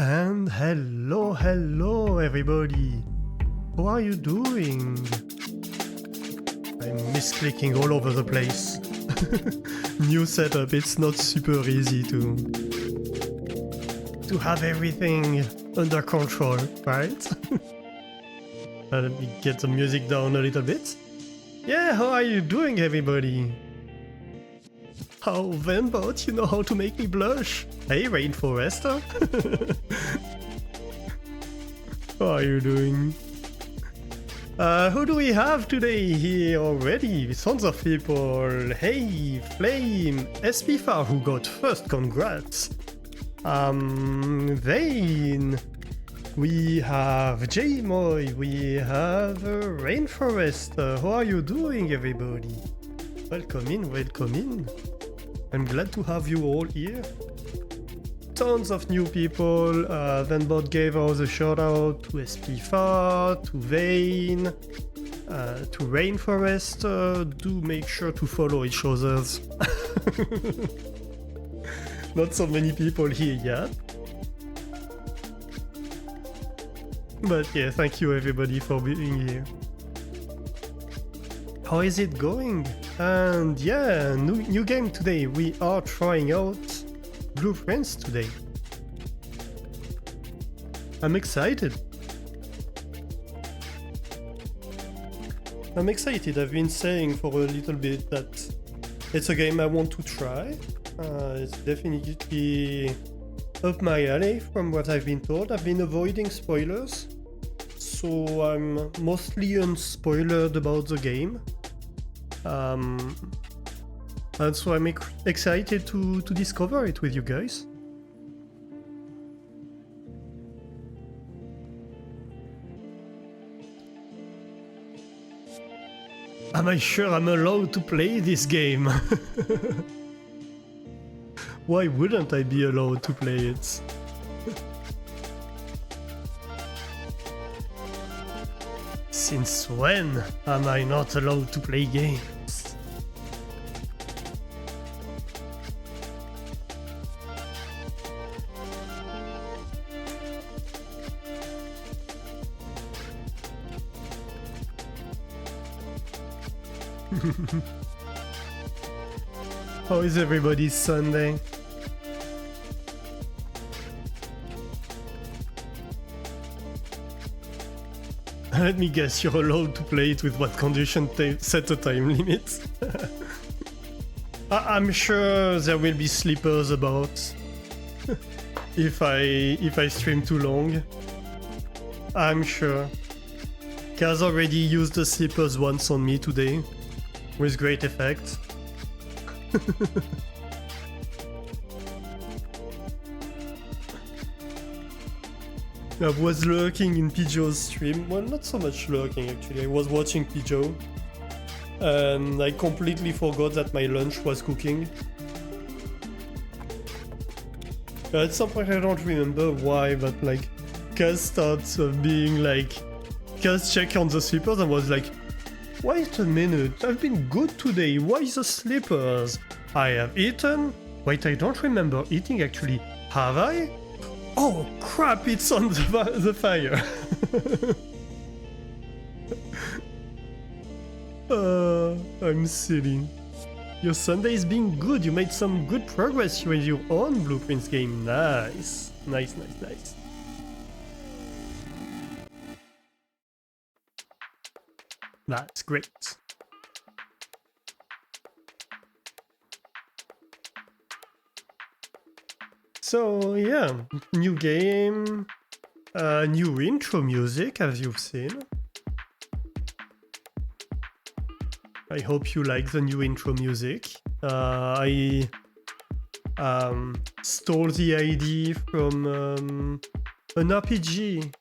And hello everybody! How are you doing? I'm misclicking all over the place. New setup, it's not super easy to have everything under control, right? Let me get the music down a little bit. Yeah, how are you doing everybody? Oh, Venbot, you know how to make me blush. Hey, Rainforester. How are you doing? Who do we have today here already? Tons of people. Hey, Flame, SPFar, who got first, congrats. Vane. We have Jmoy. We have Rainforester. How are you doing, everybody? Welcome in, welcome in. I'm glad to have you all here. Tons of new people. Venbot gave us a shout out to SPFar, to Vane, to Rainforest. Do make sure to follow each other. Not so many people here yet. But yeah, thank you everybody for being here. How is it going? And yeah, new game today. We are trying out Blueprints today. I'm excited. I've been saying for a little bit that it's a game I want to try. It's definitely up my alley from what I've been told. I've been avoiding spoilers, so I'm mostly unspoiled about the game. And so I'm excited to discover it with you guys. Am I sure I'm allowed to play this game? Why wouldn't I be allowed to play it? Since when am I not allowed to play games? How is everybody's Sunday? Let me guess, you're allowed to play it with what condition set a time limit? I'm sure there will be sleepers about if I stream too long. I'm sure. Kaz already used the sleepers once on me today, with great effect. I was lurking in Pijo's stream. Well, not so much lurking actually. I was watching Pijo, and I completely forgot that my lunch was cooking. At some point I don't remember why, but like Kaz starts being like, Kaz checked on the slippers and was like, wait a minute, I've been good today, why the slippers? I have eaten? Wait, I don't remember eating actually. Have I? Oh crap, it's on the fire. I'm silly. Your Sunday is being good, you made some good progress with your own Blueprints game. Nice. Nice. That's great. So yeah, new game, new intro music as you've seen. I hope you like the new intro music. I stole the idea from an RPG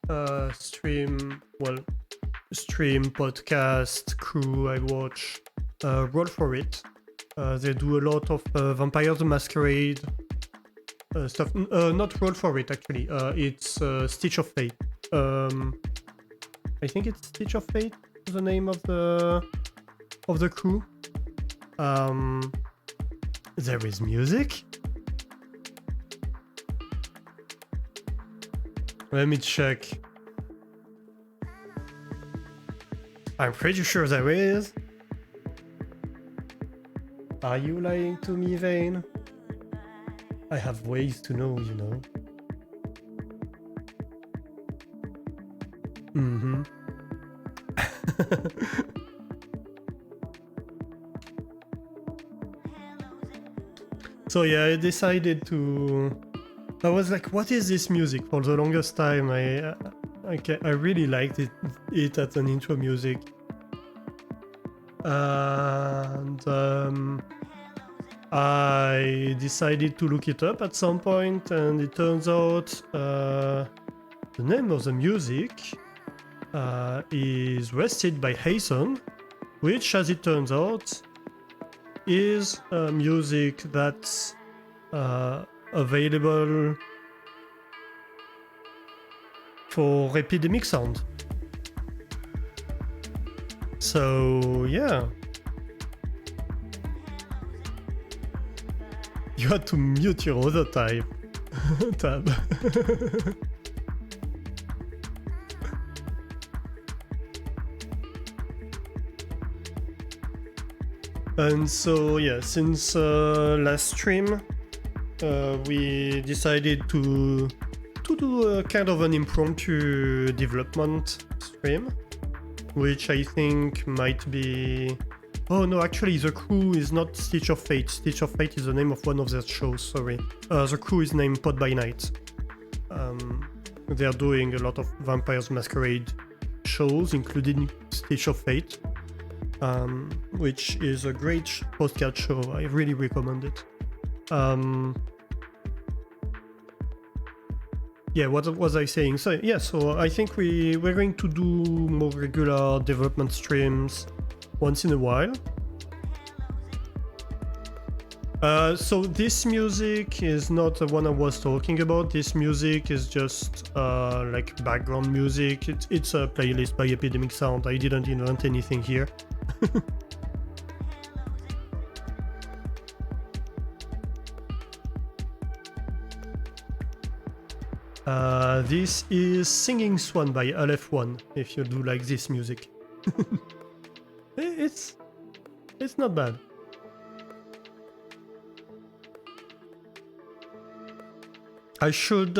stream podcast crew I watch, Roll For It. They do a lot of Vampire the Masquerade stuff. Not Roll For It actually. It's Stitch of Fate. I think it's Stitch of Fate, the name of the crew. There is music. Let me check. I'm pretty sure there is. Are you lying to me, Vane? I have ways to know, you know. Mm-hmm. So yeah, I decided to... I was like, what is this music? For the longest time, I really liked it as an intro music. And I decided to look it up at some point, and it turns out the name of the music is Rested by Hayson, which, as it turns out, is music that's available for Epidemic Sound. So yeah, you had to mute your other tab. And so yeah, since last stream, we decided to do a kind of an impromptu development stream, which I think might be... Oh no, actually the crew is not Stitch of Fate. Stitch of Fate is the name of one of their shows, sorry. The crew is named Pod by Night. They're doing a lot of Vampires Masquerade shows, including Stitch of Fate, which is a great postcard show. I really recommend it. Yeah, what was I saying? So yeah, so I think we're going to do more regular development streams once in a while. So this music is not the one I was talking about. This music is just like background music. It's a playlist by Epidemic Sound. I didn't invent anything here. This is Singing Swan by LF1, if you do like this music. It's not bad. I should,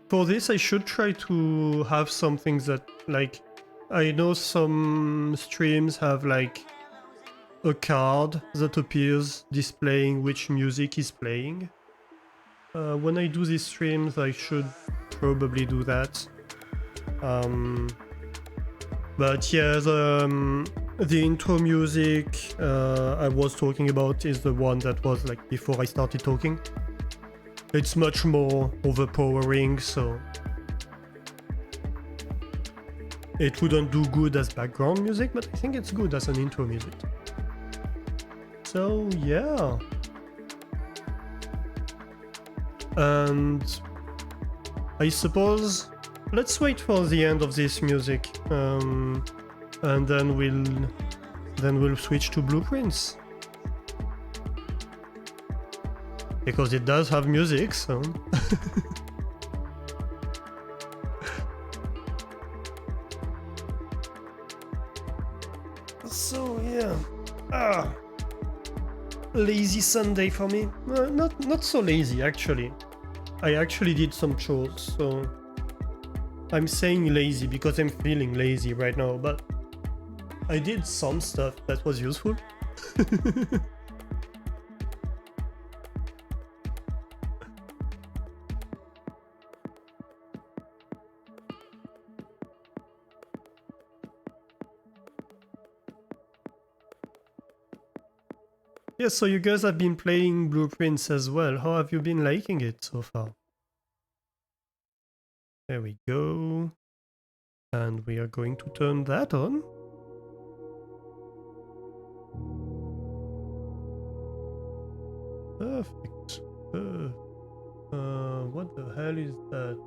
for this I should try to have some things that, like, I know some streams have like a card that appears displaying which music is playing. When I do these streams, I should probably do that. But yeah, the intro music I was talking about is the one that was like before I started talking. It's much more overpowering, so it wouldn't do good as background music, but I think it's good as an intro music. So yeah. And I suppose let's wait for the end of this music, and then we'll switch to Blueprints, because it does have music, so so yeah. Lazy Sunday for me. Not so lazy, actually. I actually did some chores, so I'm saying lazy because I'm feeling lazy right now, but I did some stuff that was useful. Yeah, so you guys have been playing Blueprints as well. How have you been liking it so far? There we go. And we are going to turn that on. Perfect. What the hell is that?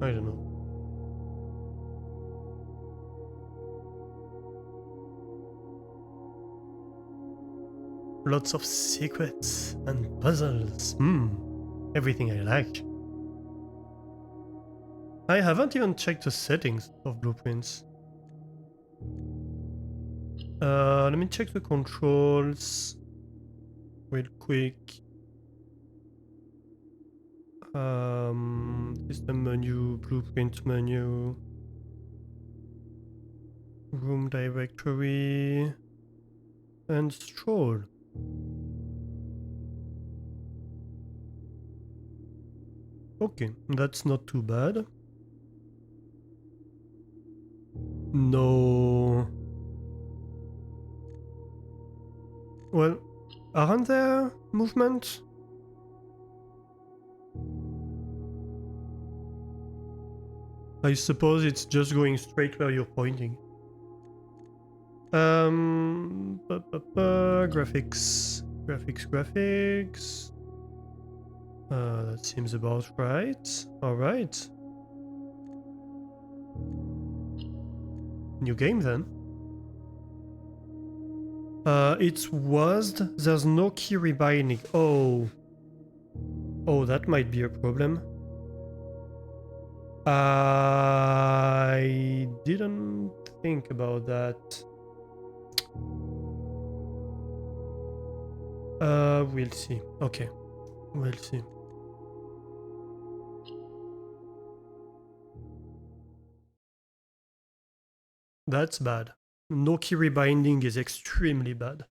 I don't know. Lots of secrets and puzzles. Everything I like. I haven't even checked the settings of Blueprints. Let me check the controls real quick. System menu, Blueprint menu, room directory, and stroll. Okay, that's not too bad. No. Well, aren't there movements? I suppose it's just going straight where you're pointing. Graphics. That seems about right. Alright. New game then. It's WASD. There's no key rebinding. Oh. Oh, that might be a problem. I didn't think about that. We'll see. Okay. We'll see. That's bad. No key rebinding is extremely bad.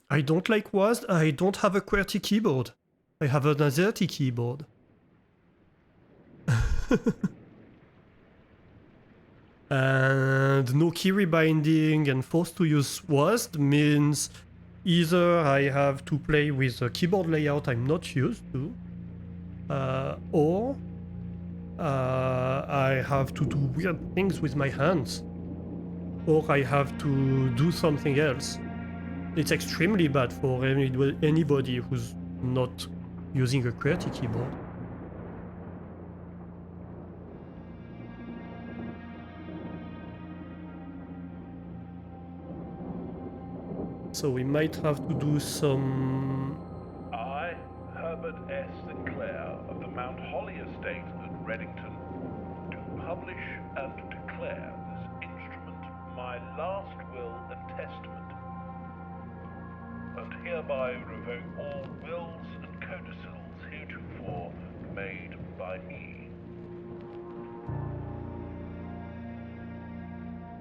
I don't like WASD. I don't have a QWERTY keyboard. I have an AZERTY keyboard. And no key rebinding and forced to use WASD means either I have to play with a keyboard layout I'm not used to, or I have to do weird things with my hands, or I have to do something else. It's extremely bad for anybody who's not using a QWERTY keyboard. So we might have to do some... I, Herbert S. Sinclair of the Mount Holly Estate at Reddington, do publish and declare this instrument my last will and testament, and hereby revoke all wills and codicils heretofore made by me.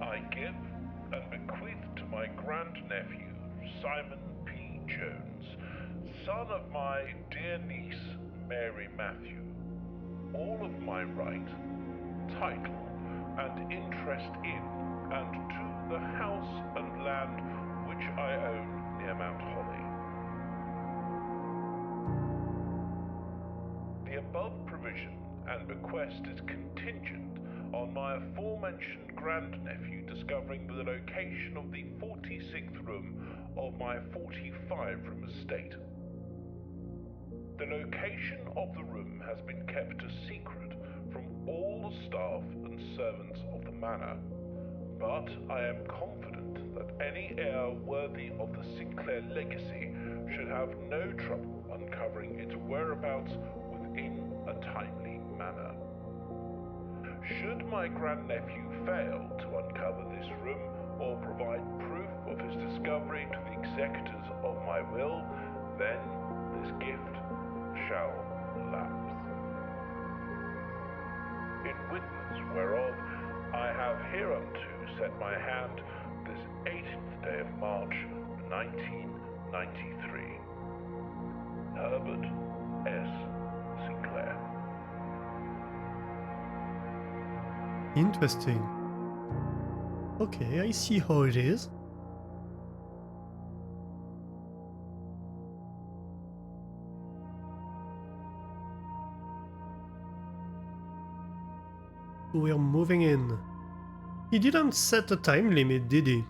I give and bequeath to my grandnephew, Simon P. Jones, son of my dear niece, Mary Matthew, all of my right, title, and interest in and to the house and land which I own near Mount Holly. The above provision and bequest is contingent on my aforementioned grandnephew discovering the location of the 46th room of my 45-room estate. The location of the room has been kept a secret from all the staff and servants of the manor, but I am confident that any heir worthy of the Sinclair legacy should have no trouble uncovering its whereabouts within a timely manner. Should my grandnephew fail to uncover this room or provide proof of his discovery to the executors of my will, then this gift shall lapse. In witness whereof I have hereunto set my hand this 18th day of March, 1993. Herbert S. Sinclair. Interesting. Okay, I see how it is. We're moving in. He didn't set a time limit, did he?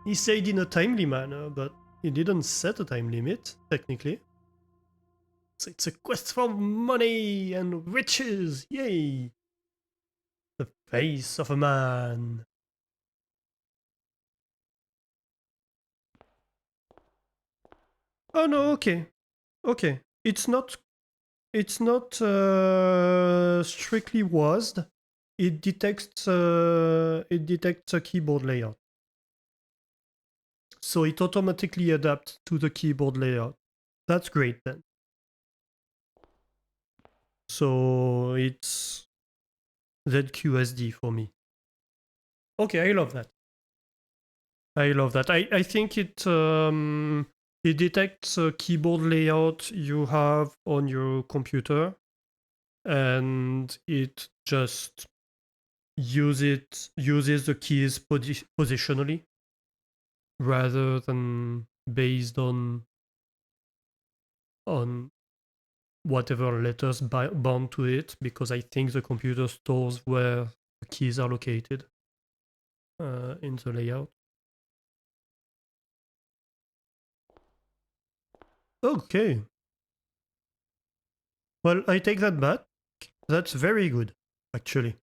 He said in a timely manner, but he didn't set a time limit, technically. So it's a quest for money and riches, yay! The face of a man. Oh no, okay. Okay. It's not strictly WASD. It detects a keyboard layout. So it automatically adapts to the keyboard layout. That's great then. So it's ZQSD for me. Okay, I love that. I love that. I think it detects a keyboard layout you have on your computer, and it just uses the keys positionally rather than based on whatever letters bound to it, because I think the computer stores where the keys are located in the layout. Okay. Well, I take that back. That's very good, actually.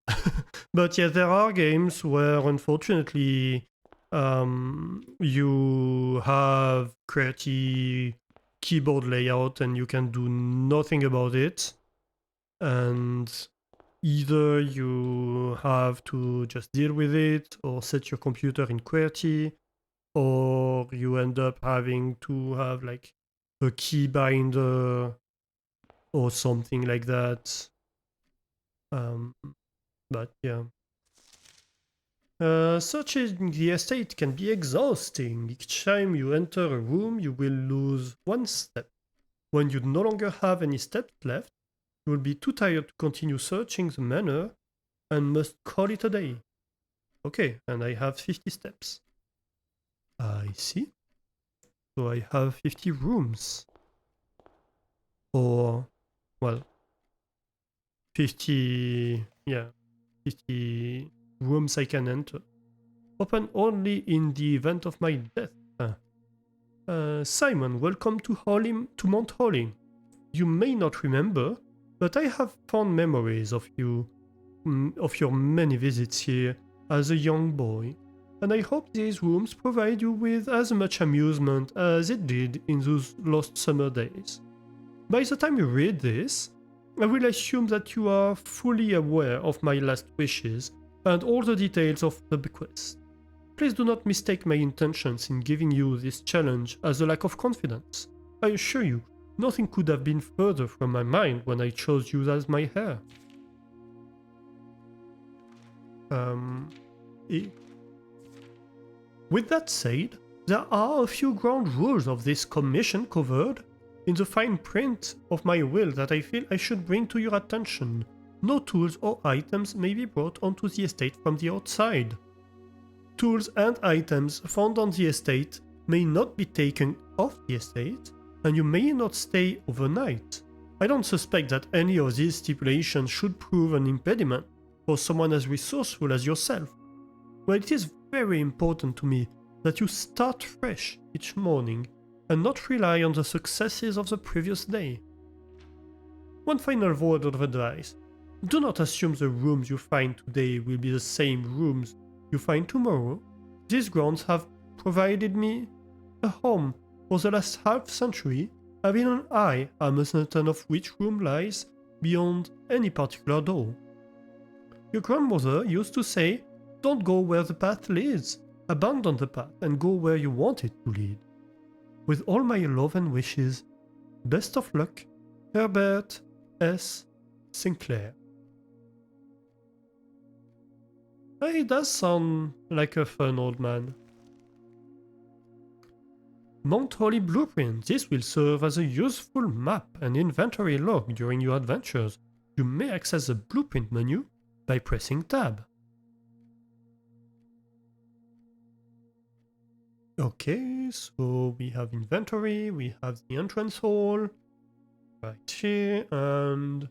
But yeah, there are games where unfortunately you have QWERTY keyboard layout and you can do nothing about it. And either you have to just deal with it or set your computer in QWERTY, or you end up having to have like a key binder or something like that. But yeah. Searching the estate can be exhausting. Each time you enter a room, you will lose one step. When you no longer have any steps left, you will be too tired to continue searching the manor and must call it a day. Okay, and I have 50 steps. I see. So I have 50 rooms. Or, well, 50, yeah, 50 rooms I can enter. Open only in the event of my death. Simon, welcome to Mount Holly. You may not remember, but I have fond memories of of your many visits here as a young boy, and I hope these rooms provide you with as much amusement as it did in those lost summer days. By the time you read this, I will assume that you are fully aware of my last wishes and all the details of the bequest. Please do not mistake my intentions in giving you this challenge as a lack of confidence. I assure you, nothing could have been further from my mind when I chose you as my heir. Eh, With that said, there are a few ground rules of this commission covered in the fine print of my will that I feel I should bring to your attention. No tools or items may be brought onto the estate from the outside. Tools and items found on the estate may not be taken off the estate, and you may not stay overnight. I don't suspect that any of these stipulations should prove an impediment for someone as resourceful as yourself. But it is very important to me that you start fresh each morning and not rely on the successes of the previous day. One final word of advice. Do not assume the rooms you find today will be the same rooms you find tomorrow. These grounds have provided me a home for the last half century, having an eye am certain of which room lies beyond any particular door. Your grandmother used to say, "Don't go where the path leads, abandon the path and go where you want it to lead." With all my love and wishes, best of luck, Herbert S. Sinclair. He does sound like a fun old man. Mount Holly Blueprint. This will serve as a useful map and inventory log during your adventures. You may access the blueprint menu by pressing Tab. Okay, so we have inventory, we have the entrance hall right here, and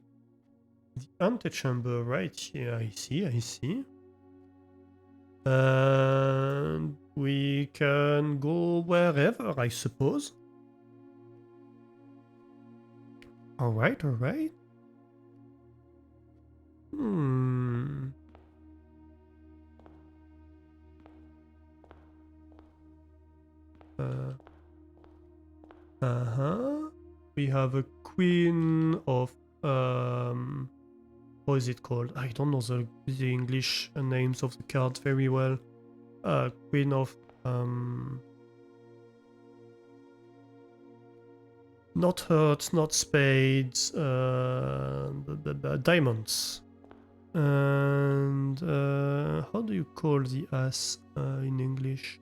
the antechamber right here. I see. And we can go wherever, I suppose. Alright. Hmm. We have a queen of what is it called? I don't know the English names of the cards very well. Queen of not hearts, not spades, diamonds. And how do you call the ass in English?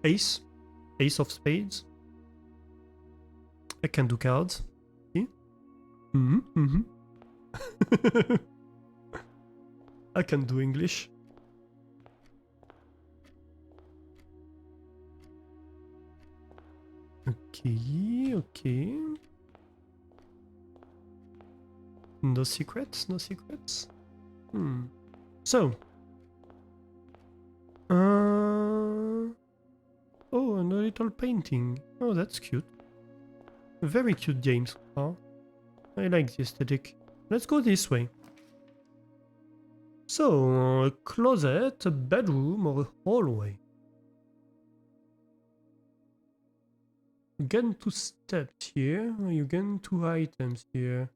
Ace? Ace of spades? I can do cards. See? I can do English. Okay, okay. No secrets, no secrets. So. Oh, and a little painting. Oh, that's cute. Very cute game so far. I like the aesthetic. Let's go this way. So, a closet, a bedroom, or a hallway? You get 2 steps here, you get 2 items here.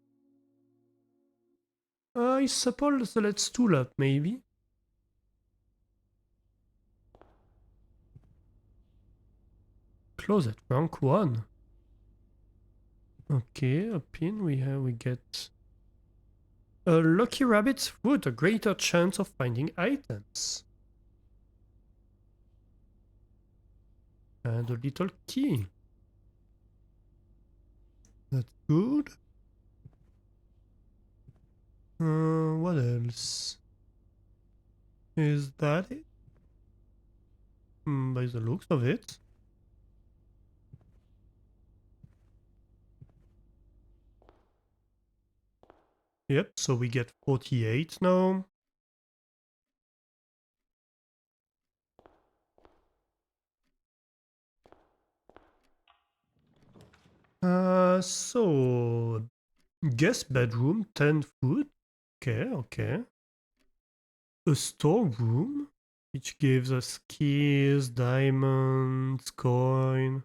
I suppose let's tool up, maybe. Closet, rank 1. Okay, a pin, we get a lucky rabbit's foot, a greater chance of finding items. And a little key. That's good. What else? Is that it? By the looks of it. Yep, so we get 48 now. So guest bedroom, 10 food. Okay, okay. A storeroom, which gives us keys, diamonds, coin.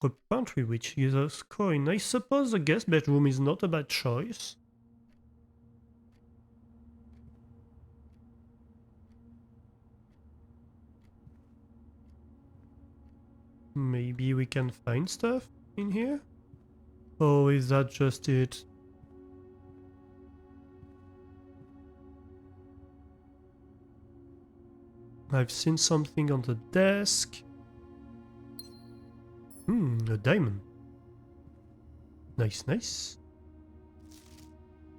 A pantry, which gives us coin. I suppose the guest bedroom is not a bad choice. Maybe we can find stuff in here? Oh, is that just it? I've seen something on the desk. A diamond. Nice, nice.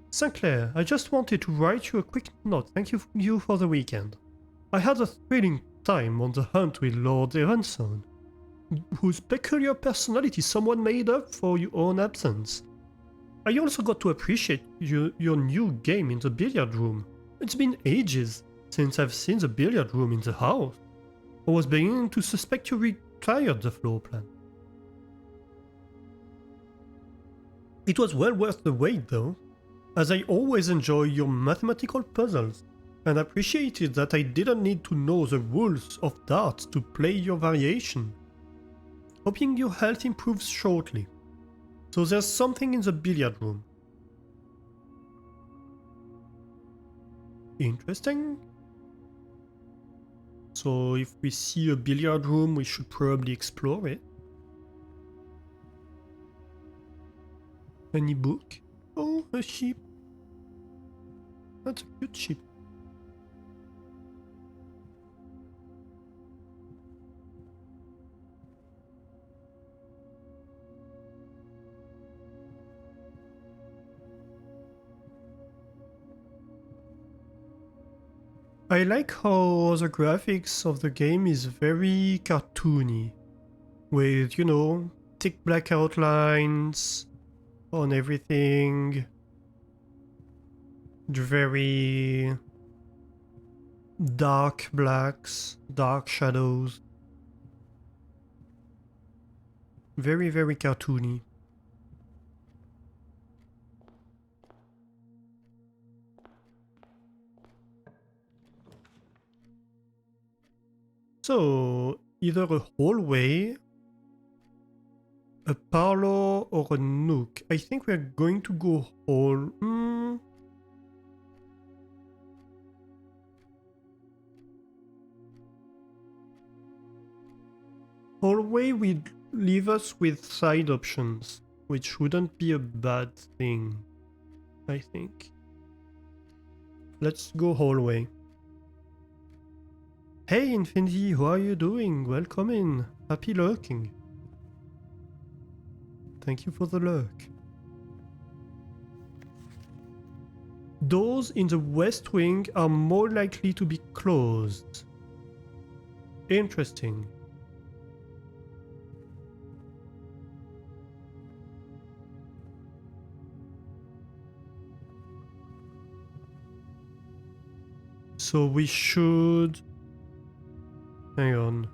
Sinclair, I just wanted to write you a quick note. Thank you for the weekend. I had a thrilling time on the hunt with Lord Evanson, whose peculiar personality somewhat made up for your own absence. I also got to appreciate your new game in the billiard room. It's been ages since I've seen the billiard room in the house. I was beginning to suspect you retired the floor plan. It was well worth the wait though, as I always enjoy your mathematical puzzles, and appreciated that I didn't need to know the rules of darts to play your variation. Hoping your health improves shortly. So there's something in the billiard room. Interesting. So if we see a billiard room, we should probably explore it. Any book? Oh, a sheep. That's a cute sheep. I like how the graphics of the game is very cartoony, with, you know, thick black outlines on everything, very dark blacks, dark shadows, very, very cartoony. So, either a hallway, a parlor, or a nook. I think we're going to go hall. Hallway would leave us with side options, which wouldn't be a bad thing, I think. Let's go hallway. Hey Infinity, how are you doing? Welcome in. Happy lurking. Thank you for the lurk. Doors in the west wing are more likely to be closed. Interesting. So we should... Hang on.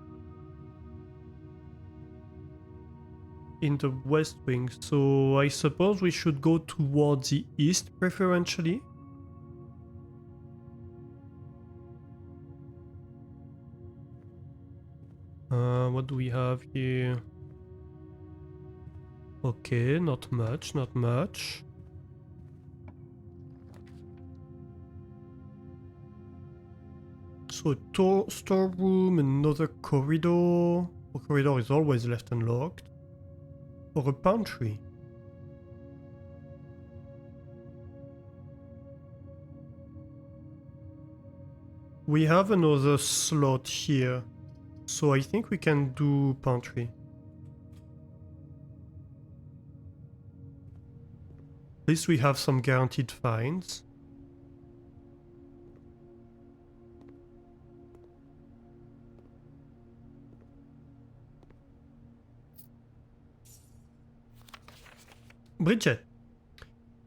In the west wing, so I suppose we should go towards the east preferentially. What do we have here? Okay, not much, not much. So a storeroom, another corridor. A corridor is always left unlocked. Or a pantry. We have another slot here, so I think we can do pantry. At least we have some guaranteed finds. Bridget,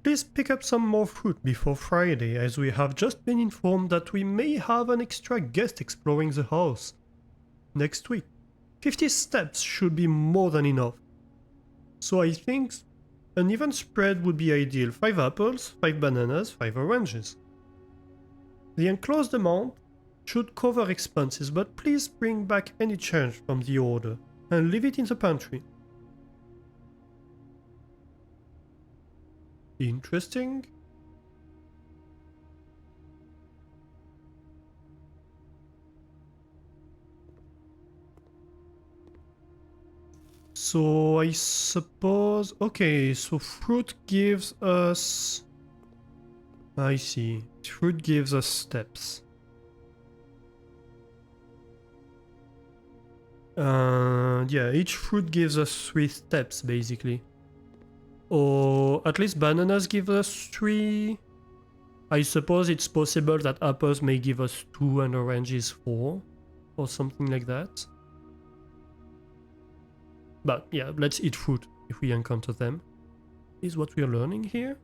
please pick up some more fruit before Friday, as we have just been informed that we may have an extra guest exploring the house next week. 50 steps should be more than enough. So I think an even spread would be ideal. 5 apples, 5 bananas, 5 oranges. The enclosed amount should cover expenses, but please bring back any change from the order and leave it in the pantry. Interesting. So I suppose... Okay, so fruit gives us... I see. Fruit gives us steps. Yeah, each fruit gives us 3 steps, basically. Or at least bananas give us 3. I suppose it's possible that apples may give us 2 and oranges 4. Or something like that. But yeah, let's eat fruit if we encounter them. Is what we are learning here.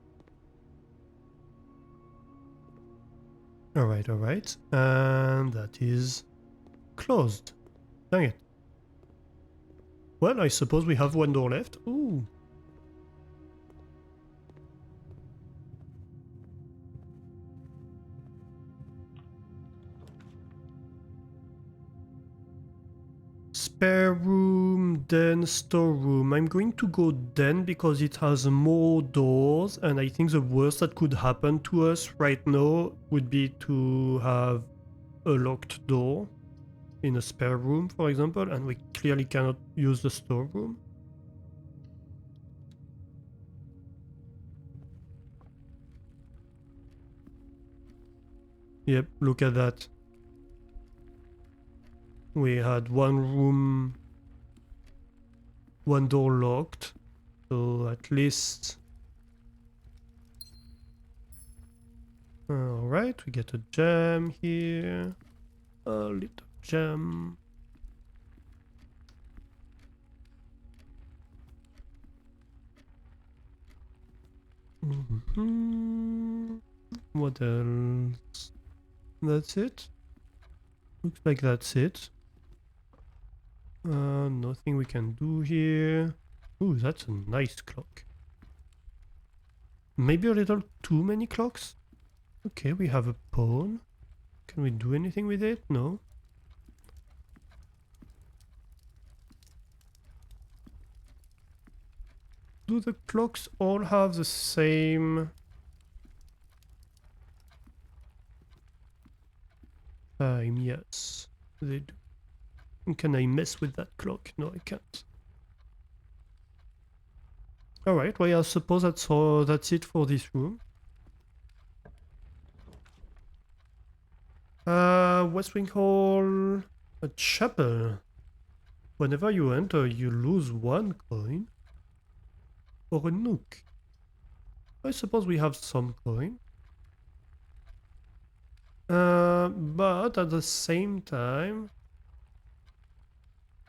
Alright, alright. And that is closed. Dang it. Well, I suppose we have 1 door left. Ooh. Spare room, then storeroom. I'm going to go then because it has more doors, and I think the worst that could happen to us right now would be to have a locked door in a spare room, for example, and we clearly cannot use the storeroom. Yep, look at that. We had 1 room, 1 door locked, so at least... Alright, we get a gem here, a little gem. What else? That's it? Looks like that's it. Nothing we can do here. Ooh, that's a nice clock. Maybe a little too many clocks? Okay, we have a pawn. Can we do anything with it? No. Do the clocks all have the same time? Yes, they do. Can I mess with that clock? No, I can't. Alright, well, I suppose that's it for this room. Westwing Hall, a chapel. Whenever you enter, you lose 1 coin. Or a nook. I suppose we have some coin. But at the same time,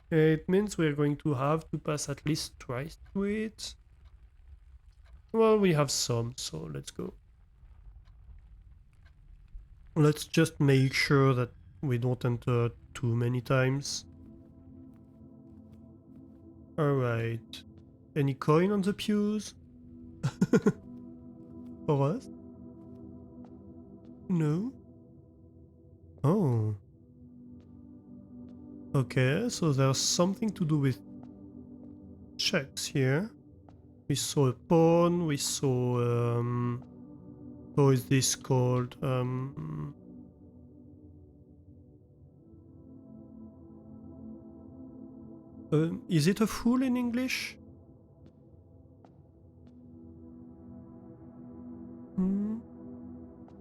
it means we're going to have to pass at least twice to it. Well, we have some, so let's go. Let's just make sure that we don't enter too many times. Alright. Any coin on the pews? For us? No? Oh. Okay, so there's something to do with checks here. We saw a pawn, we saw, how is this called? Is it a fool in English?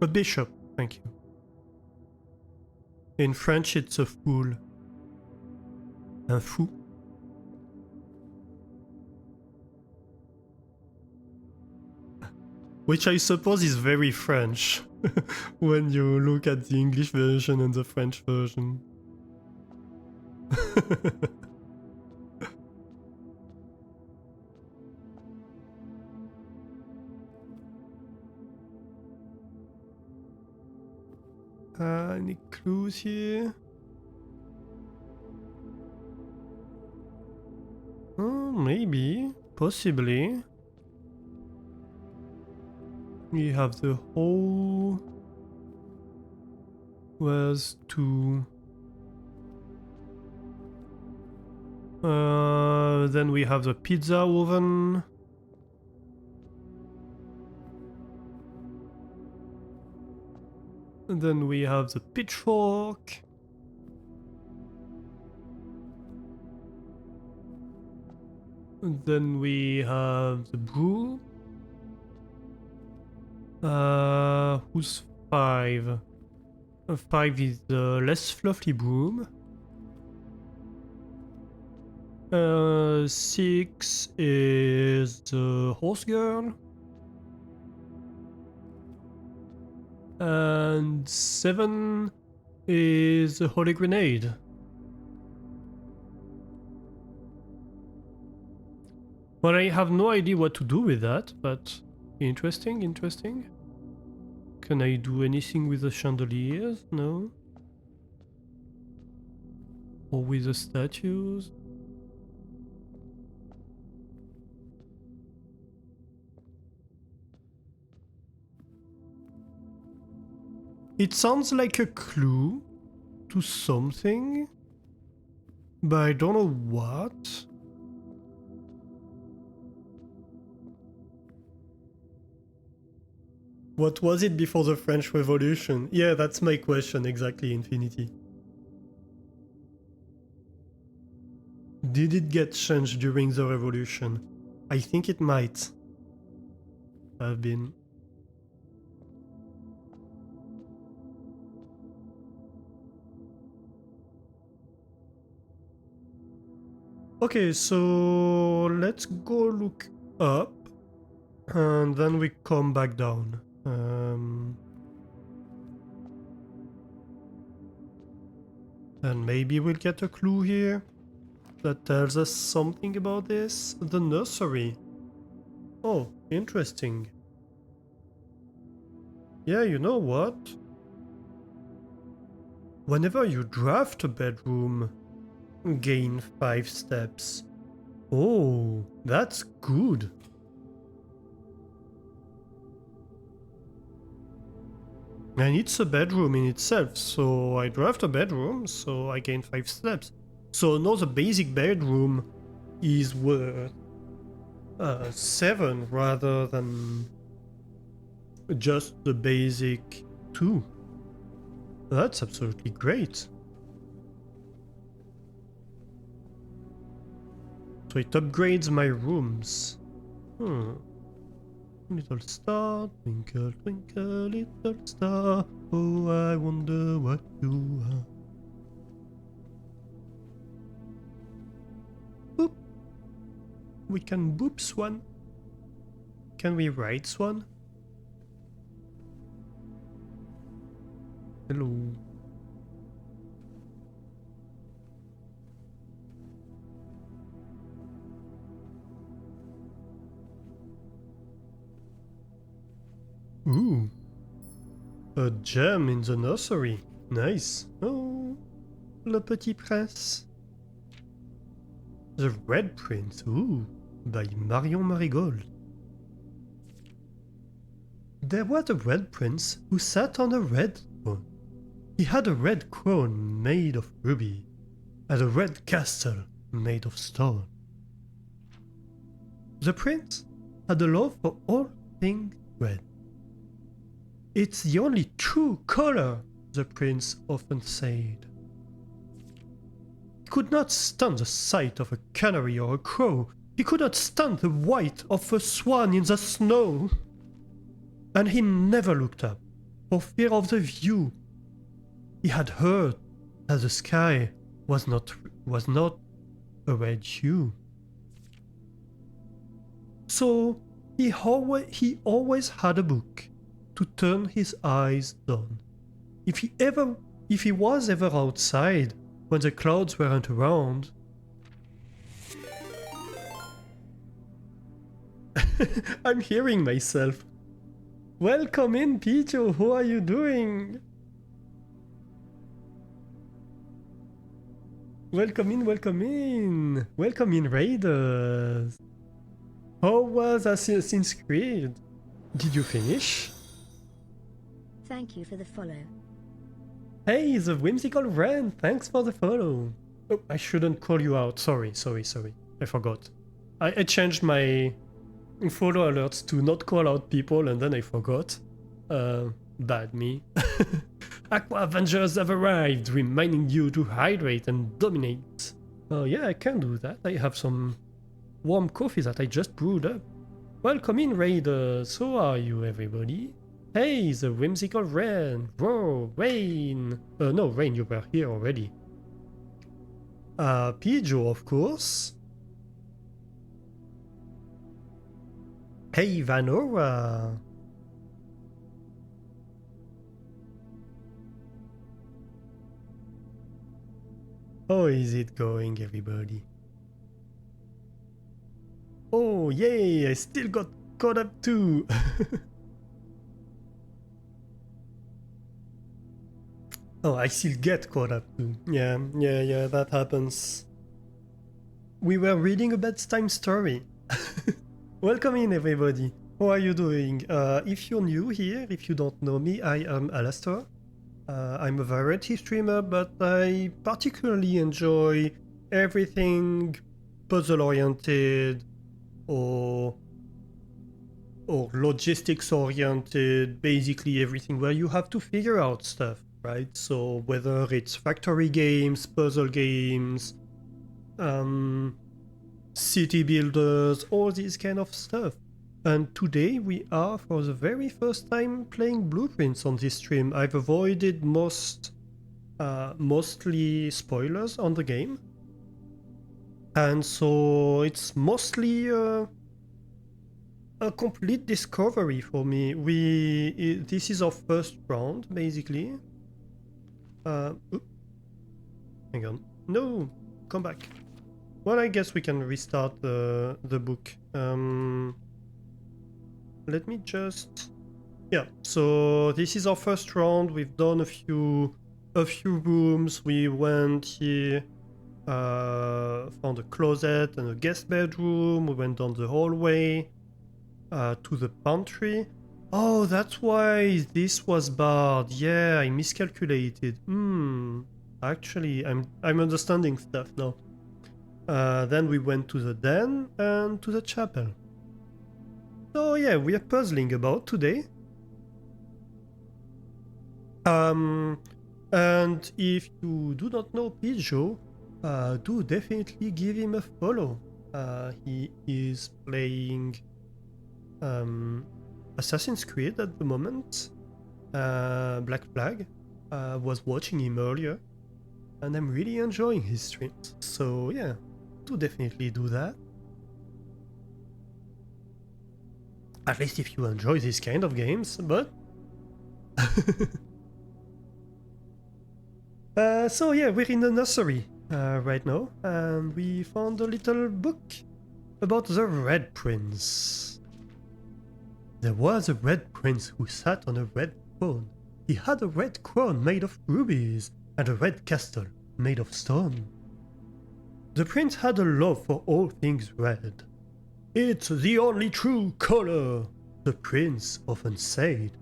A bishop, thank you. In French, it's a fool. Un fou. Which I suppose is very French when you look at the English version and the French version. Any clues here? Oh, maybe, possibly. We have the hole. Where's 2? Then we have the pizza oven. And then we have the pitchfork. And then we have the broom. Who's 5? 5 is the less fluffy broom. 6 is the horse girl. And 7 is the holy grenade. Well, I have no idea what to do with that, but interesting, interesting. Can I do anything with the chandeliers? No. Or with the statues? It sounds like a clue to something, but I don't know what. What was it before the French Revolution? Yeah, that's my question exactly, Infinity. Did it get changed during the revolution? I think it might have been. Okay, so let's go look up and then we come back down. And maybe we'll get a clue here that tells us something about this. The nursery. Oh, interesting. Yeah, you know what? Whenever you draft a bedroom, gain 5 steps. Oh, that's good. And it's a bedroom in itself, so I draft a bedroom, so I gain 5 steps. So now the basic bedroom is worth 7 rather than just the basic 2. That's absolutely great. So it upgrades my rooms. Little star, twinkle, twinkle, little star. Oh, I wonder what you are. Boop. We can boop Swan. Can we ride Swan? Hello. Ooh. A gem in the nursery. Nice. Oh, Le Petit Prince. The Red Prince. Ooh. By Marion Marigold. There was a Red Prince who sat on a red throne. He had a red crown made of ruby, and a red castle made of stone. The prince had a love for all things red. It's the only true color, the prince often said. He could not stand the sight of a canary or a crow. He could not stand the white of a swan in the snow. And he never looked up, for fear of the view. He had heard that the sky was not a red hue. So he always had a book to turn his eyes on. If he was ever outside when the clouds weren't around, I'm hearing myself. Welcome in, Pijo. How are you doing? Welcome in, welcome in. Welcome in, Raiders. How was Assassin's Creed? Did you finish? Thank you for the follow. Hey, the whimsical Ren. Thanks for the follow. Oh, I shouldn't call you out. Sorry. I forgot. I changed my follow alerts to not call out people and then I forgot. Bad me. Aqua Avengers have arrived, reminding you to hydrate and dominate. Oh yeah, I can do that. I have some warm coffee that I just brewed up. Welcome in, Raiders. How are you, everybody? Hey, the whimsical Ren. Whoa, Rain. No, Rain, you were here already. Pijo, of course. Hey, Vanora. How is it going, everybody? Oh, yay, I still got caught up too. Oh, I still get caught up too. Yeah, that happens. We were reading a bedtime story. Welcome in, everybody. How are you doing? If you're new here, if you don't know me, I am Alastor. I'm a variety streamer, but I particularly enjoy everything puzzle-oriented or logistics-oriented, basically everything where you have to figure out stuff, right? So whether it's factory games, puzzle games, city builders, all this kind of stuff. And today we are, for the very first time, playing Blueprints on this stream. I've avoided mostly spoilers on the game. And so it's mostly a complete discovery for me. This is our first round, basically. Hang on. No, come back. Well, I guess we can restart the book. Let me just... Yeah, so this is our first round. We've done a few rooms. We went here, found a closet and a guest bedroom. We went down the hallway to the pantry. Oh, that's why this was barred. Yeah, I miscalculated. Actually, I'm understanding stuff now. Then we went to the den and to the chapel. So yeah, we are puzzling about today. And if you do not know Pijo, do definitely give him a follow. He is playing Assassin's Creed at the moment. Black Flag. Was watching him earlier, and I'm really enjoying his streams. So yeah, do definitely do that. At least if you enjoy these kind of games, but... So yeah, we're in the nursery right now, and we found a little book about the Red Prince. There was a Red Prince who sat on a red throne. He had a red crown made of rubies, and a red castle made of stone. The prince had a love for all things red. "It's the only true color," the prince often said.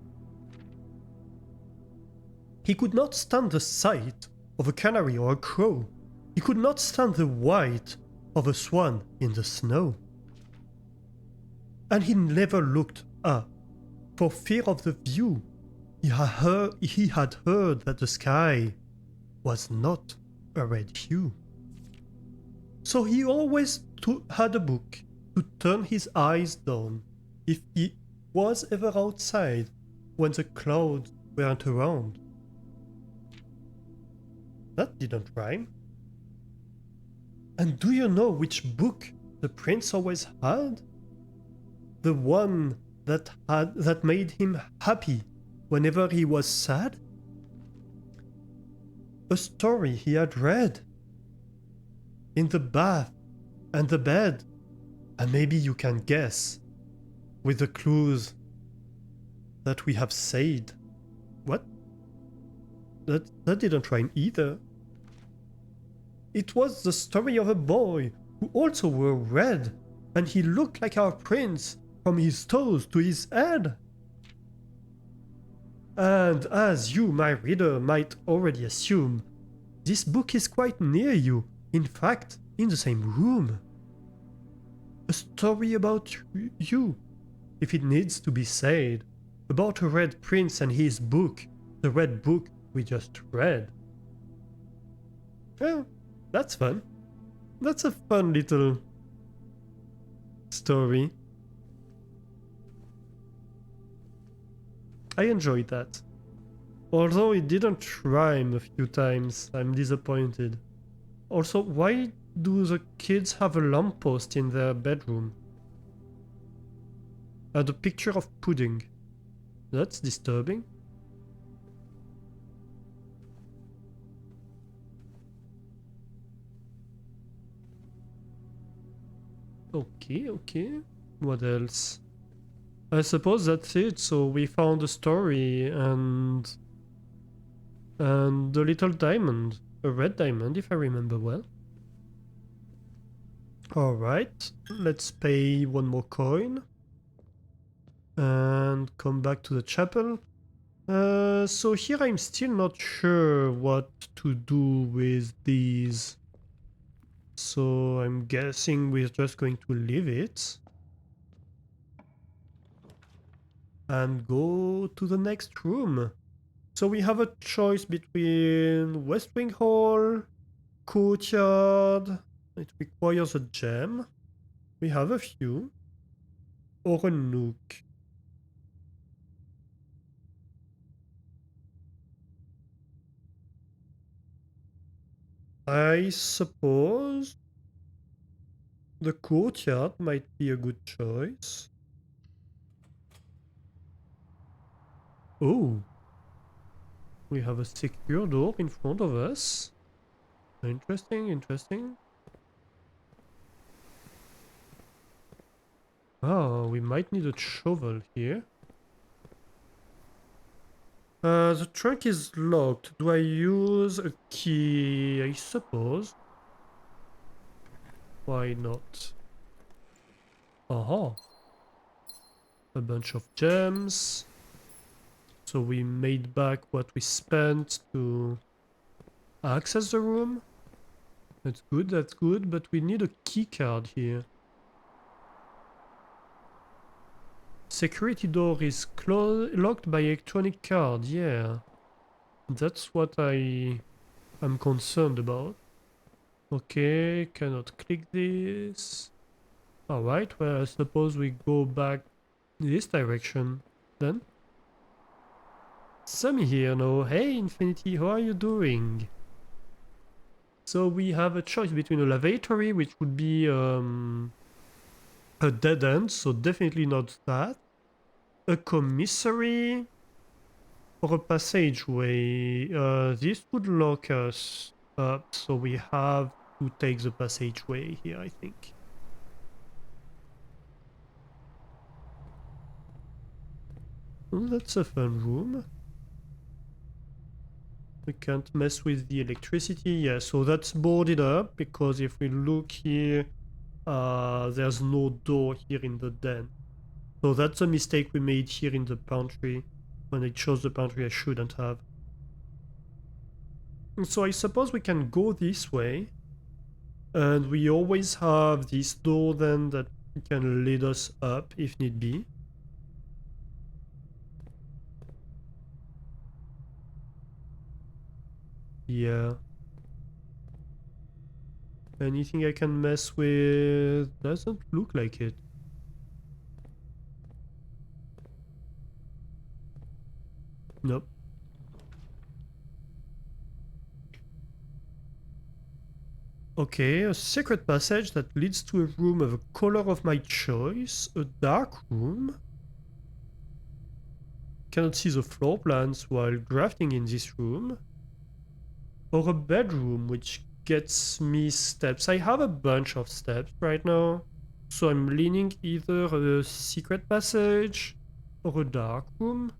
He could not stand the sight of a canary or a crow. He could not stand the white of a swan in the snow. And he never looked up, for fear of the view. He had heard that the sky was not a red hue. So he always had a book to turn his eyes down if he was ever outside when the clouds weren't around. That didn't rhyme. And do you know which book the prince always had? The one that made him happy whenever he was sad? A story he had read in the bath and the bed, and maybe you can guess with the clues that we have said. What? That didn't rhyme either. It was the story of a boy who also wore red, and he looked like our prince from his toes to his head. And as you, my reader, might already assume, this book is quite near you, in fact, in the same room. A story about you, if it needs to be said, about a red prince and his book, the red book we just read. Well, that's fun. That's a fun little story. I enjoyed that. Although it didn't rhyme a few times, I'm disappointed. Also, why do the kids have a lamppost in their bedroom? And a picture of pudding. That's disturbing. Okay. What else? I suppose that's it. So we found a story and the little diamond, a red diamond if I remember well. Alright, let's pay one more coin and come back to the chapel. So here I'm still not sure what to do with these. So I'm guessing we're just going to leave it and go to the next room. So we have a choice between West Wing Hall, Courtyard, it requires a gem, we have a few, or a nook. I suppose the Courtyard might be a good choice. Oh, we have a secure door in front of us. Interesting. Oh, we might need a shovel here. The trunk is locked. Do I use a key? I suppose. Why not? Aha. A bunch of gems. So we made back what we spent to access the room. That's good, but we need a key card here. Security door is locked by electronic card, yeah. That's what I am concerned about. Okay, cannot click this. Alright, well I suppose we go back this direction then. Sammy here now. Hey Infinity, how are you doing? So we have a choice between a lavatory, which would be a dead end, so definitely not that. A commissary or a passageway. This would lock us up, so we have to take the passageway here, I think. Oh, that's a fun room. We can't mess with the electricity. Yeah, so that's boarded up because if we look here, there's no door here in the den. So that's a mistake we made here in the pantry. When I chose the pantry, I shouldn't have. And so I suppose we can go this way. And we always have this door then that can lead us up if need be. Yeah. Anything I can mess with? Doesn't look like it. Nope. Okay, a secret passage that leads to a room of a color of my choice. A dark room. Cannot see the floor plans while drafting in this room. Or a bedroom which gets me steps. I have a bunch of steps right now. So I'm leaning either a secret passage or a dark room.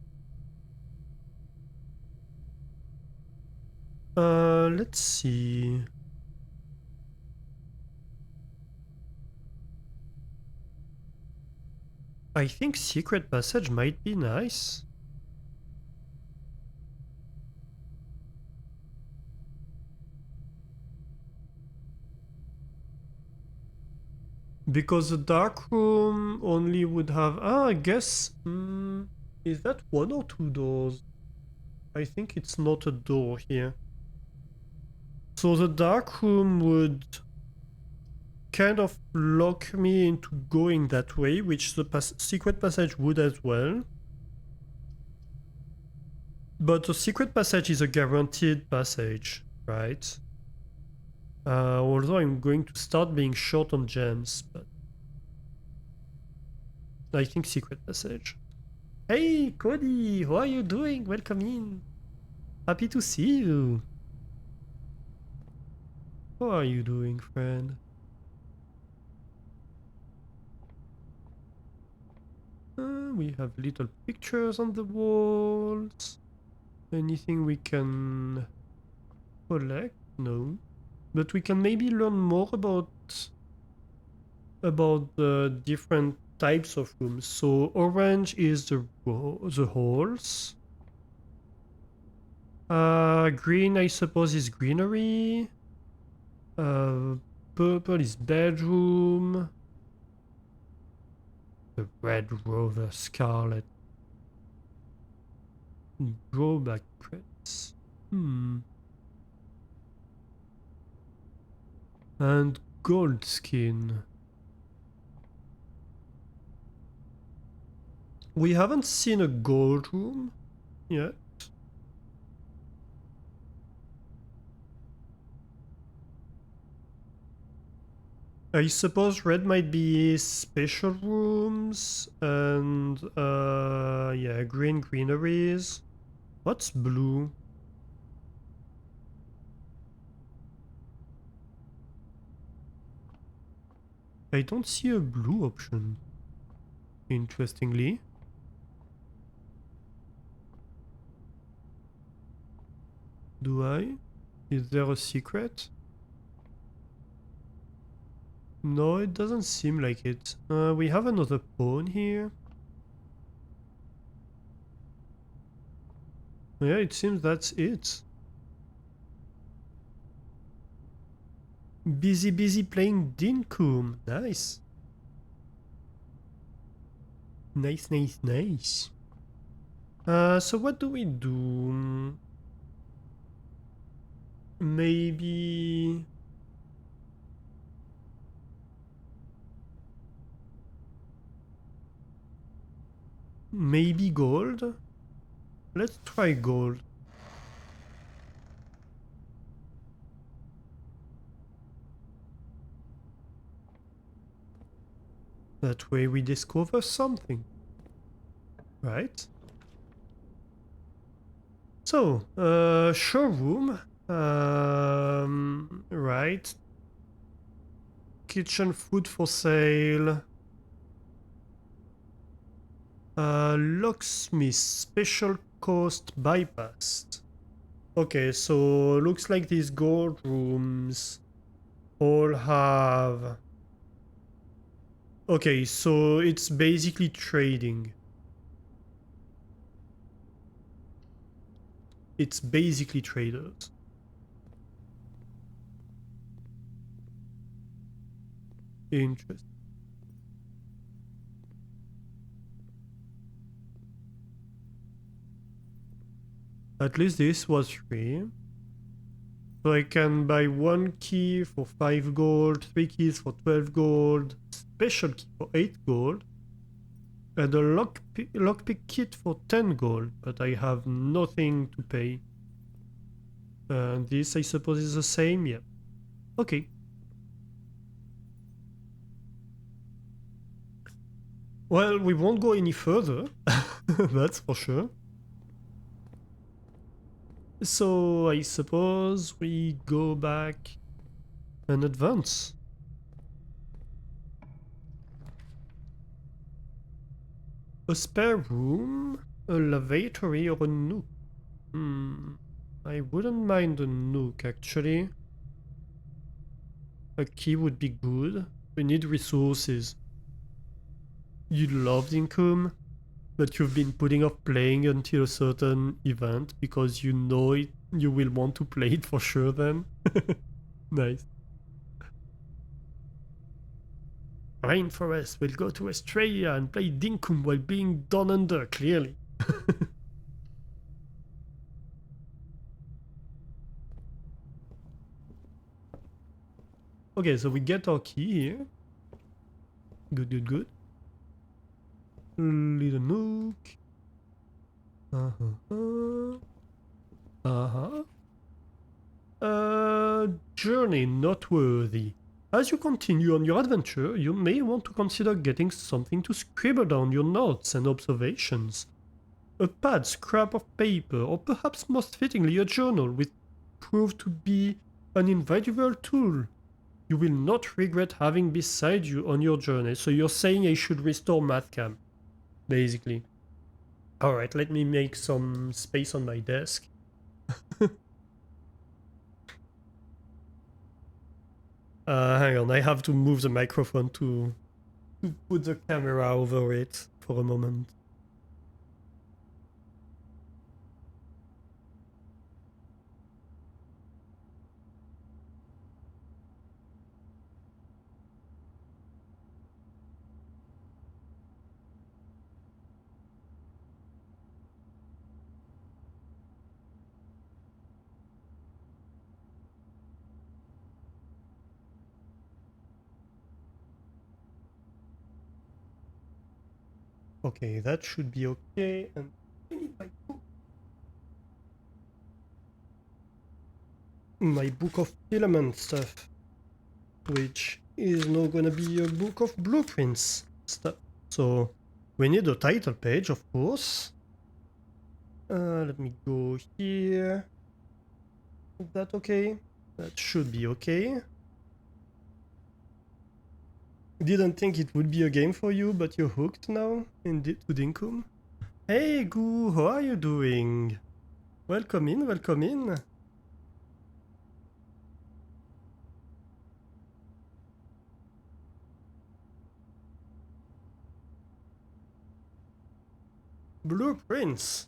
Let's see. I think secret passage might be nice. Because the dark room only would have... I guess... is that one or two doors? I think it's not a door here. So the dark room would kind of lock me into going that way, which the secret passage would as well. But the secret passage is a guaranteed passage, right? Although I'm going to start being short on gems, but I think secret passage. Hey Cody, how are you doing? Welcome in. Happy to see you. How are you doing, friend? We have little pictures on the walls. Anything we can collect? No. But we can maybe learn more about the different types of rooms. So orange is the halls. Green I suppose is greenery. Purple is bedroom. The Red Rover Scarlet. Drawback credits. And gold skin. We haven't seen a gold room yet. I suppose red might be special rooms and yeah, greeneries. What's blue? I don't see a blue option, interestingly. Do I? Is there a secret? No, it doesn't seem like it. We have another pawn here. Yeah, it seems that's it. Busy playing Dinkum. Nice. Nice, nice, nice. So what do we do? Maybe... Maybe gold? Let's try gold. That way we discover something. Right? So, showroom. Right. Kitchen food for sale. Locksmith special cost bypassed. Okay, so looks like these gold rooms all have... Okay, so it's basically trading. It's basically traders. Interesting. At least this was free. So I can buy 1 key for 5 gold, 3 keys for 12 gold, special key for 8 gold, and a lockpick kit for 10 gold, but I have nothing to pay. And this, I suppose, is the same? Yeah. Okay. Well, we won't go any further, that's for sure. So I suppose we go back and advance. A spare room, a lavatory, or a nook? I wouldn't mind a nook actually. A key would be good. We need resources. You love income, but you've been putting off playing until a certain event because you know it, you will want to play it for sure then. Nice. Rainforest will go to Australia and play Dinkum while being done under, clearly. Okay, so we get our key here. Good, good, good. Little nook. Journey noteworthy. As you continue on your adventure, you may want to consider getting something to scribble down your notes and observations. A pad, scrap of paper, or perhaps most fittingly a journal will prove to be an invaluable tool you will not regret having beside you on your journey. So you're saying I should restore Mathcam, basically. Alright, let me make some space on my desk. Hang on, I have to move the microphone to put the camera over it for a moment. Okay, that should be okay. And I need my book of filament stuff, which is now gonna be a book of blueprints stuff. So we need a title page, of course. Let me go here. Is that okay? That should be okay. Didn't think it would be a game for you, but you're hooked now to Dinkum. Hey Goo, how are you doing? Welcome in, welcome in. Blueprints.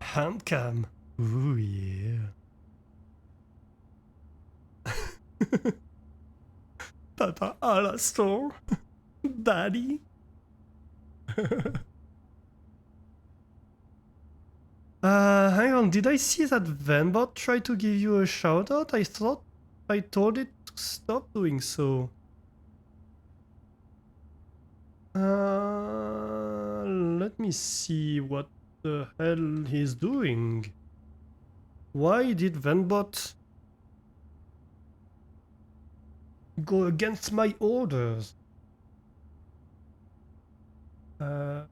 Handcam. Ooh, yeah. Tata Alastor. Daddy. Hang on, did I see that Vanbot try to give you a shout out? I thought I told it to stop doing so. Let me see what the hell he's doing. Why did Vanbot go against my orders? Yeah,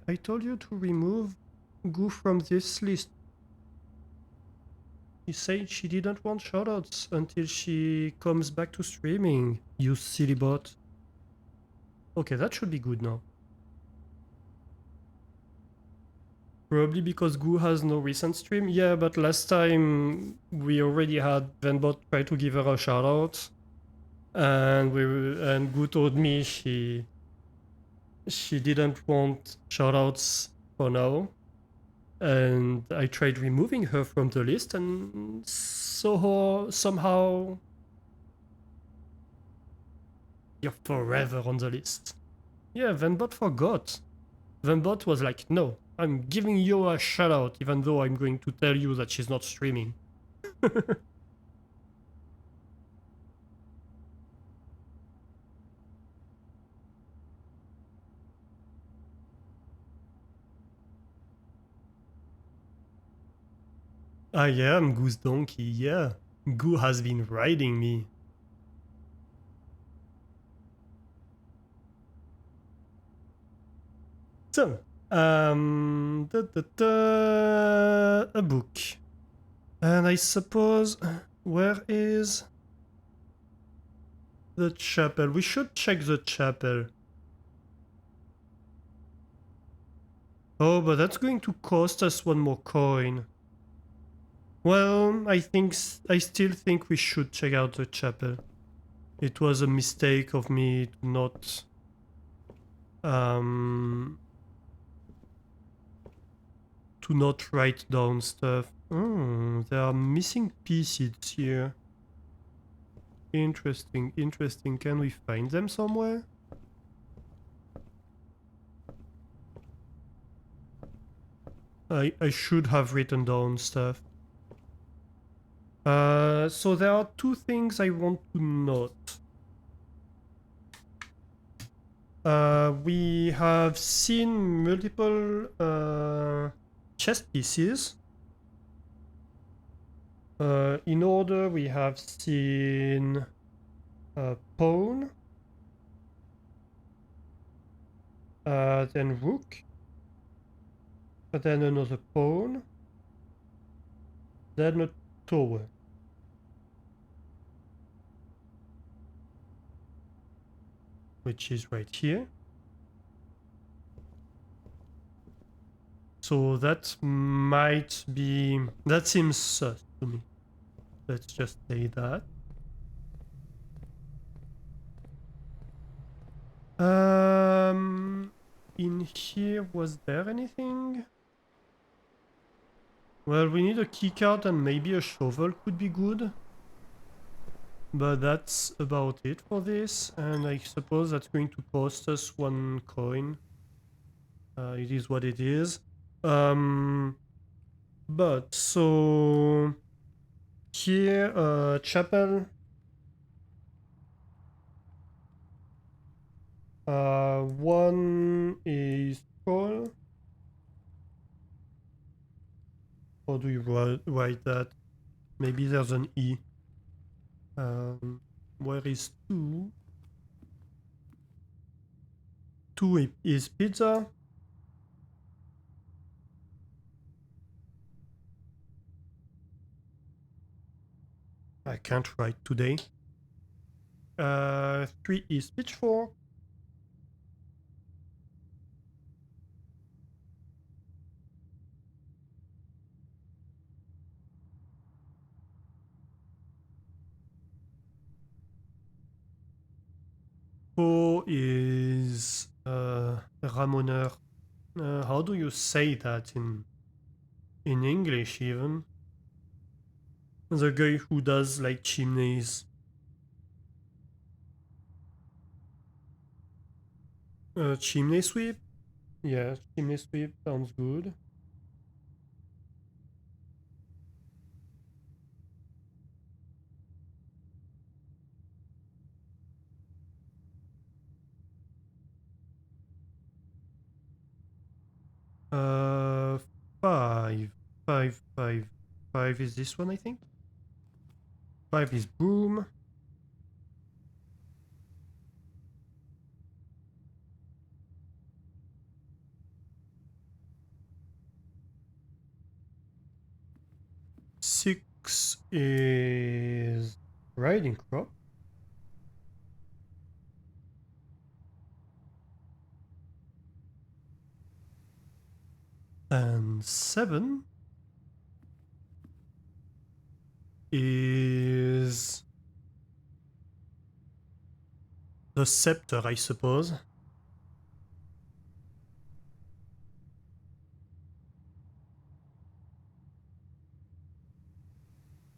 I told you to remove Goo from this list. She said she didn't want shoutouts until she comes back to streaming, you silly bot. Okay, that should be good now. Probably because Goo has no recent stream. Yeah, but last time we already had Venbot try to give her a shoutout, and Goo told me she didn't want shoutouts for now, and I tried removing her from the list, and somehow you're forever on the list. Yeah, Venbot forgot. Venbot was like, no, I'm giving you a shout out, even though I'm going to tell you that she's not streaming. I am Goo's donkey, yeah. Goo has been riding me. So, a book. And I suppose, where is the chapel? We should check the chapel. Oh, but that's going to cost us one more coin. Well, I still think we should check out the chapel. It was a mistake of me to not write down stuff. Oh, there are missing pieces here. Interesting, interesting. Can we find them somewhere? I should have written down stuff. So there are two things I want to note. We have seen multiple chess pieces. In order, we have seen a pawn, then rook, then another pawn, then a tower. Which is right here. So that seems sus to me. Let's just say that. In here, was there anything? Well, we need a keycard and maybe a shovel could be good. But that's about it for this, and I suppose that's going to cost us one coin. It is what it is. But so here, chapel. One is scroll. How do you write that? Maybe there's an E. Where is 2? 2 is pizza. I can't write today. 3 is pitchfork. 4 is Ramoneur. How do you say that in English even? The guy who does like chimneys. Chimney sweep? Yeah, chimney sweep sounds good. Uh, five. Five is this one, I think? Five is broom. Six is riding crop. And seven is the scepter, I suppose.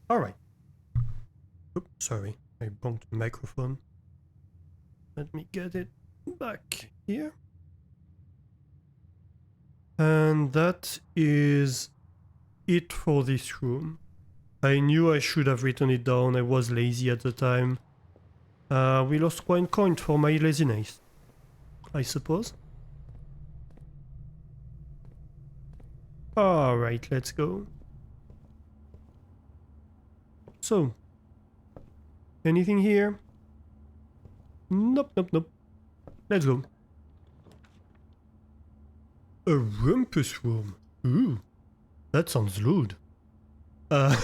Alright. Oops, sorry, I bumped the microphone. Let me get it back here. And that is it for this room. I knew I should have written it down, I was lazy at the time. We lost 1 coin for my laziness, I suppose. Alright, let's go. So, anything here? Nope, nope, nope. Let's go. A rumpus room. Ooh, that sounds lewd. Or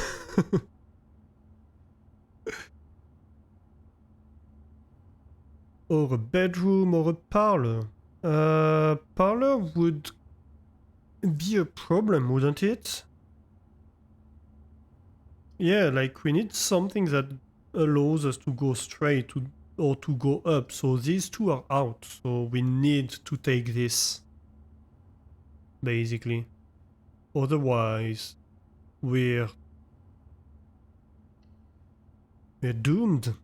a bedroom or a parlor. Parlor would be a problem, wouldn't it? Yeah, like we need something that allows us to go straight or to go up. So these two are out, so we need to take this. Basically. Otherwise, we're doomed.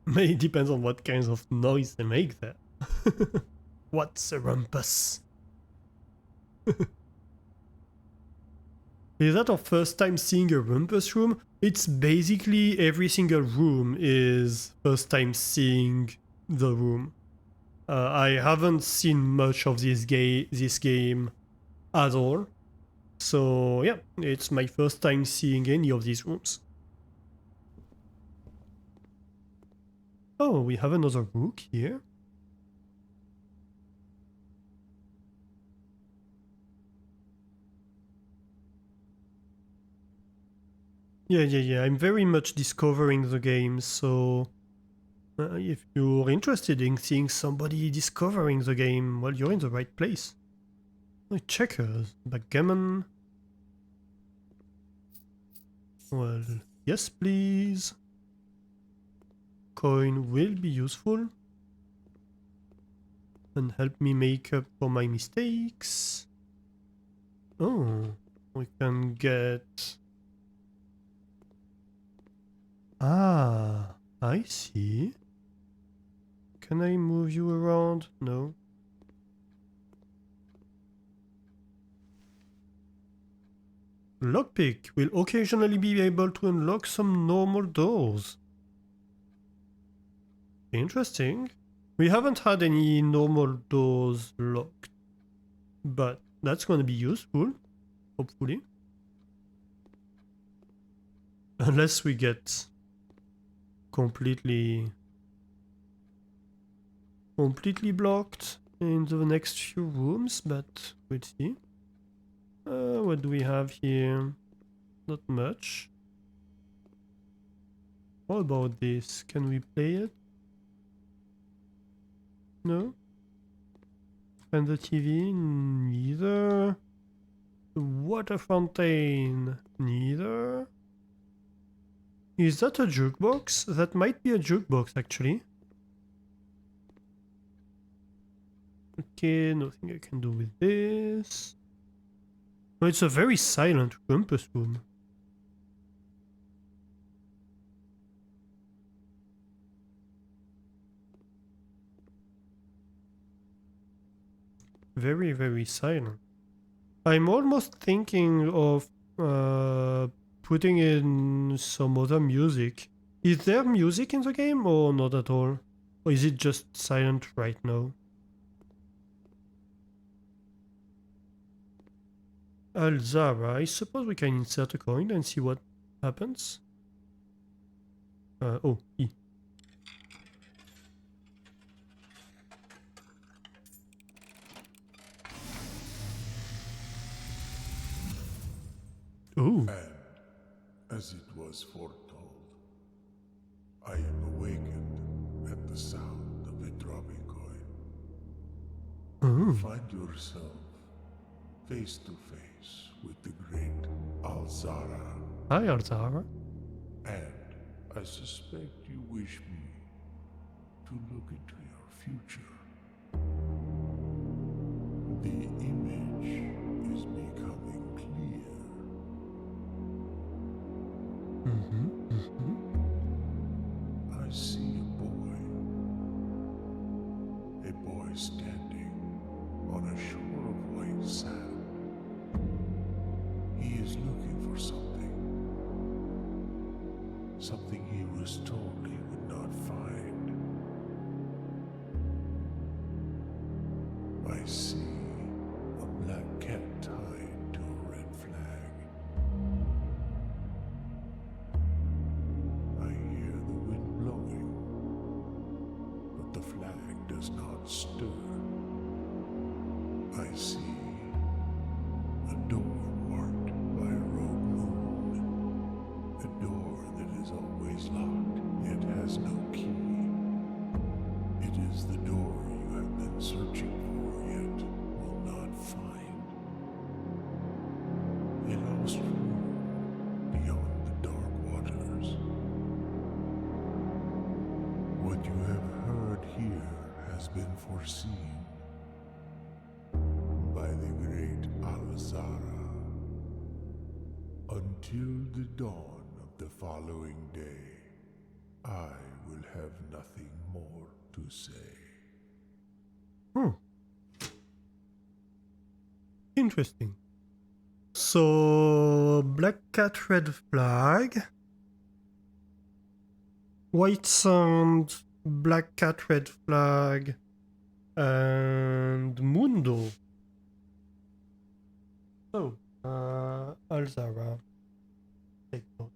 It depends on what kinds of noise they make there. What's a rumpus? Is that our first time seeing a rumpus room? It's basically every single room is first time seeing the room. I haven't seen much of this game at all. So yeah, it's my first time seeing any of these rooms. Oh, we have another rook here. Yeah, I'm very much discovering the game, so if you're interested in seeing somebody discovering the game, well, you're in the right place. Checkers, backgammon. Well, yes please. Coin will be useful and help me make up for my mistakes. Oh, we can get... Ah, I see. Can I move you around? No. Lockpick will occasionally be able to unlock some normal doors. Interesting. We haven't had any normal doors locked, but that's going to be useful, hopefully. Unless we get completely blocked in the next few rooms, but we'll see. What do we have here? Not much. What about this? Can we play it? No? And the TV? Neither. The water fountain? Neither. Is that a jukebox? That might be a jukebox, actually. Okay, nothing I can do with this. No, it's a very silent rumpus room. Very, very silent. I'm almost thinking of putting in some other music. Is there music in the game or not at all? Or is it just silent right now? Alzara, I suppose we can insert a coin and see what happens. Oh, E. Ooh. And, as it was foretold, I am awakened at the sound of a dropping coin. Ooh. Find yourself face to face with the great Alzara, Hi, Alzara. and I suspect you wish me to look into your future. The image is becoming clear. I see a boy standing on a shore of white sand. He is looking for something he was told he would not find. I see a black cat tied to a red flag. I hear the wind blowing, but the flag does not stir. I see a door marked by a rogue moon. A door that is always locked, yet has no key. It is the door you have been searching for, yet will not find. A lost room beyond the dark waters. What you have heard here has been foreseen by the great Alzara. Until the dawn of the following day, I will have nothing more to say. Interesting. So, black cat, red flag. White sand, black cat, red flag. And Mundo. So, Alzara. Take note.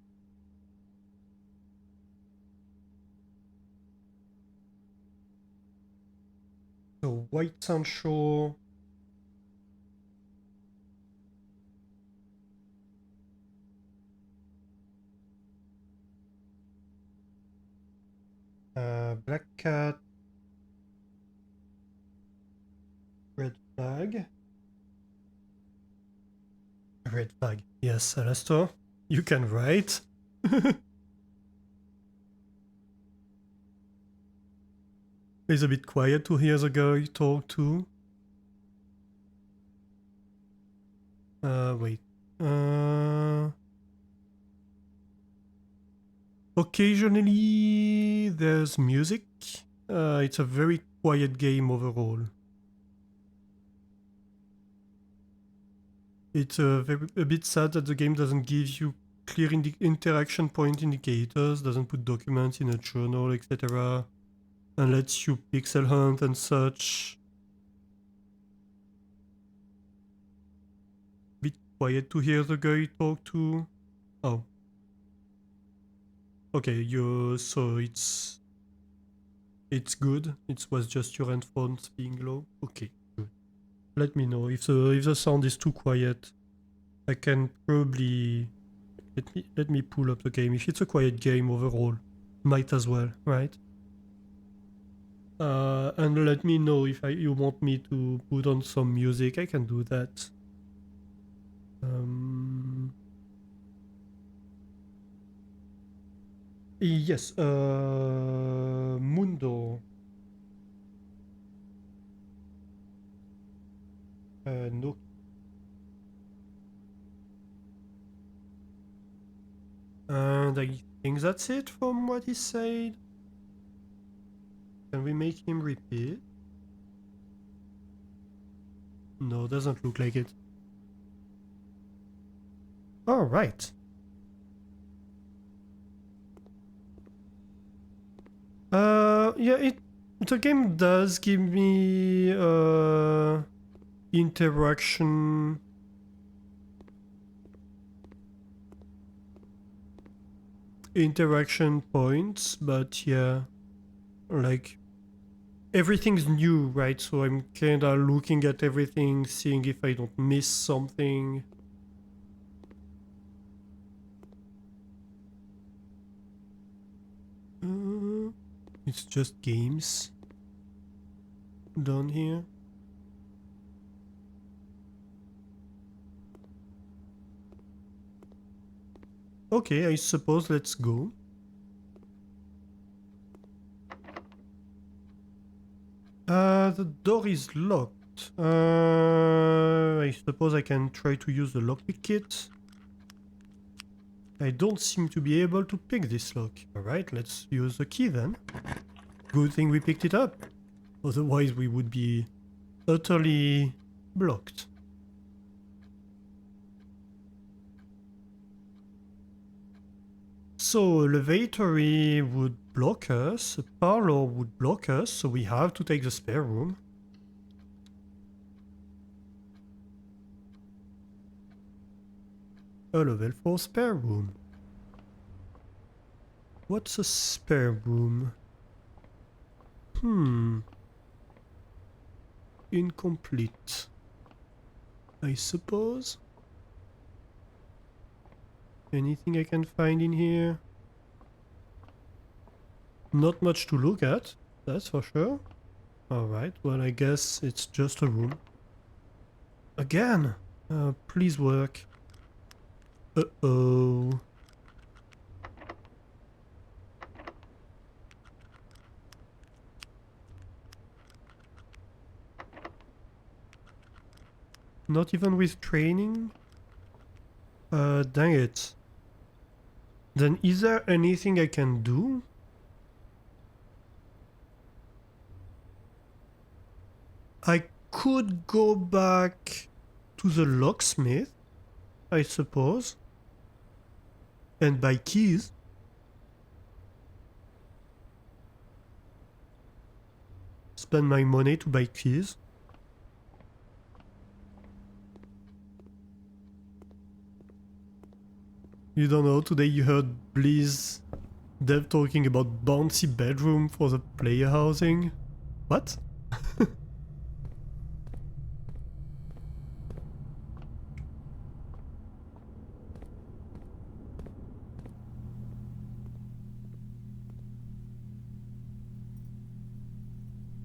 So, white sand shore. Black cat. Red flag. Red flag. Yes, Alastor, you can write. It's a bit quiet to hear the guy talk too. Wait. Occasionally there's music. It's a very quiet game overall. It's a bit sad that the game doesn't give you clear interaction point indicators, doesn't put documents in a journal, etc. And lets you pixel hunt and such. Bit quiet to hear the guy talk to. Oh. Okay, so it's good. It was just your headphones being low. Okay, good. Let me know if the sound is too quiet. I can probably let me pull up the game. If it's a quiet game overall, might as well, right? And let me know if you want me to put on some music. I can do that. Yes, Mundo. no. And I think that's it from what he said. Can we make him repeat? No, doesn't look like it. Alright. Yeah, the game does give me interaction points, but yeah, like everything's new, right? So I'm kinda looking at everything, seeing if I don't miss something. It's just games down here. Okay, I suppose let's go. The door is locked. I suppose I can try to use the lockpick kit. I don't seem to be able to pick this lock. Alright, let's use the key then. Good thing we picked it up. Otherwise we would be utterly blocked. So a lavatory would block us, a parlor would block us, so we have to take the spare room. A level 4 spare room. What's a spare room? Incomplete, I suppose. Anything I can find in here? Not much to look at, that's for sure. Alright, well I guess it's just a room. Again! Please work. Uh-oh. Not even with training? Dang it. Then is there anything I can do? I could go back to the locksmith, I suppose, and buy keys. Spend my money to buy keys. You don't know, today you heard Blizz Dev talking about bouncy bedroom for the player housing? What?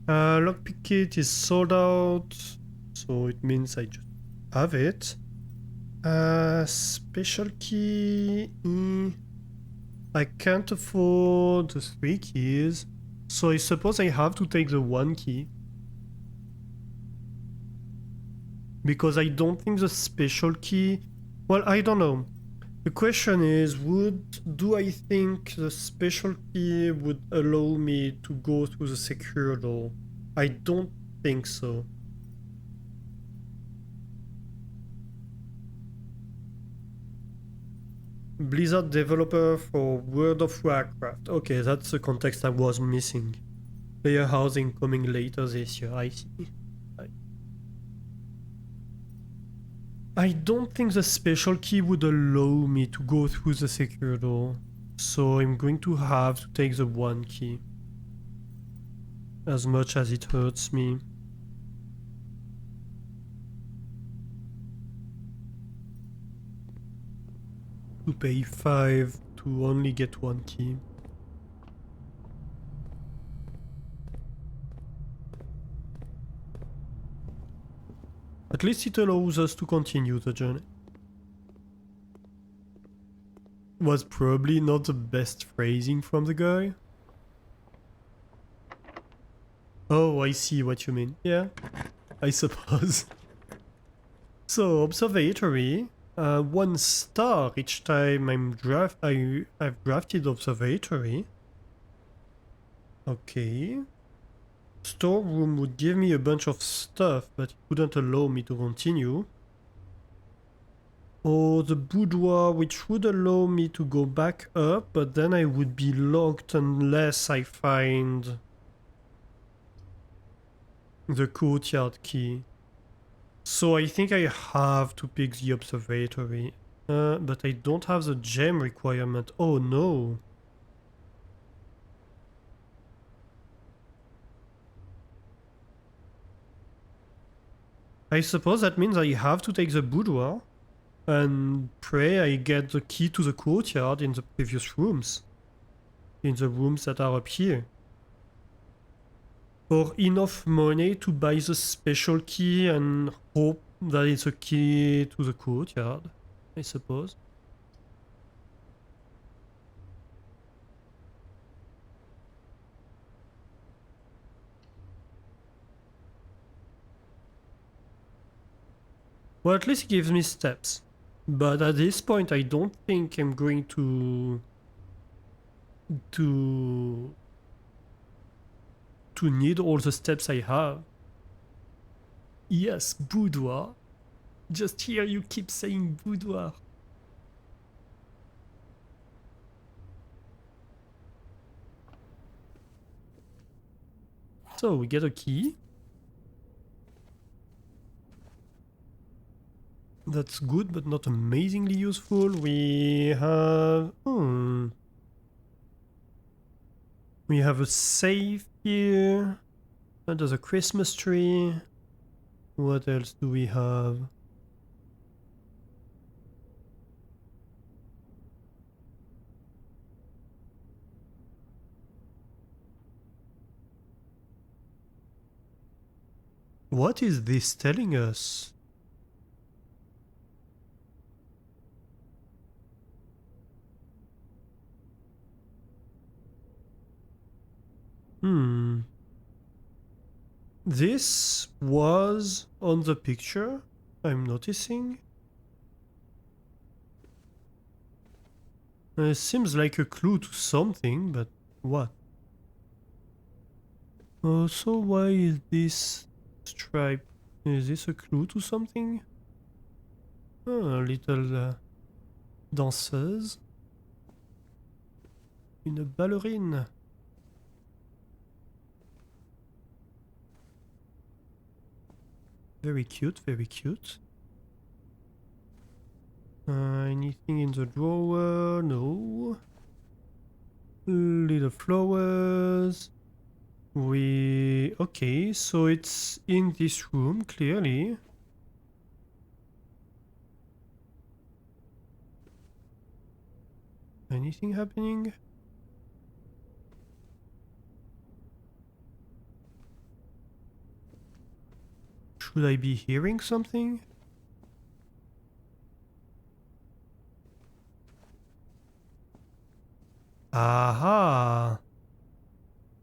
Lockpick kit is sold out, so it means I just have it. Special key... I can't afford the 3 keys, so I suppose I have to take the 1 key. Because I don't think the special key... Well, I don't know. The question is, do I think the special key would allow me to go through the secure door? I don't think so. Blizzard developer for World of Warcraft. Okay, that's the context I was missing. Player housing coming later this year, I see. I don't think the special key would allow me to go through the secure door. So I'm going to have to take the 1 key. As much as it hurts me. To pay 5 to only get 1 key. At least it allows us to continue the journey. Was probably not the best phrasing from the guy. Oh, I see what you mean. Yeah, I suppose. So observatory, 1 star each time I've drafted observatory. Okay. Storeroom would give me a bunch of stuff, but it wouldn't allow me to continue. Or the boudoir, which would allow me to go back up, but then I would be locked unless I find the courtyard key. So I think I have to pick the observatory. But I don't have the gem requirement. Oh no. I suppose that means I have to take the boudoir and pray I get the key to the courtyard in the previous rooms. In the rooms that are up here. Or enough money to buy the special key and hope that it's a key to the courtyard, I suppose. Well, at least it gives me steps. But at this point, I don't think I'm going to need all the steps I have. Yes, boudoir. Just hear you keep saying boudoir. So we get a key. That's good, but not amazingly useful. We have... We have a safe here. And there's a Christmas tree. What else do we have? What is this telling us? This was on the picture, I'm noticing. It seems like a clue to something, but what? Oh, so why is this stripe? Is this a clue to something? Oh, a little danseuse. Une ballerine. Very cute, very cute. Anything in the drawer? No. Little flowers. Okay, so it's in this room, clearly. Anything happening? Should I be hearing something? Aha!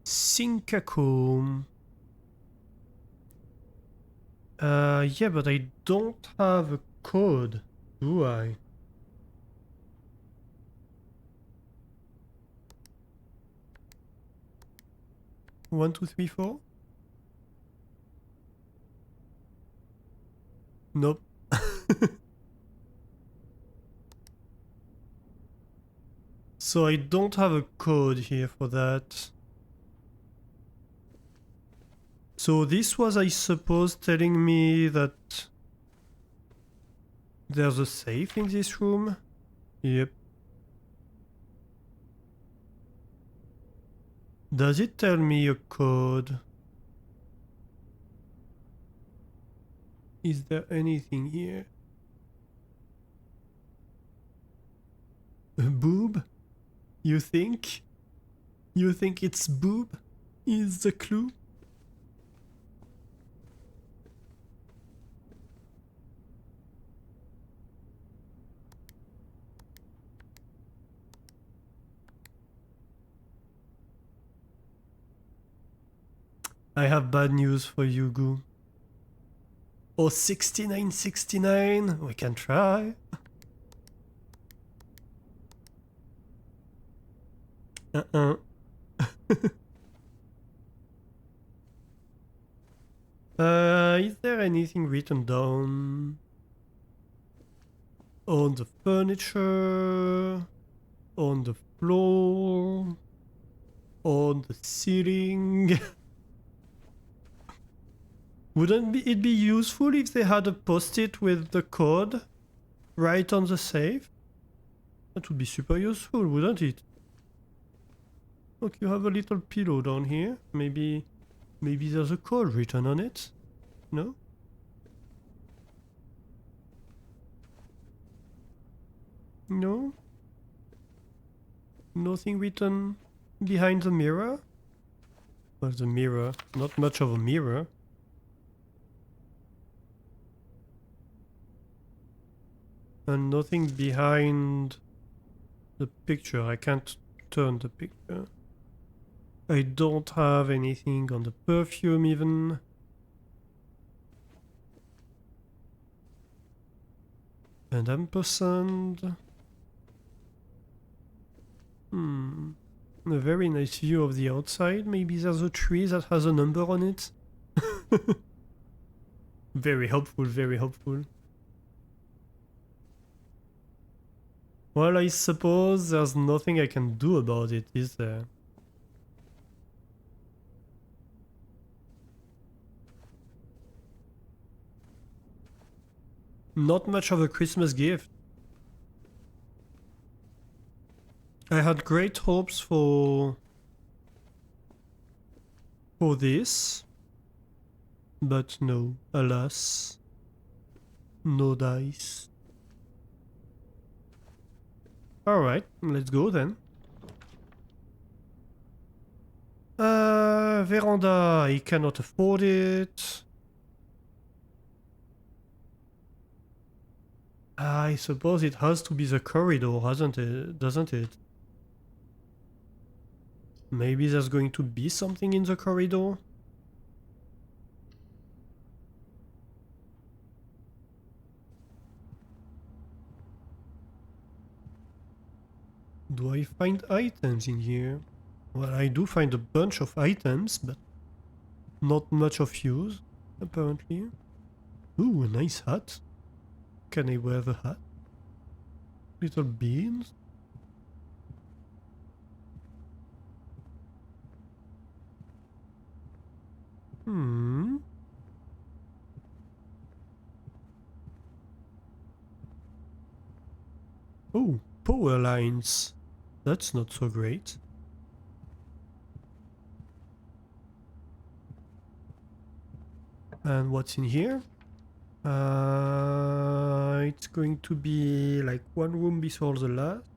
Syncacomb. Yeah, but I don't have a code, do I? One, two, three, four? Nope. So I don't have a code here for that. So this was, I suppose, telling me that there's a safe in this room? Yep. Does it tell me a code? Is there anything here? A boob? You think? You think it's boob is the clue? I have bad news for you, Goo. Oh, 6969. We can try. Is there anything written down on the furniture, on the floor, on the ceiling? Wouldn't it be useful if they had a post-it with the code right on the safe? That would be super useful, wouldn't it? Look, you have a little pillow down here. Maybe there's a code written on it? No? No? Nothing written behind the mirror? Well, the mirror. Not much of a mirror. And nothing behind the picture. I can't turn the picture. I don't have anything on the perfume even. And ampersand. A very nice view of the outside. Maybe there's a tree that has a number on it. Very helpful, very helpful. Well, I suppose there's nothing I can do about it, is there? Not much of a Christmas gift. I had great hopes for this, but no, alas, no dice. Alright, let's go then. Veranda, I cannot afford it. I suppose it has to be the corridor, hasn't it? Doesn't it? Maybe there's going to be something in the corridor? Do I find items in here? Well, I do find a bunch of items, but not much of use, apparently. Ooh, a nice hat. Can I wear the hat? Little beans? Oh, power lines. That's not so great. And what's in here? It's going to be like one room before the last.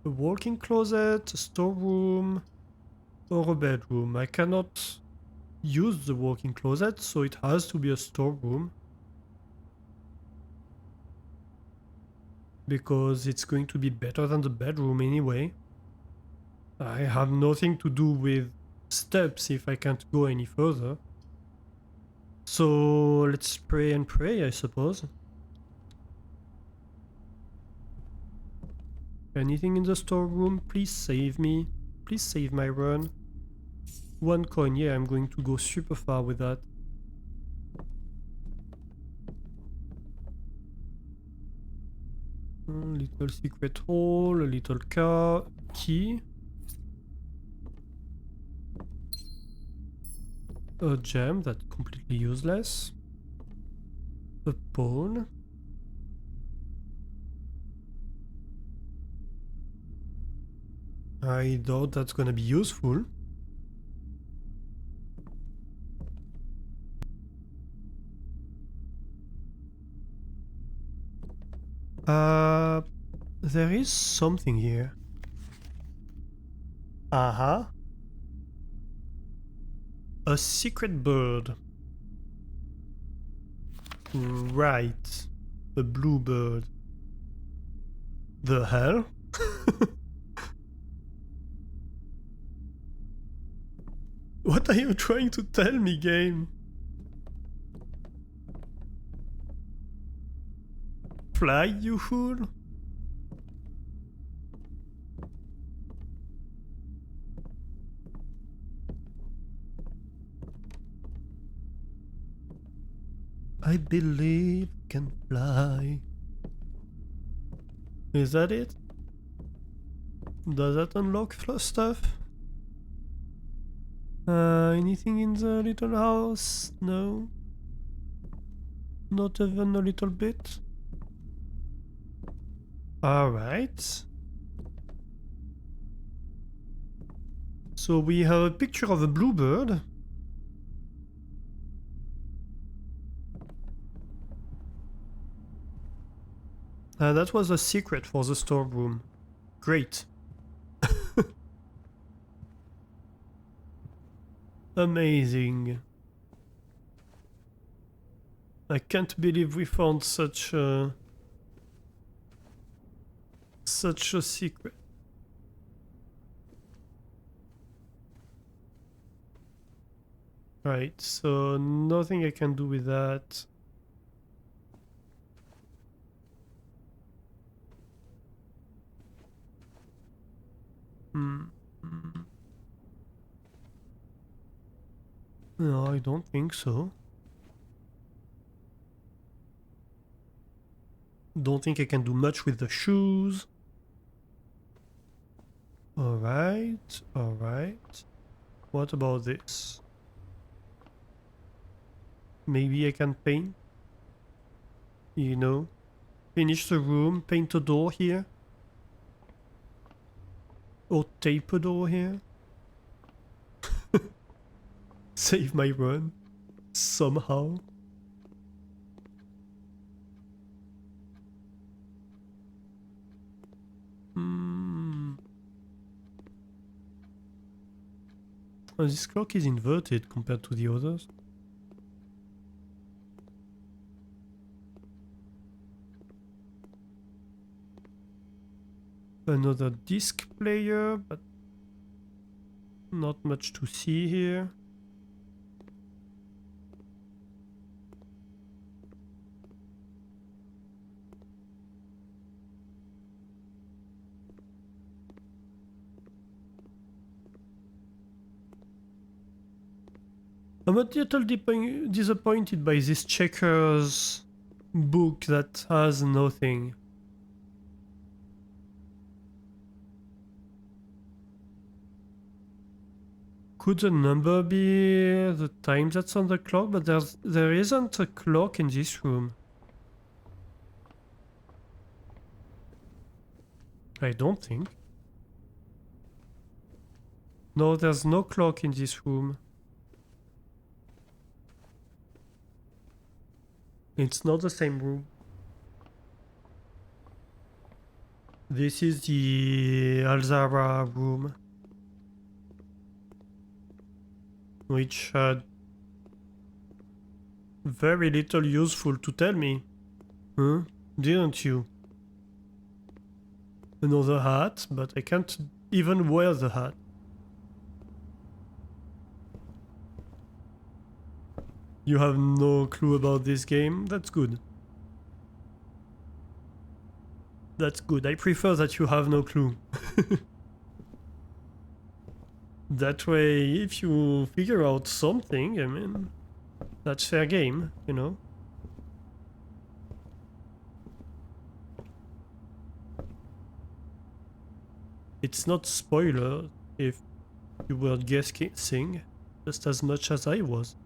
A walk-in closet, a storeroom, or a bedroom. I cannot use the walk-in closet, so it has to be a storeroom. Because it's going to be better than the bedroom anyway. I have nothing to do with steps if I can't go any further. So let's pray and pray, I suppose. Anything in the storeroom? Please save me. Please save my run. 1 coin, yeah, I'm going to go super far with that. A little secret hole, a little car key. A gem that's completely useless. A pawn. I doubt that's gonna be useful. There is something here. Uh-huh. A secret bird. Right. A blue bird. The hell? What are you trying to tell me, game? fly, you fool? I believe I can fly. Is that it? Does that unlock stuff? Anything in the little house? No. Not even a little bit. Alright. So we have a picture of a bluebird. That was a secret for the storeroom. Great. Amazing. I can't believe we found such a secret. Right, so nothing I can do with that. No, I don't think so. Don't think I can do much with the shoes. Alright, alright. What about this? Maybe I can paint? You know? Finish the room, paint a door here? Or tape a door here? Save my run. Somehow. Oh, this clock is inverted compared to the others. Another disc player, but not much to see here. I'm a little disappointed by this checkers book that has nothing. Could the number be the time that's on the clock? But there isn't a clock in this room. I don't think. No, there's no clock in this room. It's not the same room. This is the Alzara room, which had very little useful to tell me. Huh? Didn't you? Another hat, but I can't even wear the hat. You have no clue about this game? That's good. That's good. I prefer that you have no clue. That way, if you figure out something, I mean, that's fair game, you know? It's not spoiler if you were guessing just as much as I was.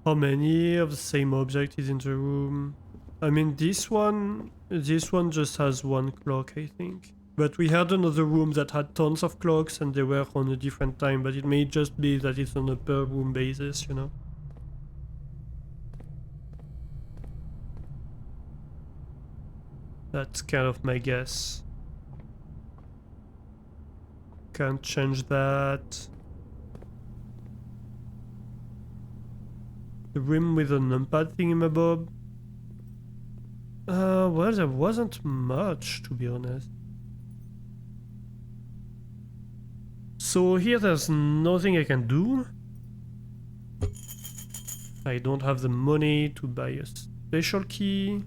How many of the same object is in the room? I mean, this one just has one clock, I think. But we had another room that had tons of clocks and they were on a different time, but it may just be that it's on a per room basis, you know? That's kind of my guess. Can't change that. The room with a numpad thingamabob. Well, there wasn't much, to be honest. So here there's nothing I can do. I don't have the money to buy a special key.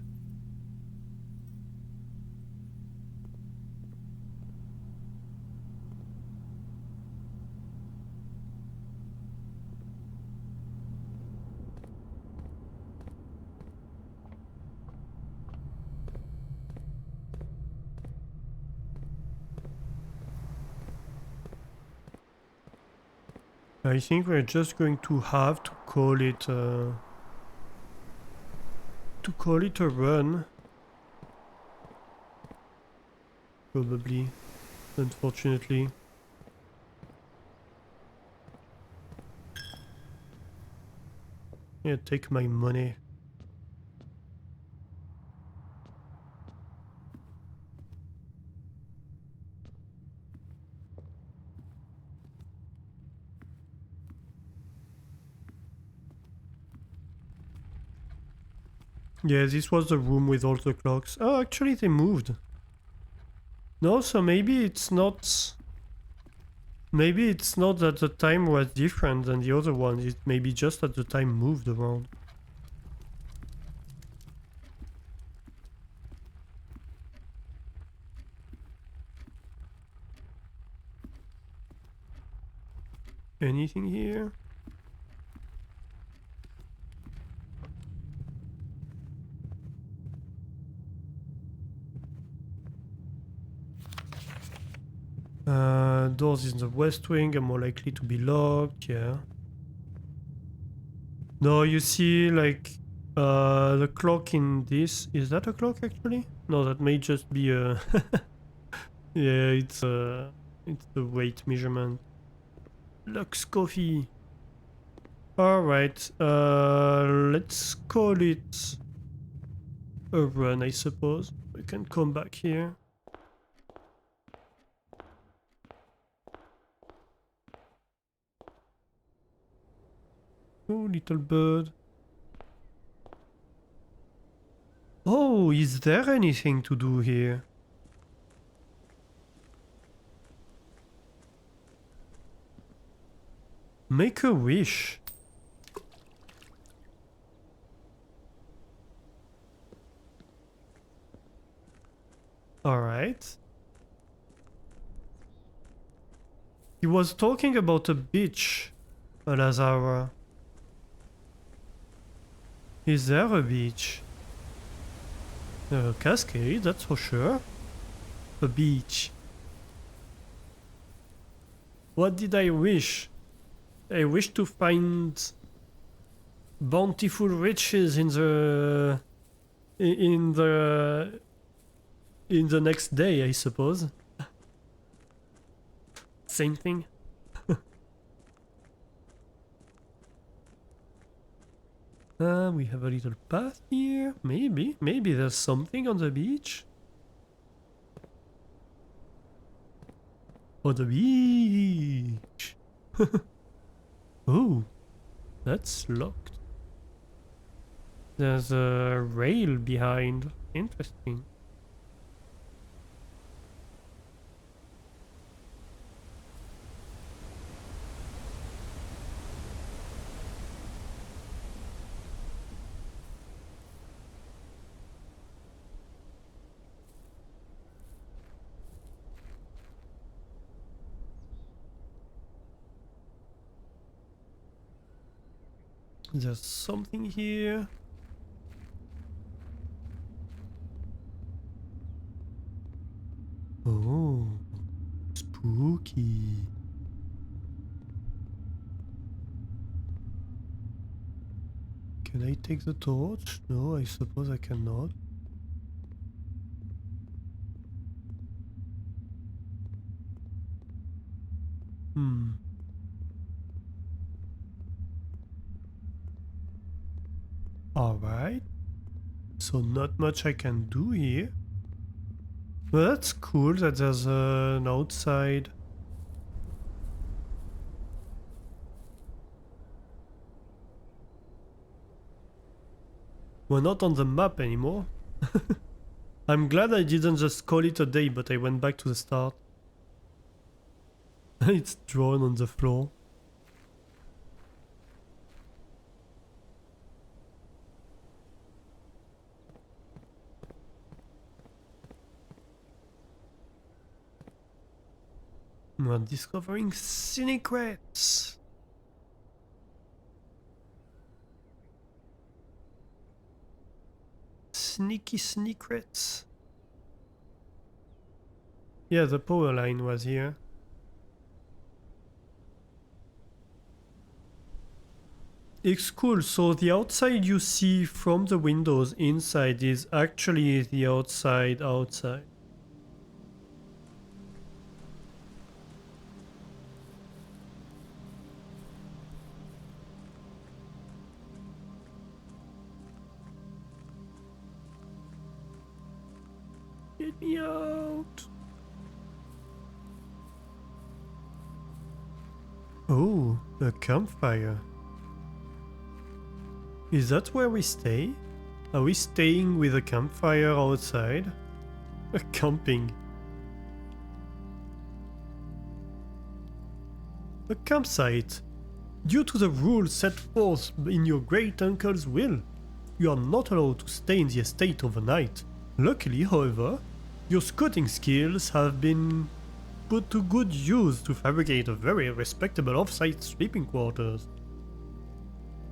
I think we're just going to have to call it a run. Probably, unfortunately. Yeah, take my money. Yeah, this was the room with all the clocks. Oh, actually they moved. No, so maybe it's not... Maybe it's not that the time was different than the other ones. It maybe just that the time moved around. Anything here? Doors in the west wing are more likely to be locked, yeah. No, you see, like, the clock in this... Is that a clock, actually? No, that may just be a... Yeah, it's the weight measurement. Lux Coffee. Alright, let's call it a run, I suppose. We can come back here. Oh, little bird. Oh, is there anything to do here? Make a wish. Alright. He was talking about a beach, Lazara. Is there a beach? A cascade, that's for sure. A beach. What did I wish? I wish to find bountiful riches in the next day, I suppose. Same thing. We have a little path here. Maybe there's something on the beach. On the beach. Oh, that's locked. There's a rail behind. Interesting. There's something here. Oh, spooky. Can I take the torch? No, I suppose I cannot. Alright. So not much I can do here. But that's cool that there's an outside. We're not on the map anymore. I'm glad I didn't just call it a day, but I went back to the start. It's drawn on the floor. We're discovering secrets. Sneaky secrets. Yeah, the power line was here. It's cool, so the outside you see from the windows inside is actually the outside. Get me out! Oh, a campfire. Is that where we stay? Are we staying with a campfire outside? Camping. A campsite. Due to the rules set forth in your great uncle's will, you are not allowed to stay in the estate overnight. Luckily, however, your scouting skills have been put to good use to fabricate a very respectable off-site sleeping quarters.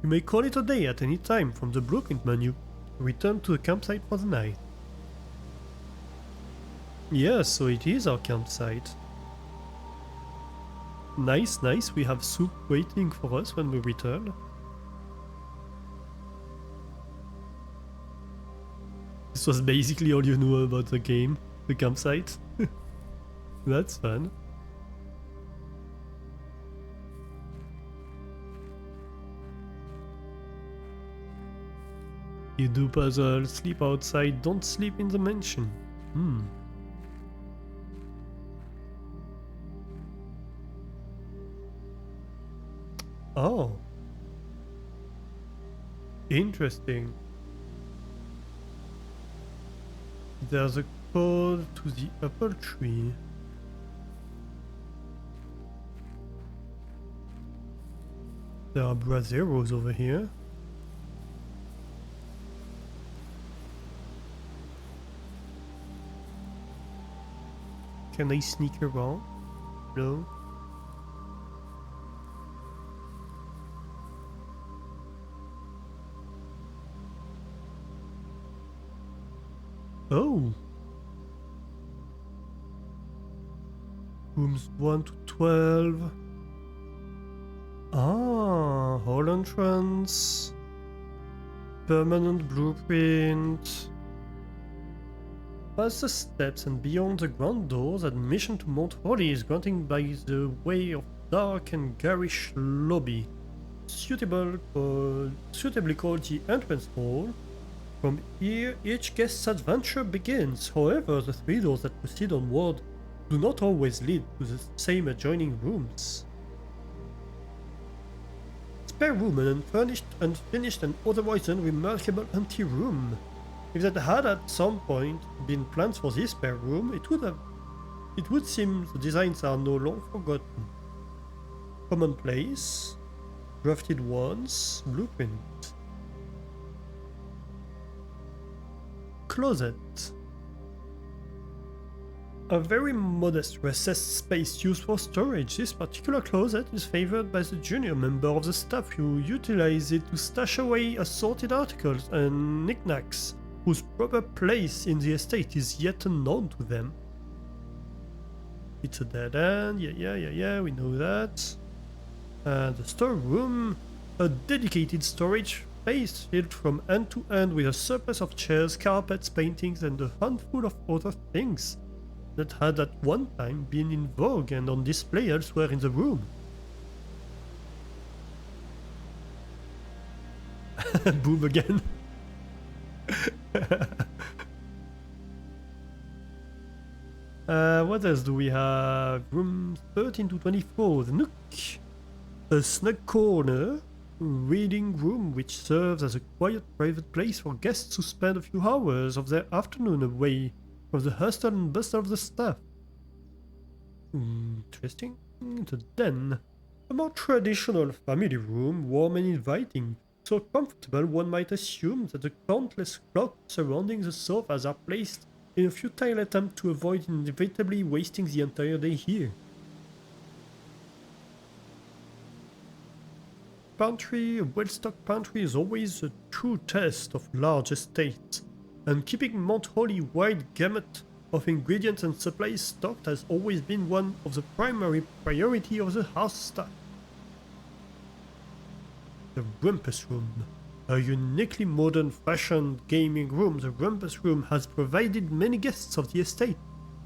You may call it a day at any time from the blueprint menu. Return to the campsite for the night. Yes, so it is our campsite. Nice, nice, we have soup waiting for us when we return. This was basically all you knew about the game, the campsite. That's fun. You do puzzles, sleep outside, don't sleep in the mansion. Oh. Interesting. There's a code to the apple tree. There are braseros over here. Can I sneak around? No. Oh. Rooms 1 to 12. Ah, hall entrance. Permanent blueprint. Past the steps and beyond the grand doors, admission to Mount Holly is granted by the way of dark and garish lobby, suitably called the entrance hall. From here, each guest's adventure begins. However, the three doors that proceed onward do not always lead to the same adjoining rooms. Spare room, an unfurnished, unfinished, and otherwise unremarkable empty room. If that had at some point been plans for this spare room, it would seem the designs are no long forgotten. Commonplace, drafted ones, blueprint. Closet. A very modest recessed space used for storage. This particular closet is favored by the junior member of the staff who utilize it to stash away assorted articles and knickknacks whose proper place in the estate is yet unknown to them. It's a dead end, yeah, we know that. The storeroom, a dedicated storage space filled from end to end with a surplus of chairs, carpets, paintings, and a handful of other things that had at one time been in vogue and on display elsewhere in the room. Boom again. What else do we have? Room 13 to 24, the Nook. A snug corner, reading room which serves as a quiet private place for guests who spend a few hours of their afternoon away from the hustle and bustle of the staff. Interesting. The den. A more traditional family room, warm and inviting. So comfortable one might assume that the countless clocks surrounding the sofas are placed in a futile attempt to avoid inevitably wasting the entire day here. pantry, a well-stocked pantry is always a true test of large estates, and keeping Mount Holly wide gamut of ingredients and supplies stocked has always been one of the primary priority of the house staff. The Rumpus Room. A uniquely modern-fashioned gaming room, the Rumpus Room has provided many guests of the estate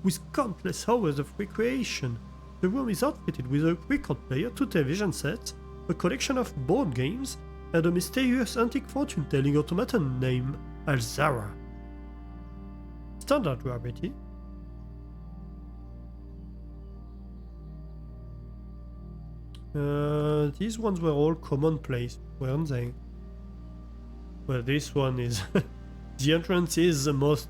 with countless hours of recreation. The room is outfitted with a record player, 2 television sets, a collection of board games, and a mysterious antique fortune-telling automaton named Alzara. Standard rarity. These ones were all commonplace, weren't they? Well, this one is... the entrance is the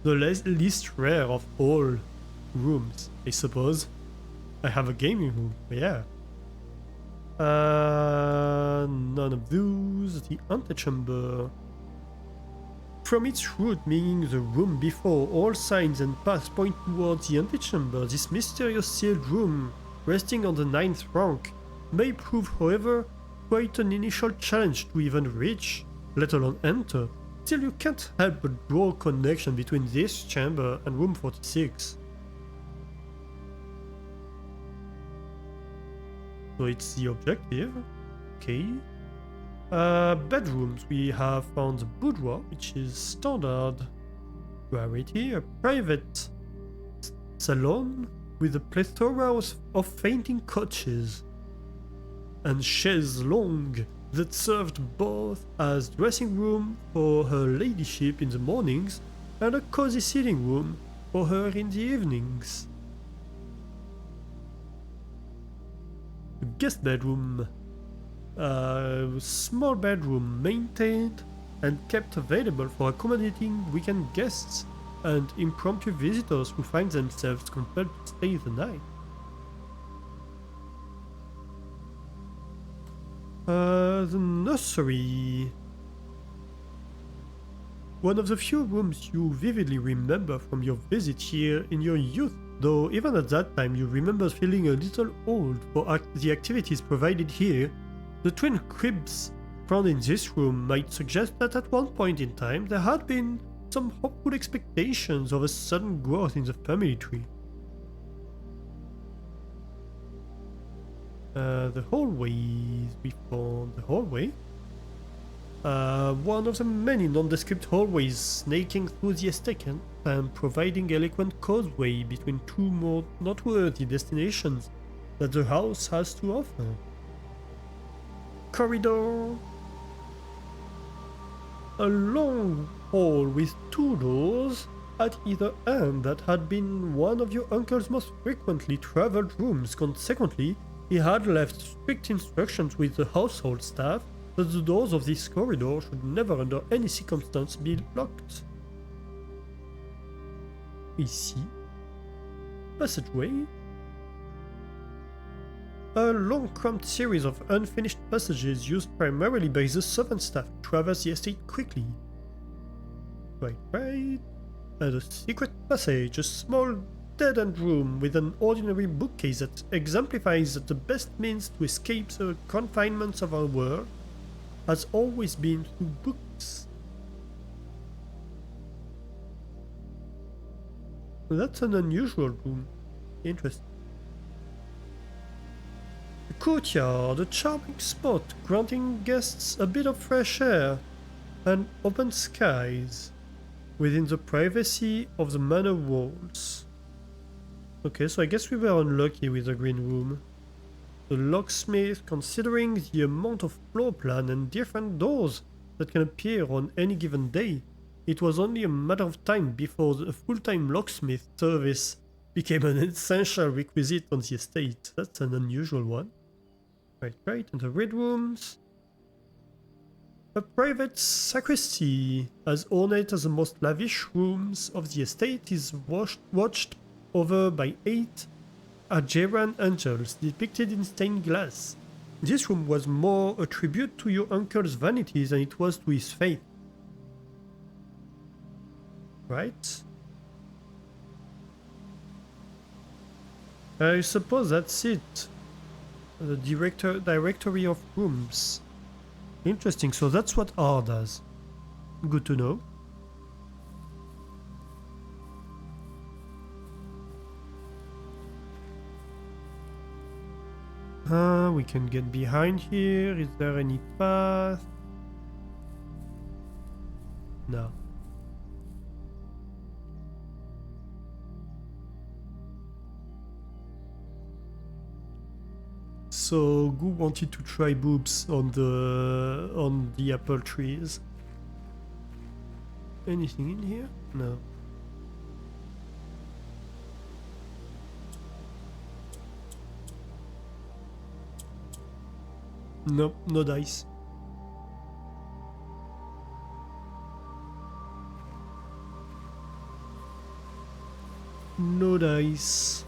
least rare of all rooms, I suppose. I have a gaming room, yeah. None of those. The antechamber. From its root, meaning the room before, all signs and paths point towards the antechamber. This mysterious sealed room, resting on the 9th rank, may prove, however, quite an initial challenge to even reach, let alone enter. Still, you can't help but draw a connection between this chamber and room 46. So it's the objective. Okay. Bedrooms. We have found the boudoir, which is standard rarity, a private salon with a plethora of fainting couches and chaises longues that served both as dressing room for her ladyship in the mornings and a cozy sitting room for her in the evenings. Guest bedroom. A small bedroom maintained and kept available for accommodating weekend guests and impromptu visitors who find themselves compelled to stay the night. The nursery. One of the few rooms you vividly remember from your visit here in your youth, though even at that time you remember feeling a little old for the activities provided here. The twin cribs found in this room might suggest that at one point in time there had been some hopeful expectations of a sudden growth in the family tree. The hallways. We found the hallway. One of the many nondescript hallways snaking through the estate and providing eloquent causeway between 2 more noteworthy destinations that the house has to offer. Corridor. A long hall with 2 doors at either end that had been one of your uncle's most frequently traveled rooms. Consequently, he had left strict instructions with the household staff that the doors of this corridor should never under any circumstance be locked. Ici. Passageway. A long cramped series of unfinished passages used primarily by the servant staff to traverse the estate quickly. Right. And a secret passage, a small dead-end room with an ordinary bookcase that exemplifies that the best means to escape the confinements of our world has always been through books. That's an unusual room. Interesting. The courtyard, a charming spot granting guests a bit of fresh air and open skies within the privacy of the manor walls. Okay, so I guess we were unlucky with the green room. The locksmith, considering the amount of floor plan and different doors that can appear on any given day, it was only a matter of time before the full-time locksmith service became an essential requisite on the estate. That's an unusual one. Right, and the red rooms. A private sacristy, as ornate as the most lavish rooms of the estate, is watched over by 8 Ajeran angels depicted in stained glass. This room was more a tribute to your uncle's vanity than it was to his faith. Right? I suppose that's it. The directory of rooms. Interesting, so that's what R does. Good to know. We can get behind here. Is there any path? No. So Goo wanted to try boobs on the apple trees. Anything in here? No. Nope, no dice. No dice.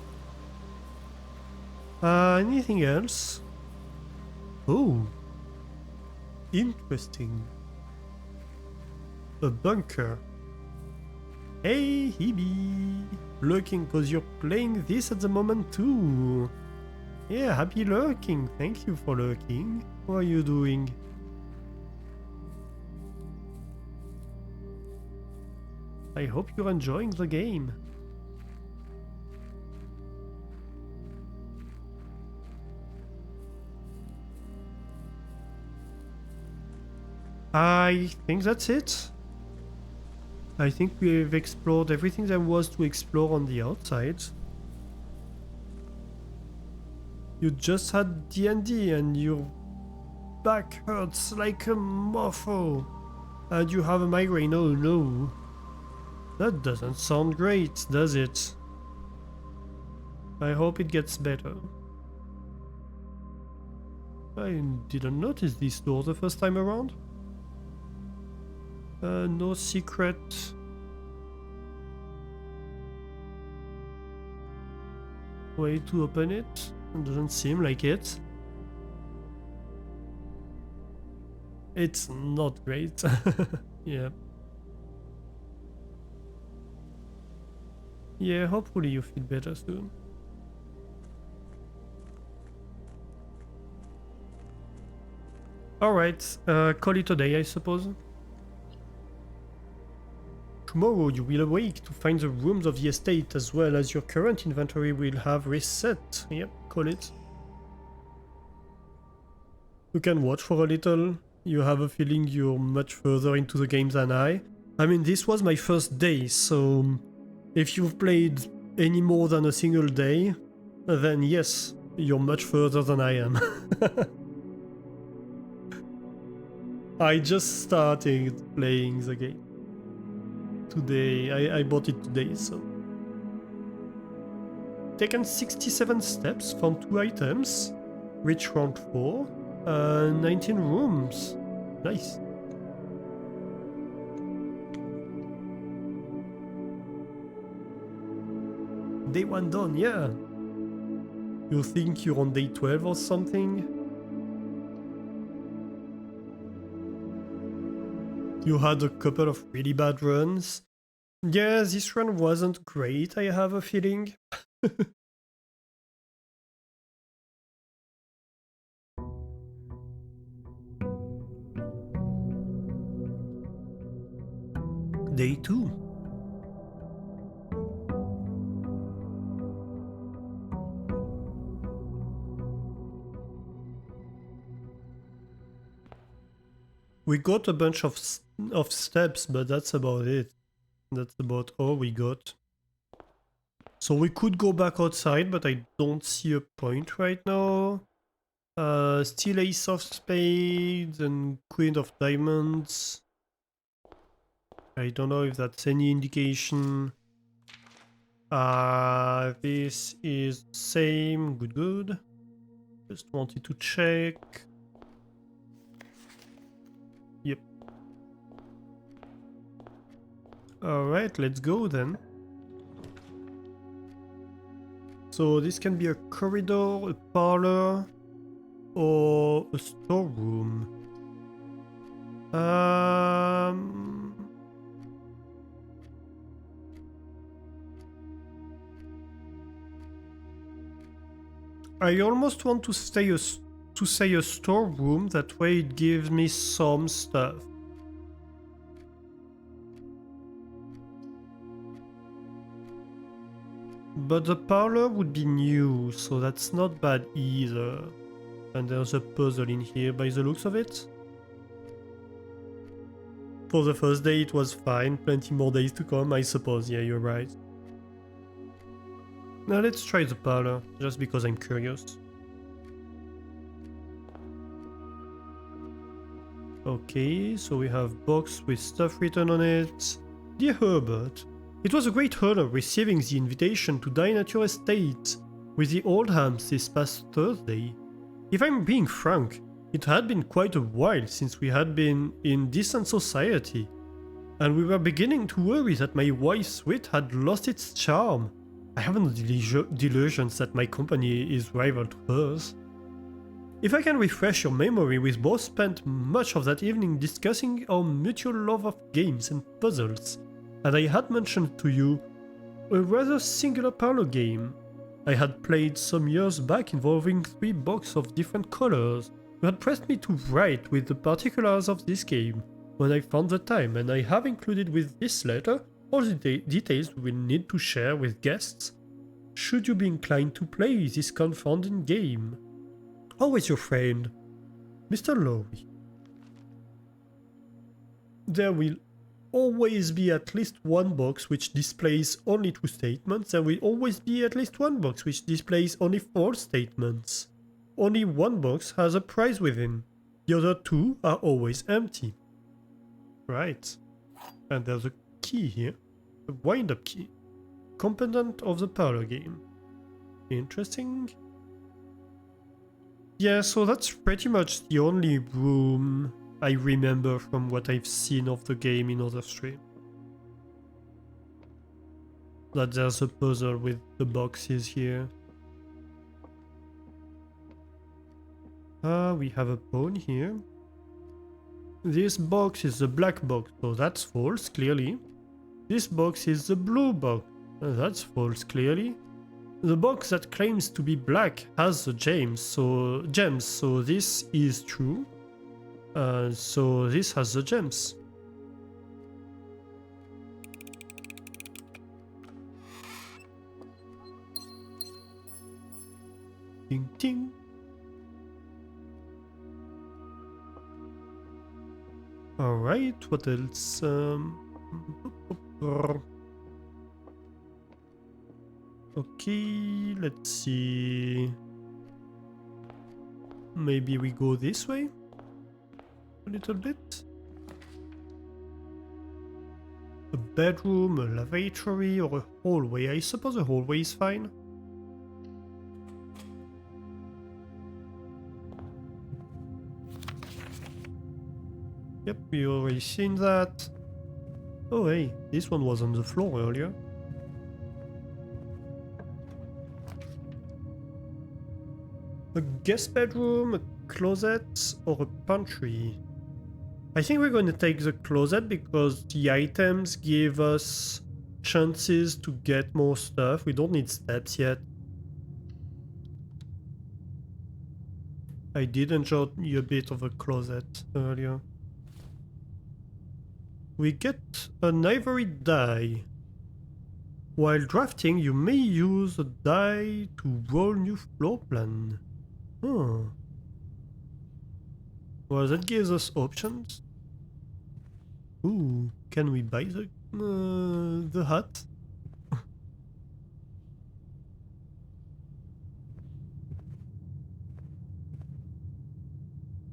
Anything else? Oh. Interesting. A bunker. Hey, Hebe. Lurking cause you're playing this at the moment too. Yeah, happy lurking. Thank you for lurking. How are you doing? I hope you're enjoying the game. I think that's it. I think we've explored everything there was to explore on the outside. You just had D&D and your back hurts like a mofo. And you have a migraine, oh no. That doesn't sound great, does it? I hope it gets better. I didn't notice this door the first time around. No secret. Way to open it. It doesn't seem like it. It's not great. Yeah. Yeah, hopefully you feel better soon. Alright, call it a day, I suppose. Tomorrow you will awake to find the rooms of the estate as well as your current inventory will have reset. Yep, call it. You can watch for a little. You have a feeling you're much further into the game than I. I mean, this was my first day, so if you've played any more than a single day, then yes, you're much further than I am. I just started playing the game. Today, I bought it today, so. Taken 67 steps, found 2 items, reached round 4, 19 rooms. Nice. Day 1 done, yeah. You think you're on day 12 or something? You had a couple of really bad runs. Yeah, this run wasn't great, I have a feeling. Day 2. We got a bunch of steps, but that's about it. That's about all we got. So we could go back outside, but I don't see a point right now. Still Ace of Spades and Queen of Diamonds. I don't know if that's any indication. This is same. Good. Just wanted to check. Yep. Alright, let's go then. So this can be a corridor, a parlor, or a storeroom. I almost want to say a storeroom, that way it gives me some stuff. But the parlor would be new, so that's not bad either. And there's a puzzle in here by the looks of it. For the first day it was fine, plenty more days to come, I suppose. Yeah, you're right. Now let's try the parlor, just because I'm curious. Okay, so we have box with stuff written on it. Dear Herbert, it was a great honor receiving the invitation to dine at your estate with the Oldhams this past Thursday. If I'm being frank, it had been quite a while since we had been in decent society, and we were beginning to worry that my wife's wit had lost its charm. I have no delusions that my company is rival to hers. If I can refresh your memory, we both spent much of that evening discussing our mutual love of games and puzzles, and I had mentioned to you a rather singular parlor game I had played some years back involving 3 boxes of different colors. You had pressed me to write with the particulars of this game when I found the time, and I have included with this letter all the details we will need to share with guests, should you be inclined to play this confounding game. Always your friend, Mr. Lowry. There will always be at least one box which displays only 2 statements. There will always be at least one box which displays only 4 statements. Only one box has a prize within. The other 2 are always empty. Right. And there's a key here. A wind-up key. Component of the parlor game. Interesting. Yeah, so that's pretty much the only room I remember from what I've seen of the game in other streams. That there's a puzzle with the boxes here. We have a pawn here. This box is the black box, so that's false, clearly. This box is the blue box, that's false, clearly. The box that claims to be black has the gems, so this is true. So this has the gems. Ding ding. Alright, what else? Okay, let's see. Maybe we go this way a little bit. A bedroom, a lavatory, or a hallway. I suppose a hallway is fine. Yep, we already seen that. Oh hey, this one was on the floor earlier. A guest bedroom, a closet, or a pantry. I think we're going to take the closet because the items give us chances to get more stuff. We don't need steps yet. I did enjoy a bit of a closet earlier. We get an ivory die. While drafting, you may use a die to roll new floor plan. Huh. Well, that gives us options. Ooh, can we buy the hut?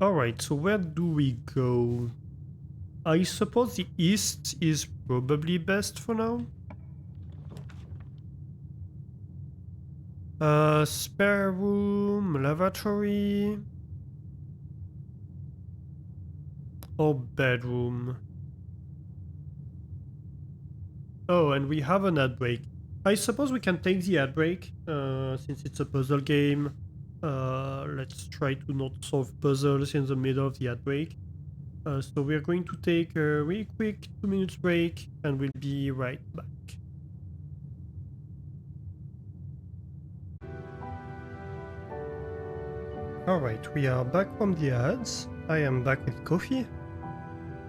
Alright, so where do we go? I suppose the east is probably best for now. Spare room, lavatory, or bedroom. Oh, and we have an ad break. I suppose we can take the ad break, since it's a puzzle game. Let's try to not solve puzzles in the middle of the ad break. So we're going to take a really quick 2 minutes break, and we'll be right back. Alright, we are back from the ads. I am back with coffee.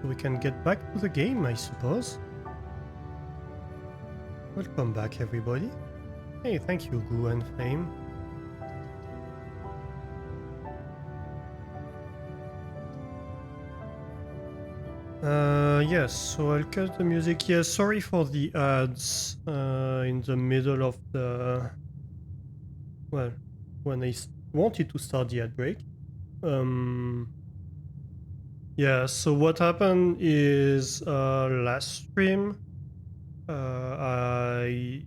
We can get back to the game, I suppose. Welcome back, everybody. Hey, thank you, Goo and Fame. Yes, so I'll cut the music. Yes, sorry for the ads in the middle of the... Well, when I wanted to start the ad break. Yeah, so what happened is last stream I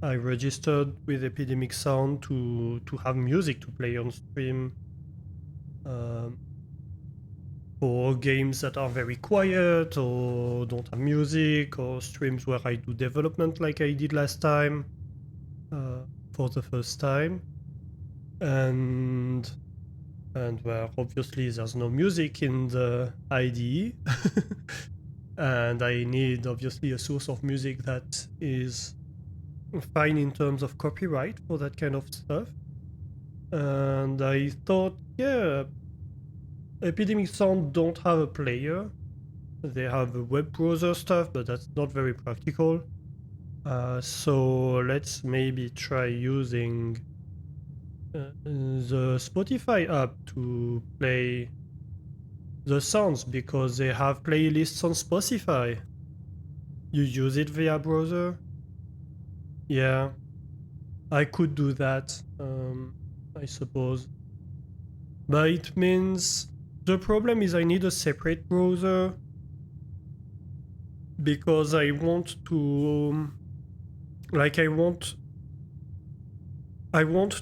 registered with Epidemic Sound to have music to play on stream for games that are very quiet or don't have music, or streams where I do development like I did last time for the first time. And where obviously there's no music in the IDE. And I need obviously a source of music that is fine in terms of copyright for that kind of stuff. And I thought, yeah, Epidemic Sound don't have a player. They have a web browser stuff, but that's not very practical. So let's maybe try using the Spotify app to play the sounds, because they have playlists on Spotify. You use it via browser? Yeah, I could do that, I suppose. But it means the problem is I need a separate browser, because I want to, like, I want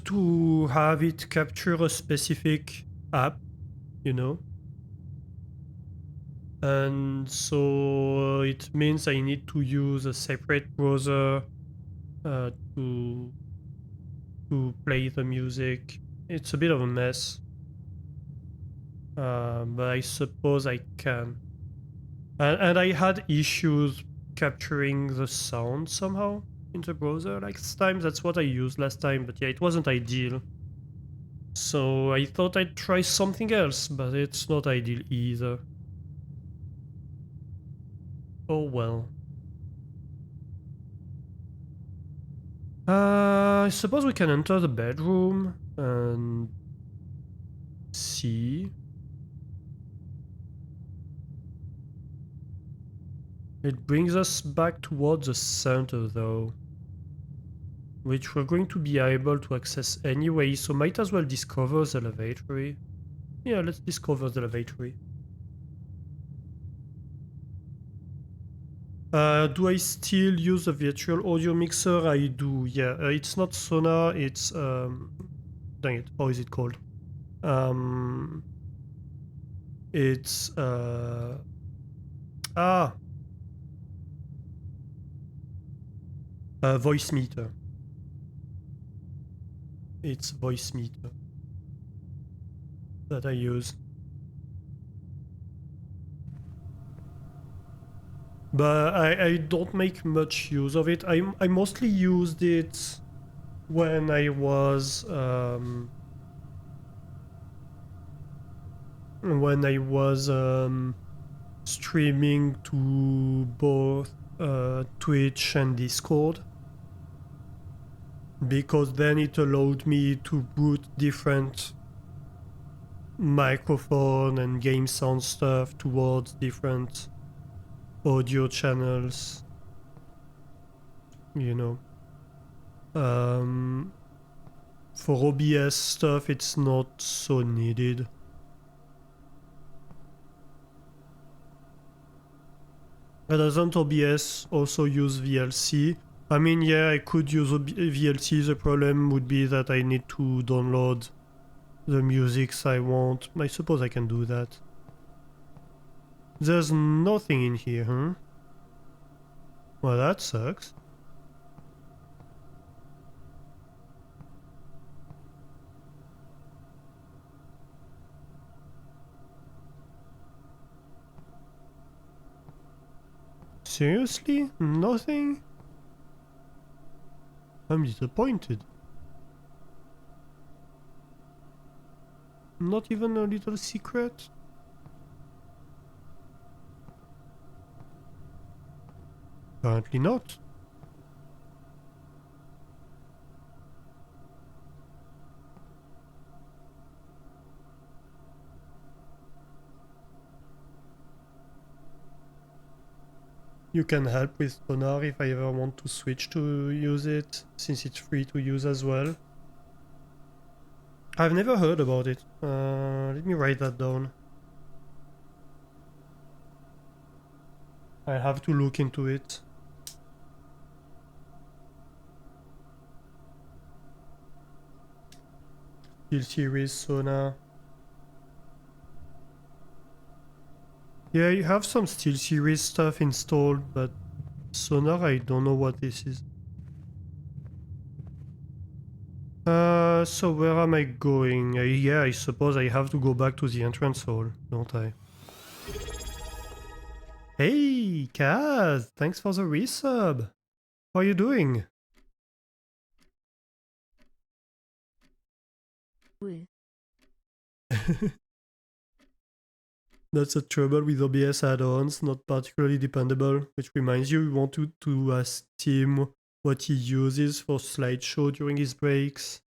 to have it capture a specific app, you know? And so it means I need to use a separate browser to play the music. It's a bit of a mess, but I suppose I can. And I had issues capturing the sound somehow in the browser last time. That's what I used last time, but yeah, it wasn't ideal. So I thought I'd try something else, but it's not ideal either. Oh well. I suppose we can enter the bedroom and see. It brings us back towards the center though, which we're going to be able to access anyway, so might as well discover the lavatory. Yeah, let's discover the lavatory. Do I still use a virtual audio mixer? I do, yeah. It's not Sonar, it's... dang it, how is it called? It's... Voicemeeter. It's Voicemeeter that I use. But I don't make much use of it. I mostly used it when I was streaming to both Twitch and Discord, because then it allowed me to boot different microphone and game sound stuff towards different audio channels, you know. For OBS stuff it's not so needed. But doesn't OBS also use VLC? I mean, yeah, I could use VLC. The problem would be that I need to download the musics I want. I suppose I can do that. There's nothing in here, huh? Well, that sucks. Seriously? Nothing? I'm disappointed. Not even a little secret? Apparently not. You can help with sonar if I ever want to switch to use it, since it's free to use as well. I've never heard about it. Let me write that down. I have to look into it. Steel Series sonar. Yeah, you have some Steel Series stuff installed, but sonar, I don't know what this is. So where am I going? Yeah, I suppose I have to go back to the entrance hall, don't I? Hey, Kaz! Thanks for the resub! How are you doing? Woo. That's the trouble with OBS add-ons, not particularly dependable, which reminds you want to ask Tim what he uses for slideshow during his breaks.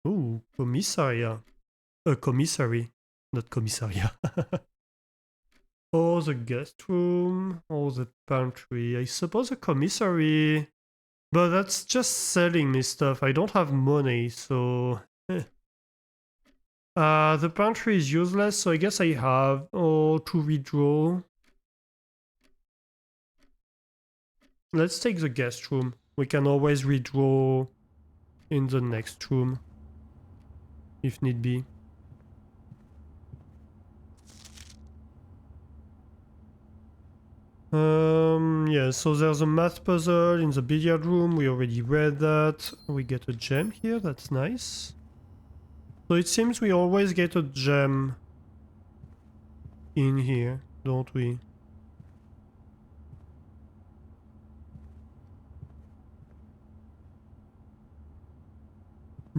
Ooh, commissaria. Commissary, not commissaria. Or the guest room, or the pantry. I suppose a commissary... But that's just selling me stuff. I don't have money, so... The pantry is useless, so I guess I have... Oh, to redraw. Let's take the guest room. We can always redraw in the next room, if need be. Yeah, so there's a math puzzle in the billiard room. We already read that. We get a gem here, that's nice. So it seems we always get a gem in here, don't we?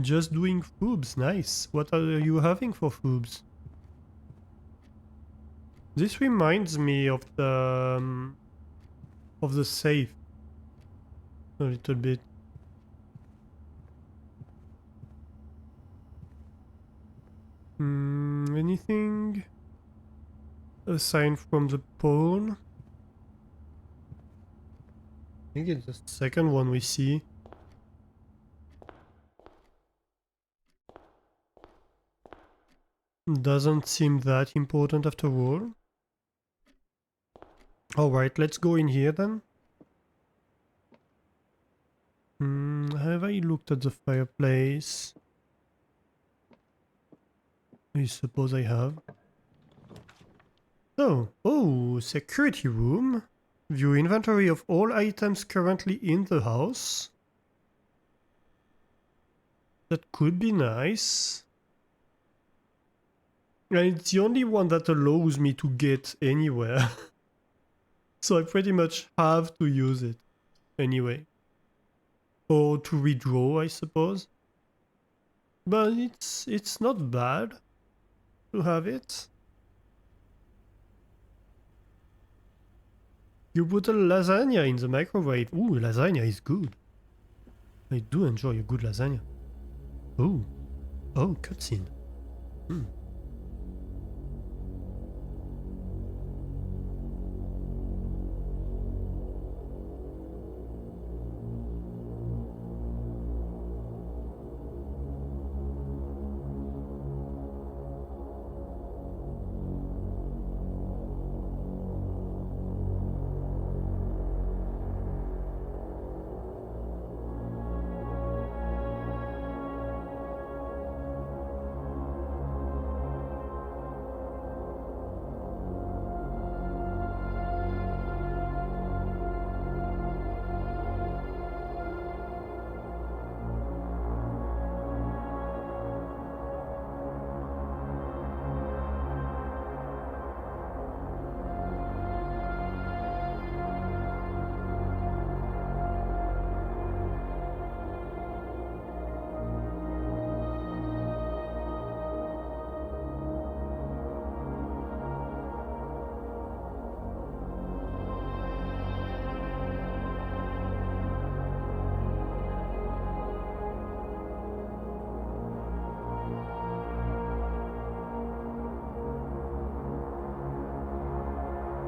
Just doing foobs, nice. What are you having for foobs? This reminds me of the safe a little bit. Anything aside from the pawn? I think it's the second one we see. Doesn't seem that important after all. Alright, let's go in here then. Have I looked at the fireplace? I suppose I have. Oh, security room. View inventory of all items currently in the house. That could be nice. And it's the only one that allows me to get anywhere. So I pretty much have to use it anyway. Or to redraw, I suppose. But it's not bad to have it. You put a lasagna in the microwave. Ooh, lasagna is good. I do enjoy a good lasagna. Oh, cutscene.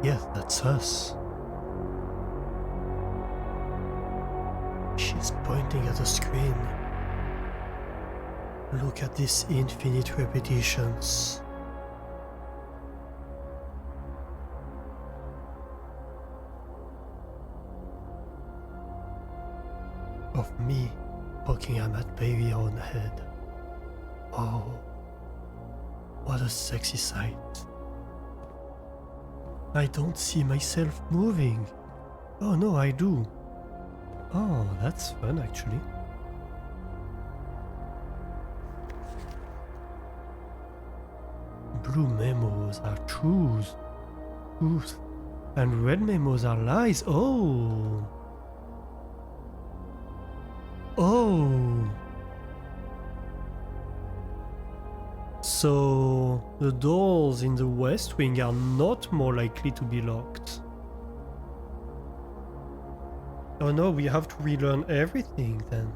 Yes, that's us. She's pointing at the screen. Look at these infinite repetitions. Of me poking at my baby on the head. Oh, what a sexy sight. I don't see myself moving. Oh no, I do. Oh, that's fun actually. Blue memos are truths, and red memos are lies. Oh. Oh. So the doors in the West Wing are not more likely to be locked. Oh no, we have to relearn everything then.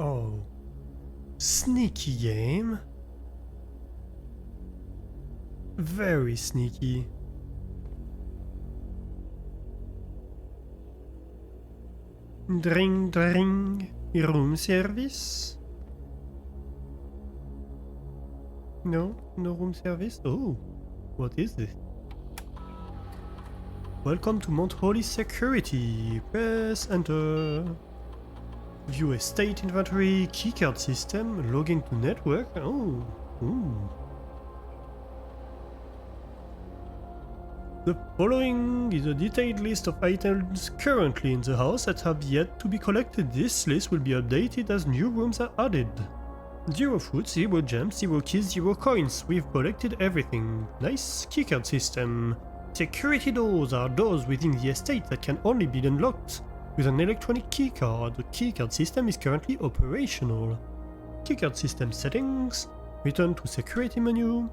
Oh. Sneaky game. Very sneaky. Dring dring. Room service? No, no room service? Oh, what is this? Welcome to Mount Holly Security. Press enter. View estate inventory, keycard system, login to network. Oh, ooh. The following is a detailed list of items currently in the house that have yet to be collected. This list will be updated as new rooms are added. 0 food, 0 gems, 0 keys, 0 coins. We've collected everything. Nice. Keycard system. Security doors are doors within the estate that can only be unlocked with an electronic keycard. The keycard system is currently operational. Keycard system settings. Return to security menu.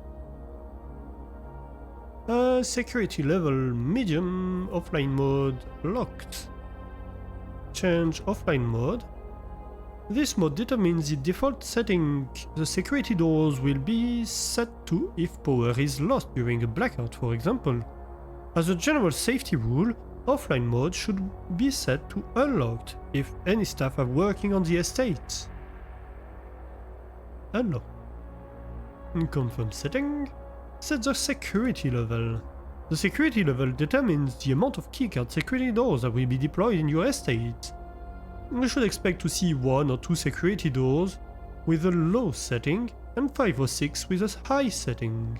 Security level medium. Offline mode locked. Change offline mode. This mode determines the default setting the security doors will be set to if power is lost during a blackout, for example. As a general safety rule, offline mode should be set to unlocked if any staff are working on the estate. Unlock. Confirm setting. Set the security level. The security level determines the amount of keycard security doors that will be deployed in your estate. You should expect to see 1 or 2 security doors with a low setting and 5 or 6 with a high setting.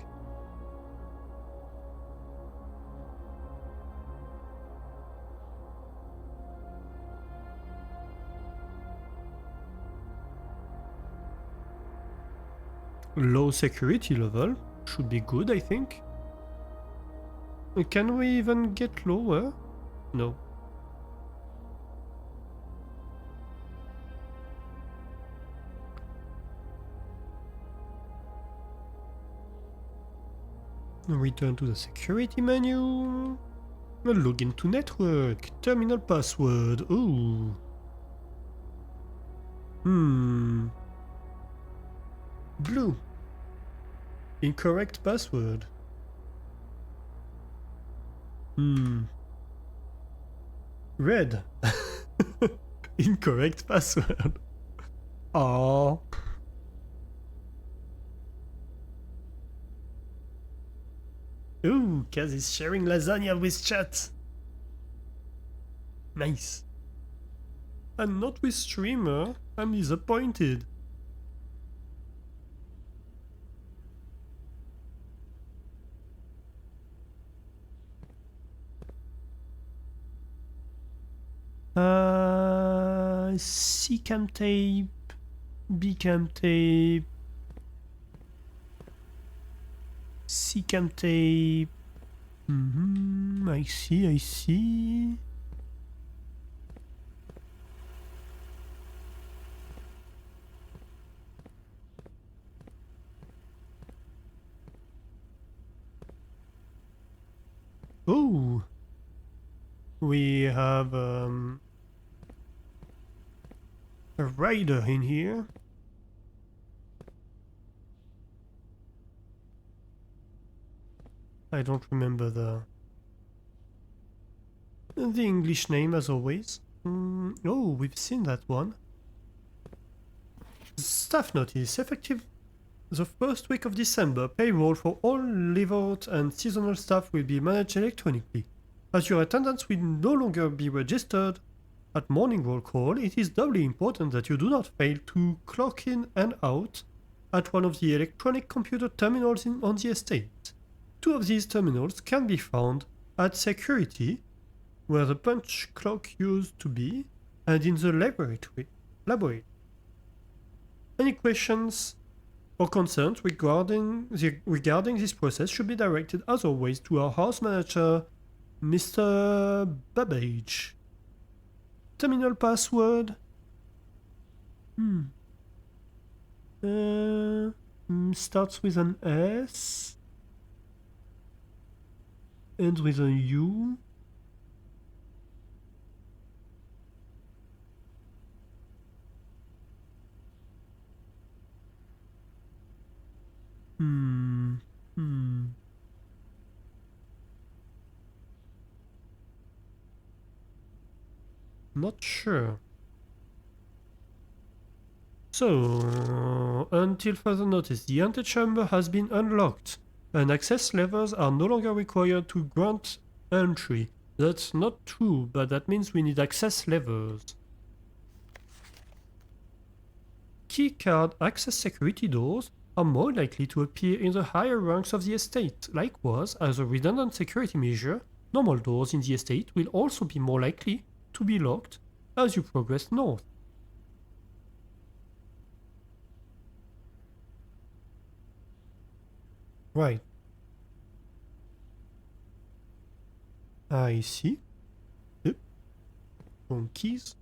Low security level should be good, I think. Can we even get lower? No. Return to the security menu. Login to network. Terminal password. Ooh. Blue. Incorrect password. Red. Incorrect password. Oh. Ooh, Kaz is sharing lasagna with chat. Nice. And not with streamer. I'm disappointed. C-cam tape, B-cam tape, C-cam tape. I see. Oh, we have a rider in here. I don't remember the English name as always. Oh, we've seen that one. Staff notice. Effective the first week of December, payroll for all leave-out and seasonal staff will be managed electronically. As your attendance will no longer be registered at morning roll call, it is doubly important that you do not fail to clock in and out at one of the electronic computer terminals on the estate. 2 of these terminals can be found at security, where the punch clock used to be, and in the laboratory. Any questions or concerns regarding this process should be directed, as always, to our house manager, Mr. Babbage. Terminal password. Starts with an S. Ends with a U. Not sure. So, until further notice, the antechamber has been unlocked, and access levers are no longer required to grant entry. That's not true, but that means we need access levers. Keycard access security doors are more likely to appear in the higher ranks of the estate. Likewise, as a redundant security measure, normal doors in the estate will also be more likely to be locked as you progress north. Right. I see. Yep. Wrong keys.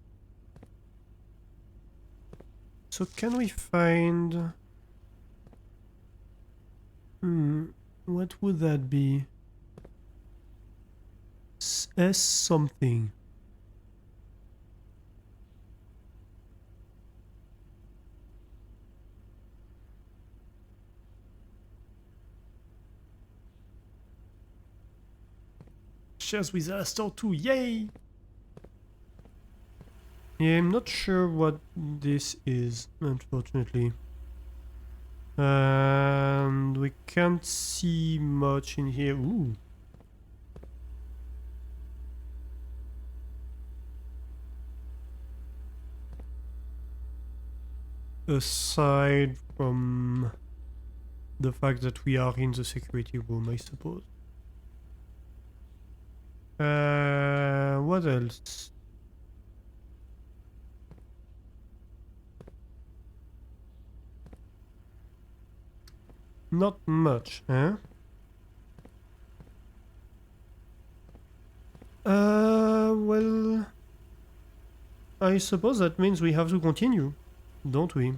So can we find... what would that be? S something. Shares with Astor 2, yay! Yeah, I'm not sure what this is, unfortunately. And we can't see much in here. Ooh. Aside from the fact that we are in the security room, I suppose. What else? Not much, huh? Well... I suppose that means we have to continue, don't we?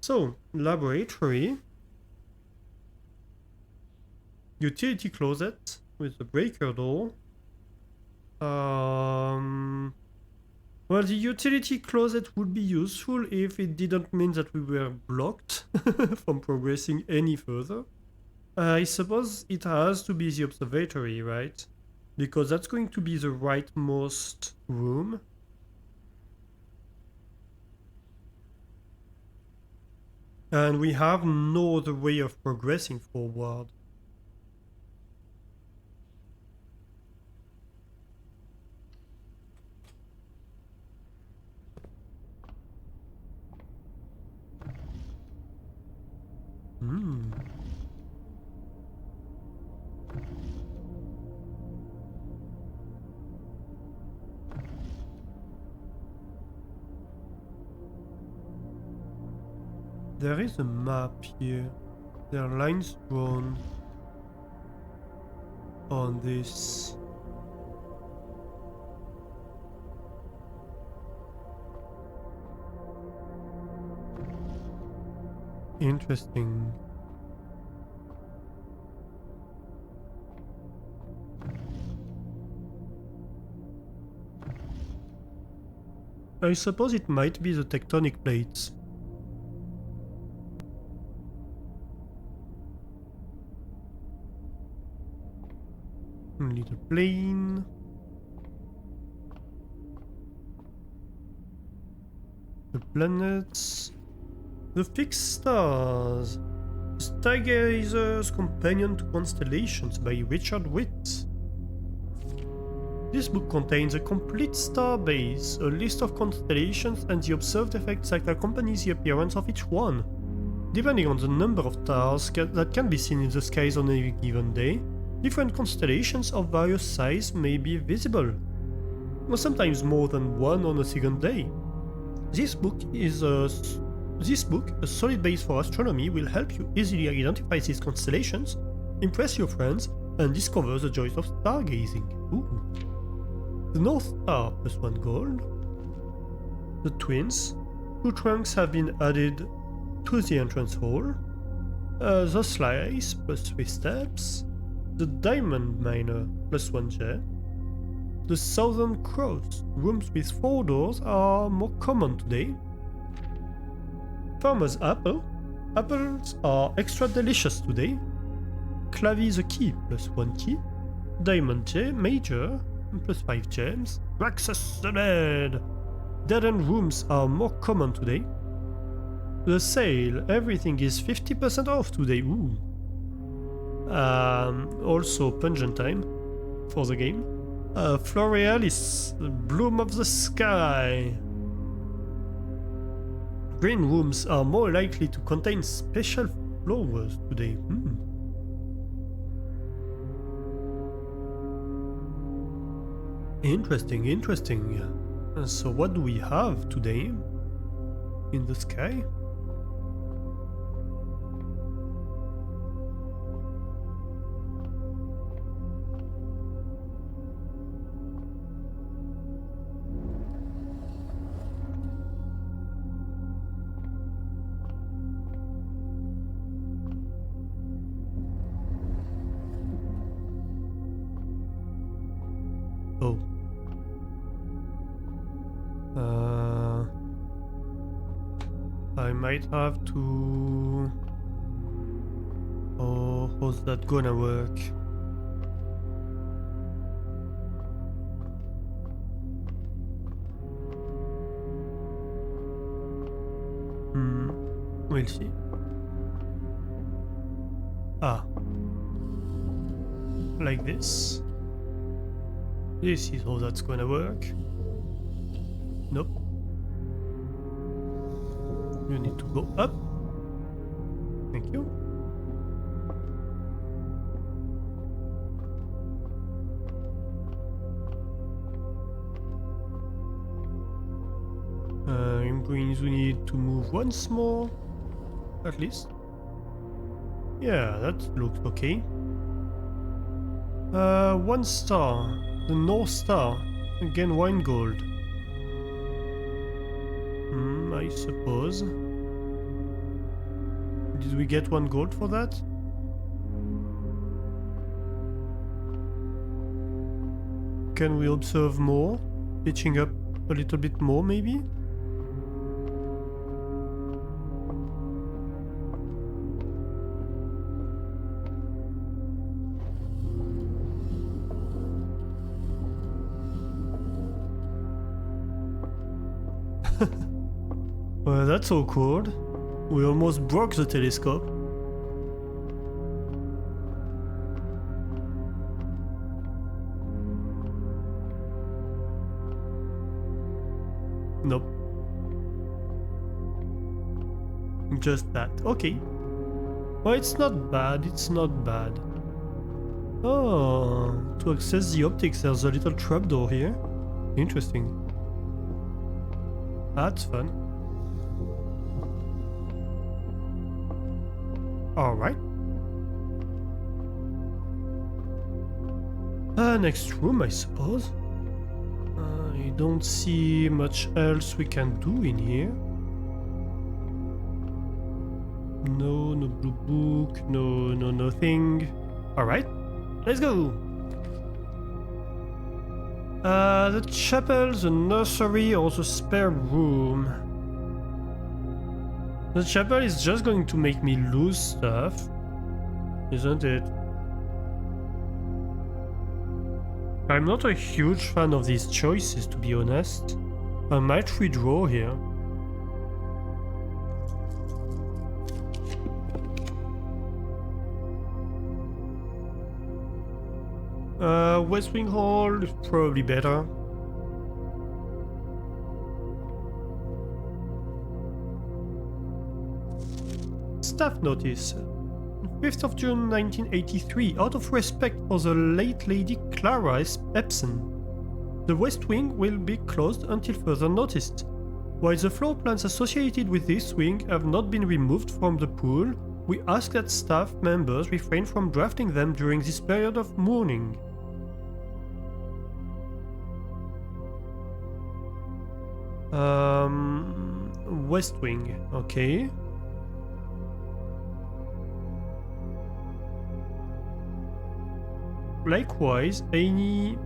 So, laboratory. Utility closet with the breaker door. Well, the utility closet would be useful if it didn't mean that we were blocked from progressing any further. I suppose it has to be the observatory, right? Because that's going to be the rightmost room. And we have no other way of progressing forward. There is a map here. There are lines drawn on this. Interesting. I suppose it might be the tectonic plates. Little plane. The planets. The fixed stars. Stargazer's Companion to Constellations by Richard Witt. This book contains a complete star base, a list of constellations, and the observed effects that accompany the appearance of each one. Depending on the number of stars that can be seen in the skies on a given day, different constellations of various size may be visible, or sometimes more than one on a single day. This book, a solid base for astronomy, will help you easily identify these constellations, impress your friends, and discover the joys of stargazing. Ooh. The North Star +1 gold. The Twins. 2 trunks have been added to the entrance hall. The Slice +3 steps. The Diamond Miner +1 jet. The Southern Cross rooms with 4 doors are more common today. Farmer's Apple. Apples are extra delicious today. Clavy the Key +1 key. Diamond J Major +5 gems. Raxus the Dead. Dead end rooms are more common today. The Sale. Everything is 50% off today. Ooh. Also Pungent Time for the game. Florealis, the Bloom of the Sky. Green rooms are more likely to contain special flowers today. Interesting, interesting. So what do we have today in the sky? Oh. I might have to... Oh, how's that gonna work? We'll see. Ah. Like this. This is how that's gonna work. Nope. You need to go up. Thank you. I'm going to need to move once more, at least. Yeah, that looks okay. 1 star. The North Star. Again, 1 gold. I suppose. Did we get 1 gold for that? Can we observe more? Pitching up a little bit more, maybe? Well, that's awkward. We almost broke the telescope. Nope. Just that. Okay. Well, it's not bad, it's not bad. Oh, to access the optics there's a little trapdoor here. Interesting. That's fun. Alright. Next room, I suppose. I don't see much else we can do in here. No blue book, no nothing. Alright, let's go! The chapel, the nursery, or the spare room? The chapel is just going to make me lose stuff, isn't it? I'm not a huge fan of these choices, to be honest. I might redraw here. West Wing Hall is probably better. Staff notice. 5th of June 1983, out of respect for the late Lady Clara Epson, the West Wing will be closed until further notice. While the floor plans associated with this wing have not been removed from the pool, we ask that staff members refrain from drafting them during this period of mourning. West Wing, okay. Likewise, any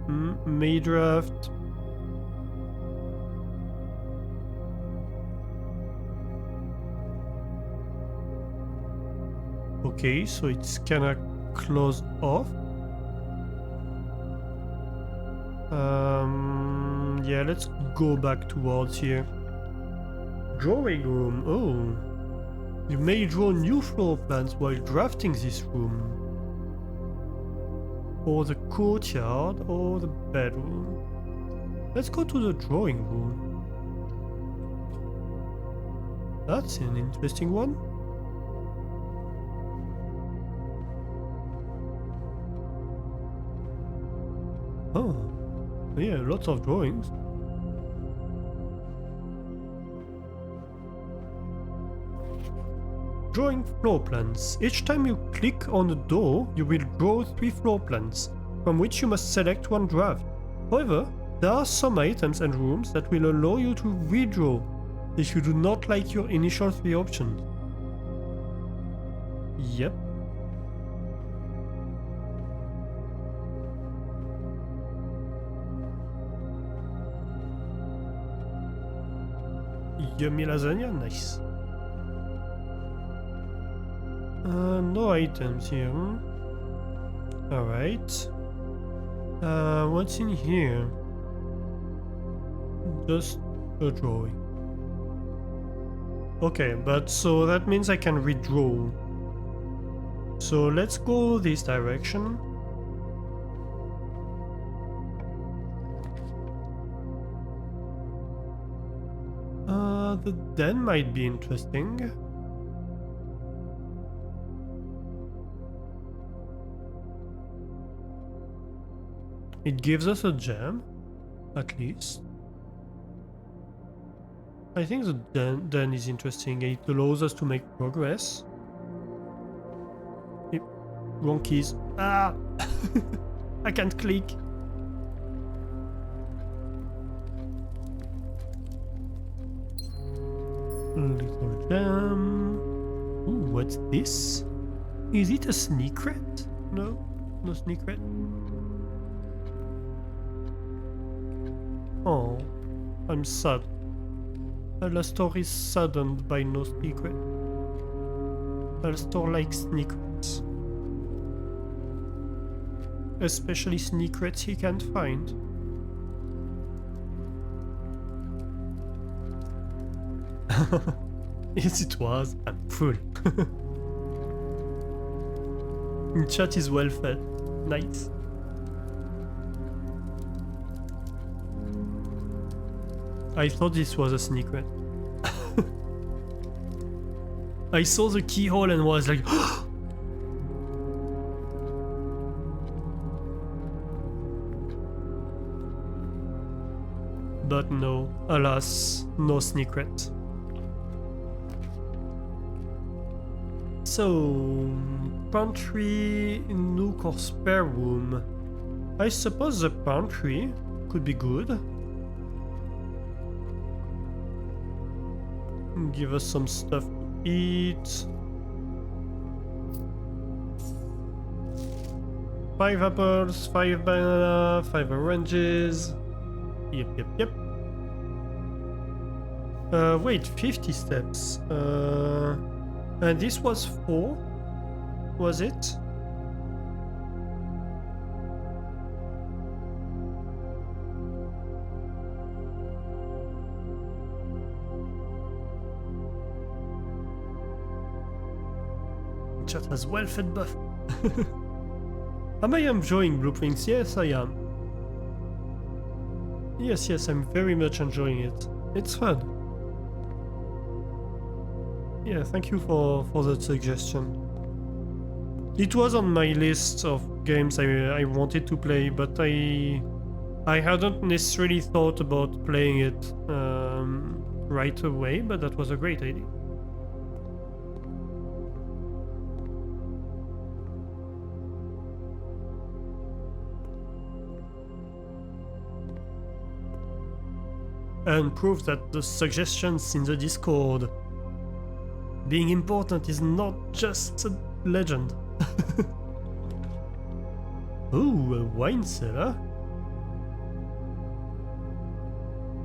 may draft. Okay, so it's kinda closed off. Yeah, let's go back towards here. Drawing room, oh. You may draw new floor plans while drafting this room. Or the courtyard, or the bedroom. Let's go to the drawing room. That's an interesting one. Oh, yeah, lots of drawings. Drawing floor plans. Each time you click on a door, you will draw 3 floor plans, from which you must select one draft. However, there are some items and rooms that will allow you to redraw if you do not like your initial 3 options. Yep. Yummy lasagna, nice. No items here. Alright. What's in here? Just a drawing. Okay, but so that means I can redraw. So let's go this direction. The den might be interesting. It gives us a gem, at least. I think the den is interesting. It allows us to make progress. Yep. Wrong keys. Ah! I can't click. Little gem. Ooh, what's this? Is it a secret? No, no secret. Oh, I'm sad. Alastor is saddened by no secret. Alastor likes secrets. Especially secrets he can't find. Yes, it was. I'm full. Chat is well fed. Nice. I thought this was a secret. I saw the keyhole and was like, but no, alas, no secret. So, pantry, nook or spare room. I suppose the pantry could be good. Give us some stuff to eat. 5 apples, 5 banana, 5 oranges. Yep. Wait, 50 steps. And this was 4? Was it? Chat has well-fed buff. Am I enjoying Blueprints? Yes, I am. Yes, I'm very much enjoying it. It's fun. Yeah, thank you for that suggestion. It was on my list of games I wanted to play, but I hadn't necessarily thought about playing it right away, but that was a great idea. And prove that the suggestions in the Discord being important is not just a legend. Ooh, a wine cellar?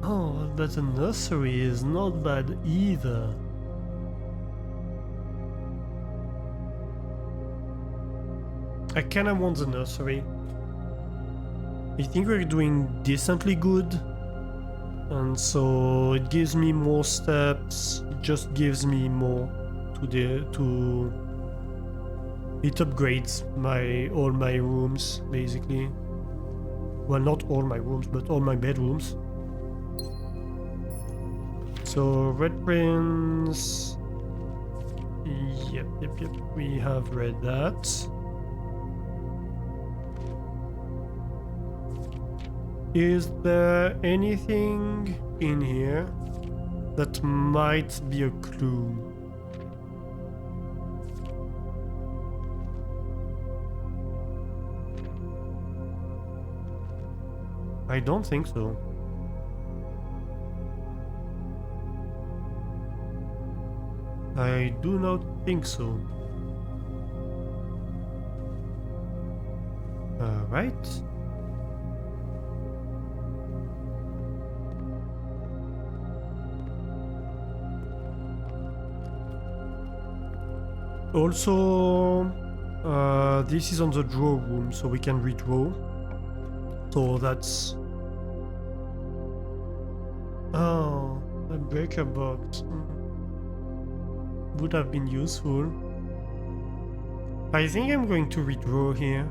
Oh, but the nursery is not bad either. I kinda want the nursery. I think we're doing decently good. And so it gives me more steps, it just gives me more to it upgrades all my rooms basically. Well, not all my rooms, but all my bedrooms. So red prince. Yep, we have read that. Is there anything in here that might be a clue? I don't think so. I do not think so. Alright. Also, this is on the draw room, so we can redraw. So that's... Oh, a breaker box. Would have been useful. I think I'm going to redraw here.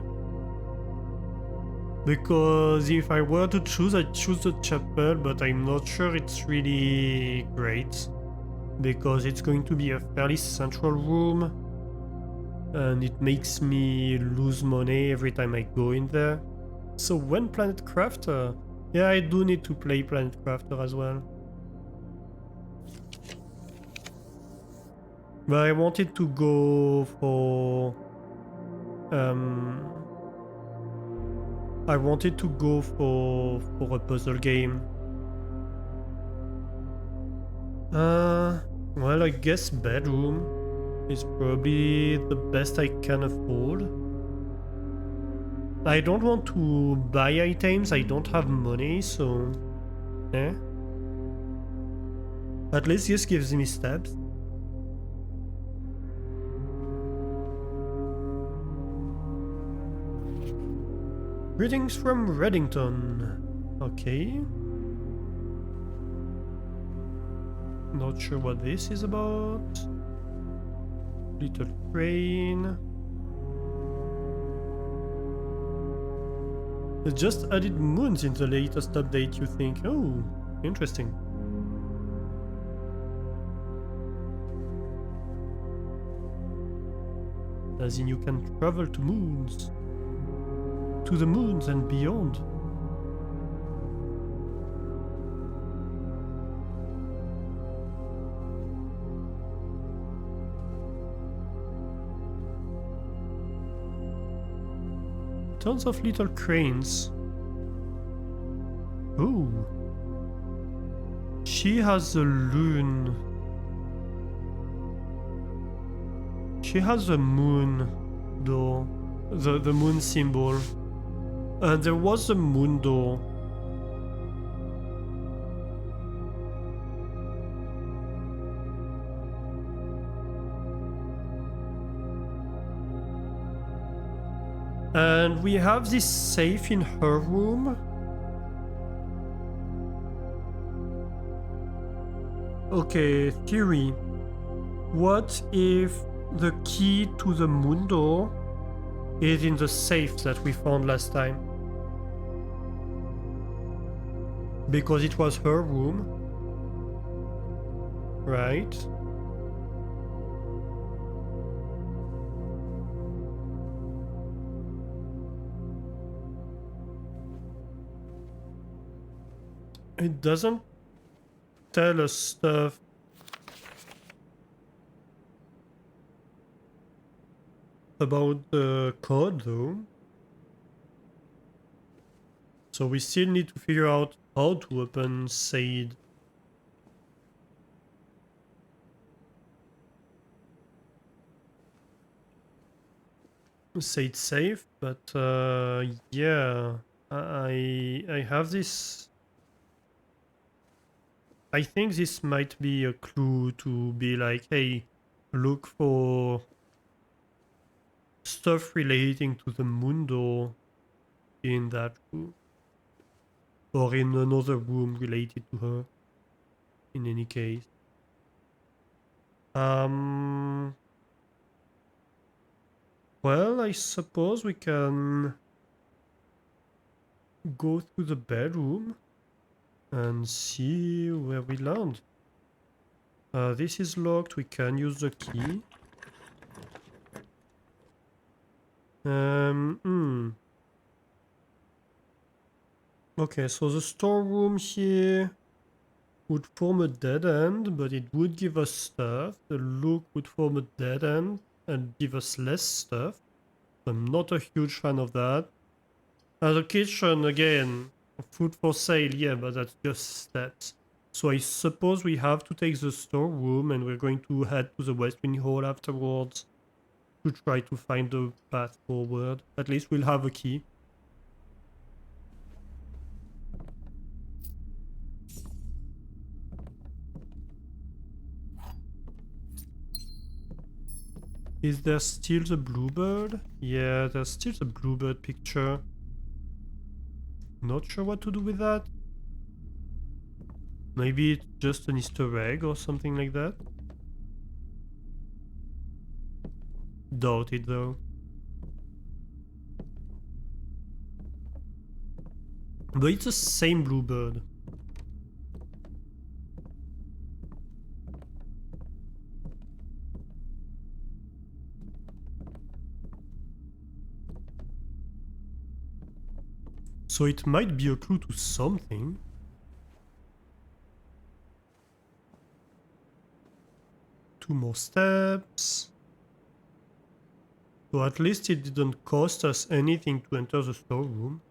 Because if I were to choose, I'd choose the chapel, but I'm not sure it's really great. Because it's going to be a fairly central room. And it makes me lose money every time I go in there. So when Planet Crafter... Yeah, I do need to play Planet Crafter as well. But I wanted to go for... I wanted to go for a puzzle game. Well, I guess bedroom is probably the best I can afford. I don't want to buy items, I don't have money, so... At least this gives me steps. Greetings from Reddington. Okay. Not sure what this is about. Little crane. They just added moons in the latest update, you think? Oh, interesting. As in you can travel to moons. To the moons and beyond. Tons of little cranes. Ooh. She has a loon. She has a moon, though. the moon symbol. And there was a moon door. And we have this safe in her room. Okay, theory. What if the key to the moon door is in the safe that we found last time? Because it was her room. Right? It doesn't tell us stuff about the code though. So we still need to figure out how to open Said. Said safe, but yeah, I have this. I think this might be a clue to be like, hey, look for stuff relating to the moon door in that room. Or in another room related to her, in any case. Well, I suppose we can go through the bedroom and see where we land. This is locked, we can use the key. Okay, so the storeroom here would form a dead end, but it would give us stuff. The look would form a dead end and give us less stuff. I'm not a huge fan of that. The kitchen, again, food for sale, yeah, but that's just steps. So I suppose we have to take the storeroom and we're going to head to the West Wing Hall afterwards to try to find the path forward. At least we'll have a key. Is there still the bluebird? Yeah, there's still the bluebird picture. Not sure what to do with that. Maybe it's just an Easter egg or something like that. Doubt it though. But it's the same bluebird. So it might be a clue to something. Two more steps. So at least it didn't cost us anything to enter the storeroom.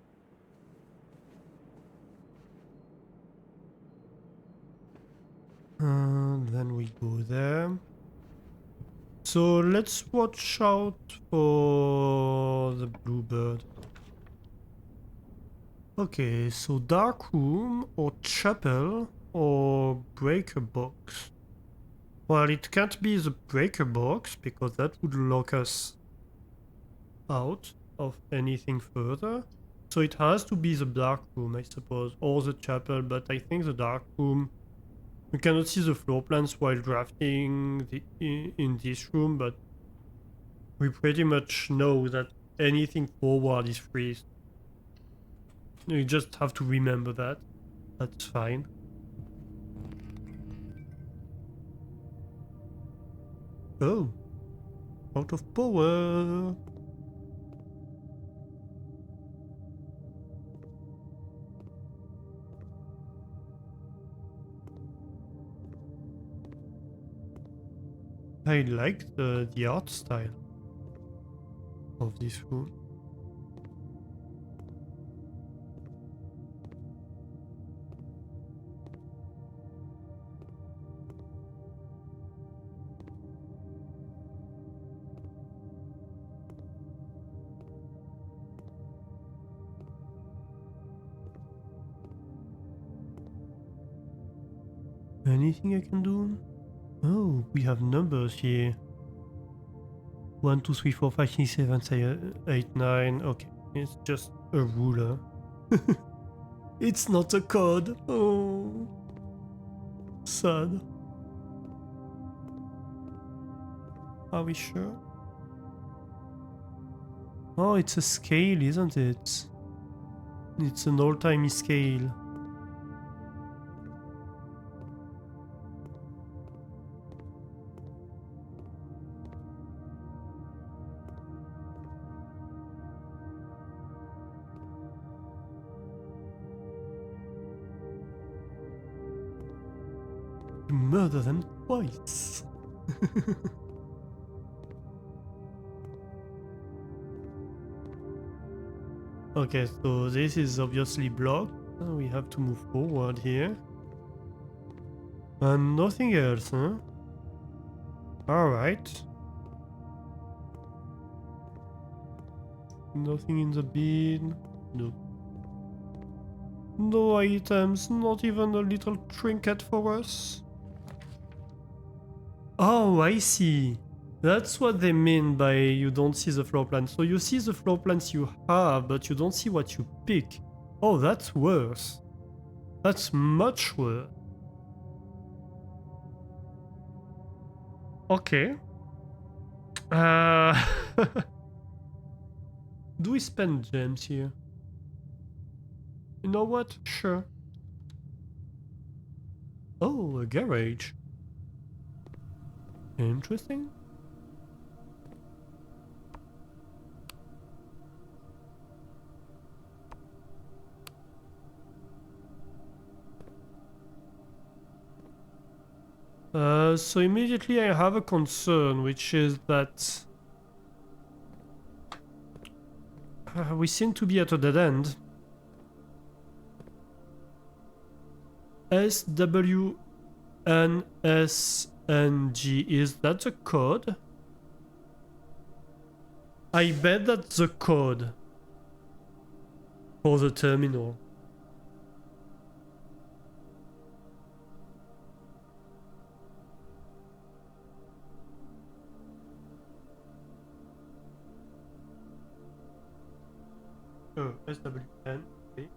Then we go there. So let's watch out for the bluebird. Okay, so dark room or chapel or breaker box. Well, it can't be the breaker box because that would lock us out of anything further. So it has to be the dark room, I suppose, or the chapel, but I think the dark room. We cannot see the floor plans while drafting in this room, but we pretty much know that anything forward is free. You just have to remember that. That's fine. Oh. Out of power. I like the art style of this room. Anything I can do? Oh, we have numbers here. 1, 2, 3, 4, 5, 6, 7, 8, 9. Okay, it's just a ruler. It's not a code. Oh, sad. Are we sure? Oh, it's a scale, isn't it? It's an old-timey scale. You murder them twice. Okay, so this is obviously blocked. We have to move forward here. And nothing else, huh? Alright. Nothing in the bin. No. No items, not even a little trinket for us. Oh, I see. That's what they mean by you don't see the floor plan. So you see the floor plans you have, but you don't see what you pick. Oh, that's worse. That's much worse. Okay. Do we spend gems here? You know what? Sure. Oh, a garage. Interesting. So immediately I have a concern, which is that we seem to be at a dead end. SWNSNG, is that the code? I bet that's the code for the terminal. Oh, SWN. Okay.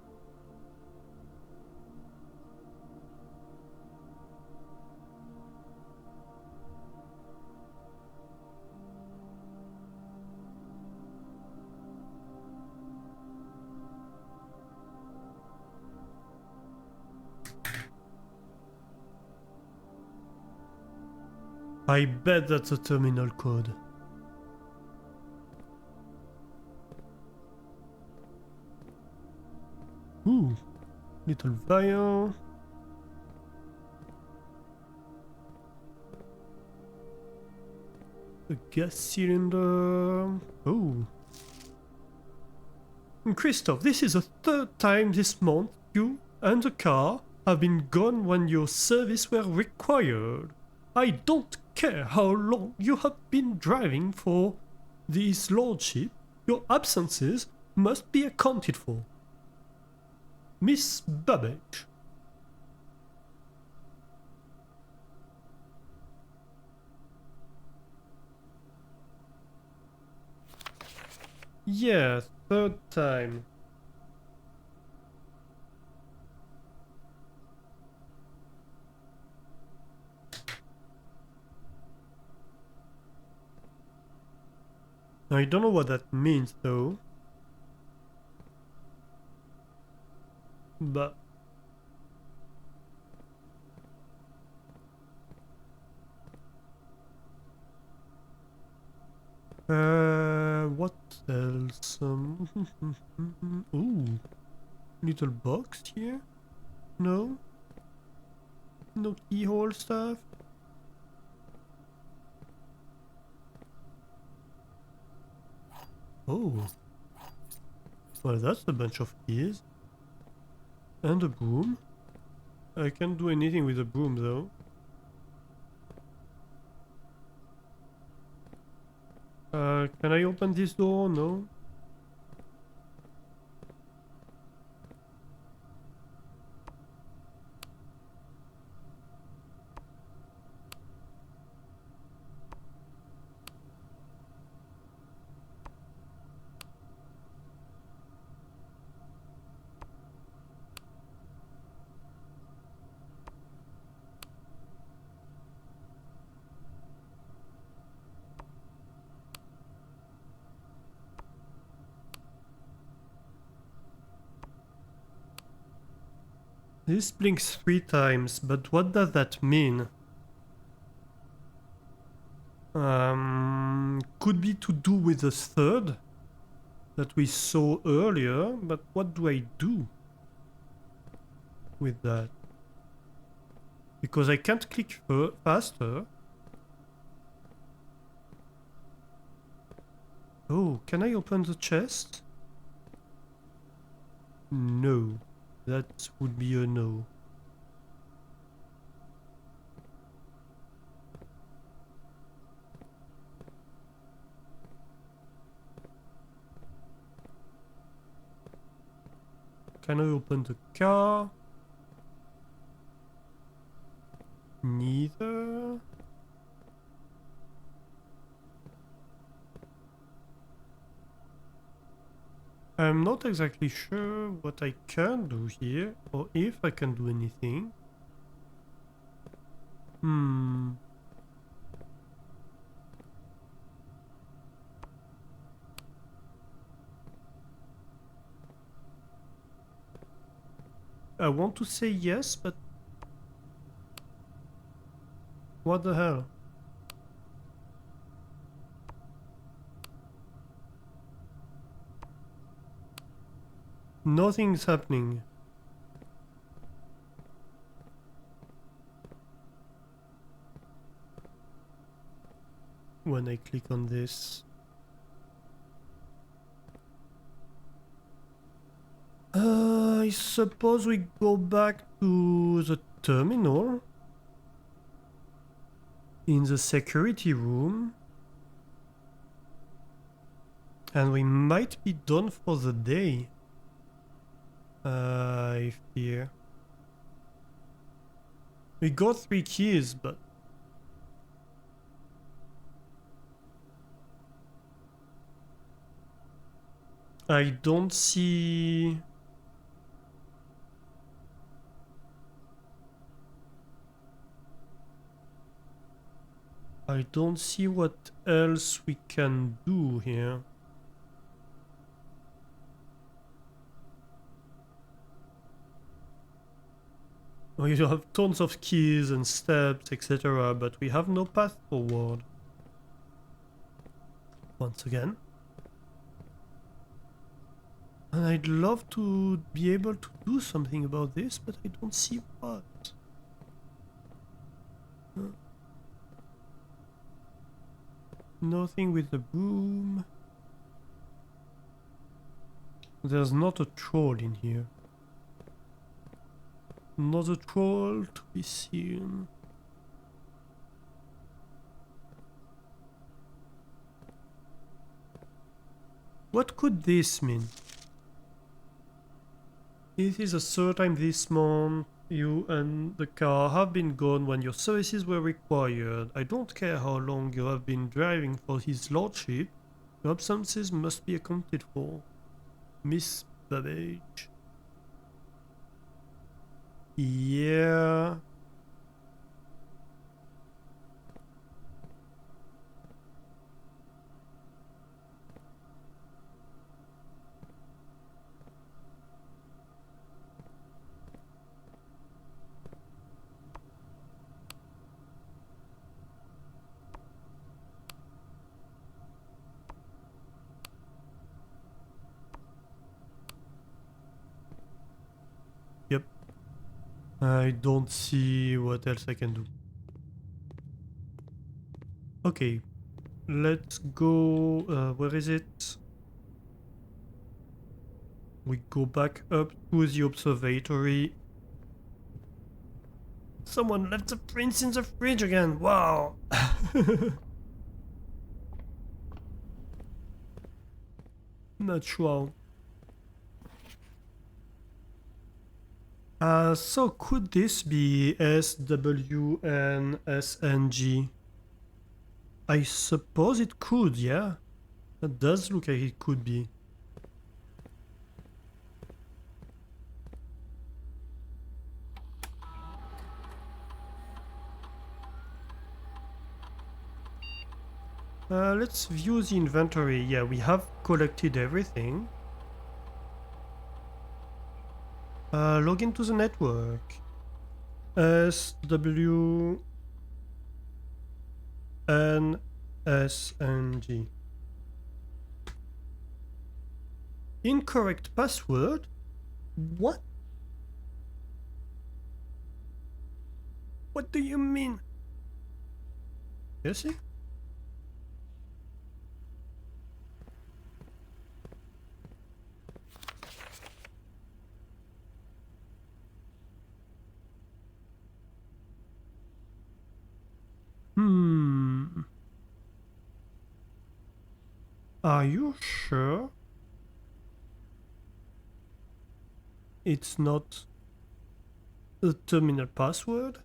I bet that's a terminal code. Ooh, little vial. A gas cylinder. Oh. Christoph, this is the third time this month you and the car have been gone when your service were required. I don't care how long you have been driving for this lordship, your absences must be accounted for. Miss Babbage. Yeah, third time. I don't know what that means though. But what else? Ooh, little box here? No? No keyhole stuff? Oh. Well, that's a bunch of keys. And a broom. I can't do anything with a broom though. Can I open this door? No. This blinks 3 times, but what does that mean? Could be to do with the third that we saw earlier, but what do I do with that? Because I can't click faster. Oh, can I open the chest? No. That would be a no. Can I open the car? Neither. I'm not exactly sure what I can do here, or if I can do anything. I want to say yes, but what the hell? Nothing's happening. When I click on this. I suppose we go back to the terminal. In the security room. And we might be done for the day. I fear. We got 3 keys, but I don't see. I don't see what else we can do here. We have tons of keys and steps, etc., but we have no path forward. Once again. And I'd love to be able to do something about this, but I don't see what. Nothing with the boom. There's not a troll in here. Not a troll to be seen. What could this mean? It is a third time this month you and the car have been gone when your services were required. I don't care how long you have been driving for his lordship. Your absences must be accounted for. Miss Babbage. Yeah. Yep. I don't see what else I can do. Okay. Let's go... where is it? We go back up to the observatory. Someone left the prints in the fridge again! Wow! Natural. So could this be SW and SNG? I suppose it could, yeah. That does look like it could be. Let's view the inventory. Yeah, we have collected everything. Log into the network. SW NSNG. Incorrect password? What? What do you mean? You see? Are you sure it's not a terminal password?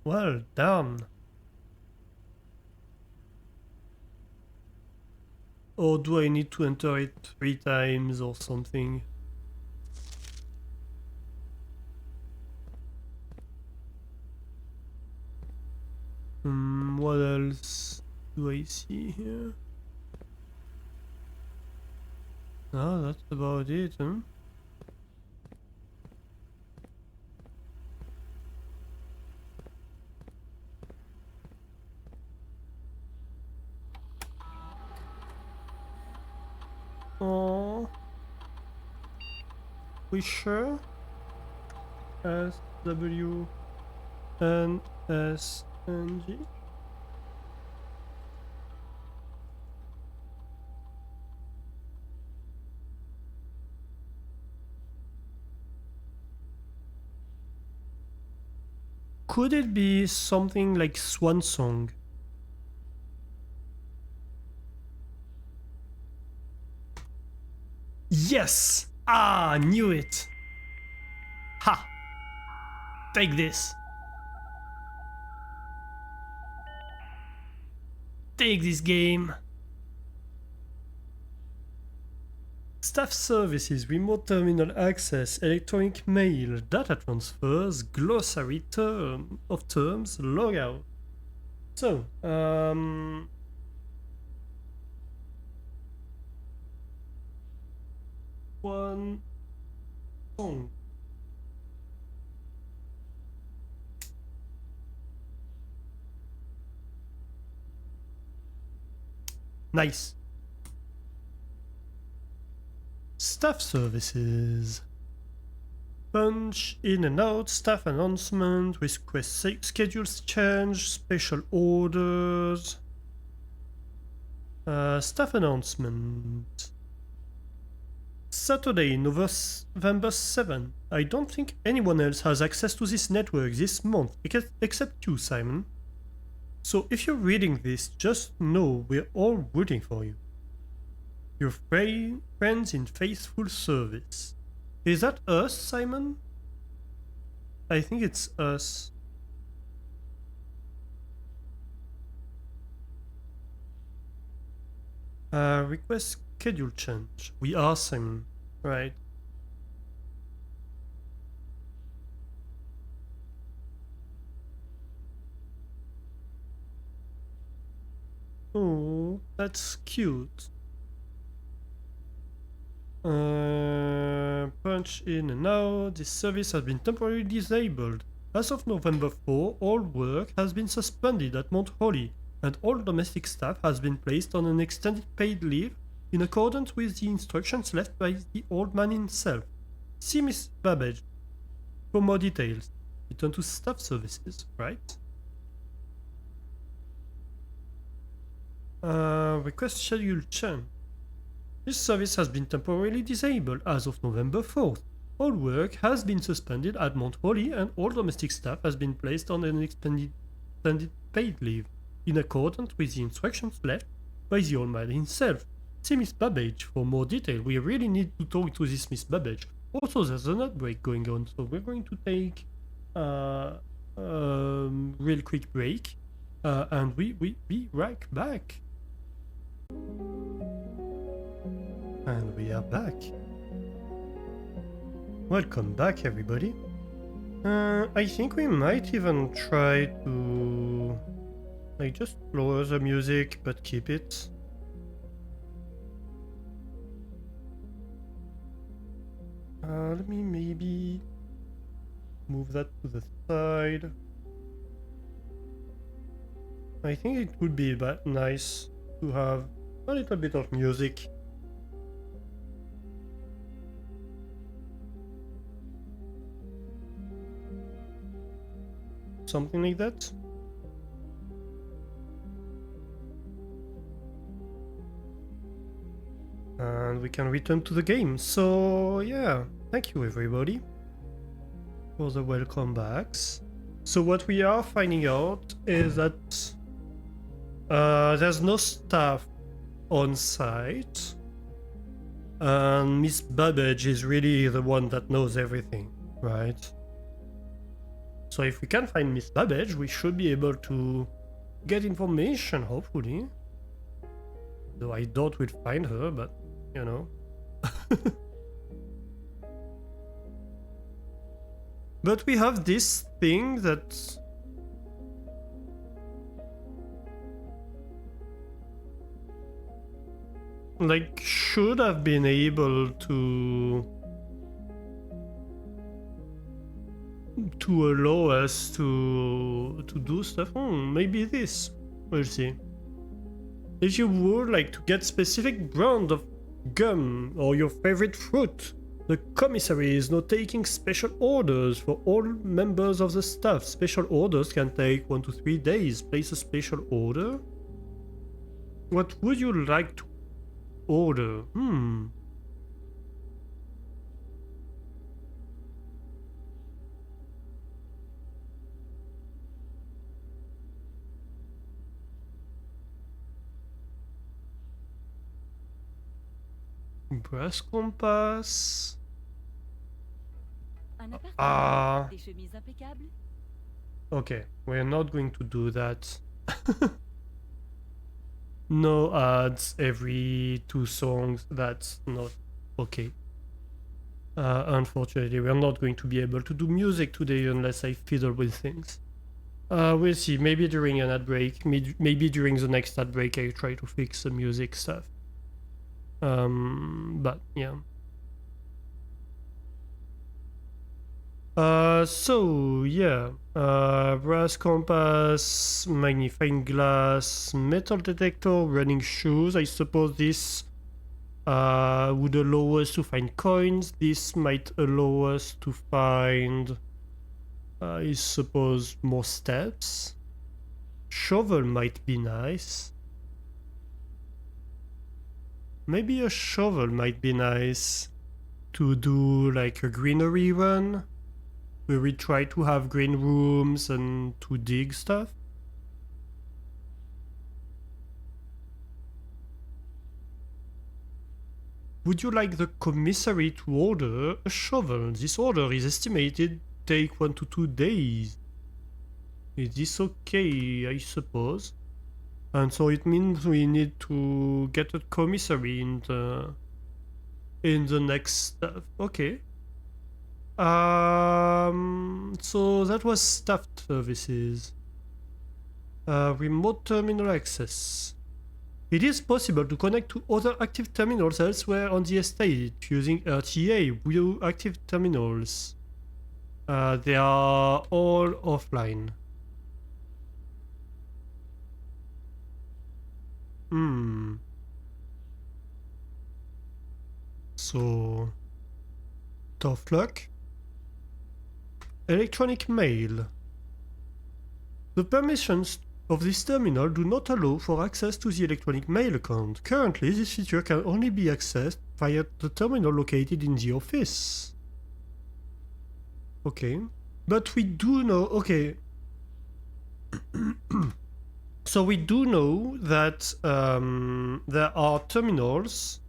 Well done. Or do I need to enter it 3 times or something? What else do I see here? Ah, that's about it, huh? Oh, we sure? SW NSNG. Could it be something like Swan Song? Yes! Ah, knew it! Ha! Take this! Take this game! Staff services, remote terminal access, electronic mail, data transfers, glossary of terms, logout. So, one song. Nice. Staff services. Punch in and out, staff announcement, request schedules change, special orders. Staff announcement. Saturday, November 7. I don't think anyone else has access to this network this month, except you, Simon. So if you're reading this, just know we're all rooting for you. Your friends in faithful service. Is that us, Simon? I think it's us. Request schedule change. We are Simon, right? Oh, that's cute. Punch in and out. This service has been temporarily disabled. As of November 4, all work has been suspended at Mount Holly, and all domestic staff has been placed on an extended paid leave in accordance with the instructions left by the old man himself. See Miss Babbage for more details. Return to staff services, right? Request schedule change. This service has been temporarily disabled as of November 4th. All work has been suspended at Mount Holly and all domestic staff has been placed on an extended paid leave, in accordance with the instructions left by the old man himself. See Miss Babbage for more detail. We really need to talk to this Miss Babbage. Also, there's an outbreak going on, so we're going to take a real quick break, and we be right back. And we are back. Welcome back, everybody. I think we might even try to just lower the music but keep it. Let me maybe move that to the side. I think it would be nice to have a little bit of music. Something like that. And we can return to the game. So yeah, thank you everybody for the welcome backs. So what we are finding out is that there's no staff on site, and Miss Babbage is really the one that knows everything, right? So if we can find Miss Babbage, we should be able to get information, hopefully. Though I doubt we'll find her, but you know. But we have this thing that like should have been able to allow us to do stuff. Maybe this. We'll see. If you would like to get specific brand of gum or your favorite fruit, the commissary is now taking special orders for all members of the staff. Special orders can take 1 to 3 days. Place a special order. What would you like to order? Brass compass. Un appartement, des chemises impeccables. Okay, we're not going to do that. No ads every 2 songs. That's not okay. Unfortunately, we're not going to be able to do music today unless I fiddle with things. We'll see. Maybe during an ad break. Maybe during the next ad break I try to fix the music stuff. But yeah. So yeah, brass compass, magnifying glass, metal detector, running shoes. I suppose this would allow us to find coins. This might allow us to find, I suppose, more steps. Shovel might be nice. Maybe a shovel might be nice to do like a greenery run, where we try to have green rooms and to dig stuff. Would you like the commissary to order a shovel? This order is estimated to take 1 to 2 days. Is this okay? I suppose. And so it means we need to get a commissary in the next stuff. Okay. So that was staff services. Remote terminal access. It is possible to connect to other active terminals elsewhere on the estate using RTA view active terminals. They are all offline. So, tough luck. Electronic mail. The permissions of this terminal do not allow for access to the electronic mail account. Currently, this feature can only be accessed via the terminal located in the office. Okay. But we do know... Okay. So we do know that there are terminals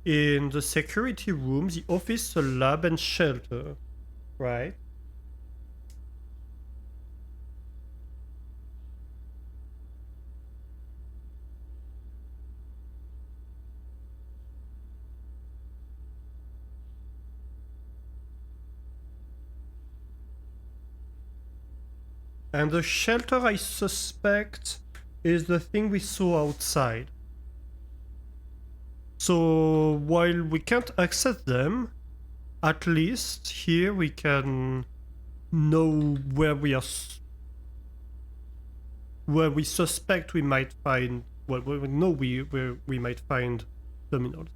in the security room, the office, the lab, and shelter, right? And the shelter, I suspect, is the thing we saw outside. So while we can't access them, at least here we can know where we are, where we suspect we might find, well, we know where we might find terminals.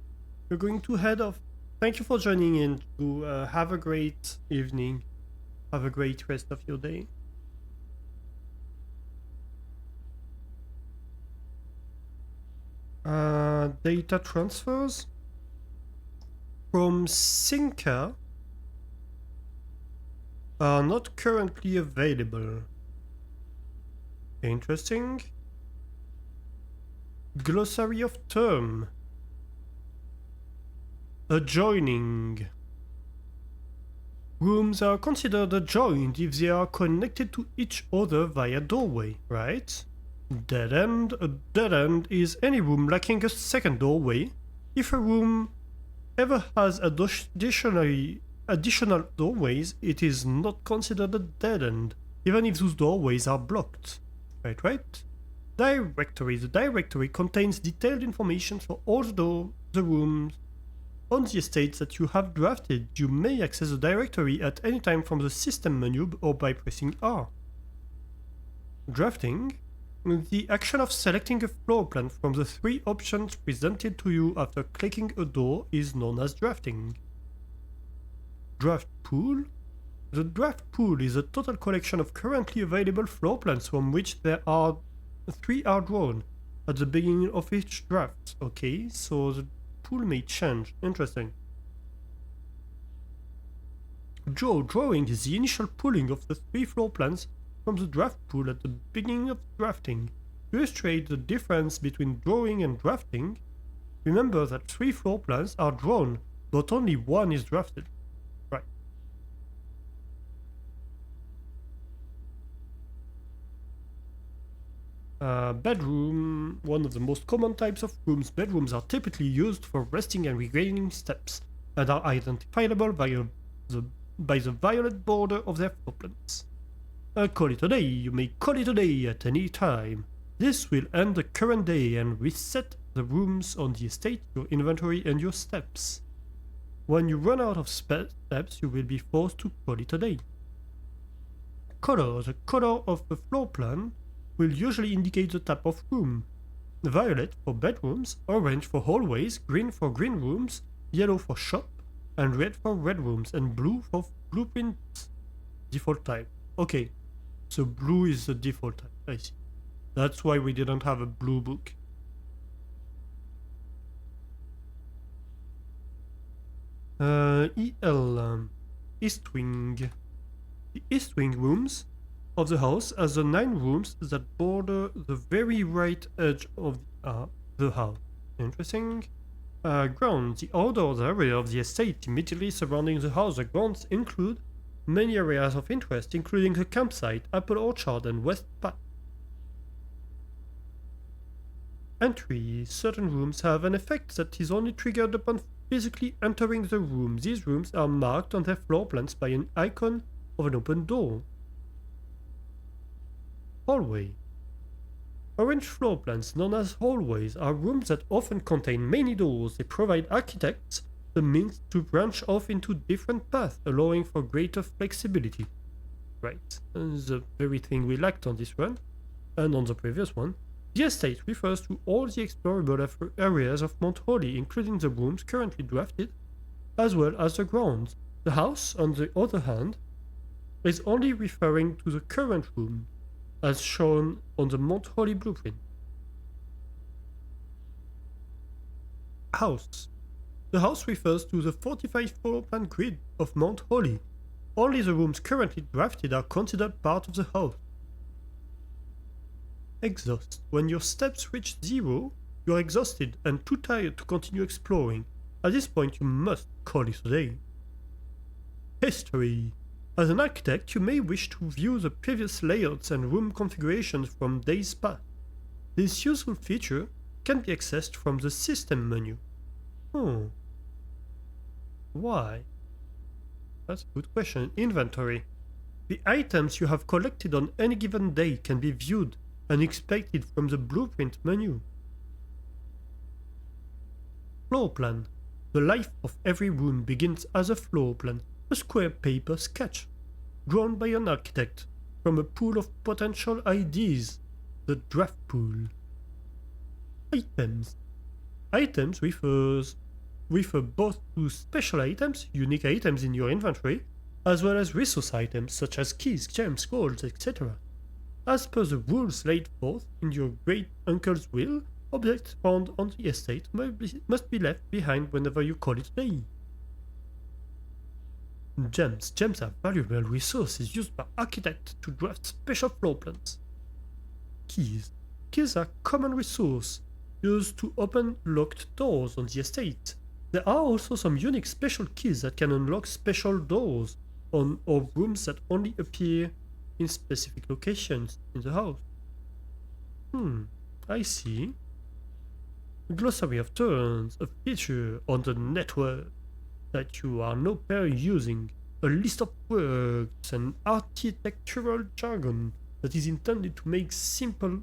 We're going to head off. Thank you for joining in. Have a great evening. Have a great rest of your day. Data transfers from Synca are not currently available. Interesting. Glossary of term. Adjoining. Rooms are considered adjoined if they are connected to each other via doorway, right? Dead end. A dead end is any room lacking a second doorway. If a room ever has additional doorways, it is not considered a dead end, even if those doorways are blocked. Right? Directory. The directory contains detailed information for all the rooms on the estates that you have drafted. You may access the directory at any time from the system menu or by pressing R. Drafting. The action of selecting a floor plan from the 3 options presented to you after clicking a door is known as drafting. Draft pool. The draft pool is a total collection of currently available floor plans from which 3 are drawn at the beginning of each draft. Okay, so the pool may change. Interesting. Drawing is the initial pooling of the 3 floor plans from the draft pool at the beginning of drafting. To illustrate the difference between drawing and drafting, remember that 3 floor plans are drawn, but only 1 is drafted. Right. Bedroom. One of the most common types of rooms. Bedrooms are typically used for resting and regaining steps, and are identifiable by the violet border of their floor plans. Call it a day. You may call it a day at any time. This will end the current day and reset the rooms on the estate, your inventory, and your steps. When you run out of steps, you will be forced to call it a day. Color. The color of the floor plan will usually indicate the type of room. Violet for bedrooms, orange for hallways, green for green rooms, yellow for shop, and red for red rooms, and blue for blueprint default type. Okay. So blue is the default type, I see. That's why we didn't have a blue book. East Wing. The East Wing rooms of the house has the 9 rooms that border the very right edge of the house. Interesting. Grounds. The outdoors area of the estate immediately surrounding the house. The grounds include many areas of interest, including the campsite, apple orchard, and west path. Entry. Certain rooms have an effect that is only triggered upon physically entering the room. These rooms are marked on their floor plans by an icon of an open door. Hallway. Orange floor plans, known as hallways, are rooms that often contain many doors. They provide architects the means to branch off into different paths, allowing for greater flexibility. Right, the very thing we lacked on this run, and on the previous one. The estate refers to all the explorable areas of Mount Holly, including the rooms currently drafted, as well as the grounds. The house, on the other hand, is only referring to the current room, as shown on the Mount Holly blueprint. House. The house refers to the 45 floor plan grid of Mount Holly. Only the rooms currently drafted are considered part of the house. Exhaust. When your steps reach 0, you are exhausted and too tired to continue exploring. At this point, you must call it a day. History. As an architect, you may wish to view the previous layouts and room configurations from days past. This useful feature can be accessed from the system menu. Why? That's a good question. Inventory. The items you have collected on any given day can be viewed and inspected from the blueprint menu. Floor plan. The life of every room begins as a floor plan, a square paper sketch, drawn by an architect from a pool of potential ideas, the draft pool. Items. Items refer both to special items, unique items in your inventory, as well as resource items such as keys, gems, golds, etc. As per the rules laid forth in your great uncle's will, objects found on the estate must be left behind whenever you call it a day. Gems. Gems are valuable resources used by architects to draft special floor plans. Keys. Keys are common resource used to open locked doors on the estate. There are also some unique special keys that can unlock special doors or rooms that only appear in specific locations in the house. I see. A glossary of terms, a feature on the network that you are no pair using, a list of words and architectural jargon that is intended to make simple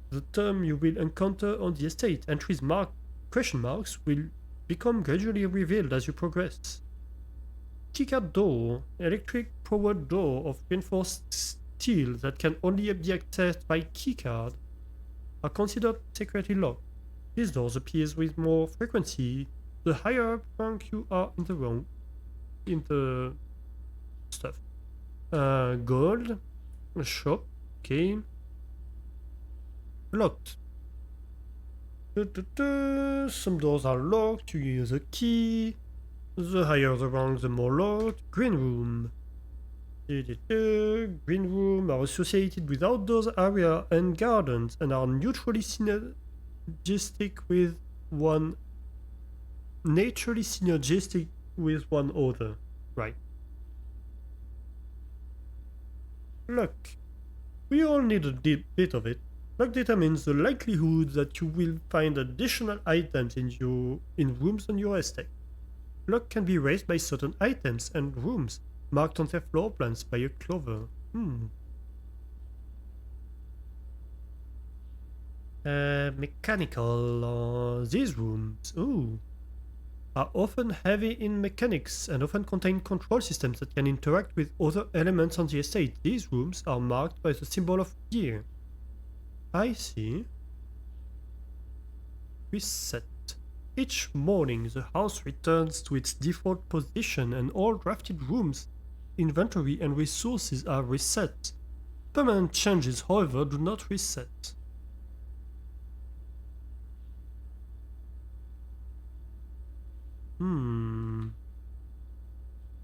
the term you will encounter on the estate. Entries marked question marks will become gradually revealed as you progress. Keycard door, electric powered door of reinforced steel that can only be accessed by keycard, are considered secretly locked. These doors appear with more frequency the higher up rank you are in the stuff. Gold, a shop, okay. Locked. Some doors are locked, you use a key. The higher the rank, the more locked. Green room. Green room are associated with outdoors area and gardens and are neutrally synergistic with one other. Right. Luck. We all need a bit of it. Luck determines the likelihood that you will find additional items in rooms on your estate. Luck can be raised by certain items and rooms marked on their floor plans by a clover. Mechanical. These rooms, are often heavy in mechanics and often contain control systems that can interact with other elements on the estate. These rooms are marked by the symbol of gear. I see. Reset. Each morning, the house returns to its default position and all drafted rooms, inventory and resources are reset. Permanent changes, however, do not reset.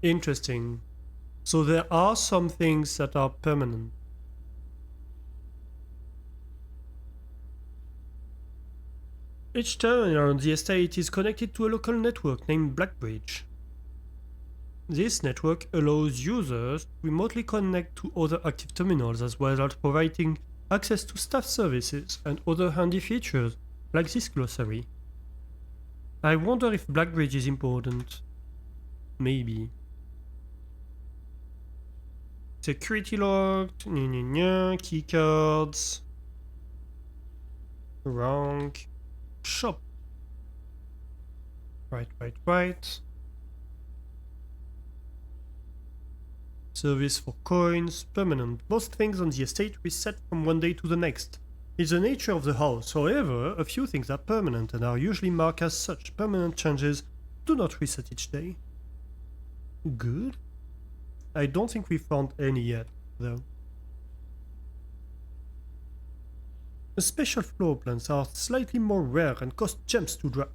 Interesting. So there are some things that are permanent. Each terminal on the estate is connected to a local network named Blackbridge. This network allows users to remotely connect to other active terminals as well as providing access to staff services and other handy features like this glossary. I wonder if Blackbridge is important. Maybe. Security locked, keycards, rank, shop. Right. Service for coins, permanent. Most things on the estate reset from one day to the next. It's the nature of the house, however, a few things are permanent and are usually marked as such. Permanent changes do not reset each day. Good. I don't think we found any yet, though. The special floor plans are slightly more rare and cost gems to draft.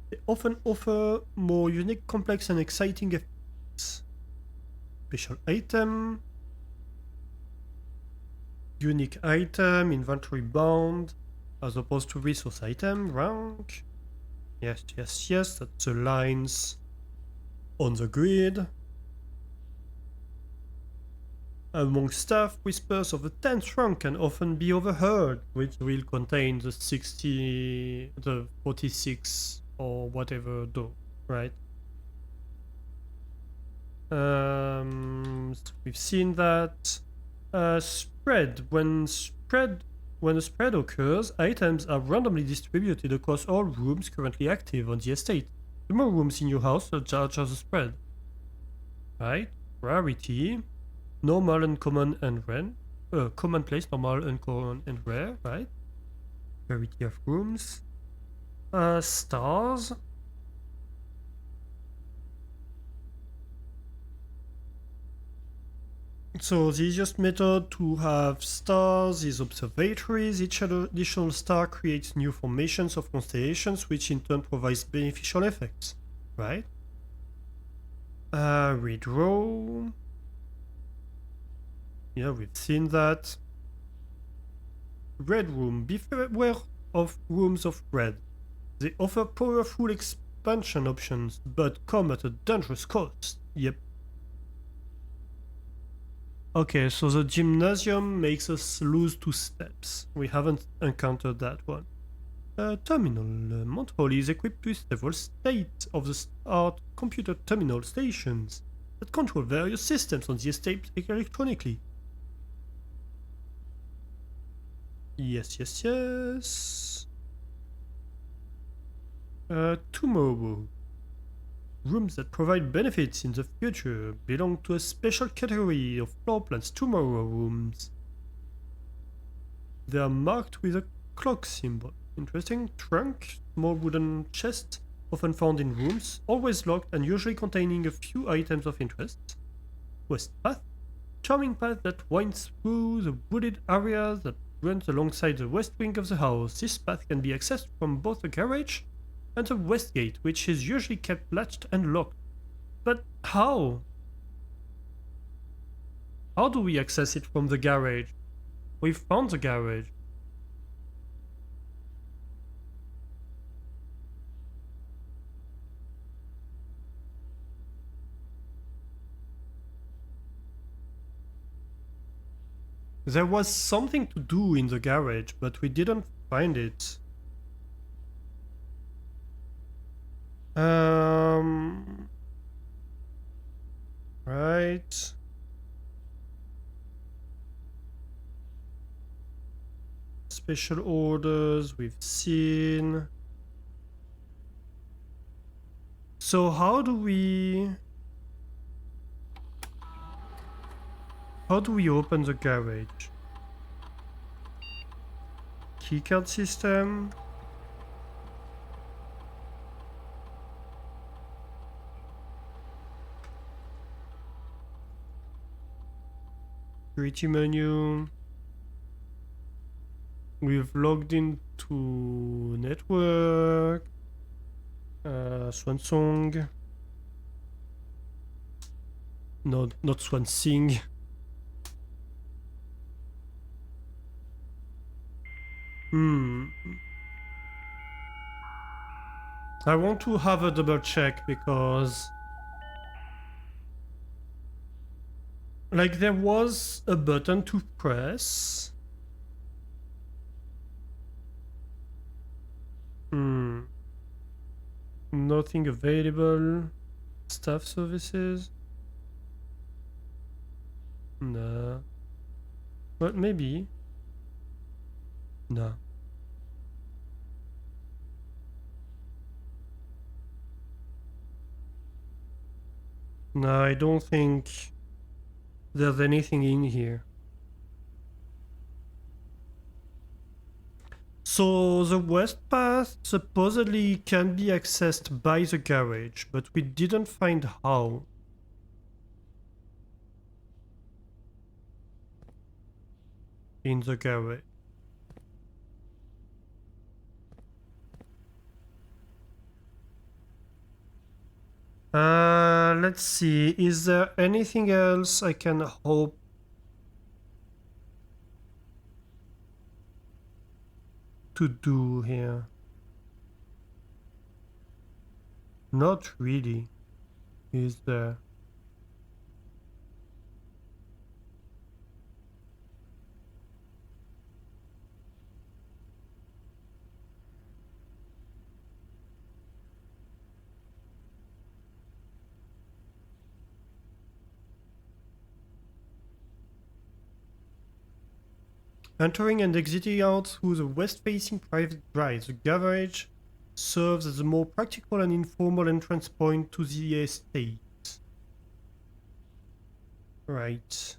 They often offer more unique, complex and exciting effects. Special item. Unique item, inventory bound, as opposed to resource item, rank. Yes, that's the lines on the grid. Among staff, whispers of the 10th rank can often be overheard, which will contain the 46 or whatever door, right? We've seen that. Spread. When a spread occurs, items are randomly distributed across all rooms currently active on the estate. more rooms in your house charge as a spread. Right? Rarity. Normal, uncommon, and rare. Commonplace, normal, uncommon, and rare, right? Rarity of rooms. Stars. So the easiest method to have stars is observatories. Each additional star creates new formations of constellations, which in turn provides beneficial effects, right? Redraw. Yeah, we've seen that. Red room. Beware of rooms of red. They offer powerful expansion options, but come at a dangerous cost. Yep. Okay, so the gymnasium makes us lose 2 steps. We haven't encountered that one. Terminal. Montrol is equipped with several state-of-the-art computer terminal stations that control various systems on the estate electronically. Yes, yes, yes. Tomorrow. Rooms that provide benefits in the future belong to a special category of floor plans tomorrow rooms. They are marked with a clock symbol. Interesting. Trunk, small wooden chest, often found in rooms, always locked and usually containing a few items of interest. West path, charming path that winds through the wooded area that runs alongside the west wing of the house. This path can be accessed from both the garage and the west gate, which is usually kept latched and locked. But how? How do we access it from the garage? We found the garage. There was something to do in the garage, but we didn't find it. Right. Special orders we've seen. So how do we open the garage? Keycard system. Security menu. We've logged into network. Swansong. No, not Swansing. I want to have a double check because like there was a button to press. Nothing available. Staff services. No. But maybe. No. No, I don't think there's anything in here. So the west path supposedly can be accessed by the garage, but we didn't find how. In the garage. Let's see. Is there anything else I can hope to do here? Not really. Is there? Entering and exiting out through the west-facing private drive. The garage serves as a more practical and informal entrance point to the estate. Right.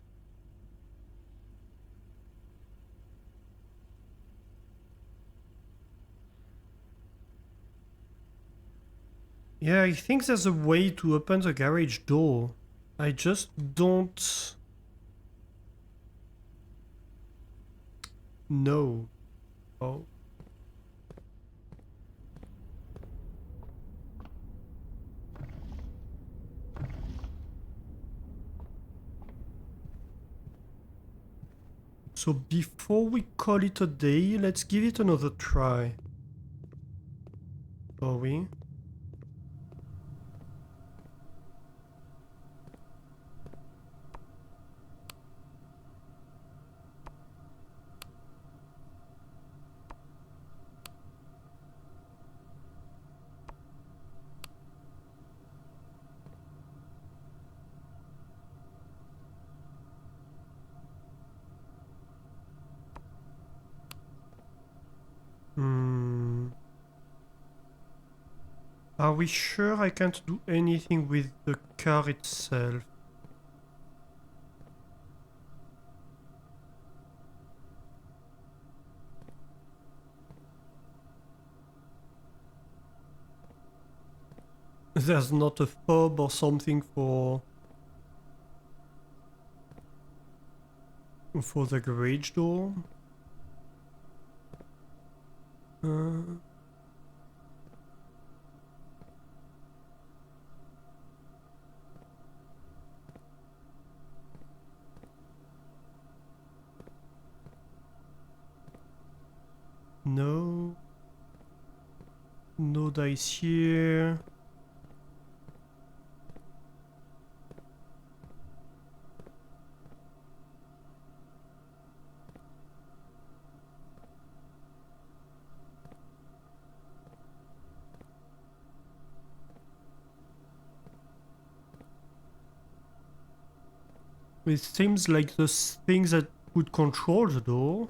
Yeah, I think there's a way to open the garage door. I just don't know. Oh. So before we call it a day, let's give it another try. Shall we? Are we sure I can't do anything with the car itself? There's not a fob or something for the garage door? No. No dice here. It seems like the things that would control the door.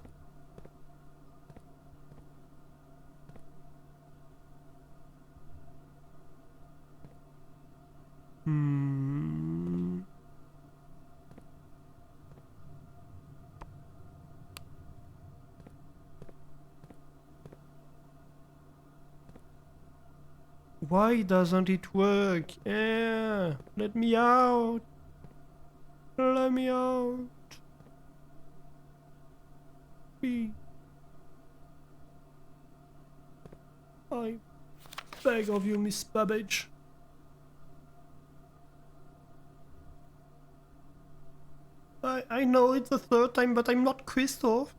Why doesn't it work? Yeah, let me out. Let me out. Please. I beg of you, Miss Babbage. I know it's the third time, but I'm not Christoph.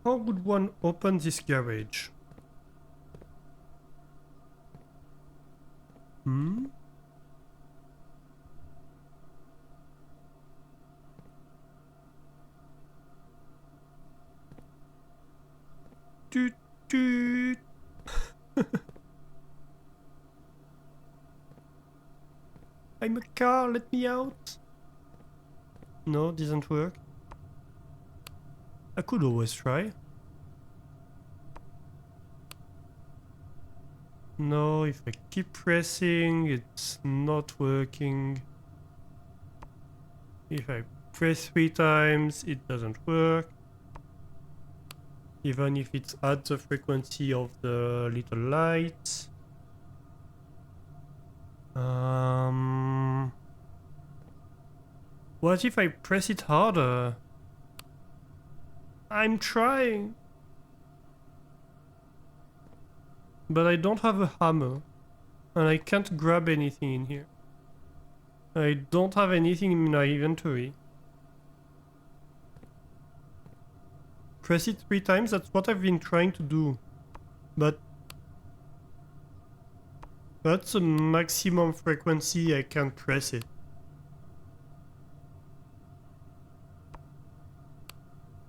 How would one open this garage? Toot toot. I'm a car, let me out. No, doesn't work. I could always try. No, if I keep pressing, it's not working. If I press 3 times, it doesn't work. Even if it's at the frequency of the little light. What if I press it harder? I'm trying. But I don't have a hammer. And I can't grab anything in here. I don't have anything in my inventory. Press it 3 times, that's what I've been trying to do. But That's the maximum frequency I can press it.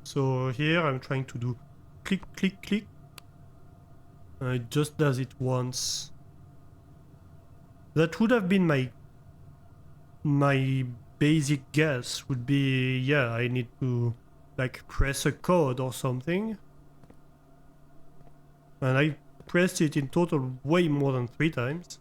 So here I'm trying to do click, click, click. And it just does it once. That would have been my basic guess would be, yeah, I need to like press a code or something. And I pressed it in total way more than 3 times.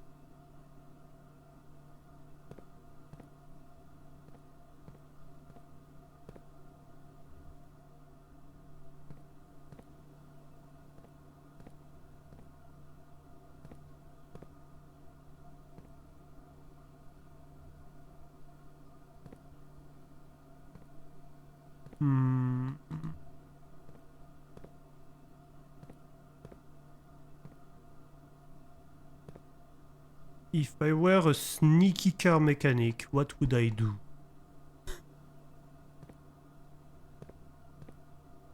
If I were a sneaky car mechanic, what would I do?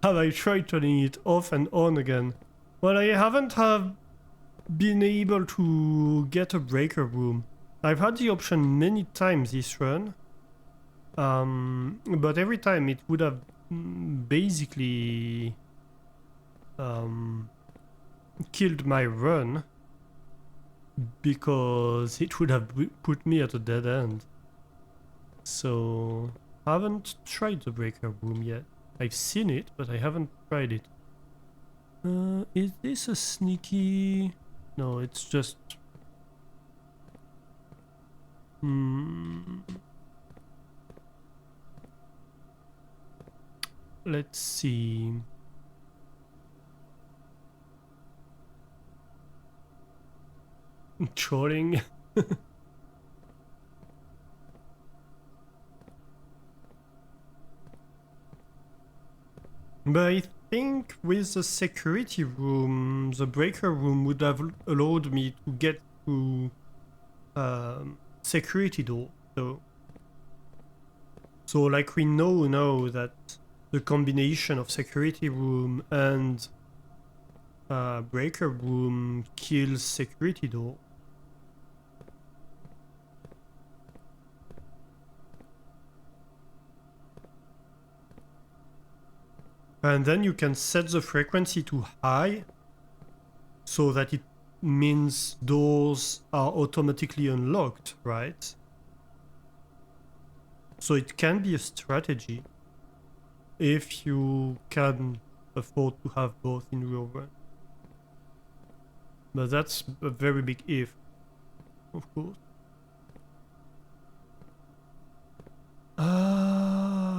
Have I tried turning it off and on again? Well, I haven't been able to get a breaker room. I've had the option many times this run. But every time it would have basically killed my run because it would have put me at a dead end. So I haven't tried the breaker room yet. I've seen it, but I haven't tried it. Is this a sneaky? No, it's just let's see. Trolling. But I think with the security room, the breaker room would have allowed me to get through security door. So like we know now that the combination of security room and breaker room kills security door. And then you can set the frequency to high so that it means doors are automatically unlocked, right? So it can be a strategy if you can afford to have both in real run. But that's a very big if, of course.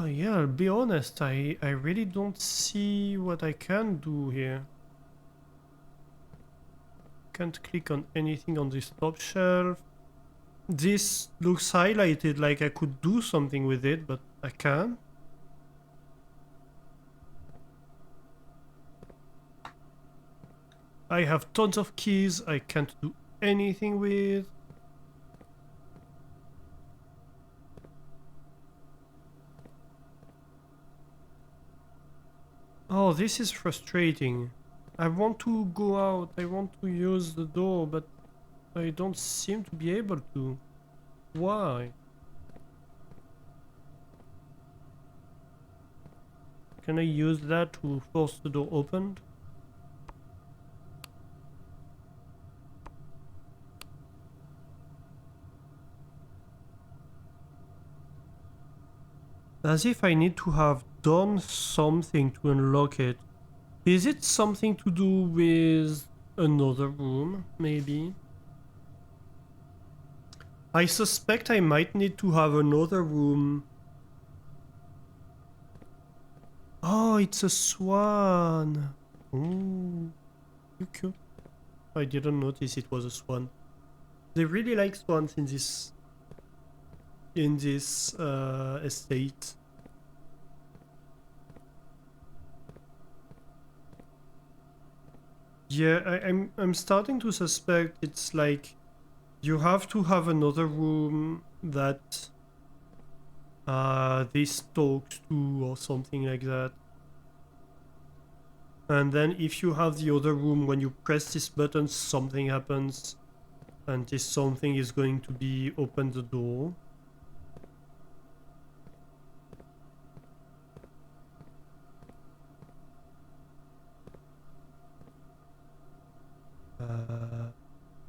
Yeah, I'll be honest, I really don't see what I can do here. Can't click on anything on this top shelf. This looks highlighted like I could do something with it, but I can't. I have tons of keys I can't do anything with. Oh, this is frustrating. I want to go out, I want to use the door, but I don't seem to be able to. Why? Can I use that to force the door open? As if I need to have done something to unlock it. Is it something to do with another room, maybe? I suspect I might need to have another room. Oh, it's a swan. Oh, cute. I didn't notice it was a swan. They really like swans in this estate. Yeah, I'm starting to suspect it's like you have to have another room that this talks to or something like that. And then if you have the other room, when you press this button, something happens. And this something is going to be open the door.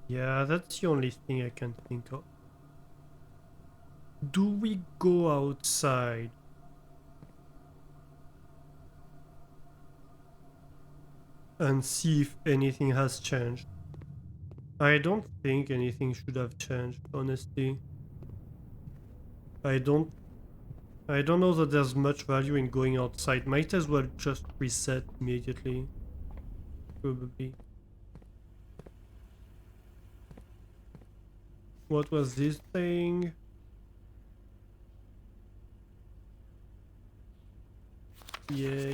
Yeah, that's the only thing I can think of. Do we go outside? And see if anything has changed? I don't think anything should have changed, honestly. I don't know that there's much value in going outside. Might as well just reset immediately. Probably. What was this thing? Yeah.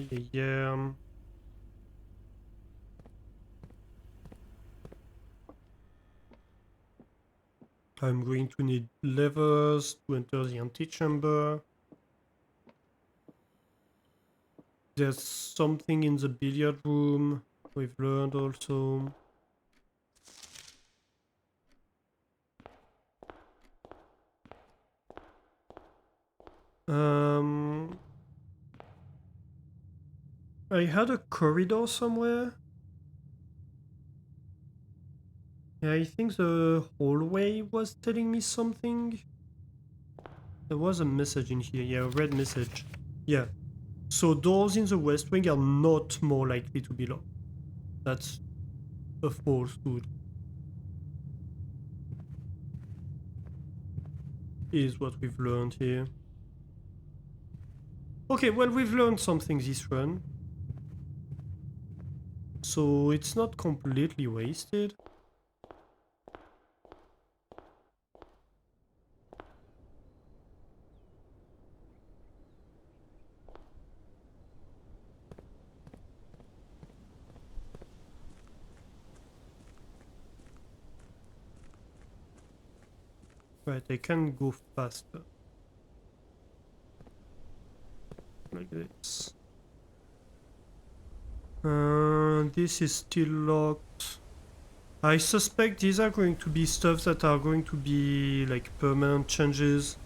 I'm going to need levers to enter the antechamber. There's something in the billiard room we've learned also. I had a corridor somewhere. Yeah, I think the hallway was telling me something. There was a message in here. Yeah, a red message. Yeah. So doors in the west wing are not more likely to be locked. That's a falsehood. Is what we've learned here. Okay, well, we've learned something this run. So it's not completely wasted. Right, I can go faster. Like this. This is still locked. I suspect these are going to be stuff that are going to be like permanent changes.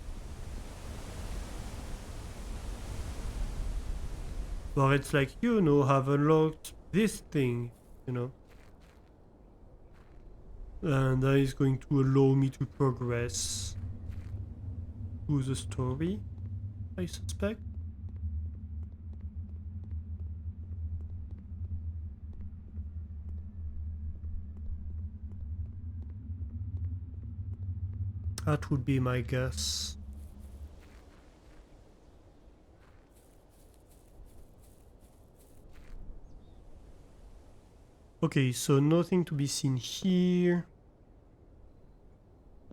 Or it's like, you know, have unlocked this thing, you know. And that is going to allow me to progress through the story, I suspect. That would be my guess. Okay, so nothing to be seen here.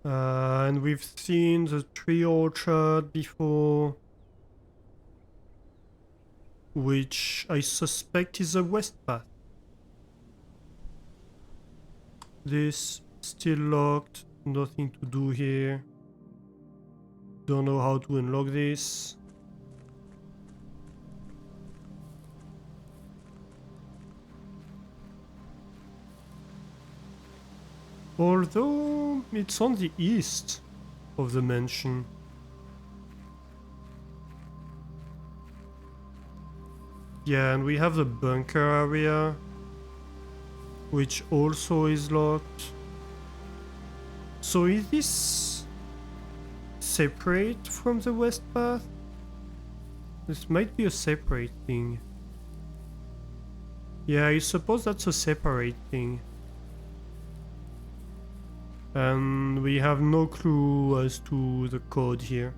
And we've seen the tree orchard before, which I suspect is a west path. This still locked, nothing to do here. Don't know how to unlock this. Although it's on the east of the mansion. Yeah, and we have the bunker area, which also is locked. So is this separate from the west path? This might be a separate thing. Yeah, I suppose that's a separate thing. And we have no clue as to the code here.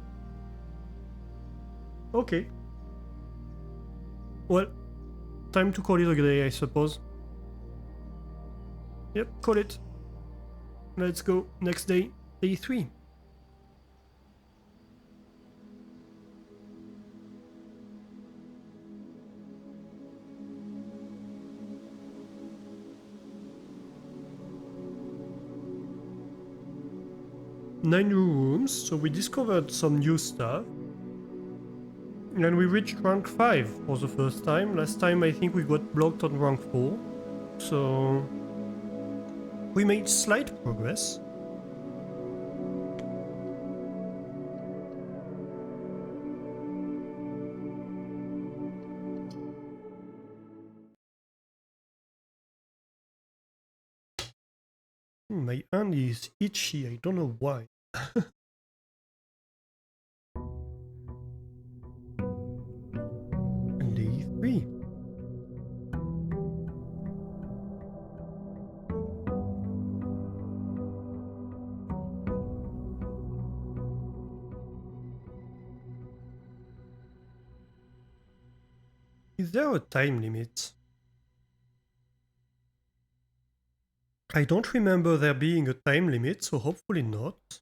Okay. Well, time to call it a day, I suppose. Yep, call it. Let's go. Next day, day 3. Nine new rooms, so we discovered some new stuff. And we reached rank 5 for the first time. Last time I think we got blocked on rank 4. So we made slight progress. My hand is itchy, I don't know why. Day 3. Is there a time limit? I don't remember there being a time limit, so hopefully not.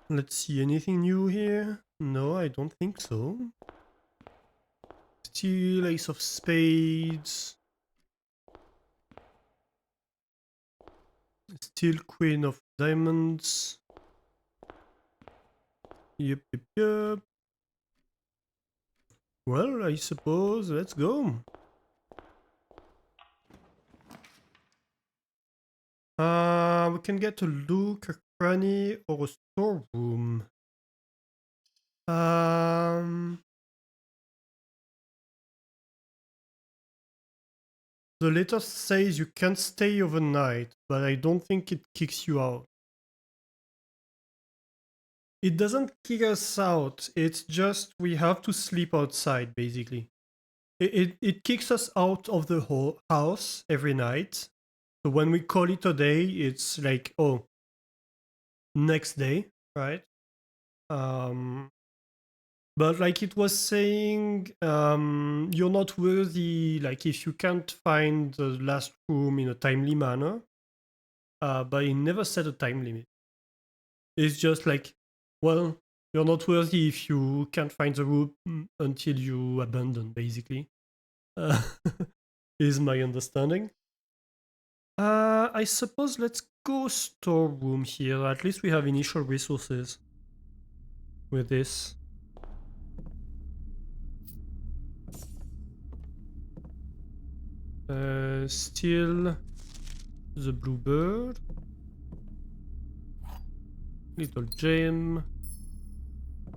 Let's see, anything new here? No, I don't think so. Still ace of spades. Still queen of diamonds. Yep. Well, I suppose let's go. We can get a look, a cranny, or a storeroom. The letter says you can stay overnight, but I don't think it kicks you out. It doesn't kick us out, it's just we have to sleep outside, basically. It kicks us out of the whole house every night. So when we call it a day, it's like, oh, next day, right? But like it was saying, you're not worthy, like if you can't find the last room in a timely manner, but it never set a time limit. It's just like, well, you're not worthy if you can't find the room until you abandon, basically. Is my understanding. I suppose let's go storeroom here. At least we have initial resources with this. Still the bluebird. Little gem.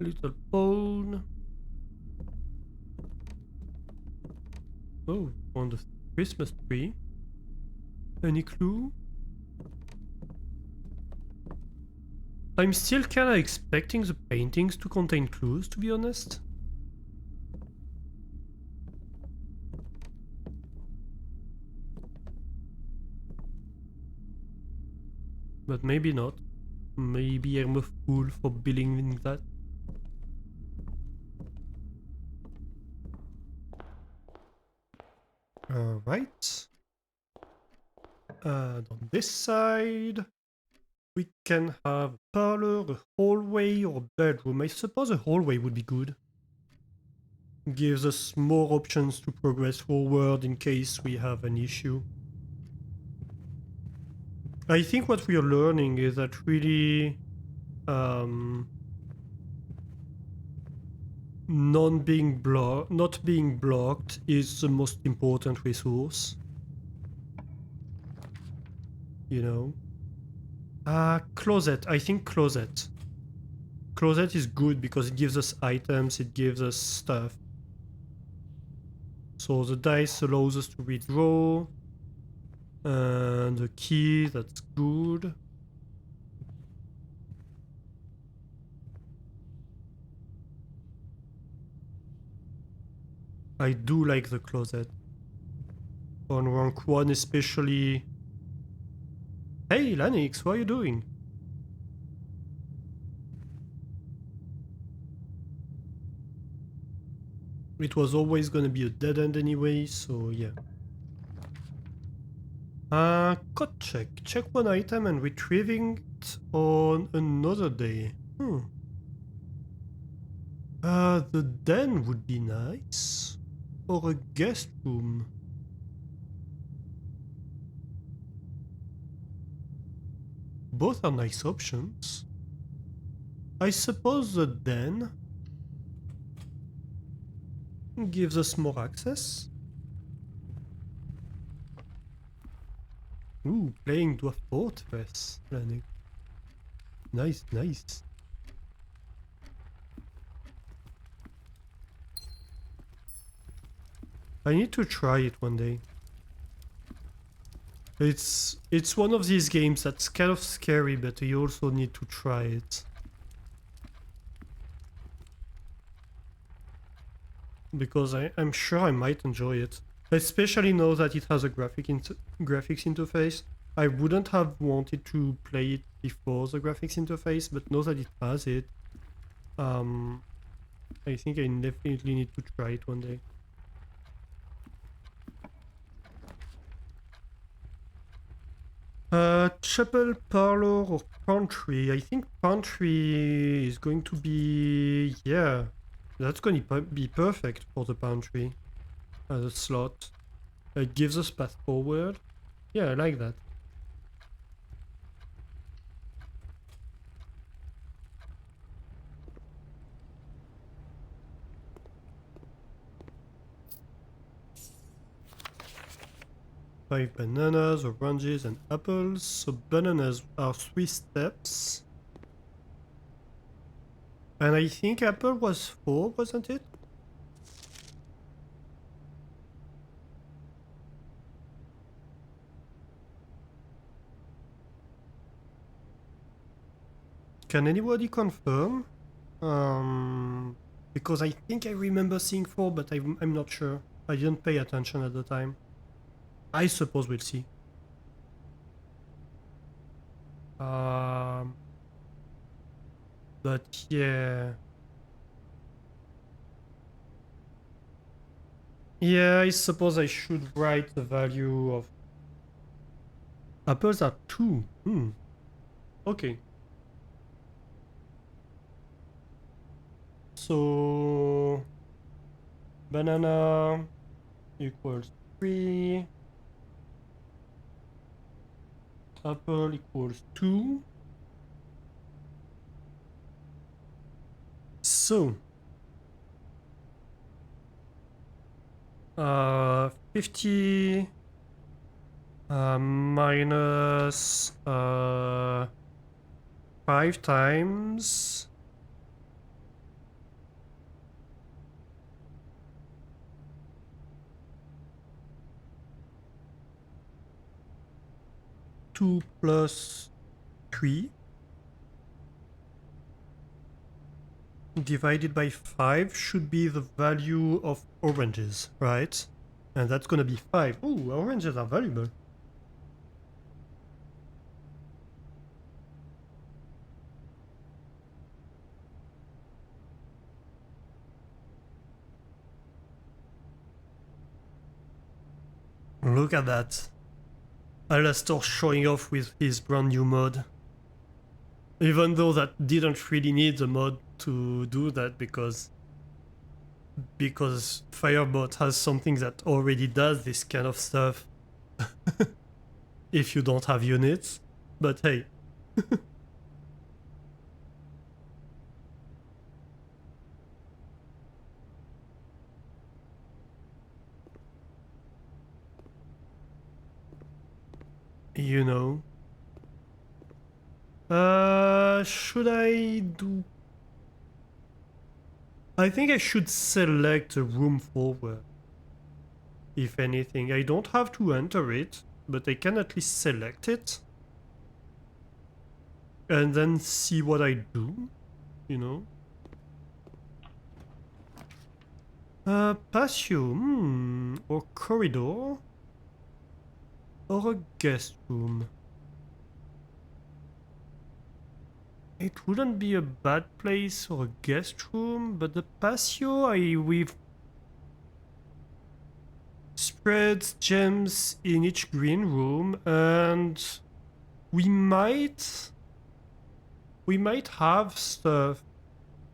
Little pole. Oh, on the Christmas tree. Any clue? I'm still kinda expecting the paintings to contain clues, to be honest. But maybe not. Maybe I'm a fool for believing that. Alright. And on this side, we can have a parlor, a hallway, or a bedroom. I suppose a hallway would be good. Gives us more options to progress forward in case we have an issue. I think what we are learning is that really not being blocked is the most important resource. You know? Closet. I think closet. Closet is good because it gives us items, it gives us stuff. So the dice allows us to redraw. And the key, that's good. I do like the closet. On rank 1 especially. Hey Lanix, what are you doing? It was always gonna be a dead end anyway, so yeah. Code check. Check one item and retrieving it on another day. The den would be nice. Or a guest room. Both are nice options. I suppose the den gives us more access. Ooh, playing Dwarf Fortress. Nice, nice. I need to try it one day. It's one of these games that's kind of scary, but you also need to try it. Because I'm sure I might enjoy it. Especially now that it has a graphics interface. I wouldn't have wanted to play it before the graphics interface, but now that it has it, I think I definitely need to try it one day. Chapel, parlor, or pantry? I think pantry is going to be... yeah, that's going to be perfect for the pantry as a slot. It gives us path forward. Yeah, I like that. Five bananas, oranges, and apples. So bananas are 3 steps. And I think apple was 4, wasn't it? Can anybody confirm? Because I think I remember seeing 4, but I'm not sure. I didn't pay attention at the time. I suppose we'll see. But yeah. Yeah, I suppose I should write the value of... Apples are 2. Okay. So... banana equals 3. Apple equals 2. So... 50... minus... 5 times... 2 plus 3 divided by 5 should be the value of oranges, right? And that's gonna be 5. Ooh, oranges are valuable. Look at that. Alastor showing off with his brand new mod. Even though that didn't really need the mod to do that because Firebot has something that already does this kind of stuff. If you don't have units. But hey. You know. Should I do... I think I should select a room forward. If anything, I don't have to enter it, but I can at least select it. And then see what I do, you know. Patio, or corridor, or a guest room. It wouldn't be a bad place for a guest room, but the patio, we've spread gems in each green room, and we might have stuff.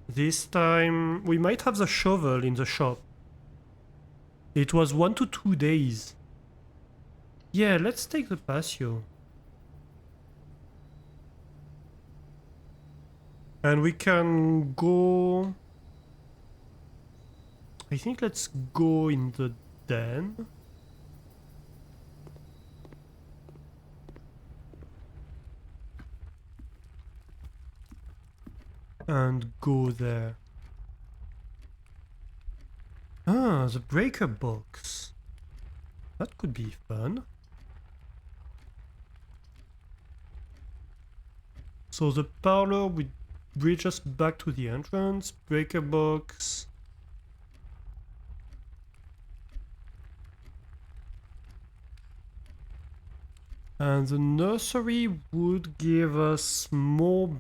This time, we might have the shovel in the shop. It was 1 to 2 days. Yeah, let's take the patio. And we can go... I think let's go in the den. And go there. Ah, the breaker box. That could be fun. So the parlor would bridge us back to the entrance. Breaker box. And the nursery would give us more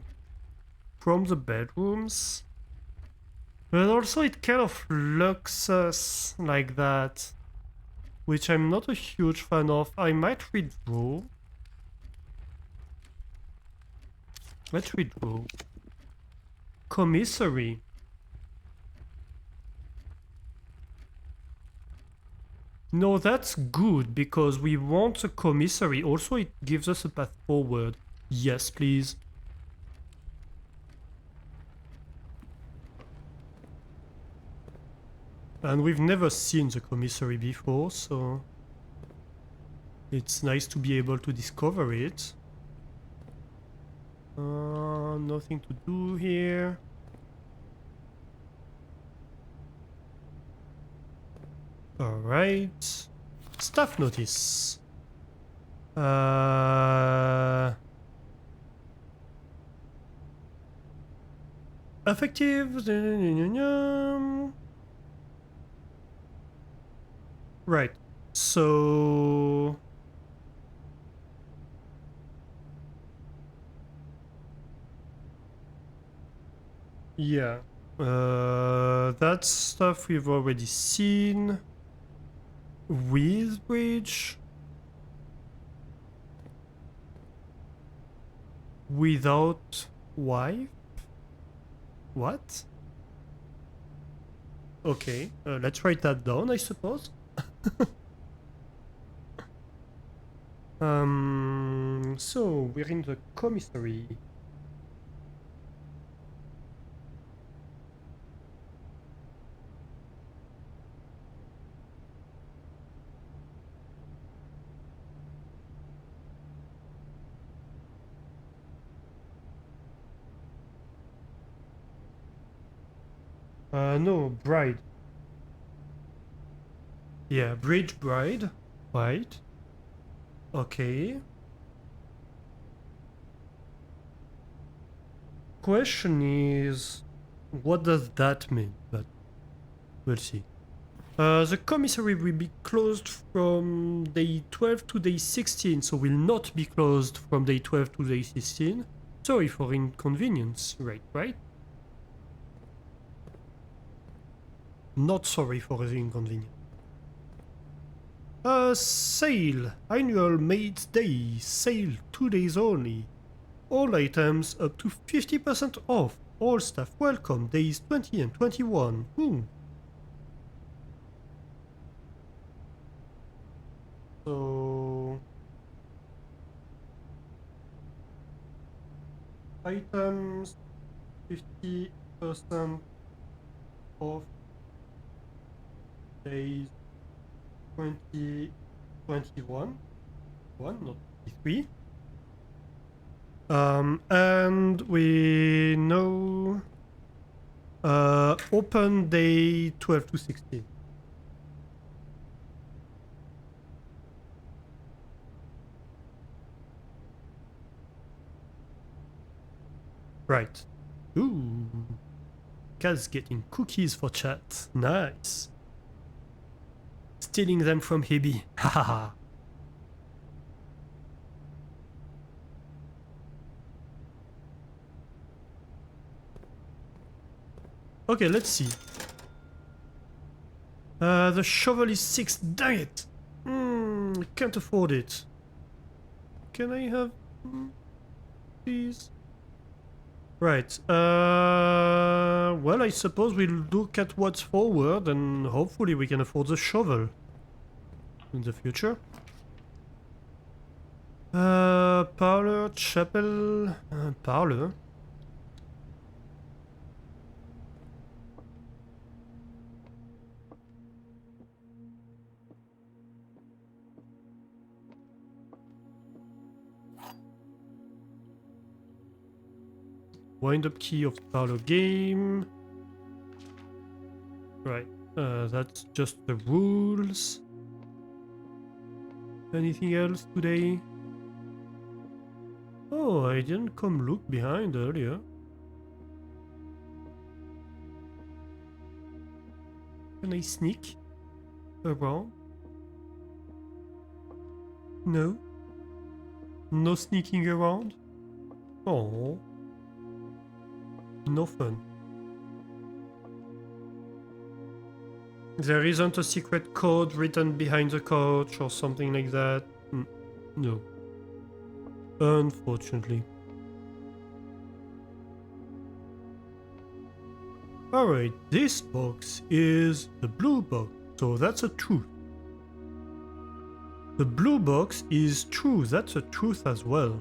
from the bedrooms. But also it kind of looks us like that, which I'm not a huge fan of. I might redraw. Let's redraw. Commissary. No, that's good because we want a commissary. Also, it gives us a path forward. Yes, please. And we've never seen the commissary before, so it's nice to be able to discover it. Nothing to do here. Alright. Staff notice. Effective. Right. So yeah. That stuff we've already seen. With bridge. Without wife? What? Okay, let's write that down, I suppose. So we're in the commissary. No, bride. Yeah, bridge bride. Right. Okay. Question is, what does that mean? But we'll see. The commissary will be closed from day 12 to day 16, so will not be closed from day 12 to day 16. Sorry for inconvenience, right? Not sorry for the inconvenience. Sale. Annual Maid's Day. Sale 2 days only. All items up to 50% off. All staff welcome. Days 20 and 21. So... items 50% off. Days 20, 21, not 23. And we know open day 12 to 16. Right. Ooh. Kaz getting cookies for chat. Nice. Stealing them from Hebe. Hahaha. Okay, let's see. The shovel is 6. Dang it! Can't afford it. Can I have... please? Right. Well, I suppose we'll look at what's forward and hopefully we can afford the shovel in the future. Parlor, chapel, parlor. Wind up key of parlor game. Right, that's just the rules. Anything else today? Oh, I didn't come look behind earlier. Can I sneak around? No? No sneaking around? Oh. No fun. There isn't a secret code written behind the couch or something like that? No. Unfortunately. Alright, this box is the blue box, so that's a truth. The blue box is true, that's a truth as well.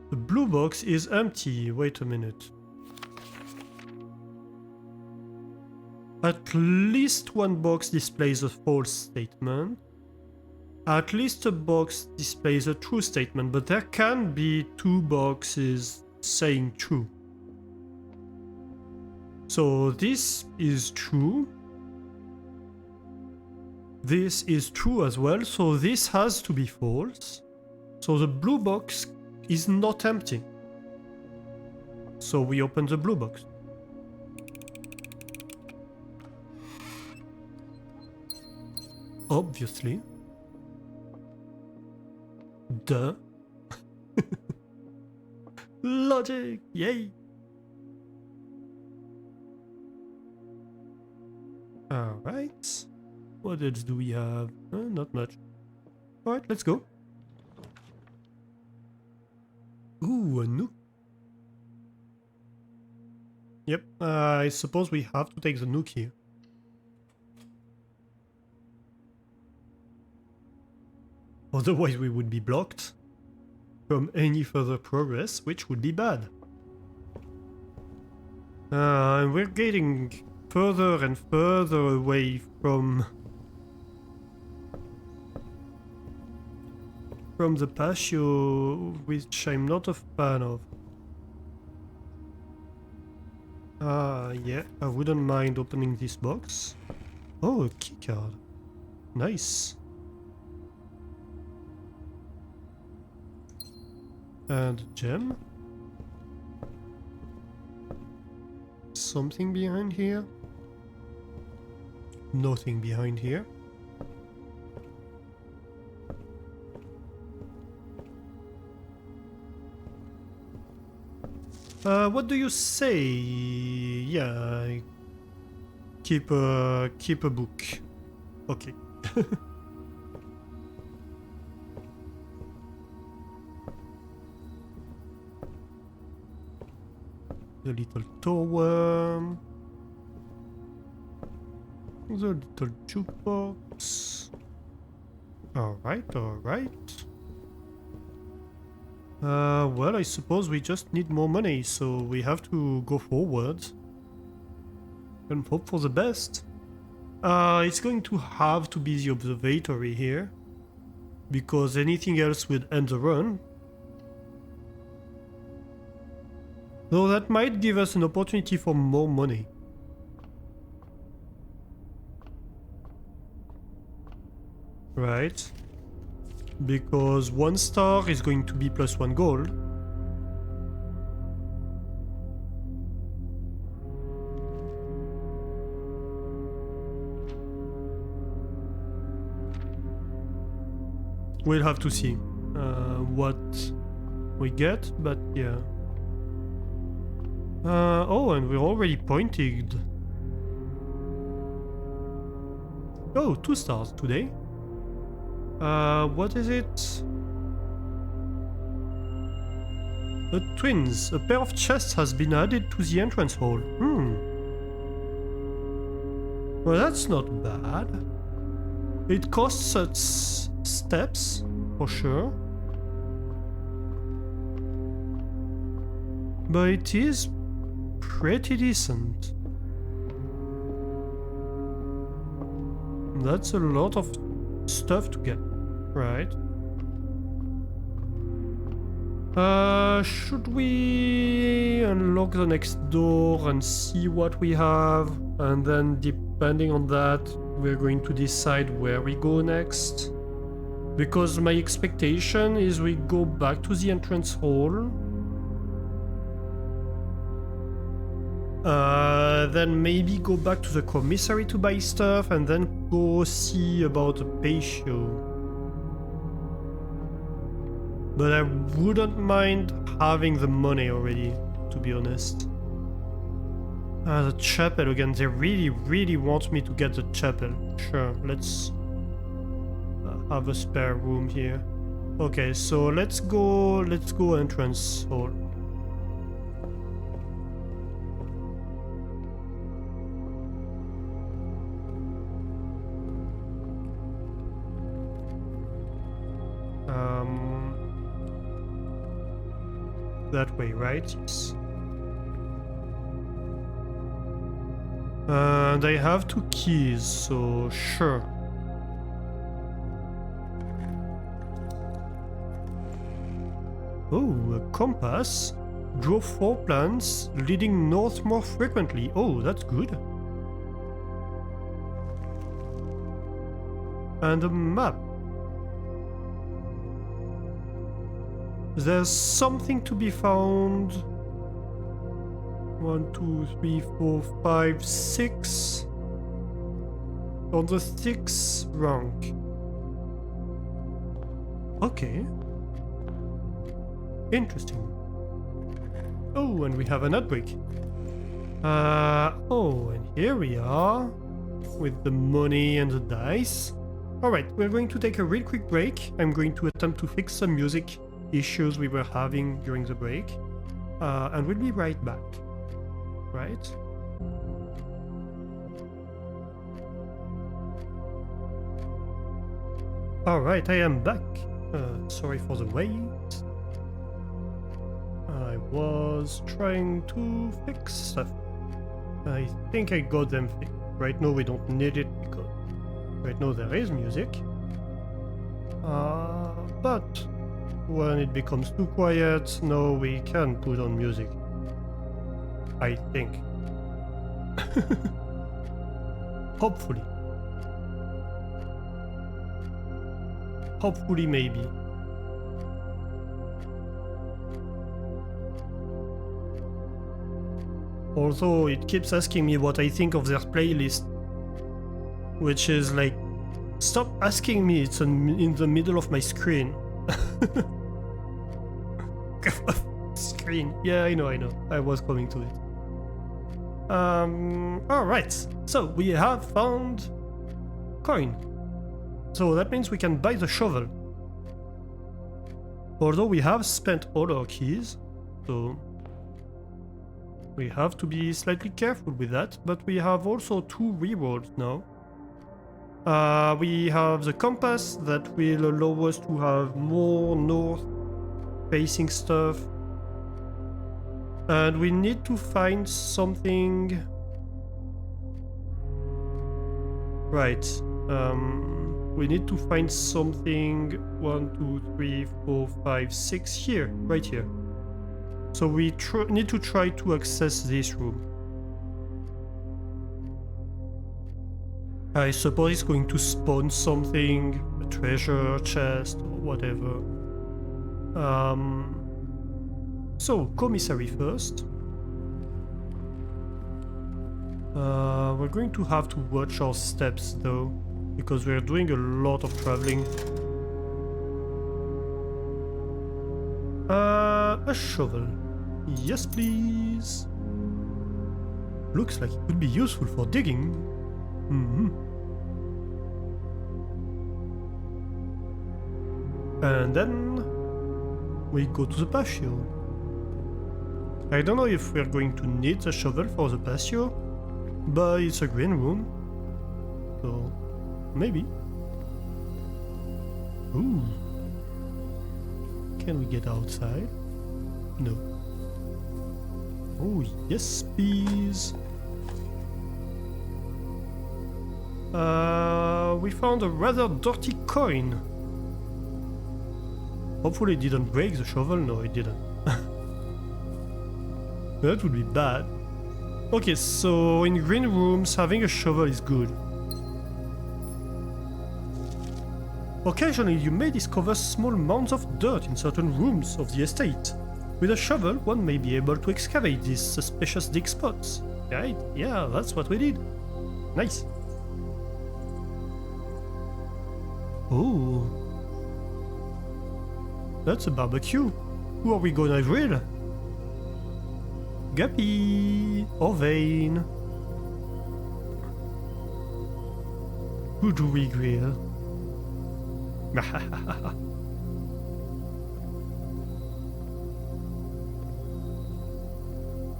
The blue box is empty, wait a minute. At least one box displays a false statement. At least a box displays a true statement, but there can be two boxes saying true. So this is true. This is true as well, so this has to be false. So the blue box is not empty. So we open the blue box. Obviously. Duh. Logic! Yay! Alright. What else do we have? Not much. Alright, let's go. Ooh, a nuke. Yep, I suppose we have to take the nuke here. Otherwise we would be blocked from any further progress, which would be bad. And we're getting further and further away from the patio, which I'm not a fan of. Yeah, I wouldn't mind opening this box. Oh, a keycard. Nice. And a gem. Something behind here? Nothing behind here. What do you say? Yeah, keep a book. Okay. The little tower. The little jukebox. Alright, alright. Well, I suppose we just need more money, so we have to go forward and hope for the best. It's going to have to be the observatory here, because anything else would end the run. Though that might give us an opportunity for more money. Right. Because 1 star is going to be plus 1 gold. We'll have to see what we get, but yeah. Oh, and we're already pointed. Oh, 2 stars today. What is it? The twins. A pair of chests has been added to the entrance hall. Well, that's not bad. It costs us steps, for sure. But it is pretty decent. That's a lot of stuff to get, right? Should we unlock the next door and see what we have, and then depending on that we're going to decide where we go next? Because my expectation is we go back to the entrance hall. Then maybe go back to the commissary to buy stuff and then go see about the patio. But I wouldn't mind having the money already, to be honest. The chapel again, they really want me to get the chapel. Sure, let's have a spare room here. Okay, so let's go entrance hall. That way, right? Yes. And I have 2 keys, so sure. Oh, a compass. Draw 4 plans leading north more frequently. Oh, that's good. And a map. There's something to be found. 1, 2, 3, 4, 5, 6. On the 6th rank. Okay. Interesting. Oh, and we have an outbreak. Oh, and here we are. With the money and the dice. Alright, we're going to take a real quick break. I'm going to attempt to fix some music issues we were having during the break. And we'll be right back. Right? Alright, I am back. Sorry for the wait. I was trying to fix stuff. I think I got them fixed. Right now we don't need it because right now there is music. But when it becomes too quiet, no, we can put on music. I think. Hopefully. Hopefully, maybe. Although it keeps asking me what I think of their playlist. Which is like, stop asking me, it's in the middle of my screen. Screen. Yeah, I know. I was coming to it. Alright. So we have found coin. So that means we can buy the shovel. Although we have spent all our keys, so we have to be slightly careful with that, but we have also 2 rewards now. We have the compass that will allow us to have more north-facing stuff. And we need to find something... Right. We need to find something 1, 2, 3, 4, 5, 6 here, right here. So we need to try to access this room. I suppose it's going to spawn something, a treasure chest or whatever. So, commissary first. We're going to have to watch our steps though, because we're doing a lot of traveling. A shovel. Yes, please. Looks like it could be useful for digging. And then we go to the patio. I don't know if we're going to need the shovel for the patio, but it's a green room, so maybe. Ooh. Can we get outside? No. Oh, yes, please. We found a rather dirty coin. Hopefully it didn't break the shovel. No, it didn't. That would be bad. Okay, so in green rooms, having a shovel is good. Occasionally, you may discover small mounds of dirt in certain rooms of the estate. With a shovel, one may be able to excavate these suspicious dig spots. Right? Yeah, that's what we did. Nice. Oh. That's a barbecue. Who are we gonna grill? Guppy or Vane? Who do we grill?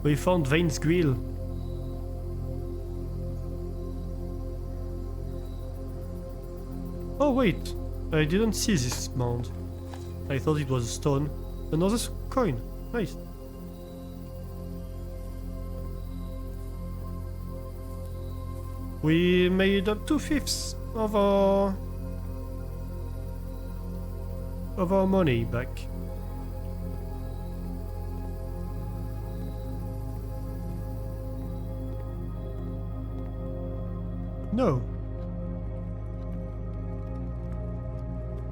We found Vane's grill. Oh wait, I didn't see this mound. I thought it was a stone. Another coin. Nice. We made up 2/5 of our money back. No.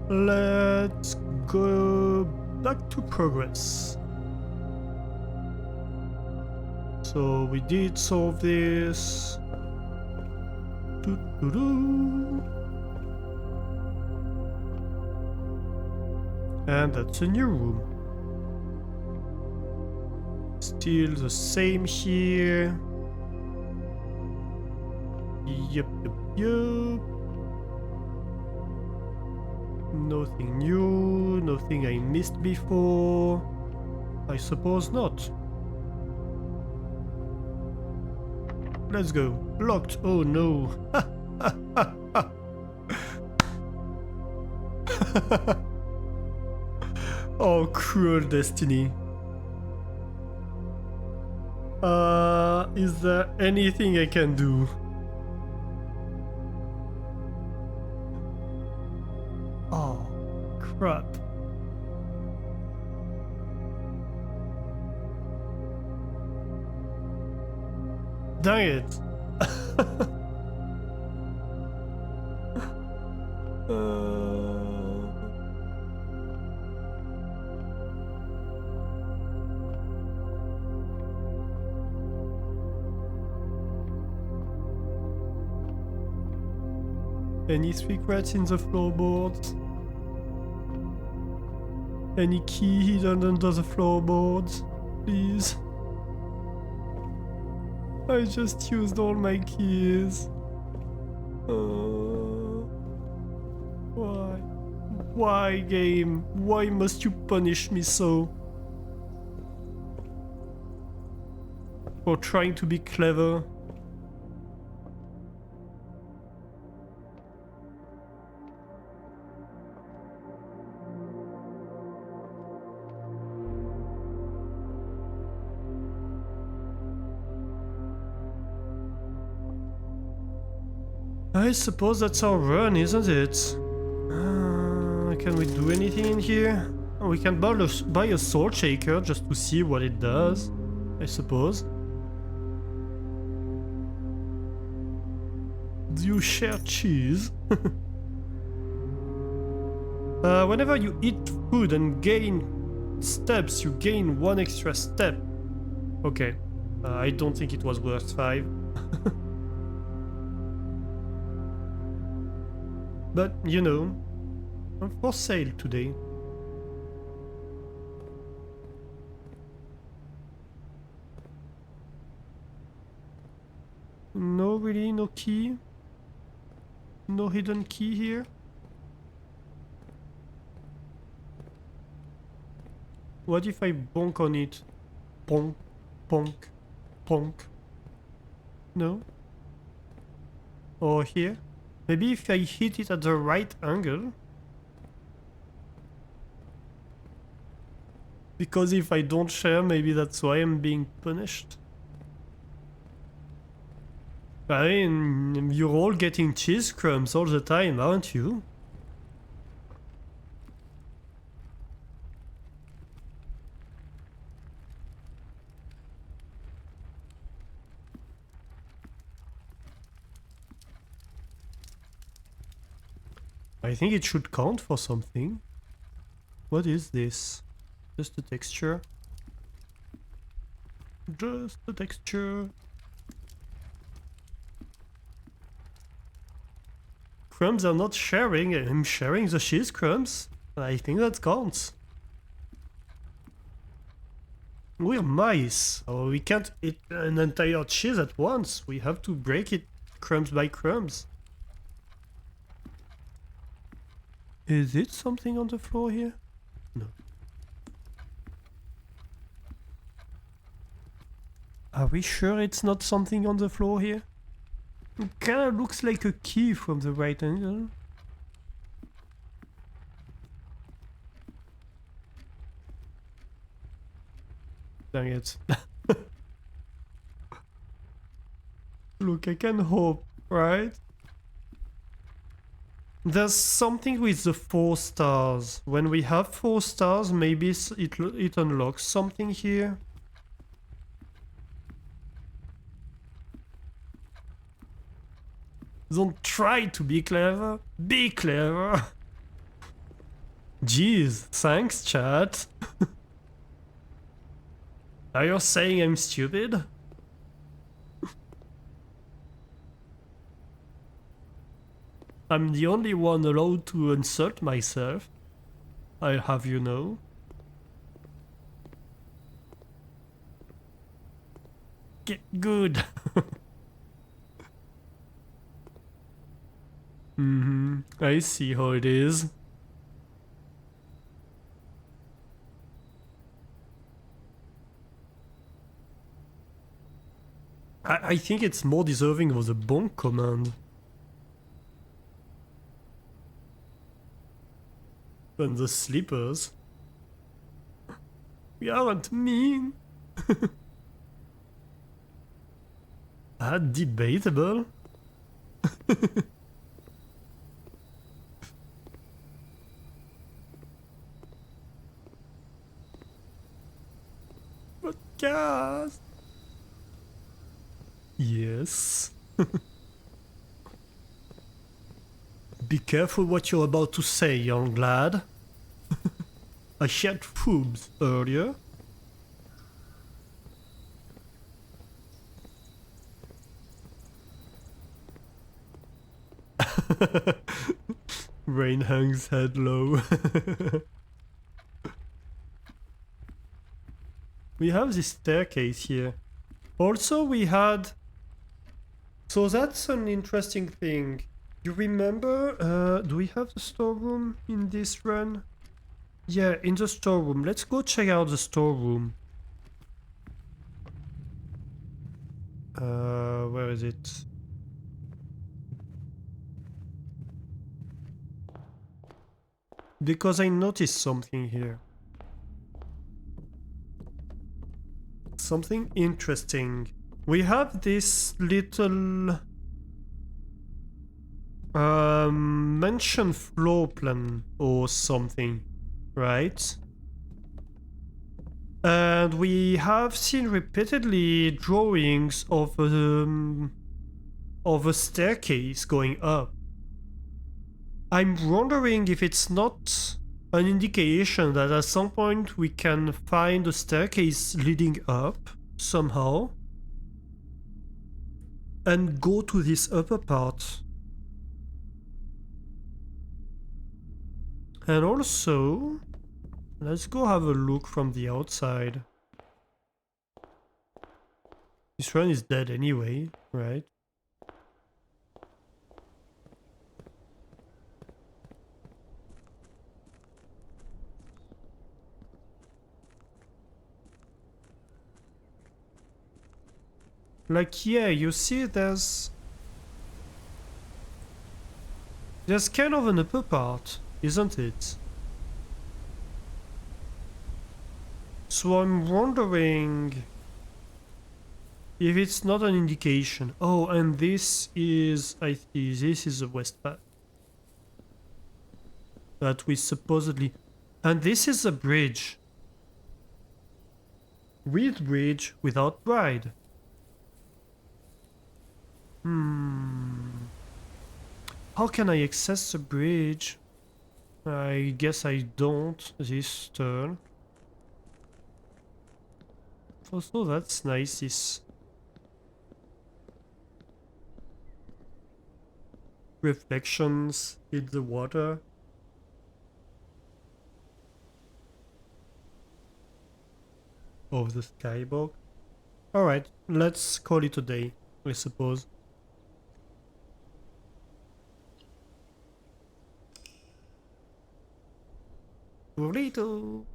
Let's go back to progress. So we did solve this. Doo-doo-doo. And that's a new room. Still the same here. Yep. Nothing new, nothing I missed before. I suppose not. Let's go. Locked. Oh no. Oh, cruel destiny. Is there anything I can do? Oh, crap. Dang it. Any secrets in the floorboards? Any key hidden under the floorboards? Please. I just used all my keys. Why? Why, game? Why must you punish me so? For trying to be clever? I suppose that's our run, isn't it? Can we do anything in here? We can buy a salt shaker just to see what it does, I suppose. Do you share cheese? Whenever you eat food and gain steps, you gain 1 extra step. Okay, I don't think it was worth 5. But, you know, I'm for sale today. No, really? No key? No hidden key here? What if I bonk on it? Bonk, bonk, bonk. No? Or here? Maybe if I hit it at the right angle? Because if I don't share, maybe that's why I'm being punished. I mean, you're all getting cheese crumbs all the time, aren't you? I think it should count for something. What is this? Just a texture. Just a texture. Crumbs are not sharing. I'm sharing the cheese crumbs. I think that counts. We're mice. So we can't eat an entire cheese at once. We have to break it crumbs by crumbs. Is it something on the floor here? No. Are we sure it's not something on the floor here? It kinda looks like a key from the right angle. Dang it. Look, I can hope, right? There's something with the 4 stars. When we have 4 stars, maybe it unlocks something here. Don't try to be clever. Be clever. Jeez, thanks, chat. Are you saying I'm stupid? I'm the only one allowed to insult myself. I'll have you know. Get good. I see how it is. I think it's more deserving of the bonk command than the slippers. We aren't mean. Debatable. Podcast. Yes. Be careful what you're about to say, young lad. I shared foobs earlier. Rain hangs head low. We have this staircase here. Also, we had... So that's an interesting thing. You remember, do we have the storeroom in this run? Yeah, in the storeroom. Let's go check out the storeroom. Where is it? Because I noticed something here. Something interesting. We have this little mansion floor plan or something, right? And we have seen repeatedly drawings of a staircase going up. I'm wondering if it's not an indication that at some point we can find a staircase leading up somehow and go to this upper part. And also, let's go have a look from the outside. This run is dead anyway, right? Like, yeah, you see there's kind of an upper part, isn't it? So I'm wondering if it's not an indication. Oh, and this is, I see, this is the west path that we supposedly, and this is a bridge. With bridge, without bride. How can I access the bridge? I guess I don't this turn. Also, that's nice, this reflections in the water. Of the skybox. Alright, let's call it a day, I suppose. Burrito!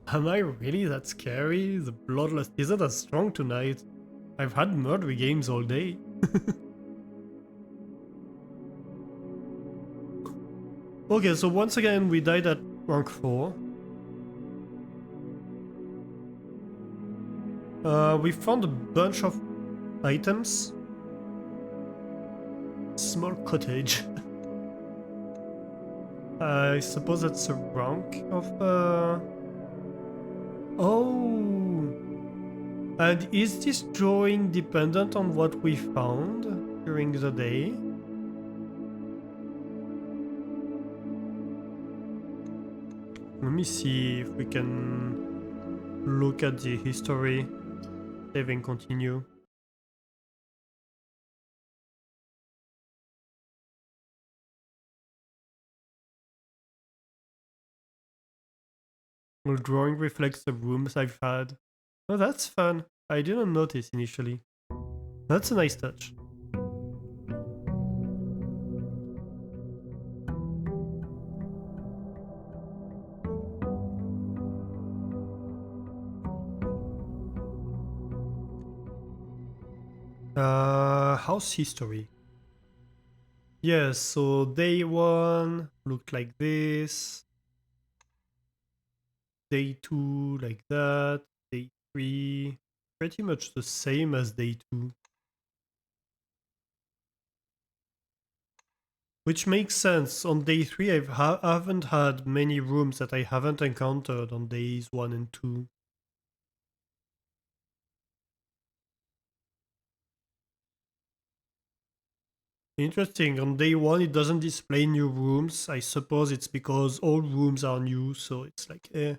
Am I really that scary? The Bloodlust isn't as strong tonight. I've had murder games all day. Okay, so once again we died at rank 4. We found a bunch of items. Small cottage. I suppose that's a rank of Oh! And is this drawing dependent on what we found during the day? Let me see if we can look at the history. Save and continue. Well, drawing reflects the rooms I've had. Oh, that's fun. I didn't notice initially. That's a nice touch. House history. Yes, so day 1 looked like this. Day 2 like that. Day 3 pretty much the same as day 2. Which makes sense. On day 3 I haven't had many rooms that I haven't encountered on days 1 and 2. Interesting, on day 1 it doesn't display new rooms. I suppose it's because all rooms are new, so it's like eh.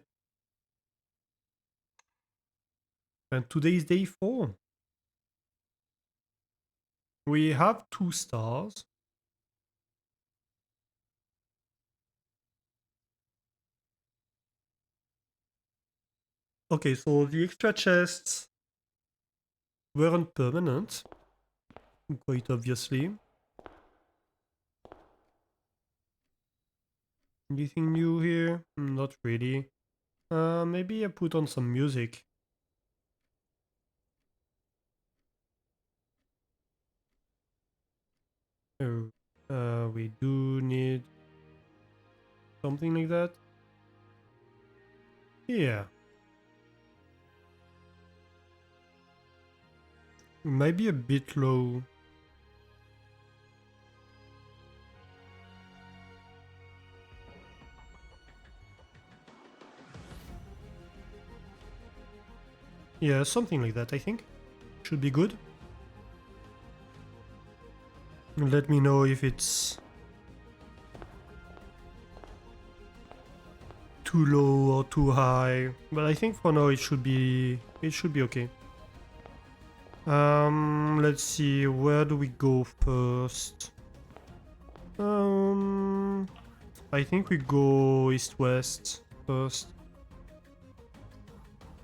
And today is day 4. We have 2 stars. Okay, so the extra chests weren't permanent, quite obviously. Anything new here? Not really. Maybe I put on some music. Oh, we do need something like that. Yeah. Might be a bit low. Yeah, something like that, I think. Should be good. Let me know if it's too low or too high. But I think for now it should be okay. Let's see, where do we go first? I think we go east-west first.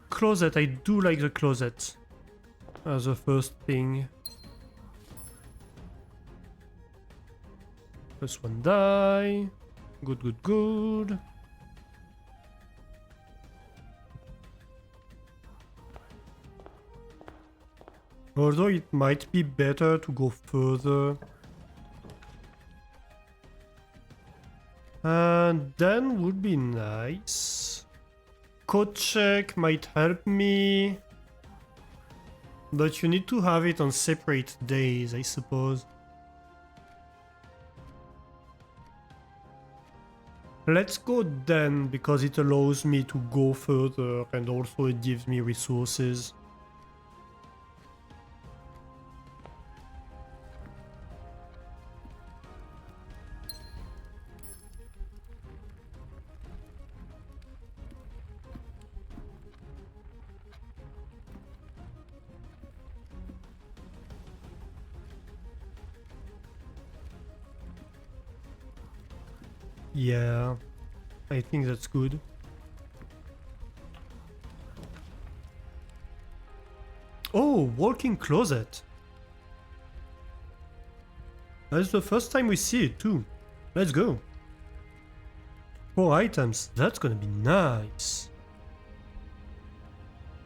Closet, I do like the closet as a first thing. First one die. Good, good, good. Although it might be better to go further. And then would be nice. Code check might help me. But you need to have it on separate days, I suppose. Let's go then, because it allows me to go further and also it gives me resources. Yeah, I think that's good. Oh, walk-in closet. That's the first time we see it too. Let's go. 4 items. That's gonna be nice.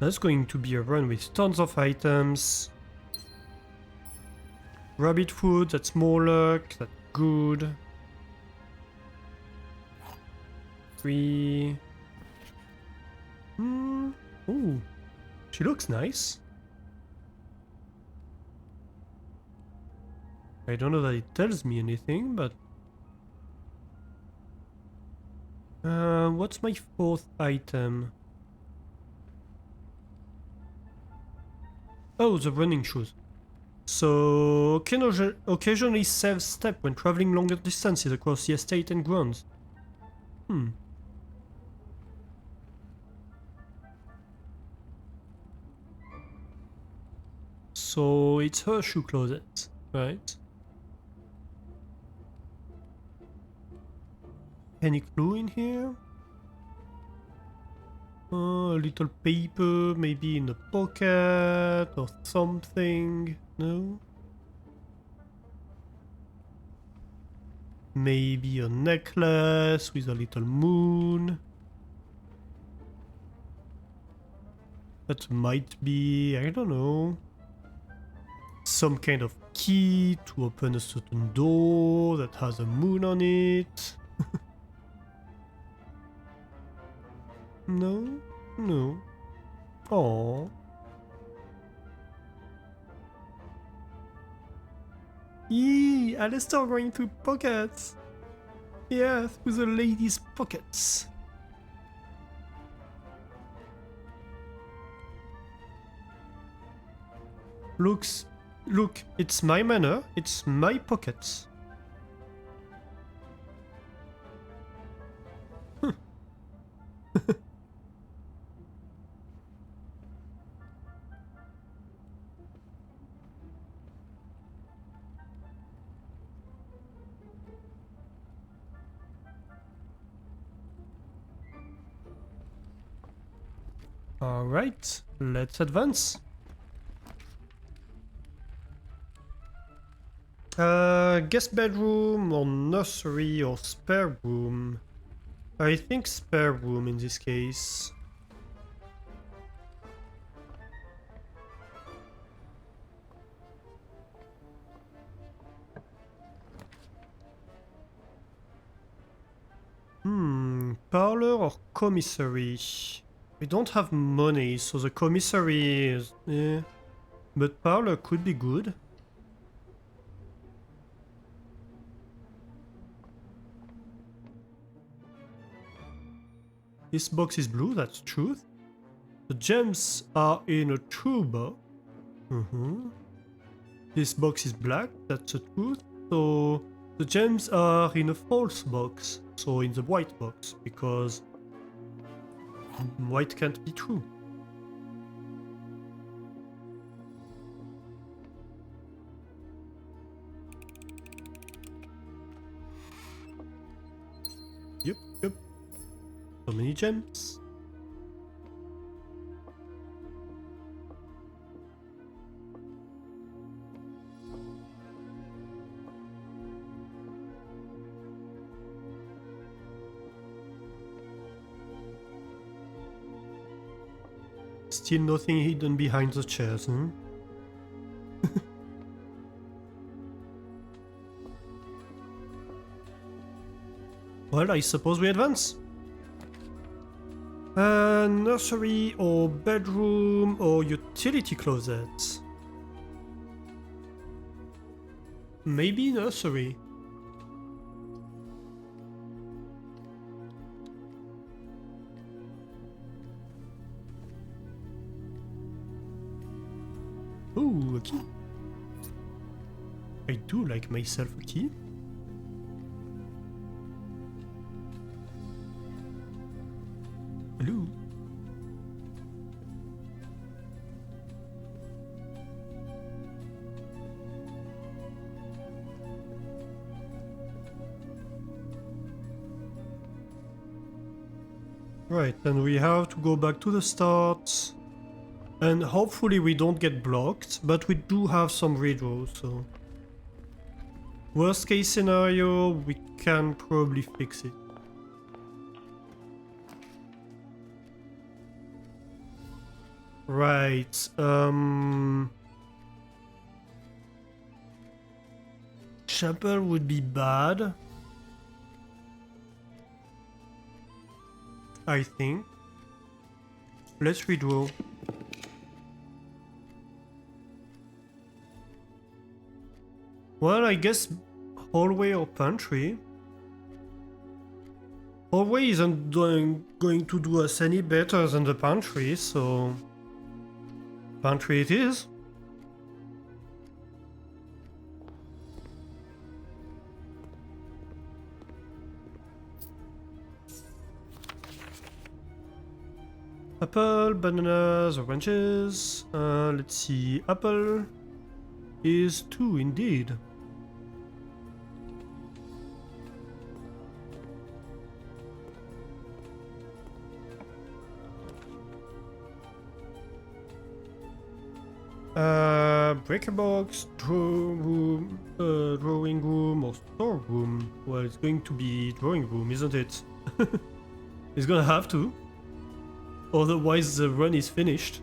That's going to be a run with tons of items. Rabbit food, that's more luck, that's good. 3. Ooh, she looks nice. I don't know that it tells me anything, but... what's my 4th item? Oh, the running shoes. So, occasionally save step when traveling longer distances across the estate and grounds. So, it's her shoe closet, right? Any clue in here? A little paper, maybe in a pocket or something. No? Maybe a necklace with a little moon. That might be, I don't know, some kind of key to open a certain door that has a moon on it. No? No. Oh. Yee! Alistair going through pockets! Yeah, through the lady's pockets. Look, it's my manor, it's my pockets. Alright, let's advance. Guest bedroom or nursery or spare room? I think spare room in this case. Parlor or commissary? We don't have money, so the commissary is... But parlor could be good. This box is blue, that's truth. The gems are in a true box. This box is black, that's the truth. So the gems are in a false box, so in the white box, because white can't be true. Yep. So many gems. Still nothing hidden behind the chairs, huh? Well, I suppose we advance. Nursery or bedroom or utility closet? Maybe nursery. Ooh, a key. I do like myself a key. Hello. Right, and we have to go back to the start. And hopefully we don't get blocked, but we do have some redraws, so... Worst case scenario, we can probably fix it. Right, Chapel would be bad. I think. Let's redraw. Well, I guess hallway or pantry. Hallway isn't going to do us any better than the pantry, so... Pantry it is. Apple, bananas, oranges. Let's see. Apple is 2 indeed. Break a box, drawing room, or storeroom. Well, it's going to be drawing room, isn't it? It's gonna have to. Otherwise, the run is finished.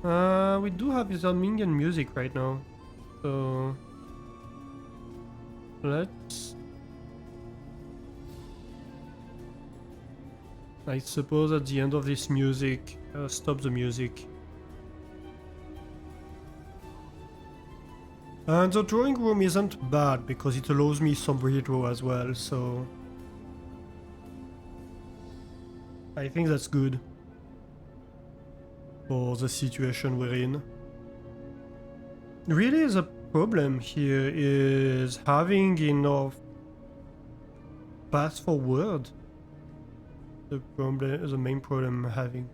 We do have some Indian music right now, so let's. I suppose at the end of this music, stop the music. And the drawing room isn't bad because it allows me some redraw as well, so I think that's good for the situation we're in. Really, the problem here is having enough path forward. The main problem I'm having.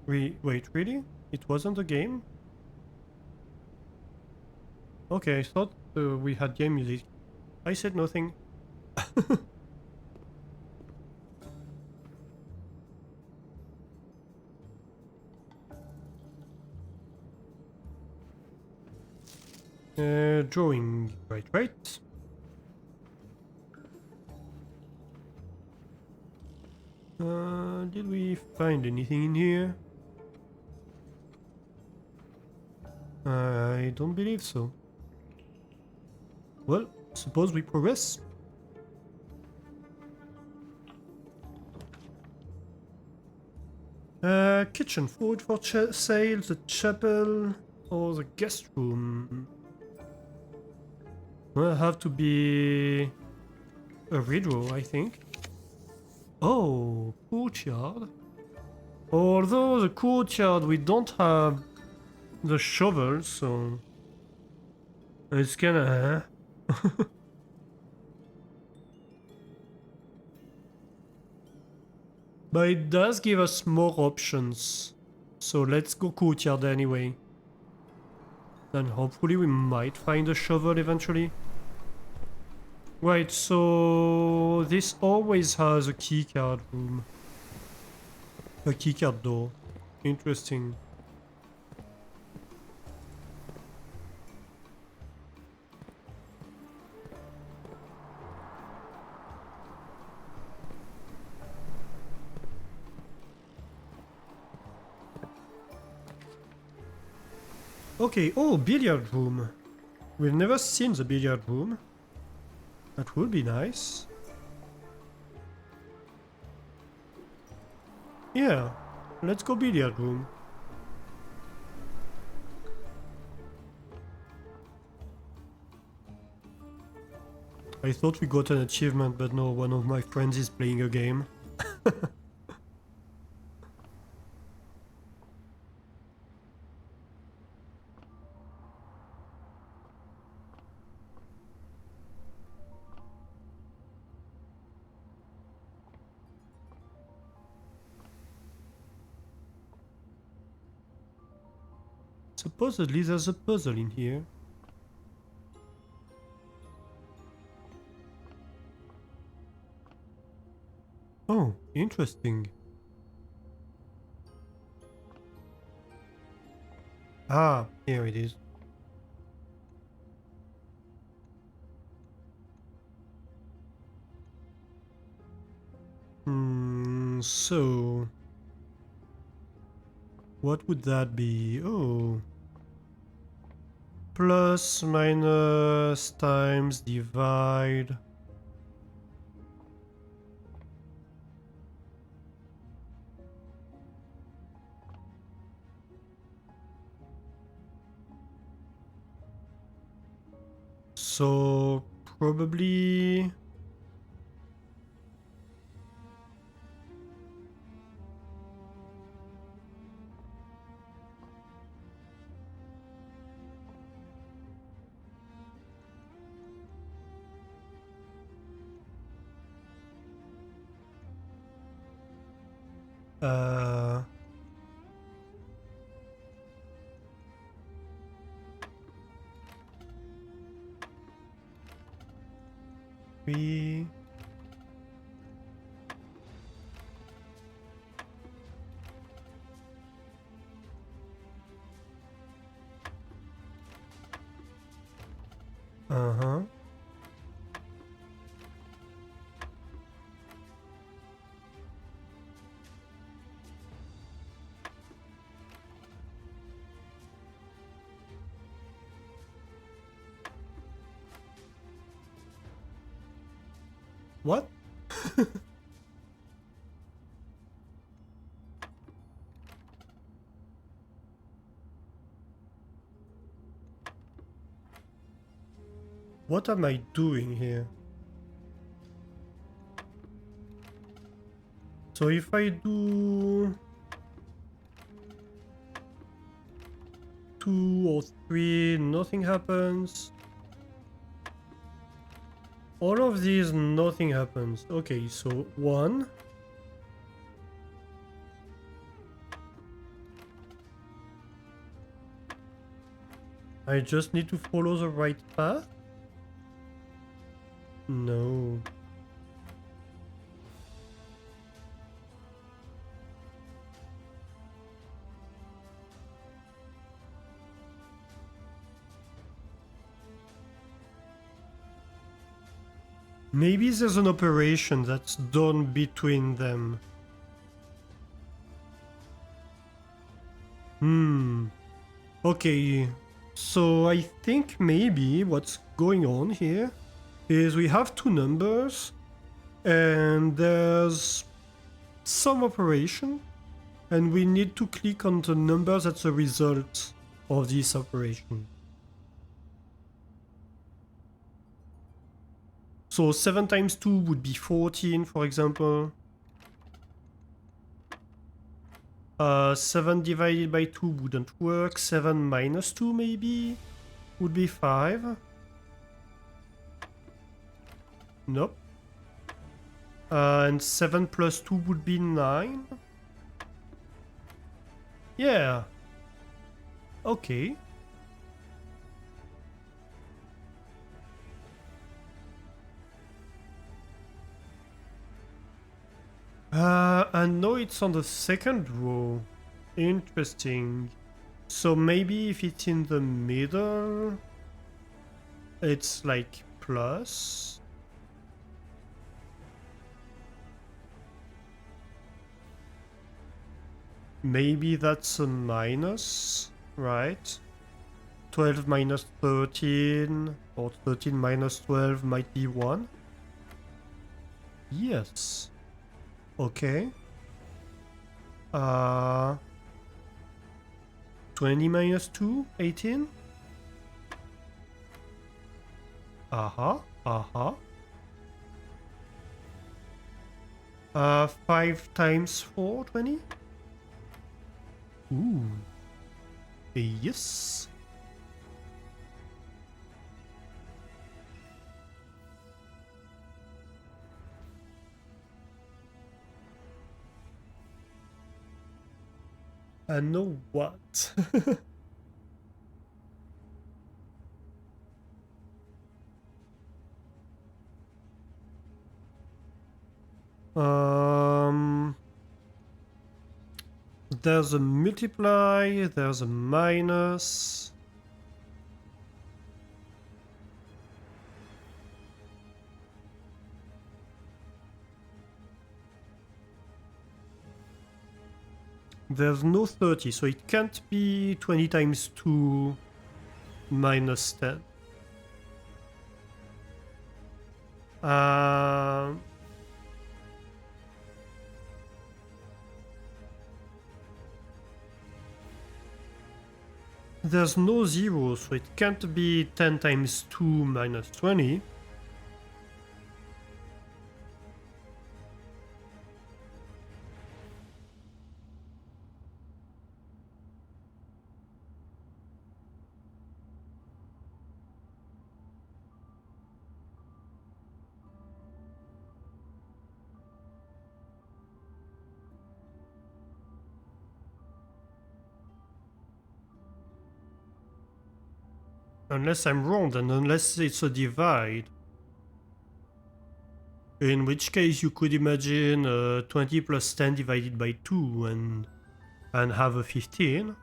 Wait, really? It wasn't a game? Okay, I thought we had game music. I said nothing. Drawing. Right. Did we find anything in here? I don't believe so. Well, suppose we progress. Kitchen food for sale, the chapel, or the guest room. Well, have to be a redraw, I think. Oh, courtyard. Although the courtyard we don't have the shovel, so it's kinda But it does give us more options. So let's go courtyard anyway. Then hopefully we might find a shovel eventually. Right, so this always has a keycard room. A keycard door. Interesting. Okay, oh, billiard room. We've never seen the billiard room. That would be nice. Yeah, let's go billiard room. I thought we got an achievement, but no, one of my friends is playing a game. Supposedly there's a puzzle in here. Oh, interesting. Ah, here it is. So what would that be? Oh, plus, minus, times, divide. So probably uh we uh-huh. What? What am I doing here? So if I do 2 or 3, nothing happens. All of these, nothing happens. Okay, so 1. I just need to follow the right path? No. Maybe there's an operation that's done between them. Okay, so I think maybe what's going on here is we have 2 numbers and there's some operation and we need to click on the number that's a result of this operation. So 7 times 2 would be 14, for example. 7 divided by 2 wouldn't work. 7 minus 2 maybe would be 5. Nope. And 7 plus 2 would be 9. Yeah. Okay. And now it's on the second row. Interesting. So maybe if it's in the middle, it's like plus. Maybe that's a minus, right? 12 minus 13, or 13 minus 12 might be 1. Yes. Okay. 20 minus 2, 18. Uh-huh, uh-huh. 5 times 4, 20. Ooh. Yes. I know what. There's a multiply, there's a minus. There's no 30, so it can't be 20 times 2 minus 10. There's no 0, so it can't be 10 times 2 minus 20. Unless I'm wrong, and unless it's a divide. In which case you could imagine 20 plus 10 divided by 2 and have a 15.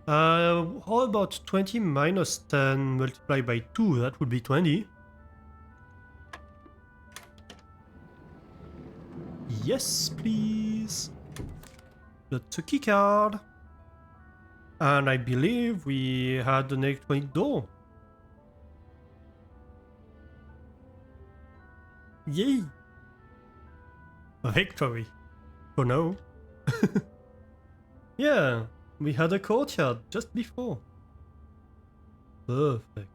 How about 20 minus 10 multiplied by 2? That would be 20. Yes, please. That's a key card. And I believe we had an electronic door. Yay! Victory. For now. Yeah, we had a courtyard just before. Perfect.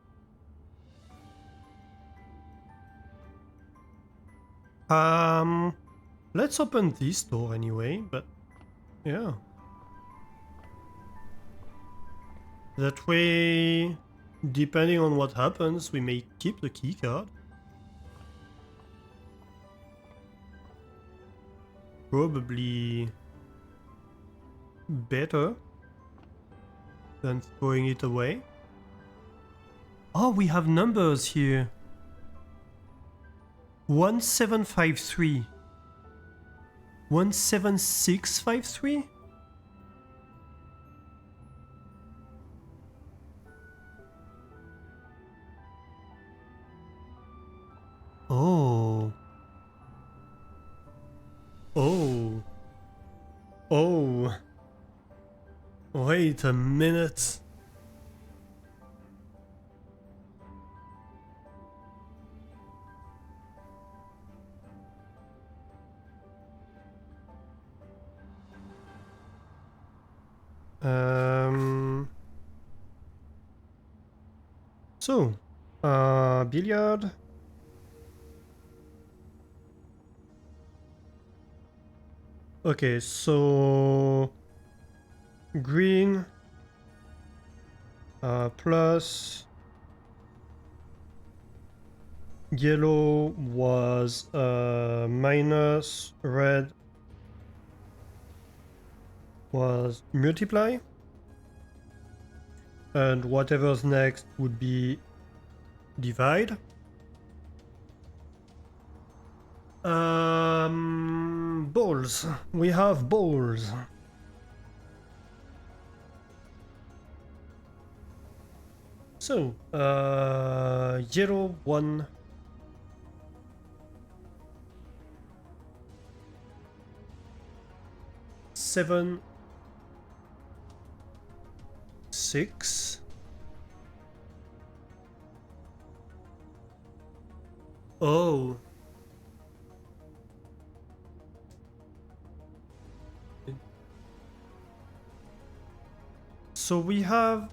Let's open this door anyway, but yeah. That way, depending on what happens, we may keep the keycard. Probably better than throwing it away. Oh, we have numbers here. 1753. 17653? Oh. Oh. Oh. Wait a minute. So, billiard. Okay, so green plus yellow was minus, red was multiply, and whatever's next would be divide. Balls. We have balls. So, yellow 1. Seven, 6. Oh. So we have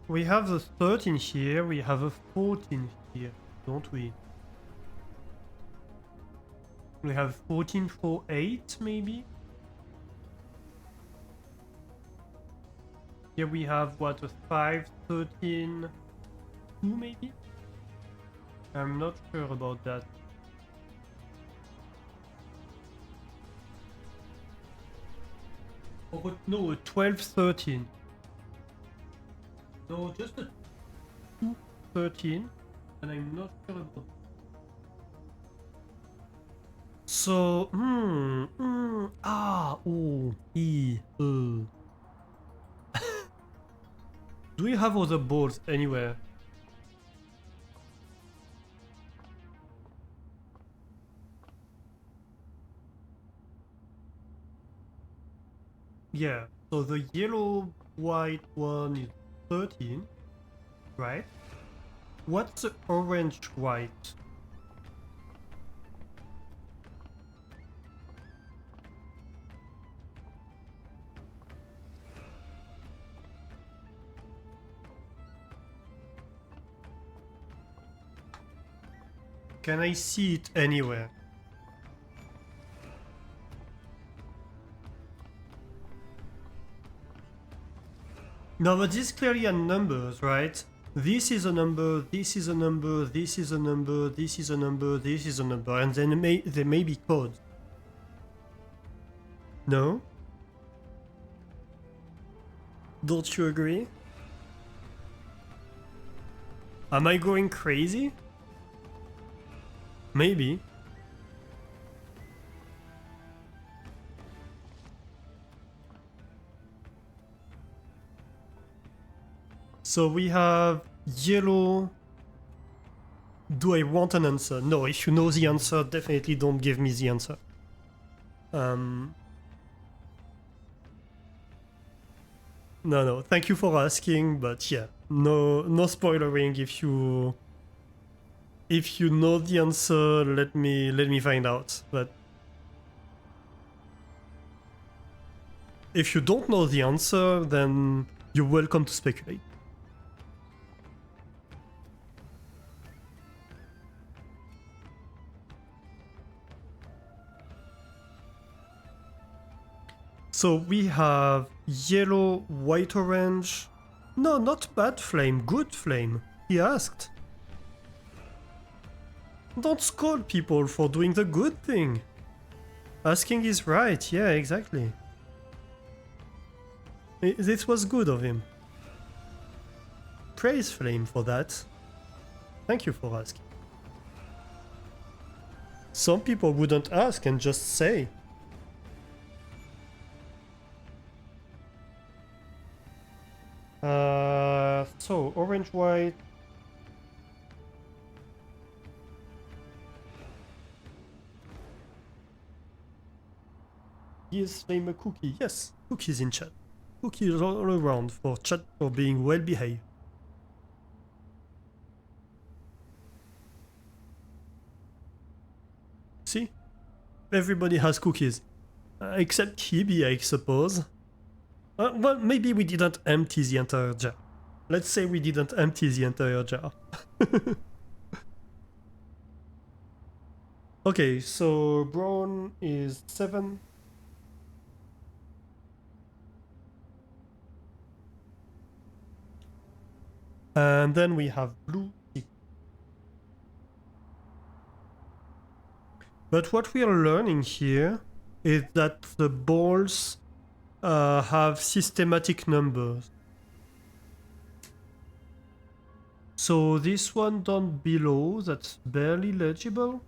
the 13 here, we have a 14 here, don't we? We have 14 for 8 maybe? Here we have what, a 5, 13, 2 maybe? I'm not sure about that. Oh, no, a 12, 13. No, just a 2, 13, and I'm not sure about. So, Do we have other balls anywhere? Yeah, so the yellow white one is 13, right? What's the orange white? Can I see it anywhere? No, but this clearly are numbers, right? This is a number, this is a number, this is a number, this is a number, this is a number, and then there may be codes. No? Don't you agree? Am I going crazy? Maybe. So we have yellow. Do I want an answer? No, if you know the answer, definitely don't give me the answer. No, thank you for asking, but yeah, no spoilering. If you know the answer, let me find out. But if you don't know the answer, then you're welcome to speculate. So we have yellow, white, orange. No, not bad flame, good flame. He asked. Don't scold people for doing the good thing. Asking is right, yeah, exactly. This was good of him. Praise Flame for that. Thank you for asking. Some people wouldn't ask and just say. So orange, white. Is Flame a cookie? Yes, cookies in chat. Cookies all around for chat for being well behaved. See? Everybody has cookies. Except Kibi, I suppose. Well, maybe we didn't empty the entire jar. Let's say we didn't empty the entire jar. Okay, so brown is 7. And then we have blue 6. But what we are learning here is that the balls have systematic numbers. So this one down below, that's barely legible.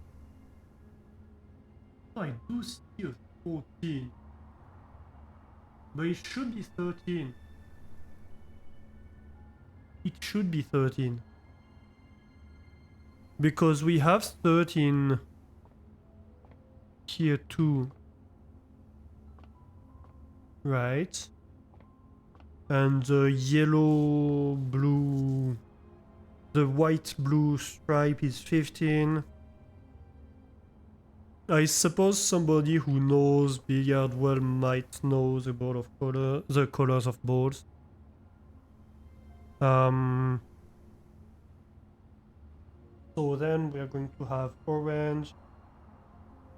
I do see a 14. But it should be 13. It should be 13. Because we have 13 here too. Right. And the yellow, blue, the white, blue stripe is 15. I suppose somebody who knows billiard well might know the ball of color, the colors of balls. So then we are going to have orange,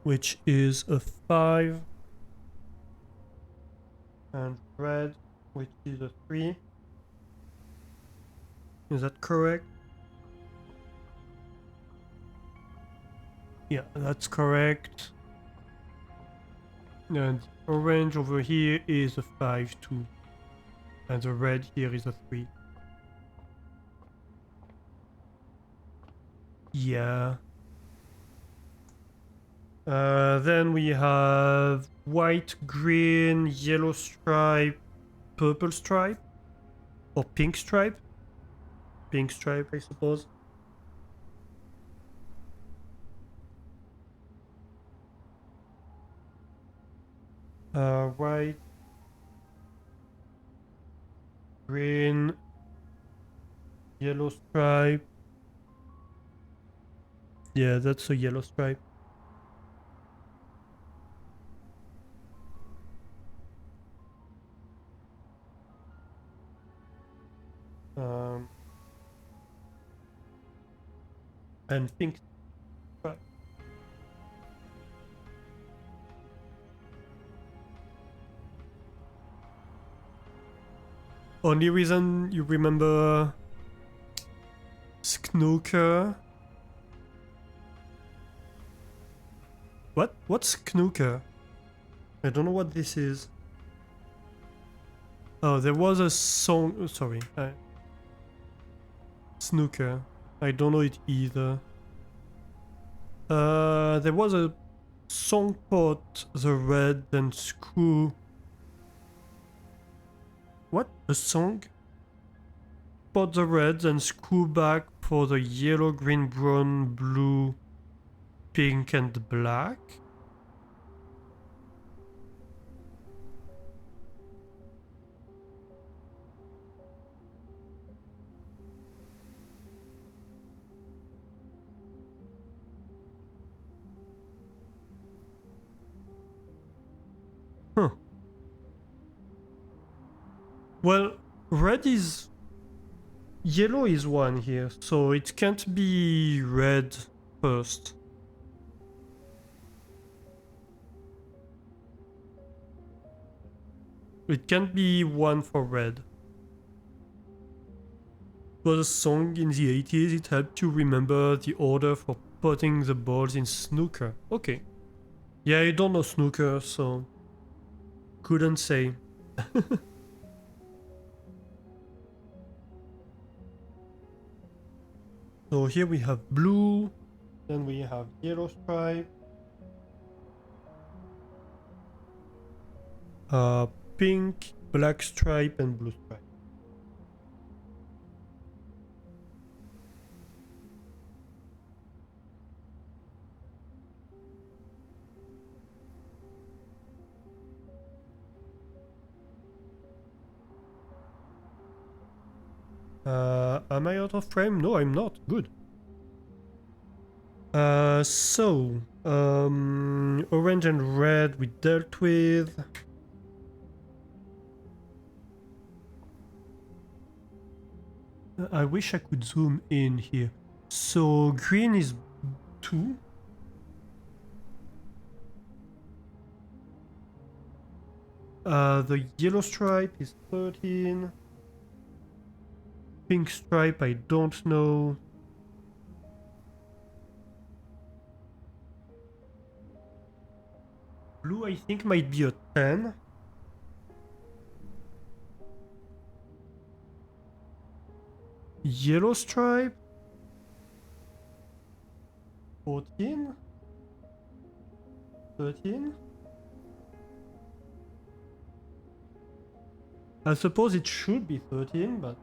which is a 5. And red, which is a 3. Is that correct? Yeah, that's correct. And orange over here is a 5 too. And the red here is a 3. Yeah. Then we have white, green, yellow stripe, purple stripe, or pink stripe. Pink stripe, I suppose. White, green, yellow stripe. Yeah, that's a yellow stripe. And pink stripe. Only reason you remember Snooker? What? What's Snooker? I don't know what this is. Oh, there was a song. Oh, sorry. Snooker. I don't know it either. There was a song called The Red and Screw. What? A song? Spot the reds and screw back for the yellow, green, brown, blue, pink, and black. Huh. Well, red is... Yellow is one here, so it can't be red first. It can't be one for red. It was a song in the 80s, it helped you remember the order for putting the balls in snooker. Okay. Yeah, I don't know snooker, so... couldn't say. So here we have blue, then we have yellow stripe, pink, black stripe, and blue stripe. Am I out of frame? No, I'm not. Good. Orange and red we dealt with. I wish I could zoom in here. So green is 2. The yellow stripe is 13. Pink stripe, I don't know. Blue, I think, might be a 10. Yellow stripe. 14. 13. I suppose it should be 13, but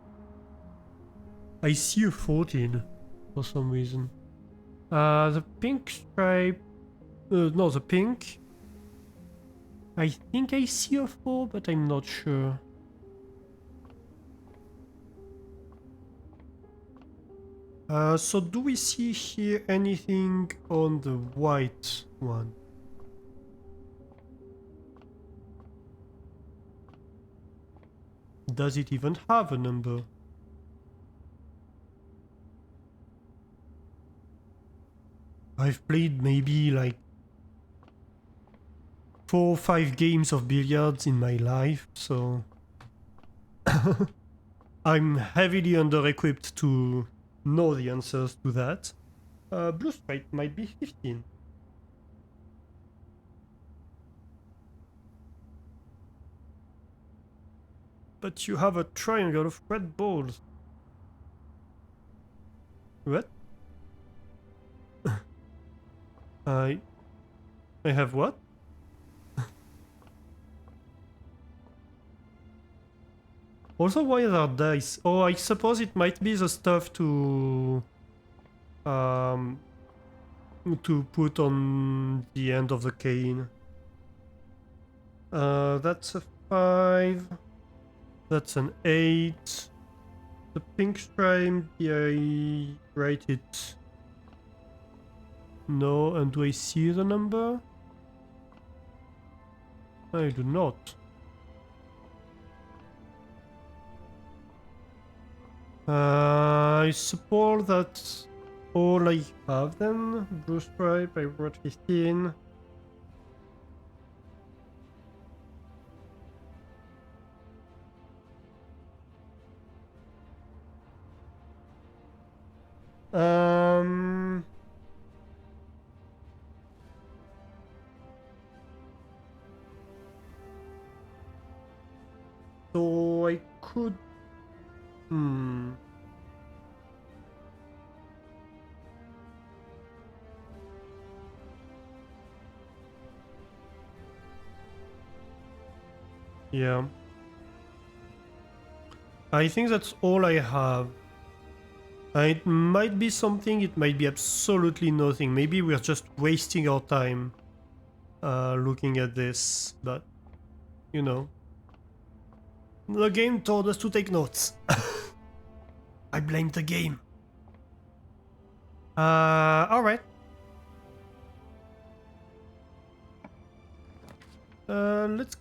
I see a 14 for some reason. The pink stripe... no, the pink... I think I see a 4, but I'm not sure. So do we see here anything on the white one? Does it even have a number? I've played maybe like 4 or 5 games of billiards in my life, so I'm heavily under-equipped to know the answers to that. Blue stripe might be 15. But you have a triangle of red balls. What? I have what? Also, why are there dice? Oh, I suppose it might be the stuff to put on the end of the cane. That's a 5. That's an 8. The pink stripe, I write it. No, and do I see the number? I do not. I suppose that's all I have then. Blue stripe, I wrote 15. Um... So I could... Yeah. I think that's all I have. It might be something, it might be absolutely nothing. Maybe we're just wasting our time looking at this, but you know. The game told us to take notes. I blame the game. Alright. Let's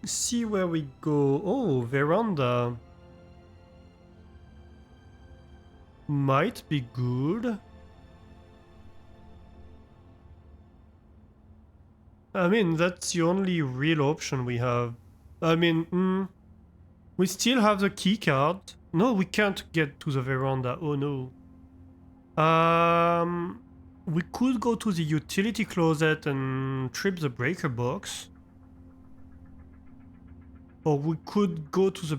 see where we go. Oh, veranda. Might be good. I mean, that's the only real option we have. I mean, we still have the key card. No, we can't get to the veranda. Oh no. We could go to the utility closet and trip the breaker box. Or we could go to the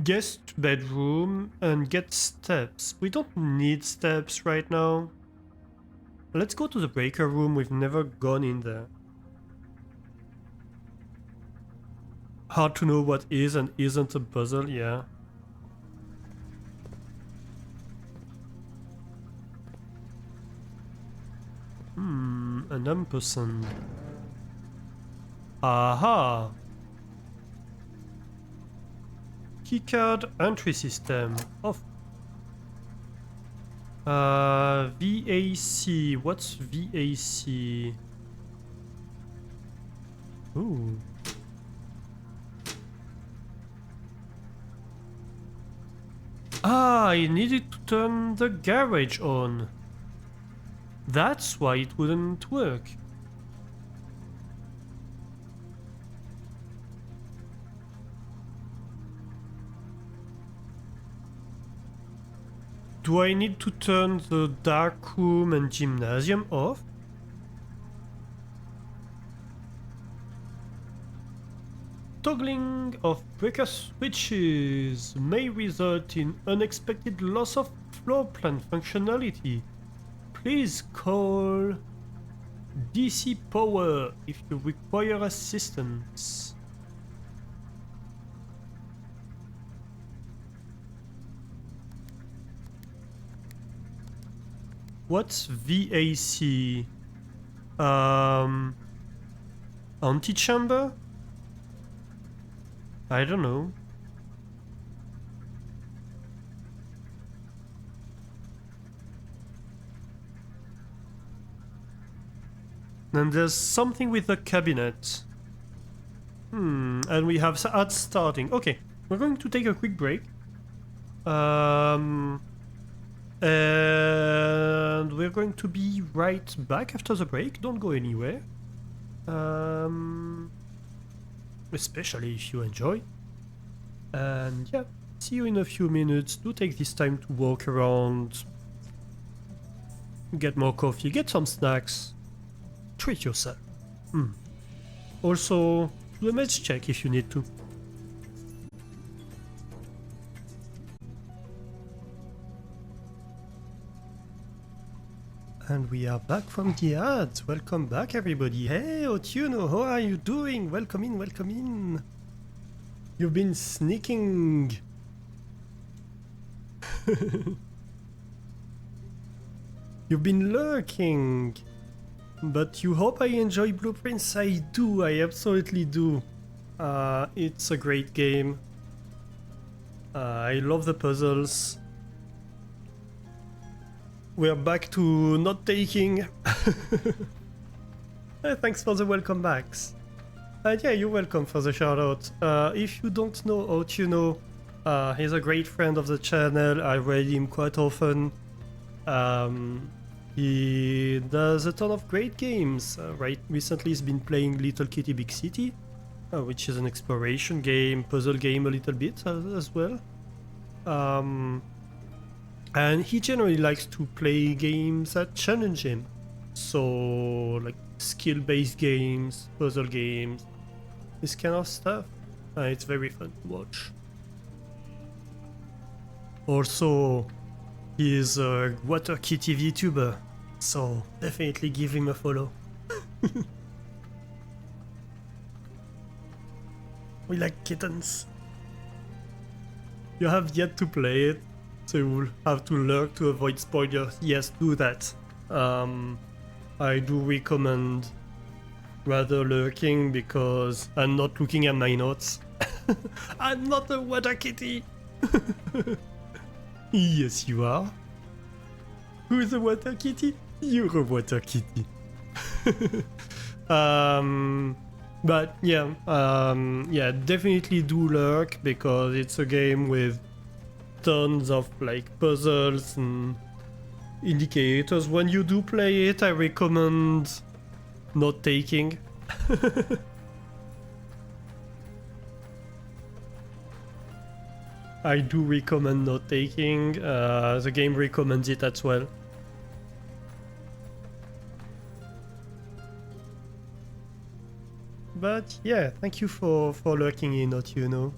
guest bedroom and get steps. We don't need steps right now. Let's go to the breaker room. We've never gone in there. Hard to know what is and isn't a puzzle, yeah. An ampersand. Aha! Keycard entry system off. VAC. What's VAC? Ooh. Ah, I needed to turn the garage on. That's why it wouldn't work. Do I need to turn the dark room and gymnasium off? Toggling of breaker switches may result in unexpected loss of floor plan functionality. Please call DC Power if you require assistance. What's VAC? Antechamber? I don't know. And there's something with the cabinet. And we have ads starting. Okay, we're going to take a quick break. And we're going to be right back after the break. Don't go anywhere. Especially if you enjoy. And yeah, see you in a few minutes. Do take this time to walk around, get more coffee, get some snacks, treat yourself. Also, do a meds check if you need to. And we are back from the ads. Welcome back, everybody. Hey, Otuno, how are you doing? Welcome in, welcome in. You've been sneaking. You've been lurking. But you hope I enjoy Blueprints? I do, I absolutely do. It's a great game. I love the puzzles. We're back to not taking. Thanks for the welcome backs. Yeah, you're welcome for the shout out. If you don't know Otuno, he's a great friend of the channel. I read him quite often. He does a ton of great games. Right, recently he's been playing Little Kitty Big City, which is an exploration game, puzzle game a little bit as well. And he generally likes to play games that challenge him. So, like skill-based games, puzzle games, this kind of stuff. It's very fun to watch. Also, he is a Water Kitty VTuber, so definitely give him a follow. We like kittens. You have yet to play it, so you will have to lurk to avoid spoilers. Yes, do that. I do recommend rather lurking because I'm not looking at my notes. I'm not a water kitty. Yes, you are. Who is a water kitty? You're a water kitty. But yeah, yeah, definitely do lurk because it's a game with tons of like puzzles and indicators. When you do play it, I recommend not taking. I do recommend not taking. The game recommends it as well. But yeah, thank you for lurking in, Otuno.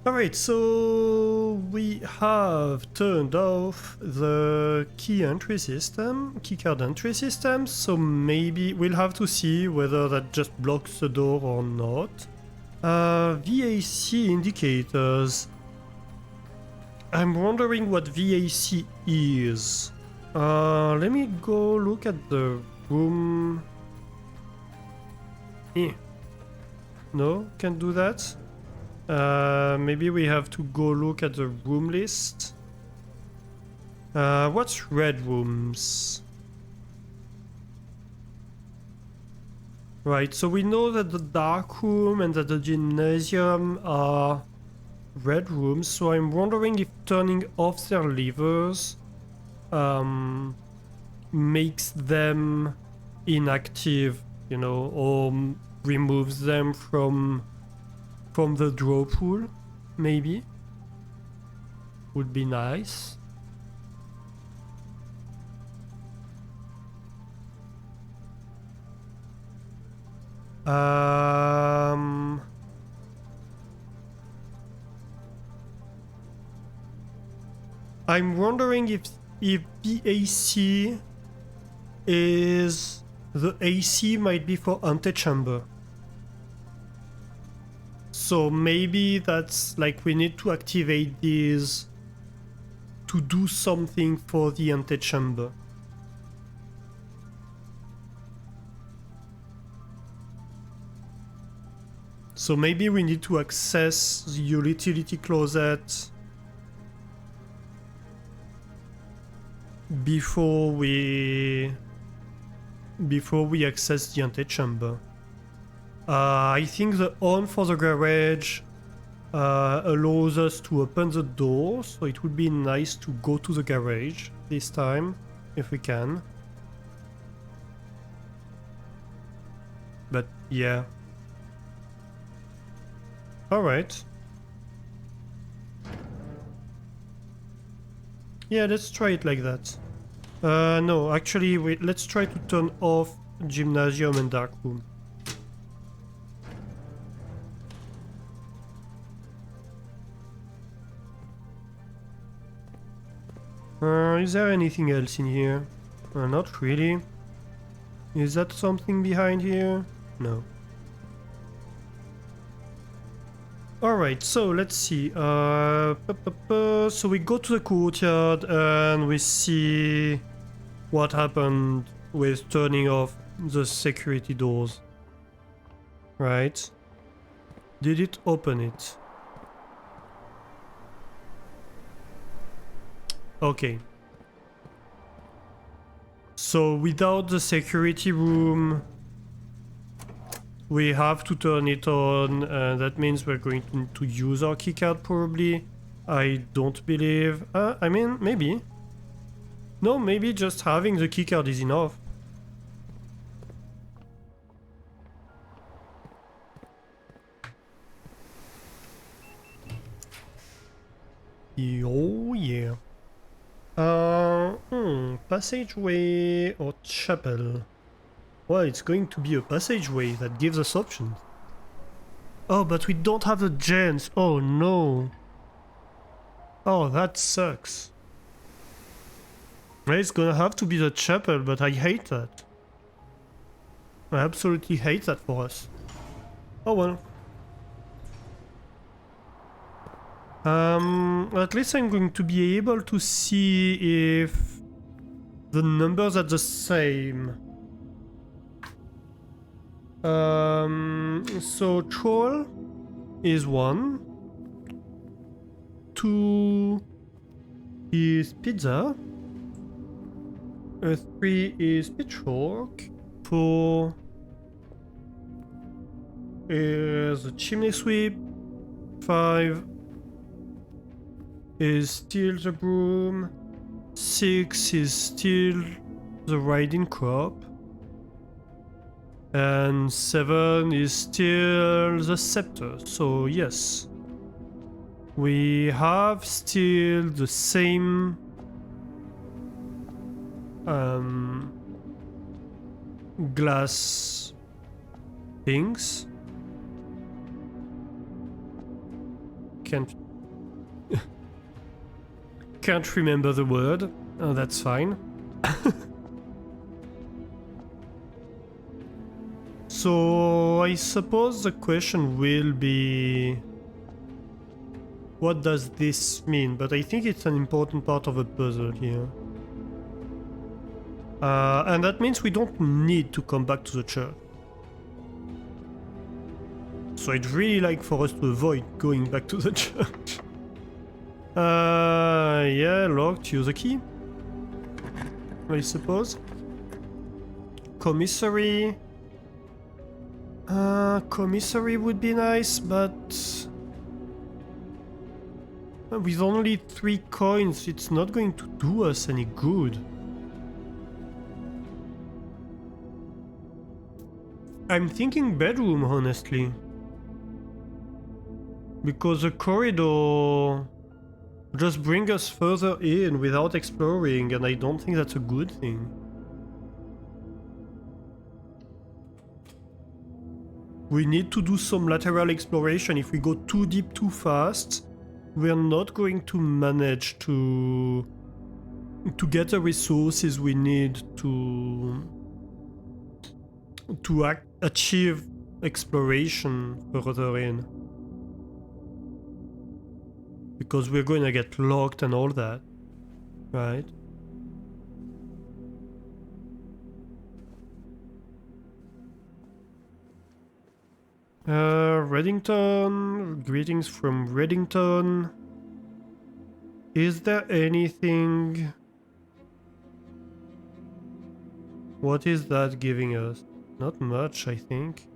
Alright, so we have turned off the key card entry system, so maybe we'll have to see whether that just blocks the door or not. VAC indicators. I'm wondering what VAC is. Let me go look at the room. No, can't do that. Maybe we have to go look at the room list. What's red rooms? Right, so we know that the dark room and that the gymnasium are red rooms, so I'm wondering if turning off their levers makes them inactive, you know, or removes them from the draw pool, maybe. Would be nice. I'm wondering if the AC is... The AC might be for antechamber. So maybe that's like we need to activate these to do something for the antechamber. So maybe we need to access the utility closet before we access the antechamber. I think the on for the garage allows us to open the door, so it would be nice to go to the garage this time, if we can. But yeah. Alright. Yeah, let's try it like that. No, actually, let's try to turn off gymnasium and dark room. Is there anything else in here? Not really. Is that something behind here? No. Alright, so let's see. So we go to the courtyard and we see what happened with turning off the security doors. Right. Did it open it? Okay. So without the security room, we have to turn it on, and that means we're going to use our keycard probably. I don't believe... I mean, maybe. No, maybe just having the keycard is enough. Oh yeah. Passageway or chapel? Well, it's going to be a passageway that gives us options. Oh, but we don't have the gens. Oh no. Oh, that sucks. It's gonna have to be the chapel, but I hate that. I absolutely hate that for us. Oh well. At least I'm going to be able to see if the numbers are the same. So troll is 1. 2 is pizza. 3 is pitchfork. 4 is a chimney sweep. 5 is still the broom. 6 is still the riding crop. And 7 is still the scepter. So yes, we have still the same glass things. Can't remember the word. Oh, that's fine. So I suppose the question will be, what does this mean? But I think it's an important part of the puzzle here. And that means we don't need to come back to the church. So I'd really like for us to avoid going back to the church. Yeah, locked, use a key, I suppose. Commissary. Commissary would be nice, but with only 3 coins, it's not going to do us any good. I'm thinking bedroom, honestly. Because the corridor just brings us further in without exploring, and I don't think that's a good thing. We need to do some lateral exploration. If we go too deep too fast, we're not going to manage to get the resources we need to achieve exploration further in. Because we're going to get locked and all that, right? Reddington, greetings from Reddington. Is there anything? What is that giving us? Not much, I think.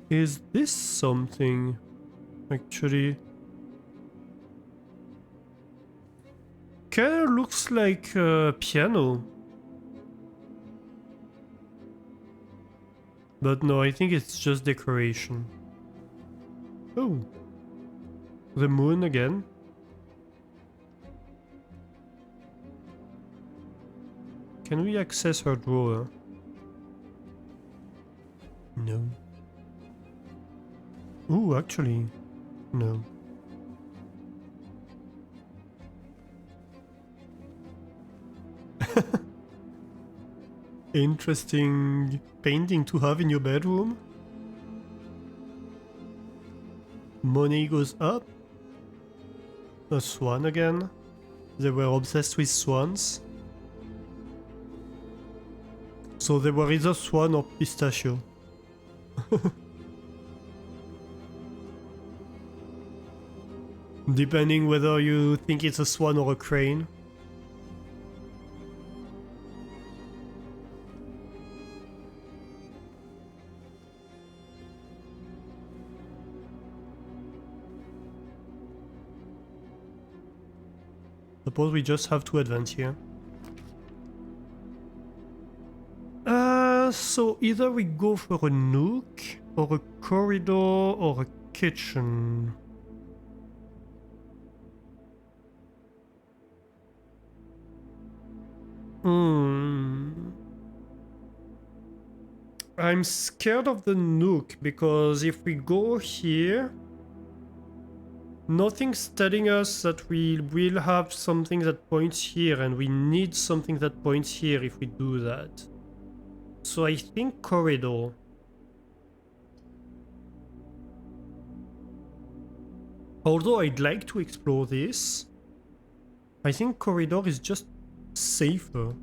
Is this something, actually? Kinda looks like a piano. But no, I think it's just decoration. Oh. The moon again. Can we access her drawer? No. Ooh, actually, no. Interesting painting to have in your bedroom. Money goes up. A swan again. They were obsessed with swans. So they were either swan or pistachio. Depending whether you think it's a swan or a crane. Suppose we just have to advance here. So either we go for a nook, or a corridor, or a kitchen. I'm scared of the nook, because if we go here, nothing's telling us that we will have something that points here, and we need something that points here if we do that. So I think corridor. Although I'd like to explore this, I think corridor is just safer.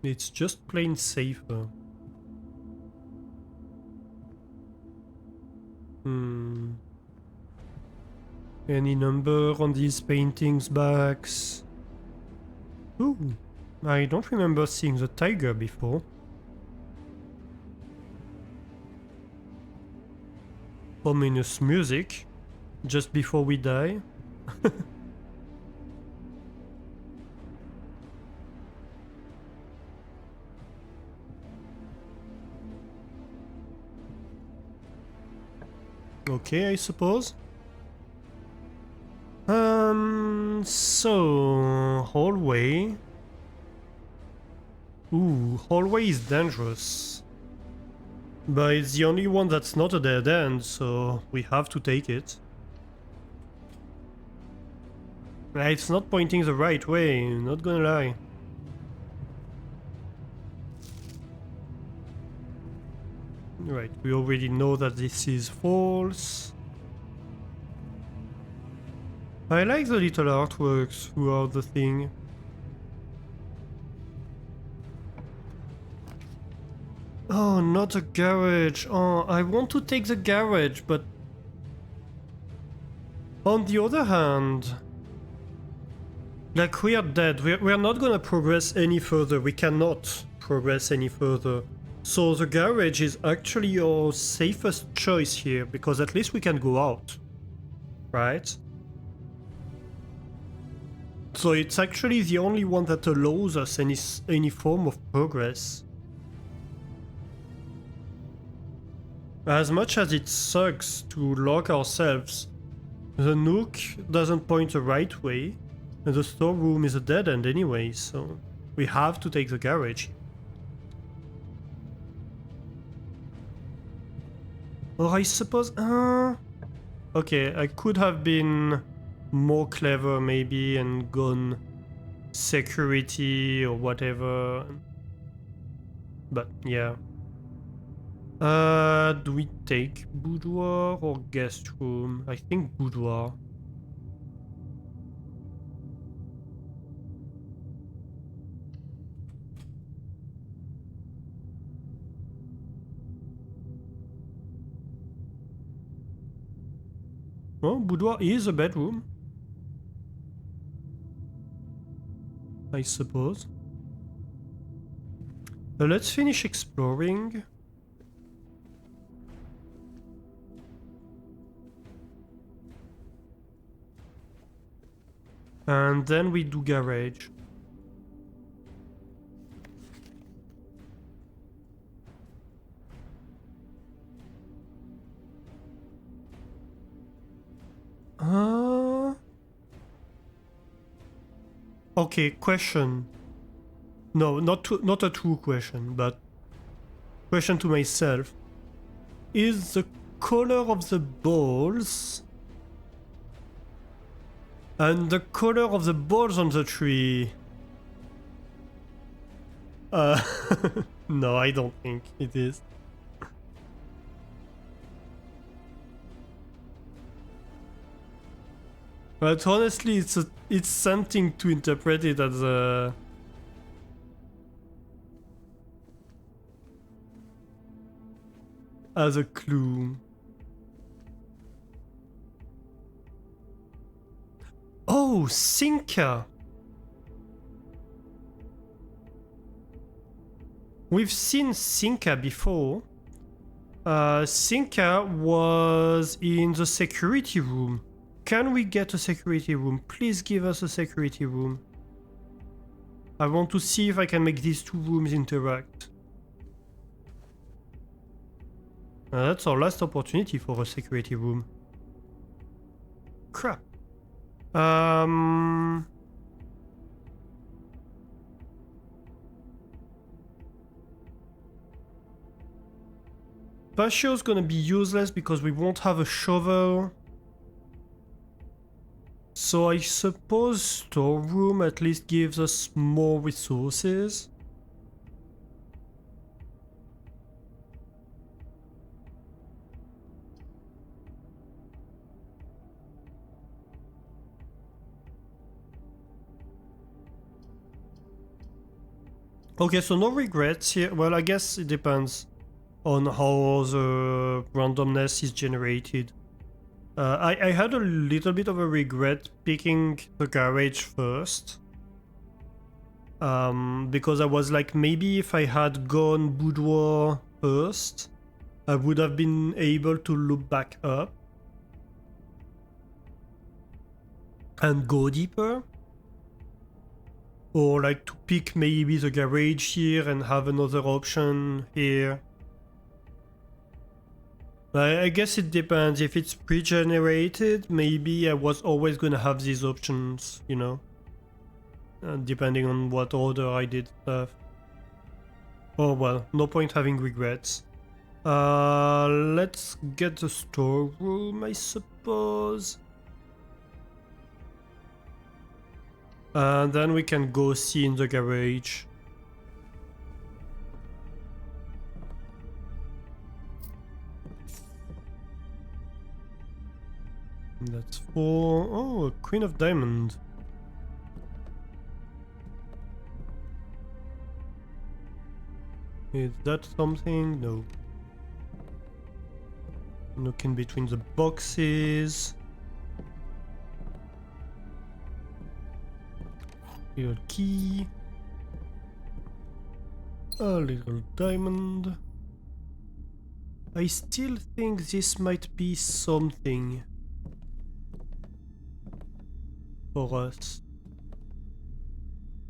It's just plain safer. Any number on these paintings' backs? Ooh, I don't remember seeing the tiger before. Ominous music, just before we die. Okay, I suppose. So hallway. Ooh, hallway is dangerous. But it's the only one that's not a dead end, so we have to take it. It's not pointing the right way, not gonna lie. Right, we already know that this is false. I like the little artworks throughout the thing. Oh, not a garage. Oh, I want to take the garage, but... On the other hand... Like, we are dead. We're not gonna progress any further. We cannot progress any further. So the garage is actually your safest choice here, because at least we can go out. Right? So it's actually the only one that allows us any form of progress. As much as it sucks to lock ourselves, the nook doesn't point the right way, and the storeroom is a dead end anyway, so we have to take the garage. Or I suppose... Okay, I could have been more clever maybe and gone security or whatever. But yeah. Do we take boudoir or guest room? I think boudoir. Oh, boudoir is a bedroom, I suppose. Let's finish exploring. And then we do garage. Okay, question. No, not a true question, but question to myself. Is the color of the balls and the color of the balls on the tree? No, I don't think it is. But honestly, it's something to interpret it as a clue. Oh, Sinca! We've seen Sinca before. Sinca was in the security room. Can we get a security room? Please give us a security room. I want to see if I can make these two rooms interact. That's our last opportunity for a security room. Crap. Patio's gonna be useless because we won't have a shovel. So I suppose storeroom at least gives us more resources. Okay, so no regrets here. Well, I guess it depends on how the randomness is generated. I had a little bit of a regret picking the garage first. Because I was like, maybe if I had gone boudoir first, I would have been able to loop back up and go deeper. Or like to pick maybe the garage here and have another option here. I guess it depends. If it's pre-generated, maybe I was always gonna have these options, you know? Depending on what order I did stuff. Oh well, no point having regrets. Let's get the storeroom, I suppose. And then we can go see in the garage. That's 4. Oh, a Queen of Diamond. Is that something? No. Looking between the boxes. Little key. A little diamond. I still think this might be something for us.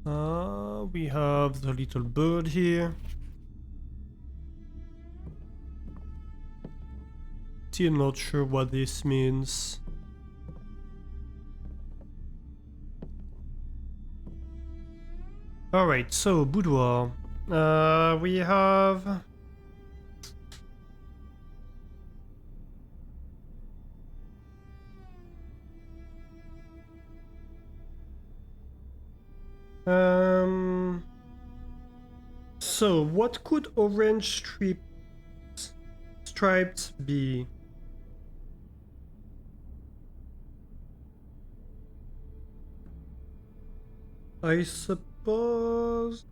We have the little bird here. Still not sure what this means. Alright, so boudoir. We have... So what could orange stripes be? I suppose...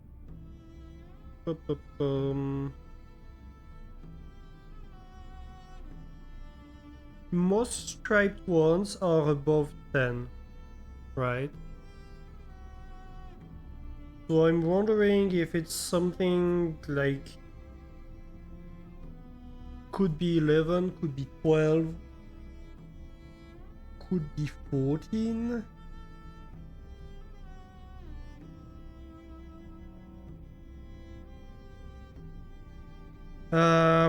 Most striped ones are above 10, right? So I'm wondering if it's something like... Could be 11, could be 12, could be 14.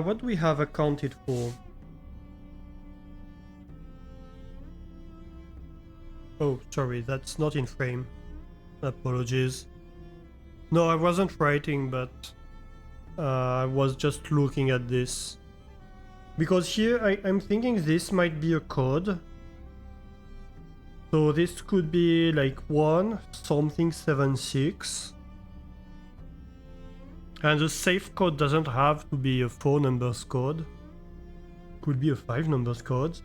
What do we have accounted for? Oh, sorry, that's not in frame. Apologies. No, I wasn't writing, but I was just looking at this. Because here I'm thinking this might be a code. So this could be like 1 something 76. And the safe code doesn't have to be a 4 numbers code. Could be a 5 numbers code.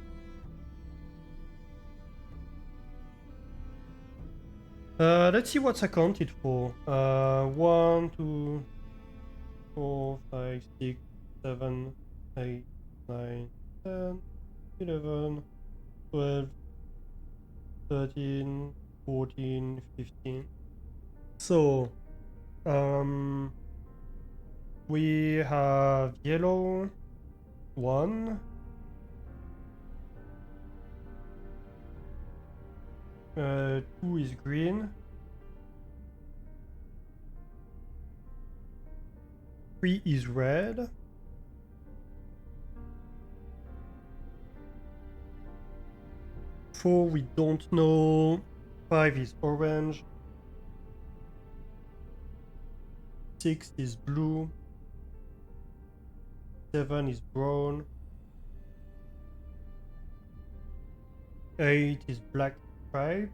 Let's see what's accounted for. 1, 2, 4, 5, 6, 7, 8, 9, 10, 11, 12, 13, 14, 15. So, we have yellow 1. 2 is green. 3 is red. 4 we don't know. 5 is orange. 6 is blue. 7 is brown. 8 is black stripe,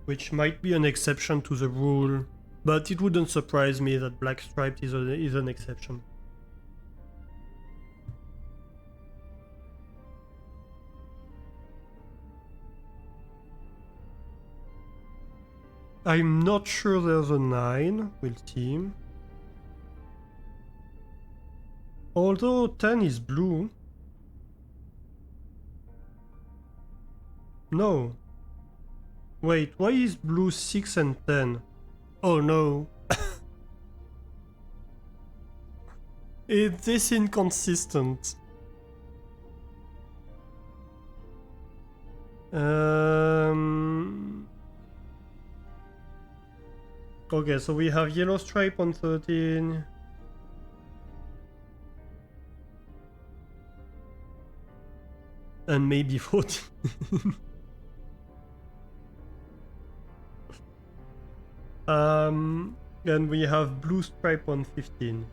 which might be an exception to the rule, but it wouldn't surprise me that black striped is an exception. I'm not sure there's a 9, we'll see. Although 10 is blue. No. Wait, why is blue 6 and 10? Oh no. It is inconsistent. Okay, so we have yellow stripe on 13. And maybe 14. And we have blue stripe on 15.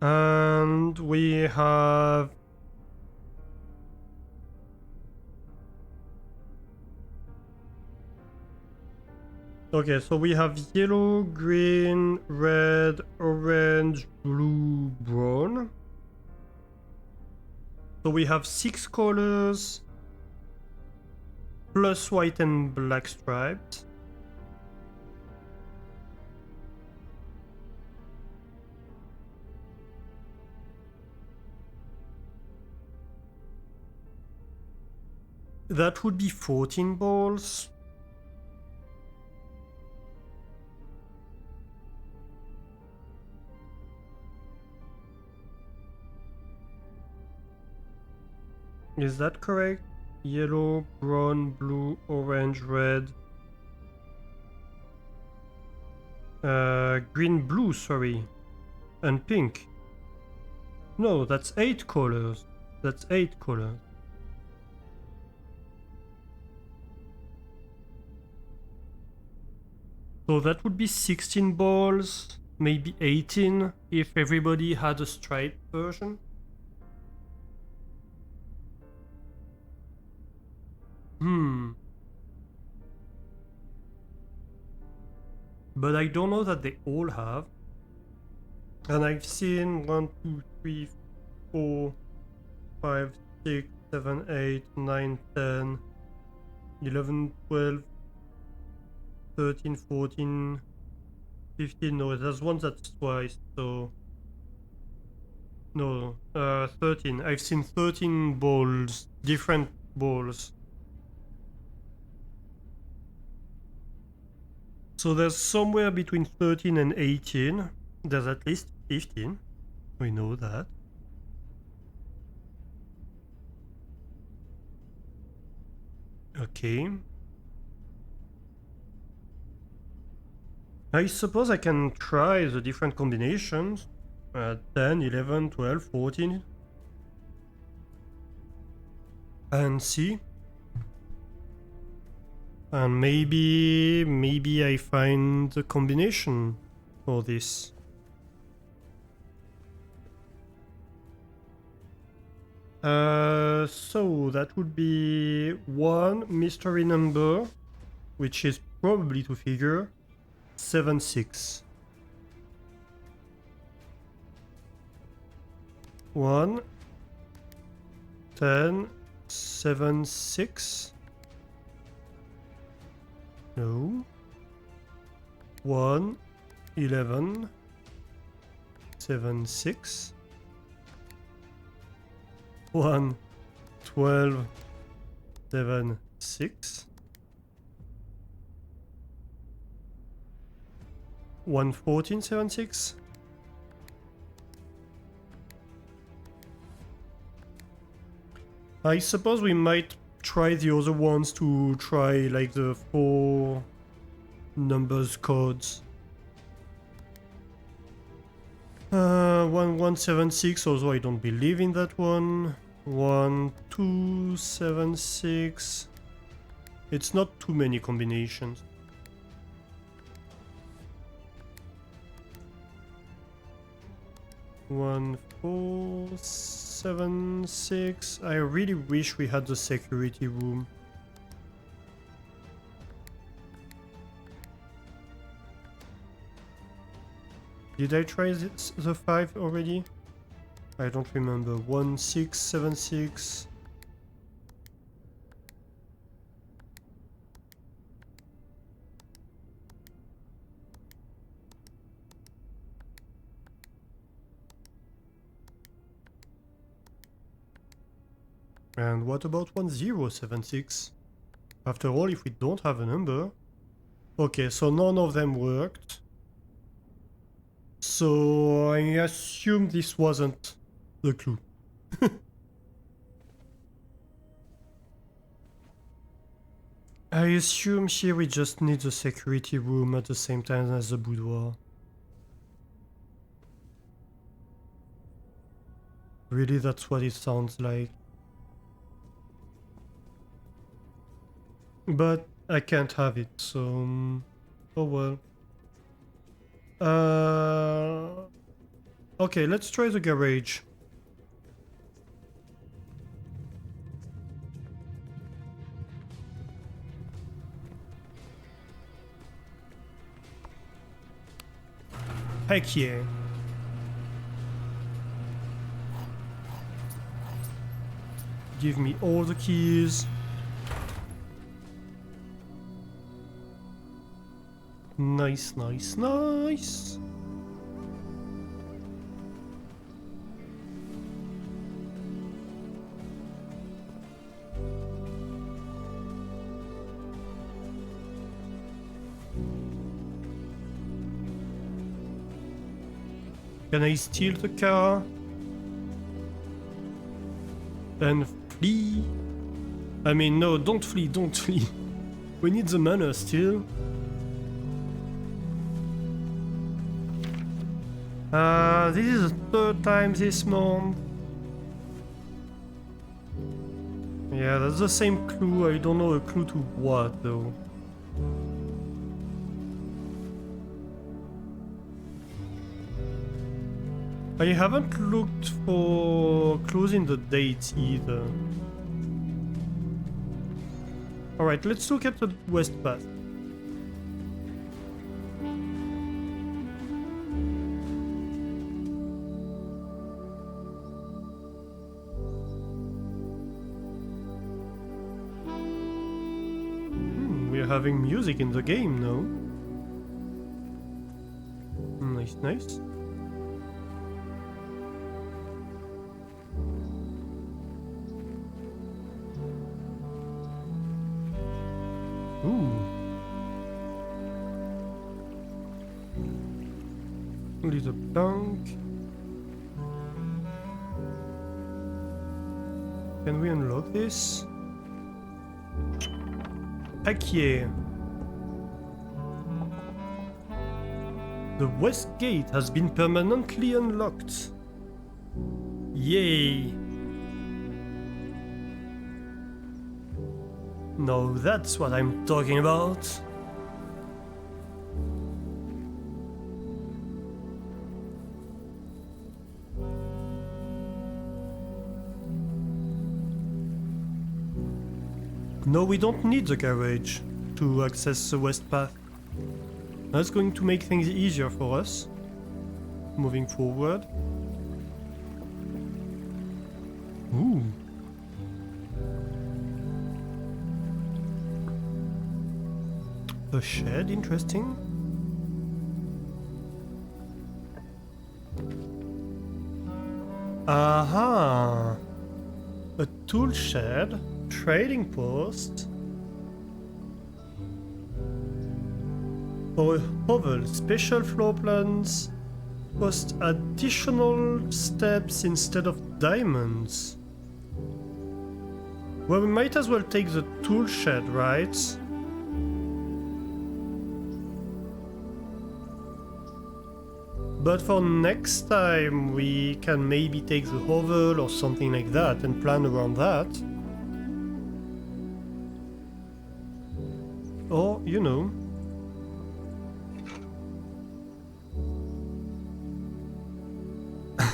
And we have okay, so we have yellow, green, red, orange, blue, brown. So we have 6 colors plus white and black stripes. That would be 14 balls. Is that correct? Yellow, brown, blue, orange, red. Green, blue, sorry. And pink. No, that's 8 colors. That's 8 colors. So that would be 16 balls, maybe 18 if everybody had a striped version. But I don't know that they all have. And I've seen 1, 2, 3, 4, 5, 6, 7, 8, 9, 10, 11, 12, 13, 14, 15. No, there's one that's twice, so. No, 13. I've seen 13 balls, different balls. So there's somewhere between 13 and 18. There's at least 15. We know that. Okay. I suppose I can try the different combinations. 10, 11, 12, 14. And C. And maybe I find a combination for this. So that would be one mystery number, which is probably to figure 7, 6. 1, 10, 7, 6. No. 1, 11, 7, 6. 1, 12, 7, 6. 1, 14, 7, 6. I suppose we might try the other ones to try like the 4 numbers codes. 1176, although I don't believe in that one. 1276. It's not too many combinations. One, 4, 7, 6. I really wish we had the security room. Did I try the 5 already? I don't remember. 1, 6, 7, 6. And what about 1076? After all, if we don't have a number... Okay, so none of them worked. So I assume this wasn't the clue. I assume here we just need the security room at the same time as the boudoir. Really, that's what it sounds like. But I can't have it, so... oh well. Okay, let's try the garage. Heck yeah. Give me all the keys. Nice, nice, nice. Can I steal the car? And flee? I mean, no, don't flee, don't flee. We need the manor still. This is the 3rd time this month. Yeah, that's the same clue. I don't know a clue to what though. I haven't looked for clues in the dates either. Alright, let's look at the west path. We're having music in the game now. Nice, nice. Ooh. Little bank. Can we unlock this? Heck yeah. The west gate has been permanently unlocked. Yay! No, that's what I'm talking about. No, we don't need the garage to access the west path. That's going to make things easier for us moving forward. Ooh. The shed, interesting. Aha! A tool shed, trading post. For a hovel, special floor plans cost additional steps instead of diamonds. Well, we might as well take the tool shed, right? But for next time, we can maybe take the hovel or something like that and plan around that. Or, you know.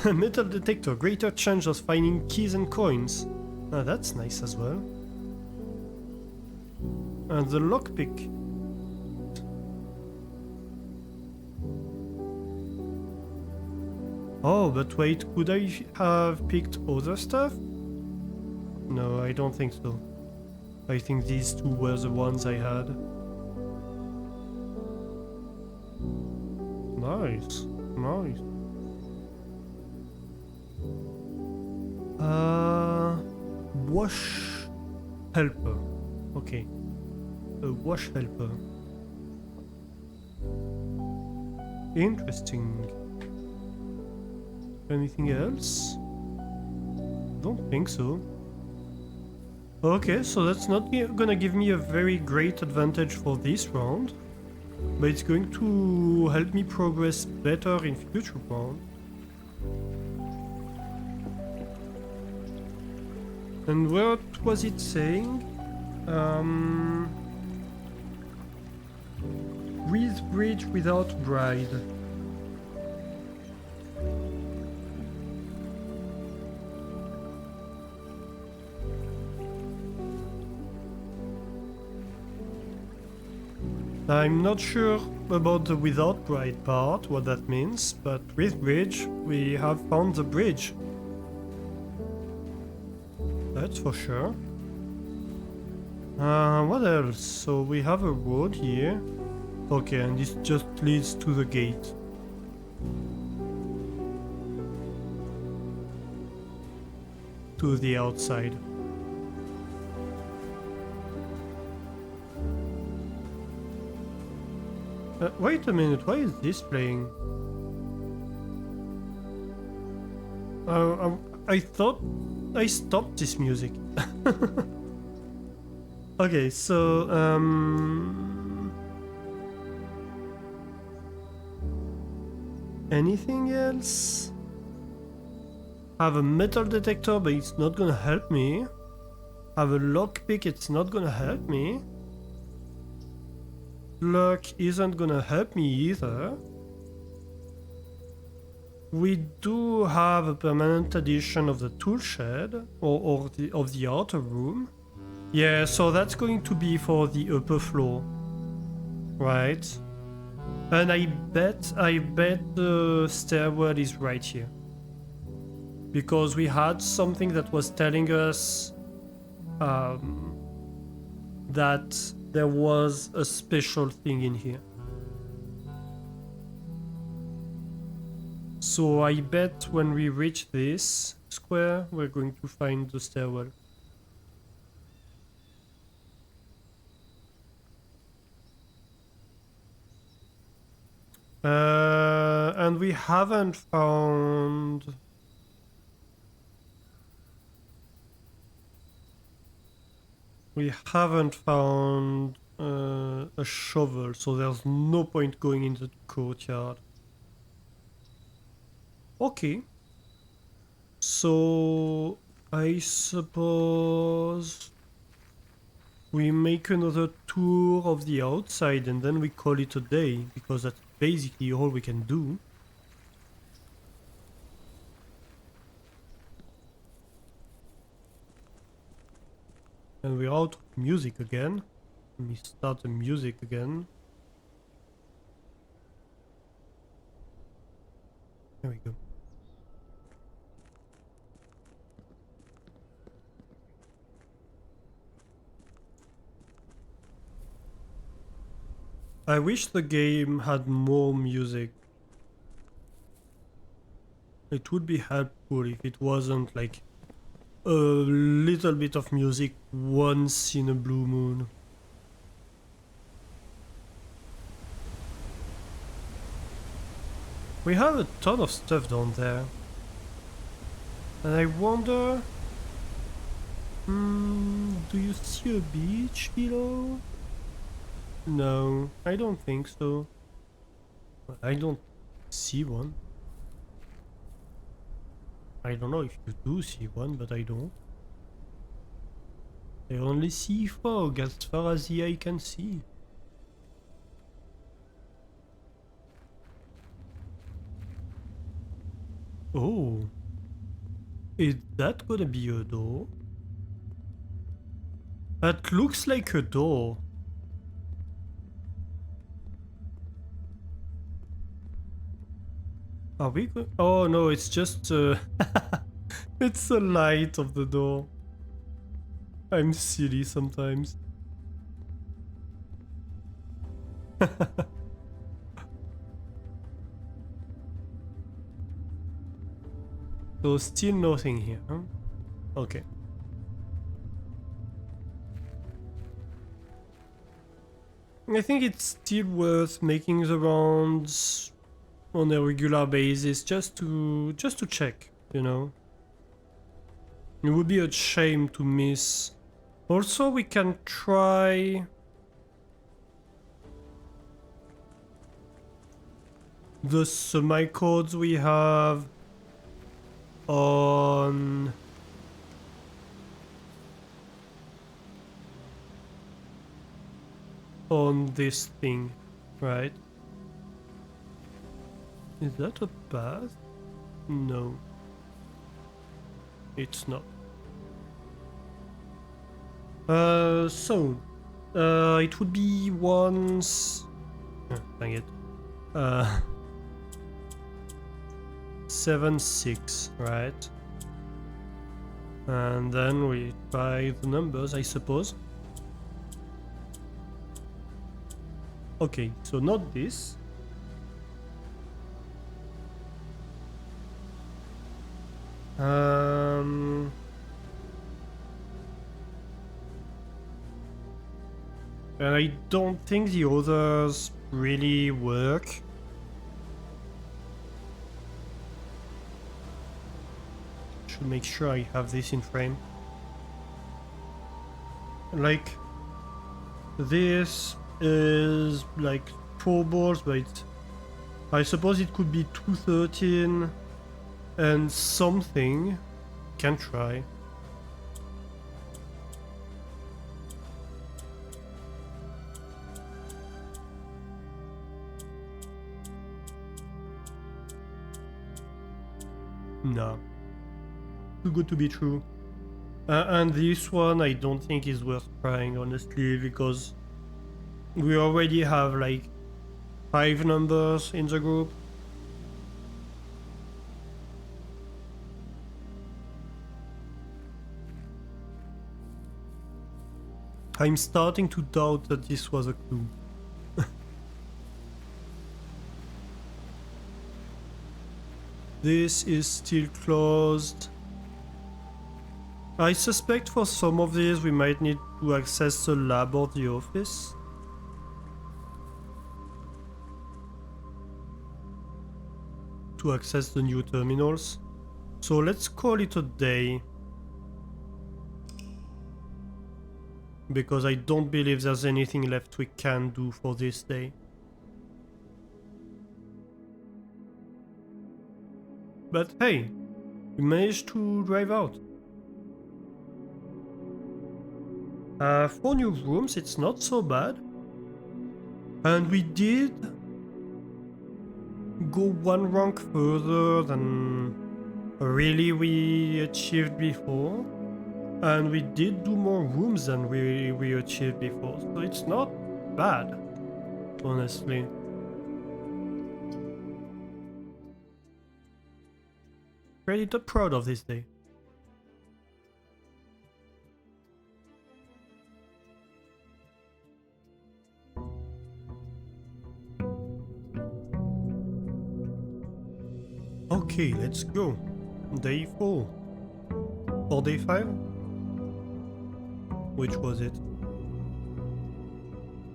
Metal detector, greater chance of finding keys and coins. Ah, that's nice as well. And the lockpick. Oh, but wait, could I have picked other stuff? No, I don't think so. I think these two were the ones I had. Nice, nice. Wash helper. Okay. A wash helper. Interesting. Anything else? Don't think so. Okay, so that's not gonna give me a very great advantage for this round, but it's going to help me progress better in future rounds. And what was it saying? With bridge without bride. I'm not sure about the without bride part, what that means, but with bridge, we have found the bridge. That's for sure. What else? So we have a road here. Okay, and this just leads to the gate. To the outside. Wait a minute, why is this playing? I thought I stopped this music. Okay, so anything else? Have a metal detector, but it's not gonna help me. Have a lockpick, it's not gonna help me. Luck isn't gonna help me either. We do have a permanent addition of the tool shed, or of the outer room. Yeah, so that's going to be for the upper floor, right? And I bet the stairwell is right here, because we had something that was telling us that there was a special thing in here. So I bet when we reach this square, we're going to find the stairwell. And we haven't found... We haven't found a shovel, so there's no point going in the courtyard. Okay. So I suppose we make another tour of the outside and then we call it a day, because that's basically all we can do. And we're out of music again. Let me start the music again. There we go. I wish the game had more music. It would be helpful if it wasn't like a little bit of music once in a blue moon. We have a ton of stuff down there. And I wonder... do you see a beach below? No, I don't think so. I don't see one. I don't know if you do see one, but I don't. I only see fog as far as the eye can see. Oh. Is that gonna be a door? That looks like a door. Are we go- Oh no, it's just it's the light of the door. I'm silly sometimes. So still nothing here, huh? Okay. I think it's still worth making the rounds on a regular basis just to check, you know. It would be a shame to miss. Also, we can try the semi-codes we have on this thing, right? Is that a path? No. It's not. It would be once... dang it. 7, 6, right? And then we try the numbers, I suppose. Okay, so not this. And I don't think the others really work. Should make sure I have this in frame. Like, this is like 4 balls, but I suppose it could be 213 and something. Can try. No. Too good to be true. And this one I don't think is worth trying, honestly, because we already have like 5 numbers in the group. I'm starting to doubt that this was a clue. This is still closed. I suspect for some of these we might need to access the lab or the office. To access the new terminals. So let's call it a day. Because I don't believe there's anything left we can do for this day. But hey, we managed to drive out. 4 new rooms, it's not so bad. And we did go 1 rank further than really we achieved before. And we did do more rooms than we achieved before. So it's not bad, honestly. Pretty proud of this day. Okay, let's go. Day 4. Or day 5? Which was it?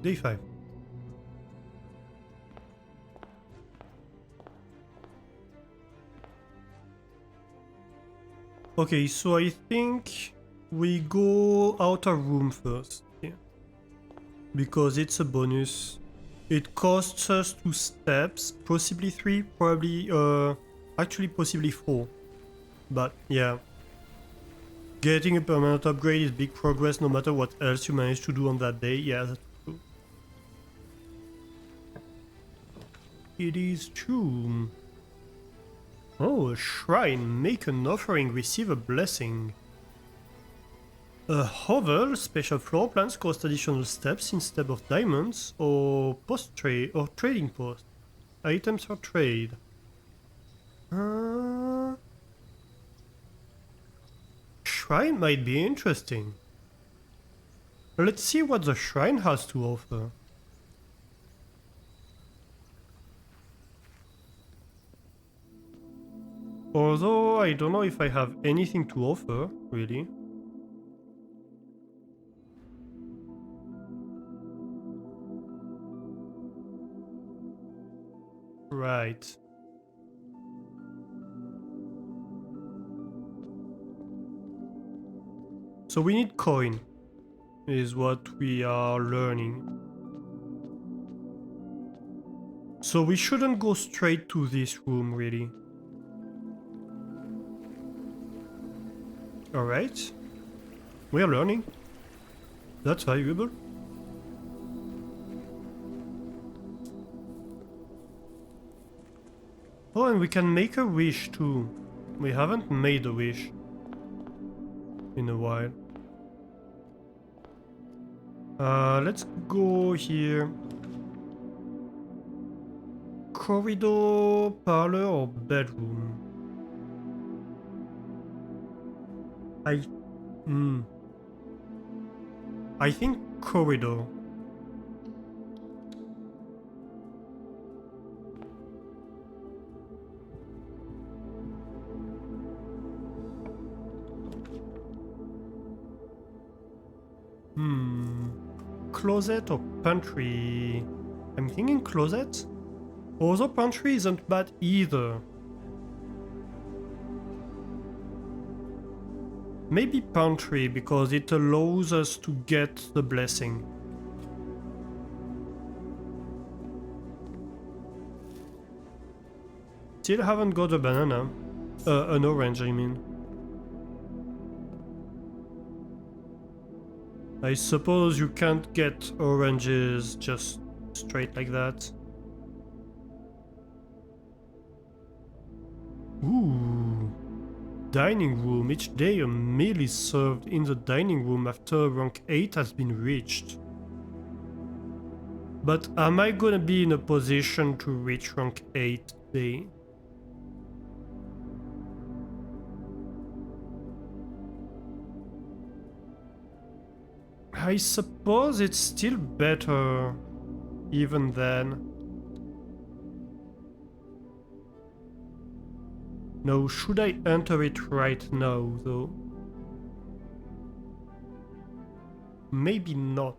Day 5. Okay, so I think we go outer room first. Yeah. Because it's a bonus. It costs us 2 steps, possibly 3, probably, actually possibly 4. But yeah. Getting a permanent upgrade is big progress no matter what else you manage to do on that day. Yeah, that's true. It is true. Oh, a shrine. Make an offering, receive a blessing. A hovel, special floor plans cost additional steps instead of diamonds or post trade or trading post. Items for trade. Shrine might be interesting. Let's see what the shrine has to offer. Although I don't know if I have anything to offer, really. Right. So we need coin, is what we are learning. So we shouldn't go straight to this room, really. Alright. We are learning. That's valuable. Oh, and we can make a wish too. We haven't made a wish in a while. Let's go here. Corridor, parlor, or bedroom? I think corridor. Closet or pantry? I'm thinking closet. Although pantry isn't bad either. Maybe pantry because it allows us to get the blessing. Still haven't got a banana. An orange, I mean. I suppose you can't get oranges just straight like that. Ooh. Dining room. Each day a meal is served in the dining room after rank 8 has been reached. But am I gonna be in a position to reach rank 8 today? I suppose it's still better even then. No, should I enter it right now though? Maybe not.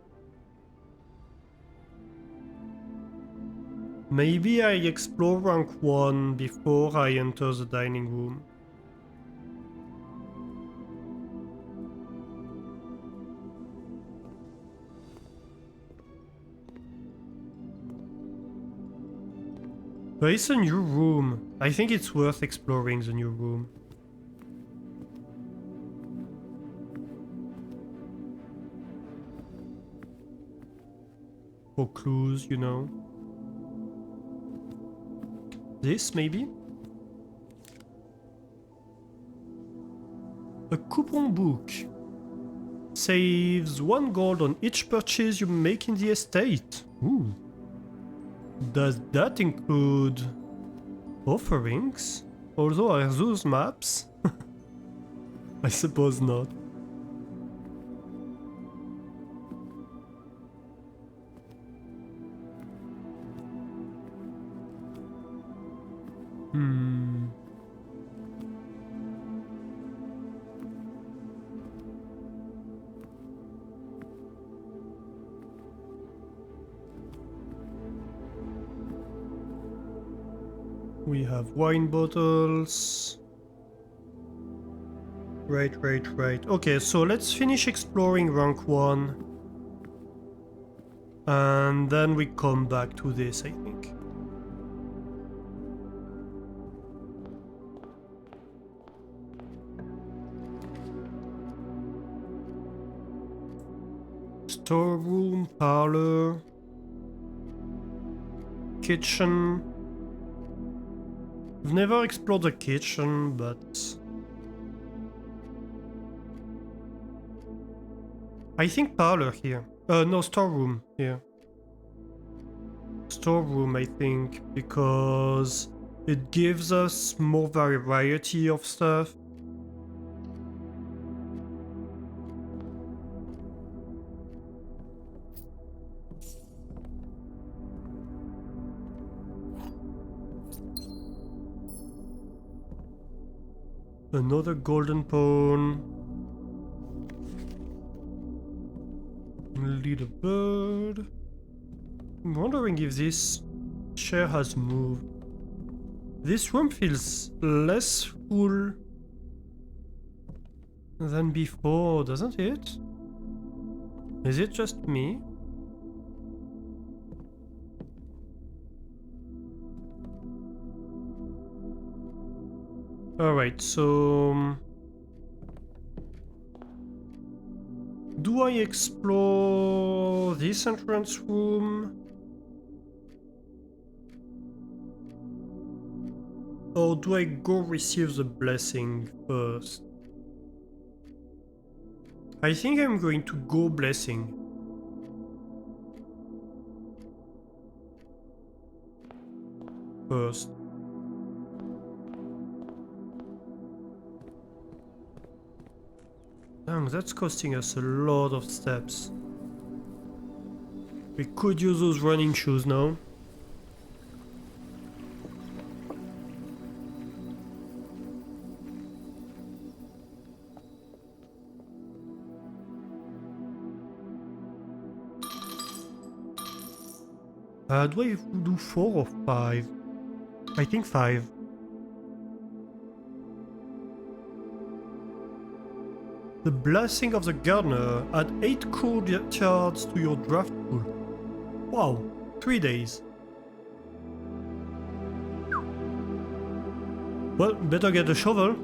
Maybe I explore rank 1 before I enter the dining room. But it's a new room. I think it's worth exploring the new room. For clues, you know. This, maybe? A coupon book. Saves 1 gold on each purchase you make in the estate. Ooh. Does that include offerings? Although are those maps? I suppose not. We have wine bottles. Right. Okay, so let's finish exploring rank 1. And then we come back to this, I think. Storeroom, parlor, kitchen. I've never explored the kitchen, but I think parlor here. No, storeroom here. Storeroom, I think, because it gives us more variety of stuff. Another golden pawn. Little bird. I'm wondering if this chair has moved. This room feels less full than before, doesn't it? Is it just me? Alright, so do I explore this entrance room? Or do I go receive the blessing first? I think I'm going to go blessing. First. Damn, that's costing us a lot of steps. We could use those running shoes now. Do I do 4 or 5? I think 5. The Blessing of the Gardener. Add 8 courtyards to your draft pool. Wow, 3 days. Well, better get a shovel.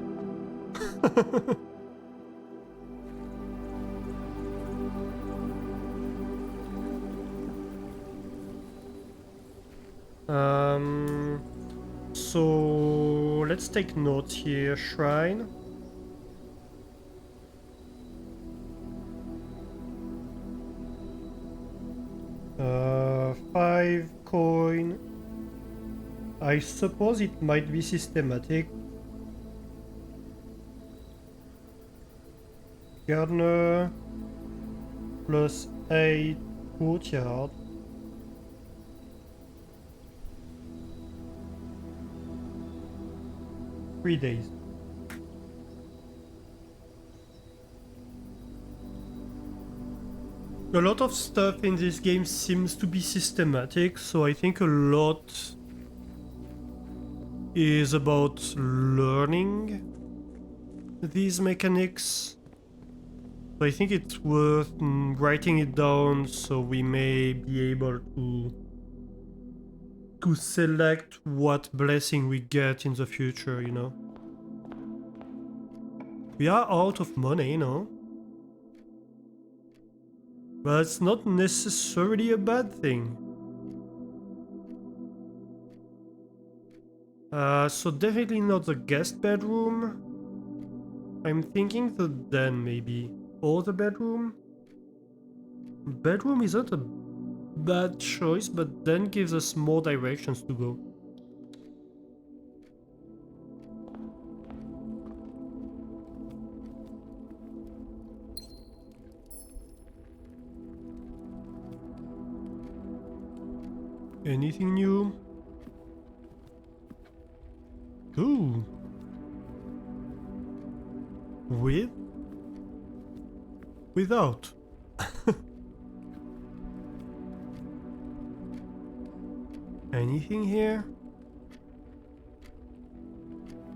So let's take note here. Shrine. Five coin. I suppose it might be systematic. Gardener plus 8 courtyard. Three days. A lot of stuff in this game seems to be systematic, so I think a lot is about learning these mechanics. So I think it's worth writing it down so we may be able to to select what blessing we get in the future, you know. We are out of money, you know. But it's not necessarily a bad thing. So definitely not the guest bedroom. I'm thinking the den maybe. Or the bedroom. Bedroom isn't a bad choice, but then gives us more directions to go. Anything new? Ooh. With? Without. Anything here?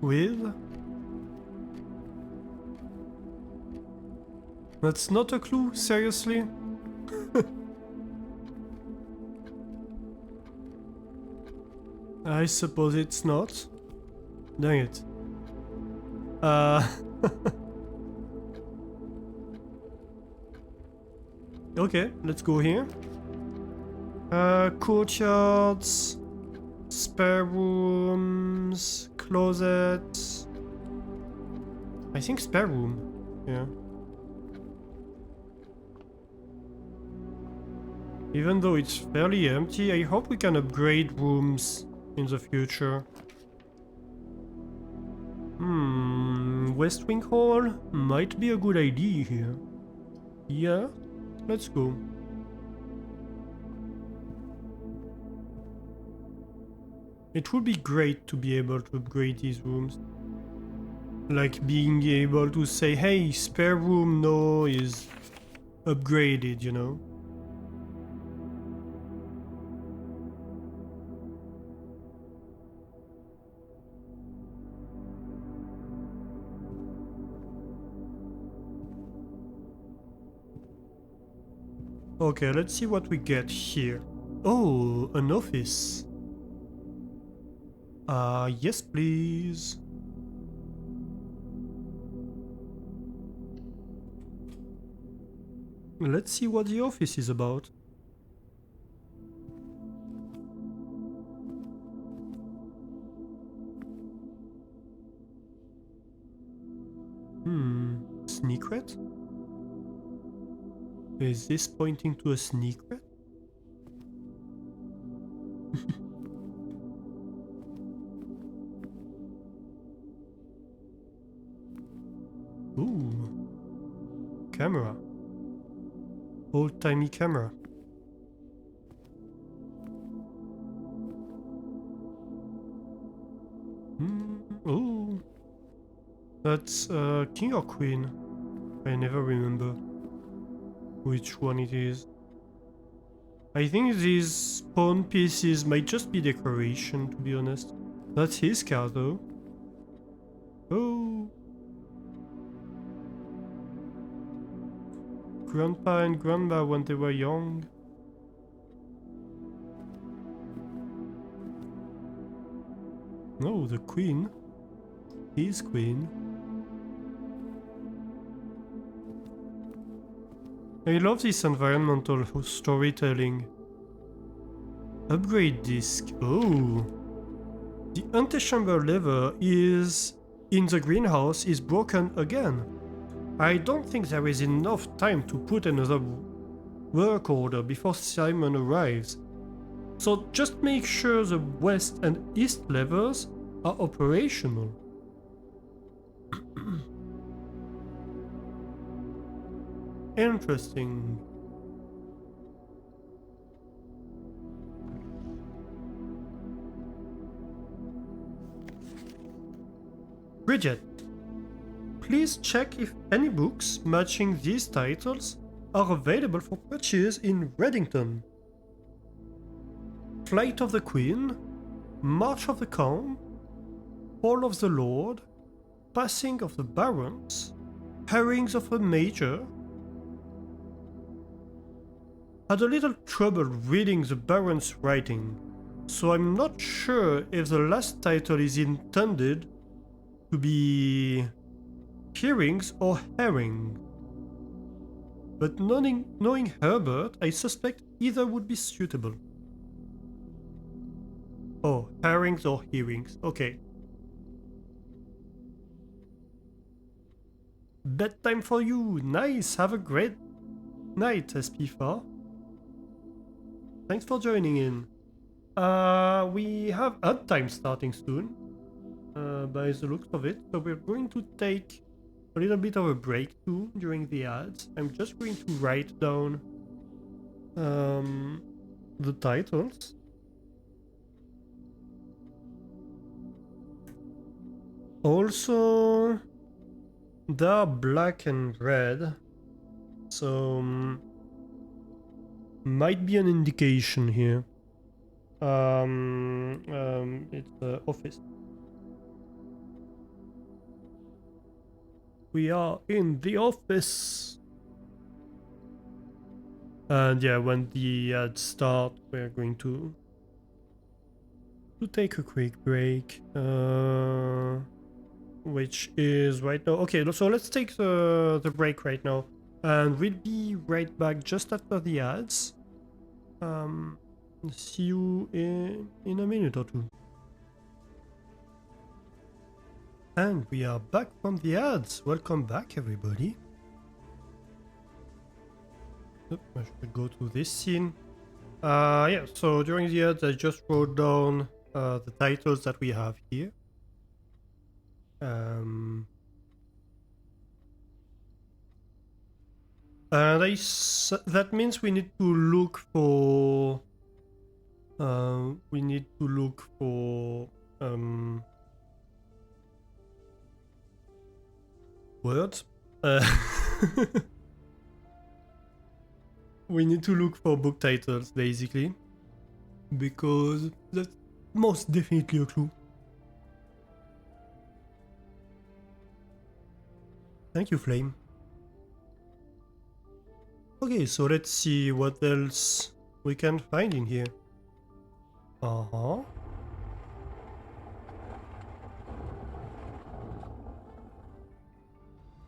With? That's not a clue, seriously? I suppose it's not. Dang it. Okay, let's go here. Courtyards, spare rooms, closets. I think spare room, yeah. Even though it's fairly empty, I hope we can upgrade rooms in the future. West Wing Hall might be a good idea here. Yeah, let's go. It would be great to be able to upgrade these rooms. Like being able to say, hey, spare room no is upgraded, you know? Okay, let's see what we get here. Oh, an office. Yes, please. Let's see what the office is about. Secret? Is this pointing to a secret? Ooh. Camera. Old-timey camera. Ooh. That's king or queen? I never remember which one it is. I think these pawn pieces might just be decoration, to be honest. That's his car though. Oh. Grandpa and grandma when they were young. No, the queen. His queen. I love this environmental storytelling. Upgrade disc. Oh. The antechamber lever is in the greenhouse is broken again. I don't think there is enough time to put another work order before Simon arrives. So just make sure the west and east levers are operational. Interesting. Bridget, please check if any books matching these titles are available for purchase in Reddington. Flight of the Queen, March of the Count, Fall of the Lord, Passing of the Barons, Herrings of the Major. Had a little trouble reading the Baron's writing. So I'm not sure if the last title is intended to be hearings or herring. But knowing Herbert, I suspect either would be suitable. Oh, herrings or hearings. Okay. Bedtime for you. Nice. Have a great night, SP4. Thanks for joining in. We have ad time starting soon, by the looks of it. So we're going to take a little bit of a break too during the ads. I'm just going to write down the titles. Also, they are black and red, so might be an indication here. It's the office. We are in the office. And yeah, when the ads start, we're going to take a quick break. Which is right now. Okay, so let's take the break right now. And we'll be right back just after the ads. See you in a minute or two. And we are back from the ads. Welcome back, everybody. I should go to this scene. Yeah, so during the ads, I just wrote down the titles that we have here. And that means we need to look for words. We need to look for book titles, basically, because that's most definitely a clue. Thank you, Flame. Okay, so let's see what else we can find in here.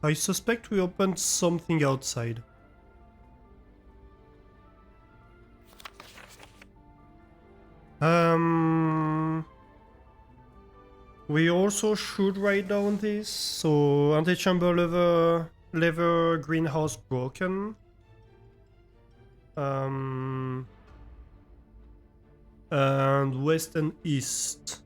I suspect we opened something outside. We also should write down this. So, antechamber lever greenhouse broken. And west and east.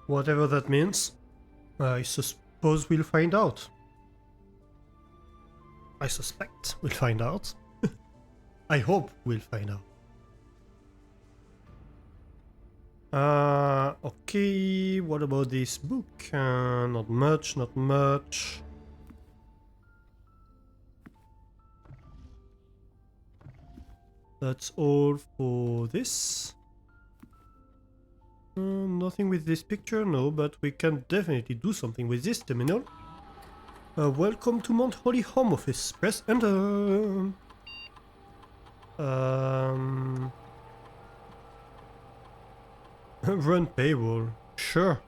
Whatever that means, I suppose we'll find out. I suspect we'll find out. I hope we'll find out. Okay, what about this book? Not much, not much. That's all for this. Nothing with this picture, no, but we can definitely do something with this terminal. Welcome to Mount Holly Home Office. Press enter. Run payroll. Sure.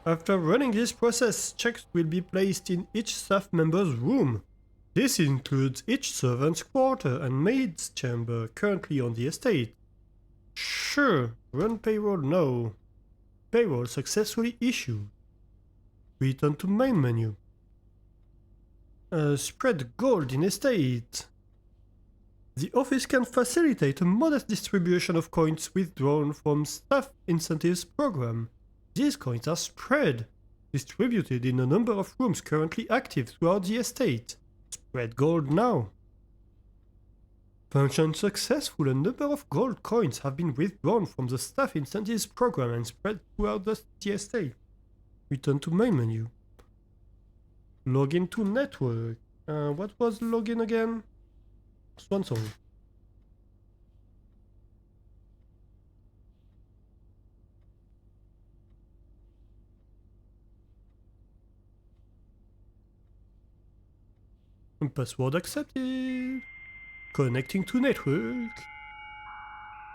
After running this process, checks will be placed in each staff member's room. This includes each servant's quarter and maid's chamber currently on the estate. Sure. Run payroll, no. Payroll successfully issued. Return to main menu. Spread gold in estate. The office can facilitate a modest distribution of coins withdrawn from staff incentives program. These coins are spread, distributed in a number of rooms currently active throughout the estate. Spread gold now. Function successful. A number of gold coins have been withdrawn from the staff incentives program and spread throughout the TSA. Return to main menu. Login to network. What was login again? Swan song. Password accepted. Connecting to network.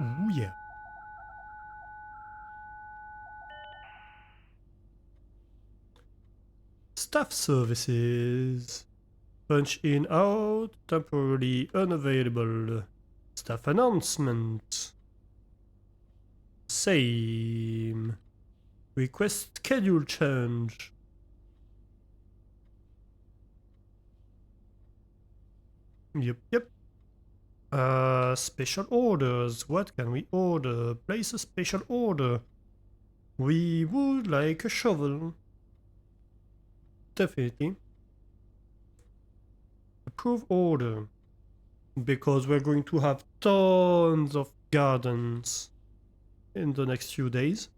Ooh yeah. Staff services. Punch in out. Temporarily unavailable. Staff announcement. Same. Request schedule change. Yep. Special orders. What can we order? Place a special order. We would like a shovel. Definitely. Approve order. Because we're going to have tons of gardens in the next few days.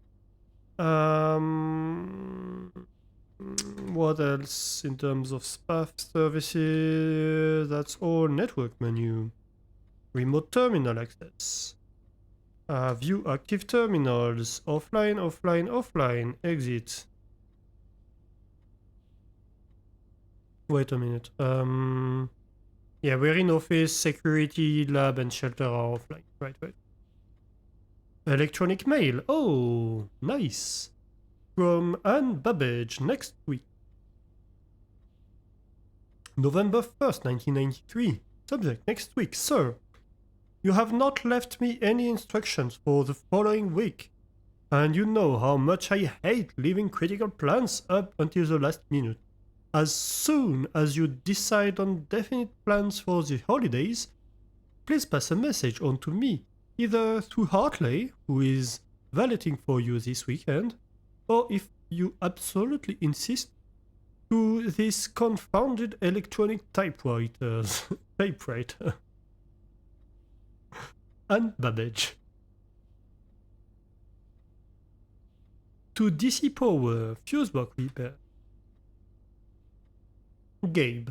What else in terms of staff services? That's all network menu. Remote terminal access. View active terminals. Offline. Exit. Wait a minute. Yeah, we're in office, security, lab, and shelter are offline. Right. Electronic mail. Oh, nice. From Anne Babbage next week. November 1st, 1993. Subject next week. Sir, you have not left me any instructions for the following week. And you know how much I hate leaving critical plans up until the last minute. As soon as you decide on definite plans for the holidays, please pass a message on to me, either through Hartley, who is valeting for you this weekend, or if you absolutely insist, to this confounded electronic typewriter. And Babbage. To DC Power, fuse box repair. Gabe.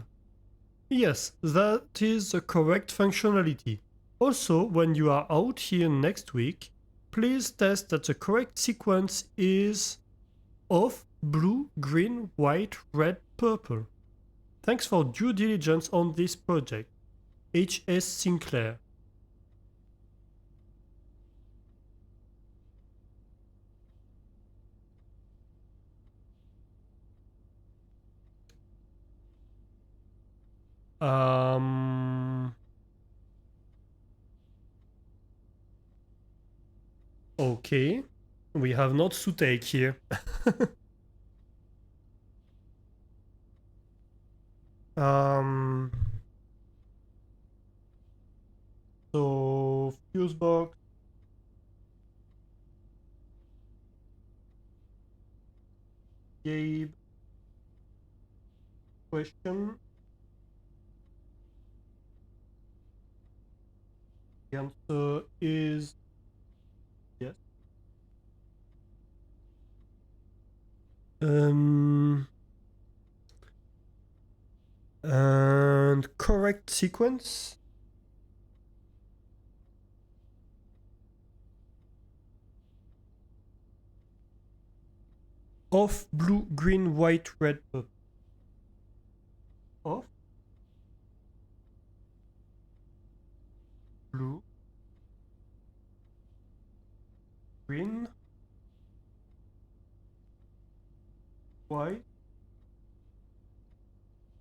Yes, that is the correct functionality. Also, when you are out here next week, please test that the correct sequence is off, blue, green, white, red, purple. Thanks for due diligence on this project. H.S. Sinclair. Okay. We have not to take here. So fuse box. Gabe. Question. The answer is yes. And correct sequence. Off, blue, green, white, red, purple. Off. Blue. Green. White.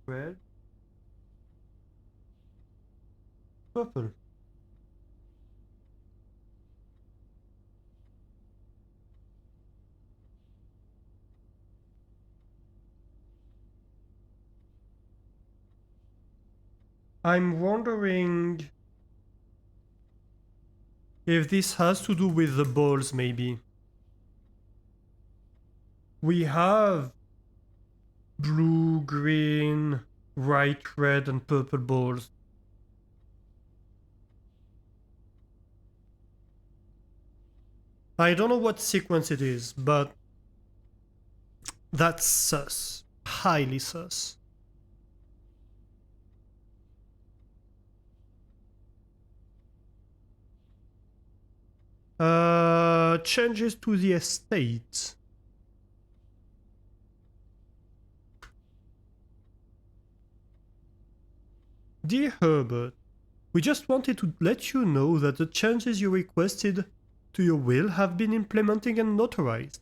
Red. Purple. I'm wondering if this has to do with the balls, maybe. We have blue, green, white, red, and purple balls. I don't know what sequence it is, but that's sus. Highly sus. Changes to the estate. Dear Herbert, we just wanted to let you know that the changes you requested to your will have been implemented and notarized.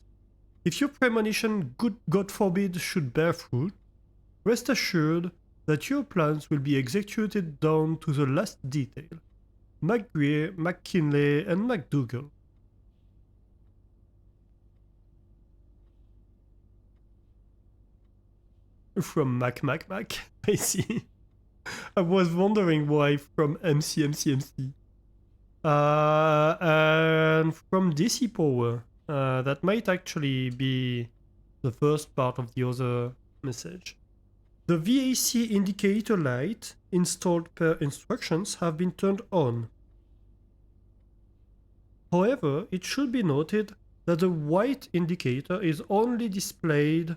If your premonition, God forbid, should bear fruit, rest assured that your plans will be executed down to the last detail. McGreer, McKinley, and McDougall. From Mac, I see. I was wondering why from MC. And from DC Power. That might actually be the first part of the other message. The VAC indicator light installed per instructions have been turned on. However, it should be noted that the white indicator is only displayed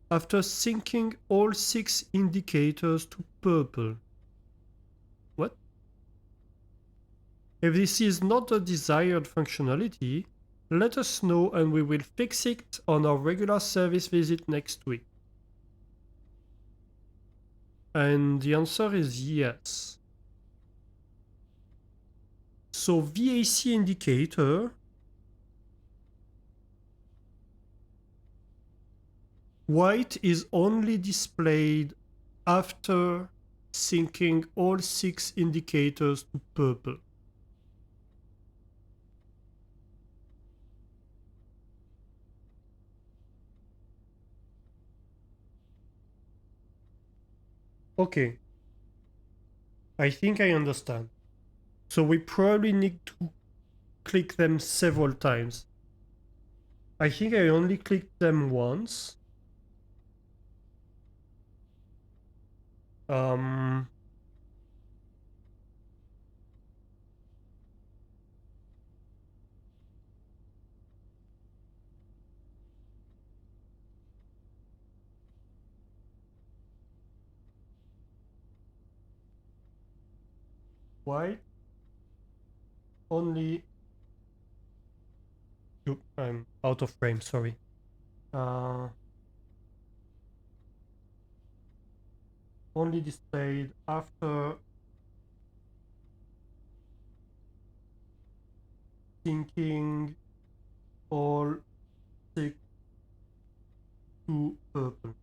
after syncing all 6 indicators to purple. What? If this is not the desired functionality, let us know and we will fix it on our regular service visit next week. And the answer is yes. So VAC indicator, white is only displayed after syncing all 6 indicators to purple. Okay. I think I understand. So we probably need to click them several times. I think I only clicked them once. Why? Only... I'm out of frame, sorry. Only displayed after syncing all 6 to purple.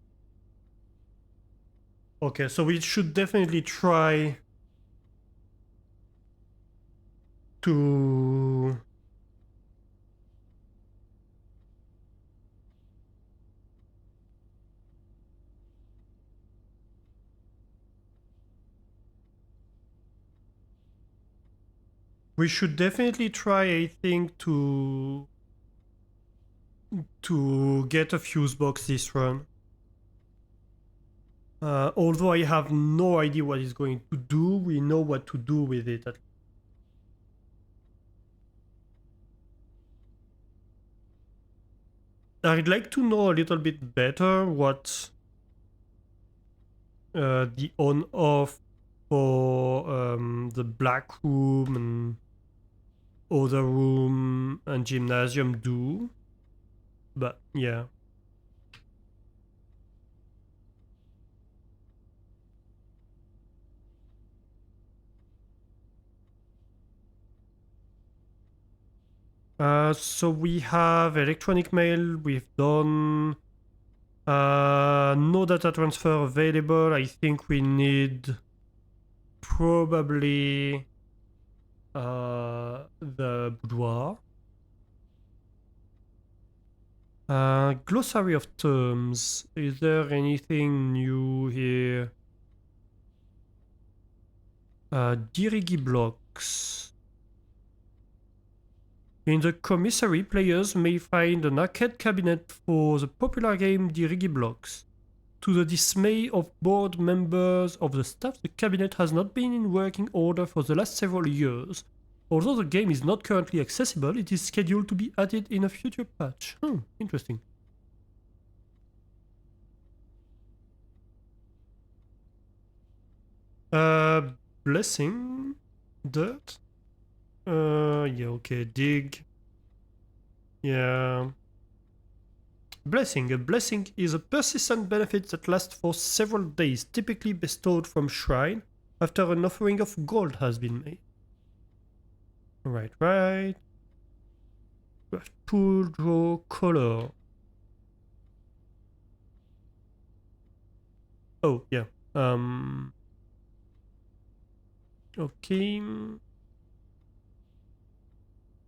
Okay, so we should definitely try to I think, to get a fuse box this run. Although I have no idea what it's going to do, we know what to do with it. I'd like to know a little bit better what the on-off for the black room and other room and gymnasium do. But yeah. So we have electronic mail, we've done no data transfer available. I think we need probably the boudoir. Glossary of terms. Is there anything new here? Dirigi blocks. In the commissary, players may find an arcade cabinet for the popular game Dirigi blocks. To the dismay of board members of the staff, the cabinet has not been in working order for the last several years. Although the game is not currently accessible, it is scheduled to be added in a future patch. Interesting. Blessing. Dirt. Yeah, okay, dig. Yeah. Blessing. A blessing is a persistent benefit that lasts for several days, typically bestowed from shrine after an offering of gold has been made. Right. Pull, draw, color. Oh, yeah. Okay.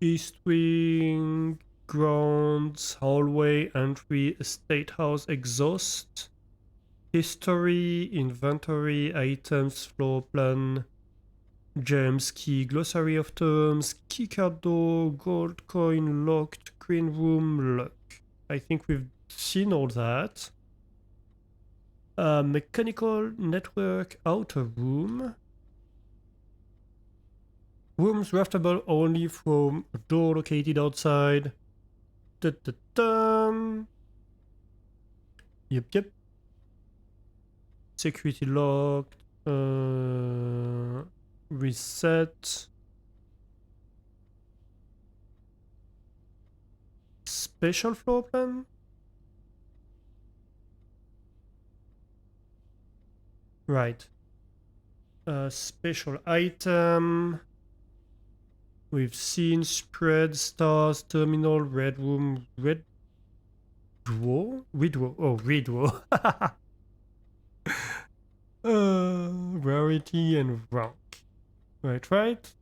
East wing, grounds, hallway, entry, estate house, exhaust. History, inventory, items, floor plan, gems, key, glossary of terms, keycard door, gold coin, locked, green room, lock. I think we've seen all that. Mechanical network, outer room. Rooms draftable only from a door located outside. Yep. Security locked. Reset. Special floor plan? Right. Special item. We've seen spread, stars, terminal, red room, red drawer? Redraw. Oh, redraw. Rarity and rank. Right.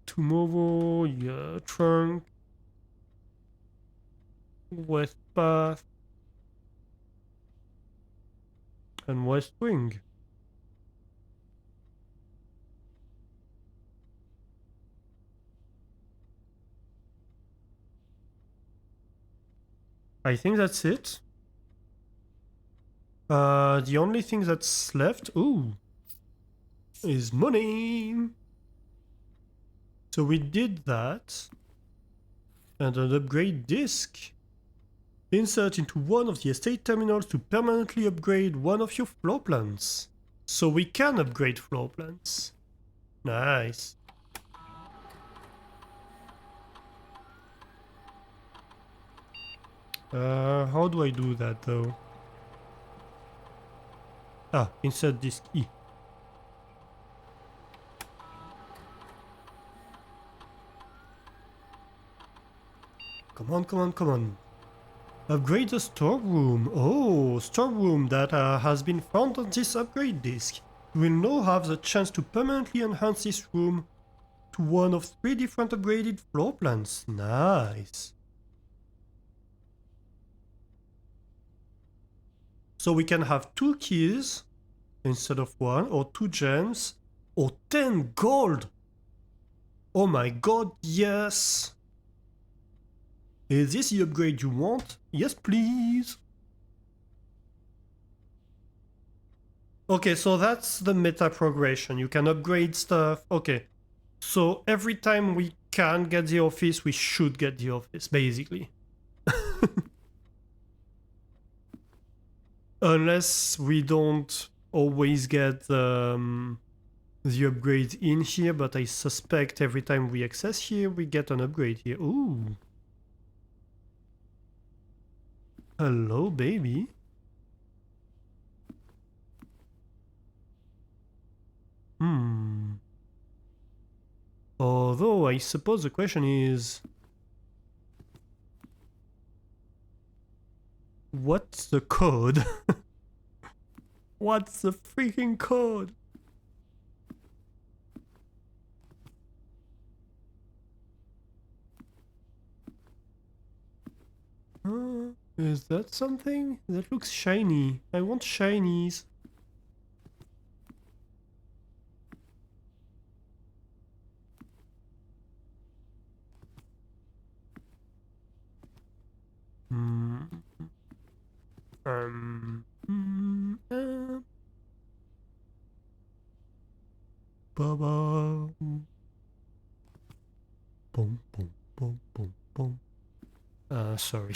Tomorrow, yeah, trunk. West path. And west wing. I think that's it. The only thing that's left, is money. So we did that. And an upgrade disc. Insert into one of the estate terminals to permanently upgrade one of your floor plans. So we can upgrade floor plans. Nice. How do I do that though? Insert disk E. Come on. Upgrade the storeroom. Oh, storeroom that has been found on this upgrade disk. You will now have the chance to permanently enhance this room to one of 3 different upgraded floor plans. Nice. So we can have 2 keys instead of 1, or 2 gems, or 10 gold. Oh my god, yes. Is this the upgrade you want? Yes, please. Okay, so that's the meta progression. You can upgrade stuff. Okay. So every time we can get the office, we should get the office, basically. Unless we don't always get the upgrades in here, but I suspect every time we access here, we get an upgrade here. Ooh. Hello, baby. Although, I suppose the question is... what's the code? What's the freaking code? Is that something? That looks shiny. I want shinies. ba ba. Boom, boom, boom, boom, boom. Sorry.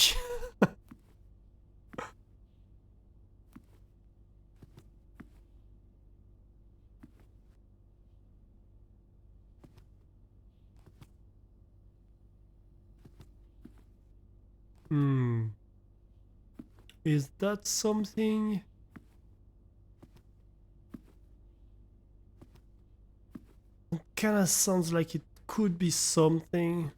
Is that something? It kinda sounds like it could be something.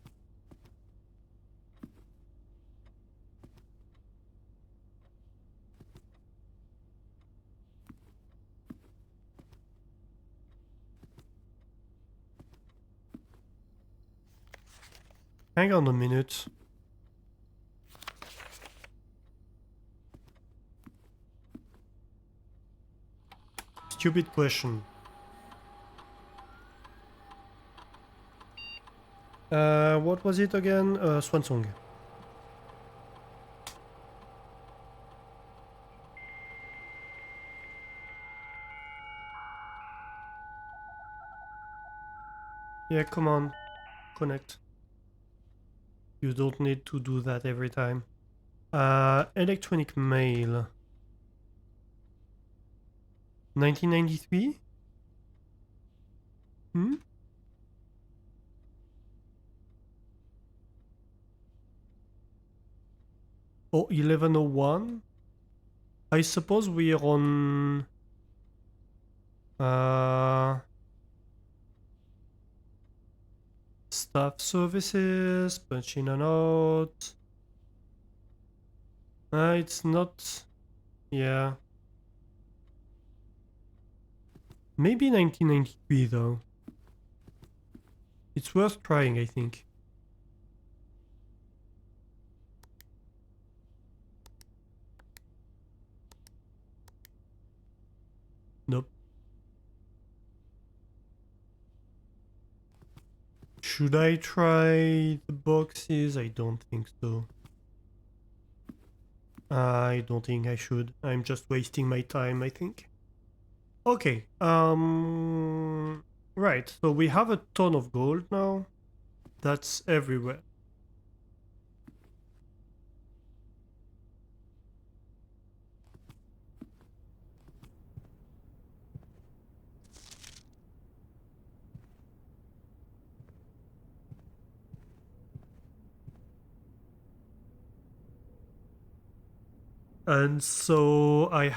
Hang on a minute. Stupid question. What was it again? Swansong. Yeah, come on. Connect. You don't need to do that every time. Electronic mail. 1993? Hmm? Oh, 1101? I suppose we're on... Staff services, punch in and out. It's not... Yeah. Maybe 1993 though. It's worth trying, I think. Nope. Should I try the boxes? I don't think so. I don't think I should. I'm just wasting my time, I think. Okay. Right. So we have a ton of gold now. That's everywhere. And so I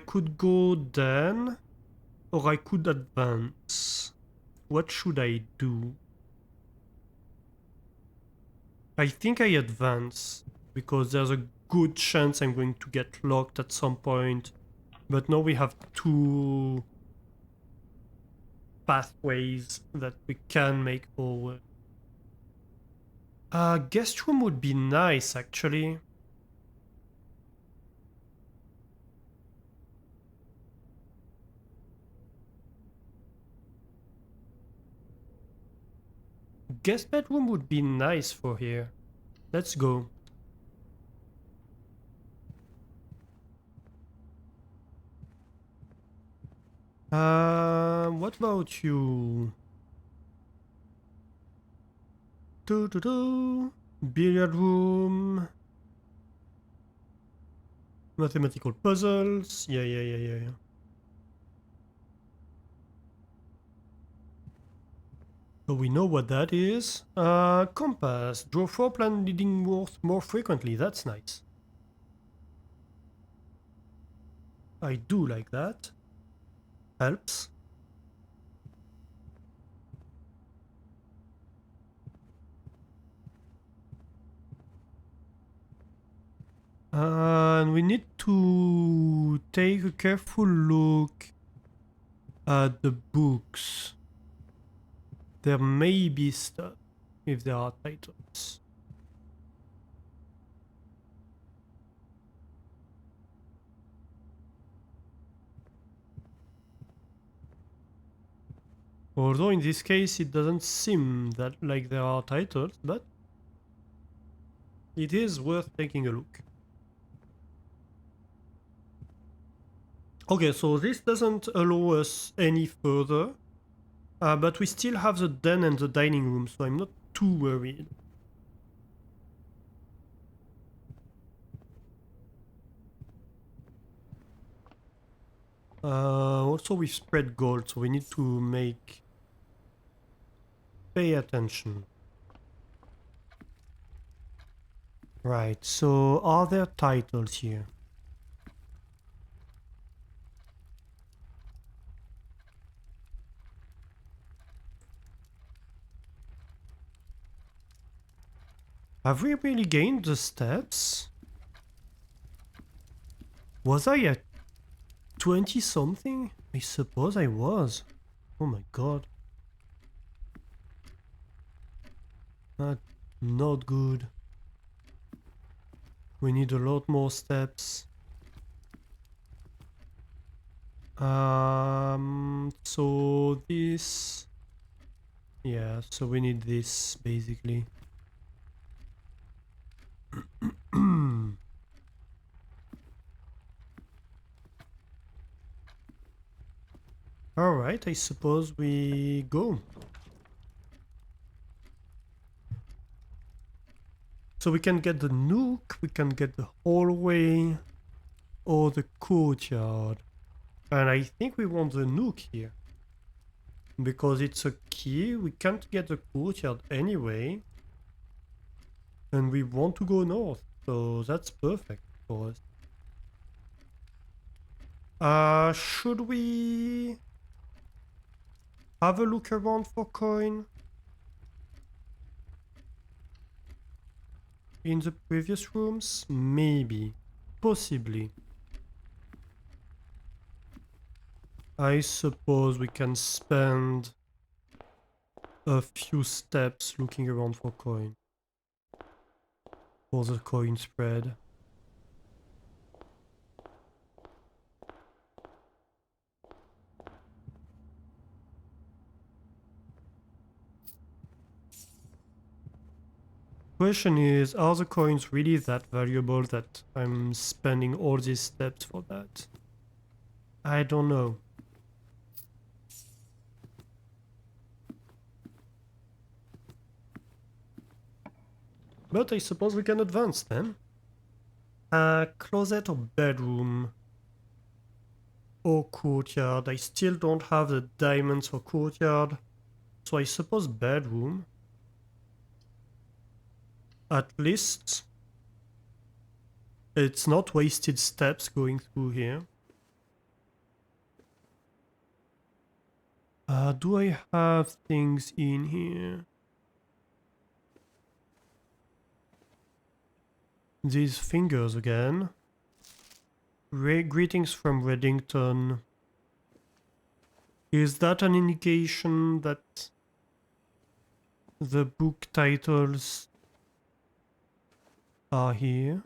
could go then, or I could advance. What should I do? I think I advance, because there's a good chance I'm going to get locked at some point. But now we have two pathways that we can make forward. Guest room would be nice, actually. Guest bedroom would be nice for here. Let's go. What about you? Billiard room. Mathematical puzzles. Yeah. So we know what that is. Compass. Draw 4 plan leading north more frequently. That's nice. I do like that. Helps. And we need to take a careful look at the books. There may be stuff if there are titles. Although in this case it doesn't seem that like there are titles, but it is worth taking a look. Okay, so this doesn't allow us any further, but we still have the den and the dining room, so I'm not too worried. Also we've spread gold, so we need to pay attention. Right, so are there titles here? Have we really gained the steps? Was I at 20 something? I suppose I was. Oh my god. Not good. We need a lot more steps. So this... Yeah, so we need this basically. Alright, I suppose we go. So we can get the nook, we can get the hallway, or the courtyard. And I think we want the nook here. Because it's a key, we can't get the courtyard anyway. And we want to go north, so that's perfect for us. Should we have a look around for coin? In the previous rooms? Maybe. Possibly. I suppose we can spend a few steps looking around for coin. For the coin spread. Question is, are the coins really that valuable that I'm spending all these steps for that? I don't know. But I suppose we can advance then. Closet or bedroom? Or courtyard? I still don't have the diamonds for courtyard. So I suppose bedroom. At least it's not wasted steps going through here. Do I have things in here? These fingers again. Greetings from Reddington. Is that an indication that the book titles are here?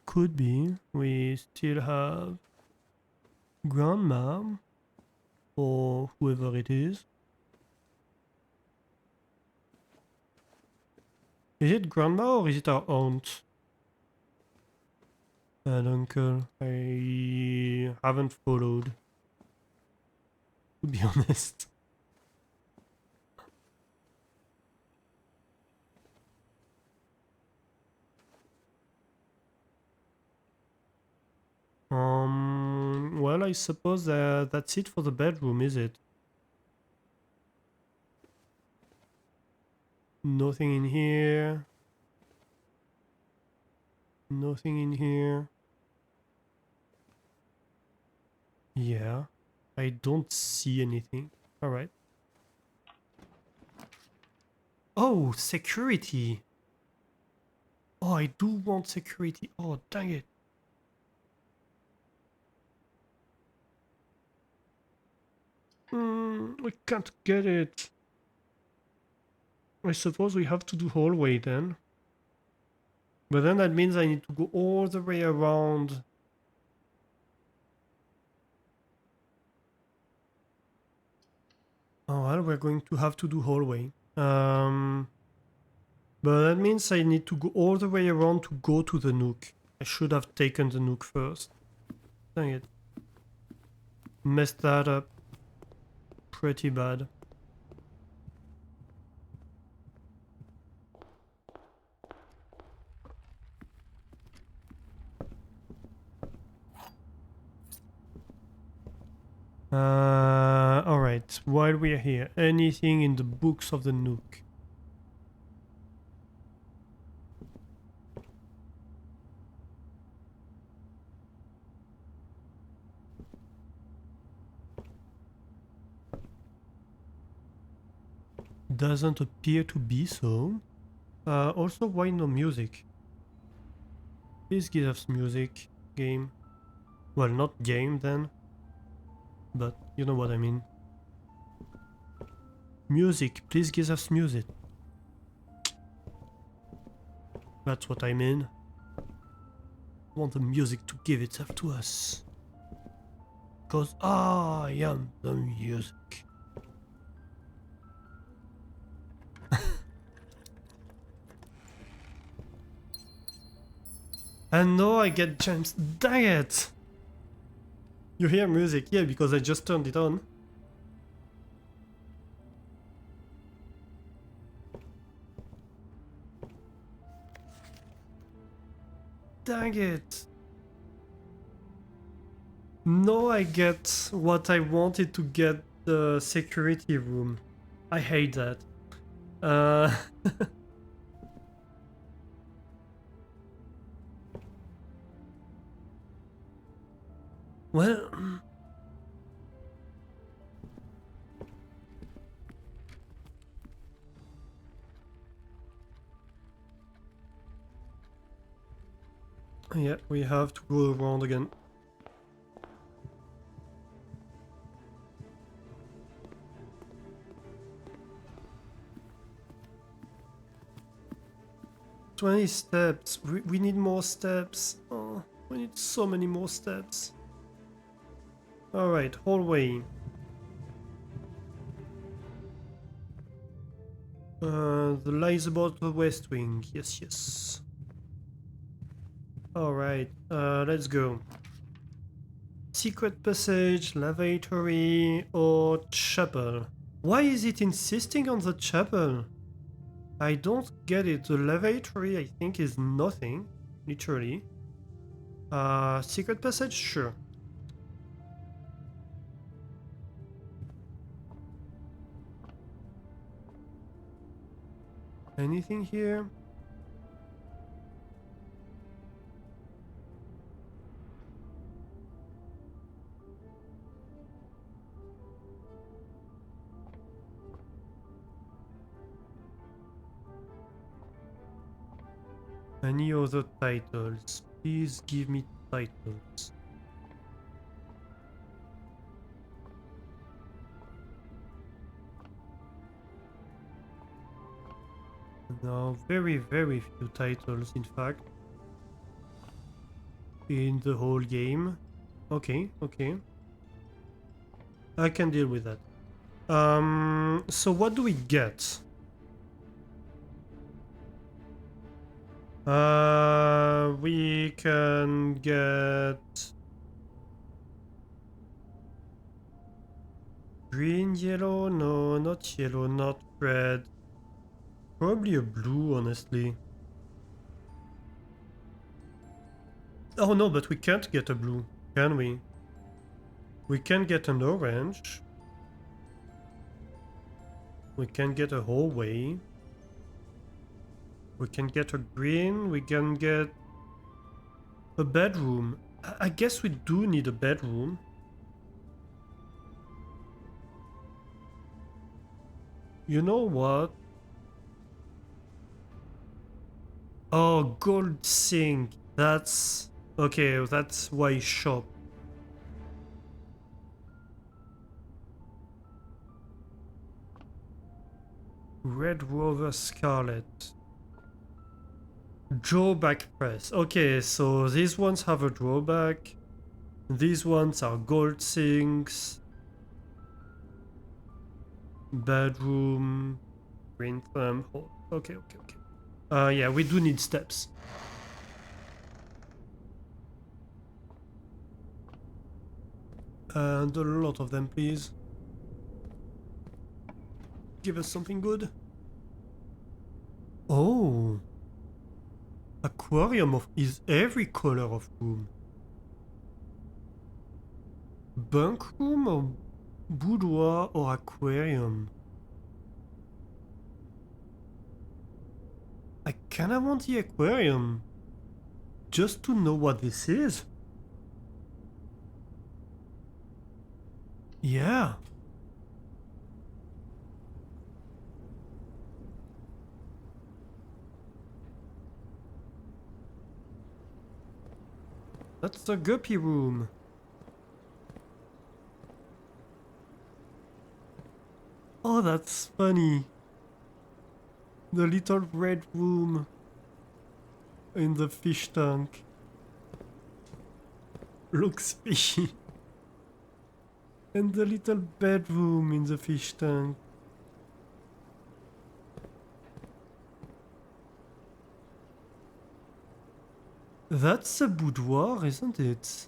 Could be. We still have Grandma, or whoever it is. Is it Grandma or is it our aunt? And uncle? I haven't followed, to be honest. Well, I suppose that's it for the bedroom, is it? Nothing in here. Nothing in here. Yeah, I don't see anything. Alright. Oh, security. Oh, I do want security. Oh, dang it. We can't get it. I suppose we have to do hallway then. But then that means I need to go all the way around. Oh, well, we're going to have to do hallway. But that means I need to go all the way around to go to the nook. I should have taken the Nook first. Dang it. Messed that up pretty bad. Alright, while we are here, anything in the books of the Nook? Doesn't appear to be so. Also, why no music? Please give us music, game. Well, not game then. But you know what I mean. Music, please give us music. That's what I mean. I want the music to give itself to us. Because I am the music. And now I get gems. Dang it! You hear music? Yeah, because I just turned it on. Dang it! Now I get what I wanted to get, the security room. I hate that. Well... yeah, we have to go around again. "20 steps. We need more steps. Oh, we need so many more steps." Alright, hallway. The lies about the West Wing. Yes, yes. Alright, let's go. Secret passage, lavatory, or chapel? Why is it insisting on the chapel? I don't get it. The lavatory, I think, is nothing. Literally. Secret passage? Sure. Anything here? Any other titles? Please give me titles. No, very, very few titles, in fact. In the whole game. Okay, okay. I can deal with that. So what do we get? We can get... green, yellow? No, not yellow, not red. Probably a blue, honestly. Oh no, but we can't get a blue, can we? We can get an orange. We can get a hallway. We can get a green. We can get a bedroom. I guess we do need a bedroom. You know what? Oh, gold sink. That's... okay, that's why shop. Red Rover Scarlet. Drawback press. Okay, so these ones have a drawback. These ones are gold sinks. Bedroom. Green thumb. Oh, okay, okay, okay. Yeah, we do need steps. And a lot of them, please. Give us something good. Oh. Aquarium is every color of room. Bunk room or boudoir or aquarium? I kinda want the aquarium. Just to know what this is. Yeah. That's the guppy room. Oh, that's funny. The little red room in the fish tank. Looks fishy. And the little bedroom in the fish tank. That's a boudoir, isn't it?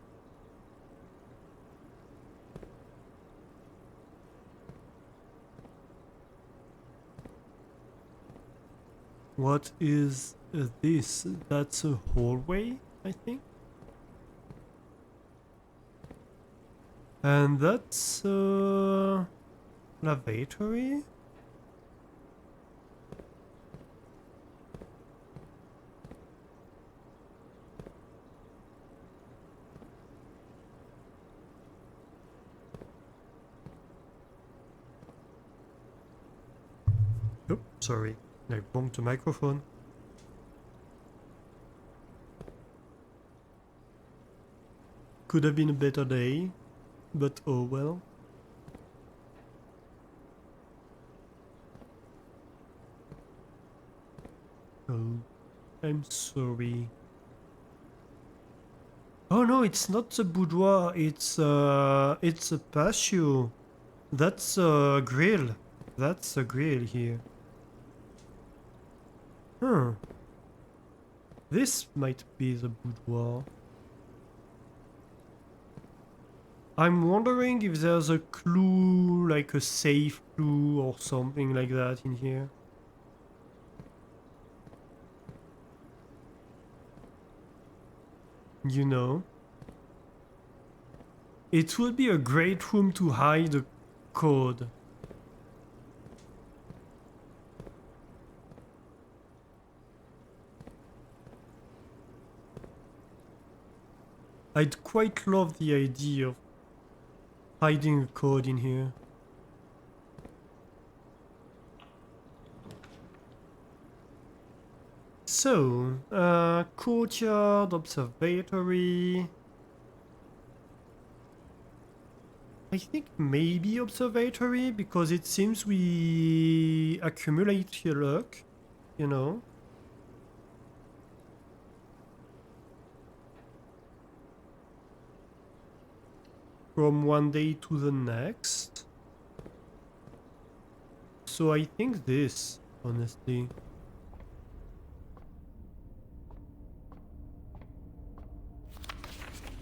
What is this? That's a hallway, I think. And that's a lavatory. Oh, sorry. I bumped the microphone. Could have been a better day, but oh well. Oh, I'm sorry. Oh no, it's not the boudoir, it's a patio. That's a grill. That's a grill here. Huh. This might be the boudoir. I'm wondering if there's a clue, like a safe clue or something like that in here. You know? It would be a great room to hide a code. I'd quite love the idea of hiding a code in here. So, courtyard, observatory. I think maybe observatory, because it seems we accumulate your luck, you know. From one day to the next. So I think this, honestly.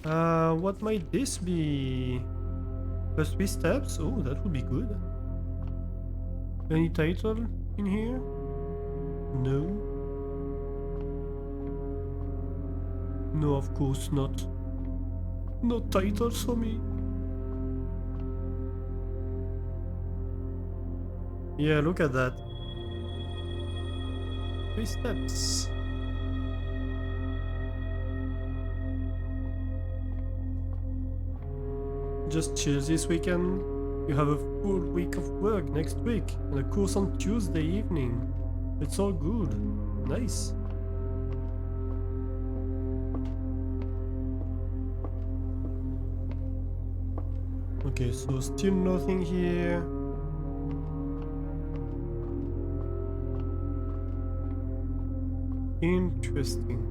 What might this be? Plus 3 steps? Oh, that would be good. Any title in here? No. No, of course not. No titles for me. Yeah, look at that. 3 steps. Just chill this weekend. You have a full week of work next week and a course on Tuesday evening. It's all good. Nice. Okay, so still nothing here. Interesting.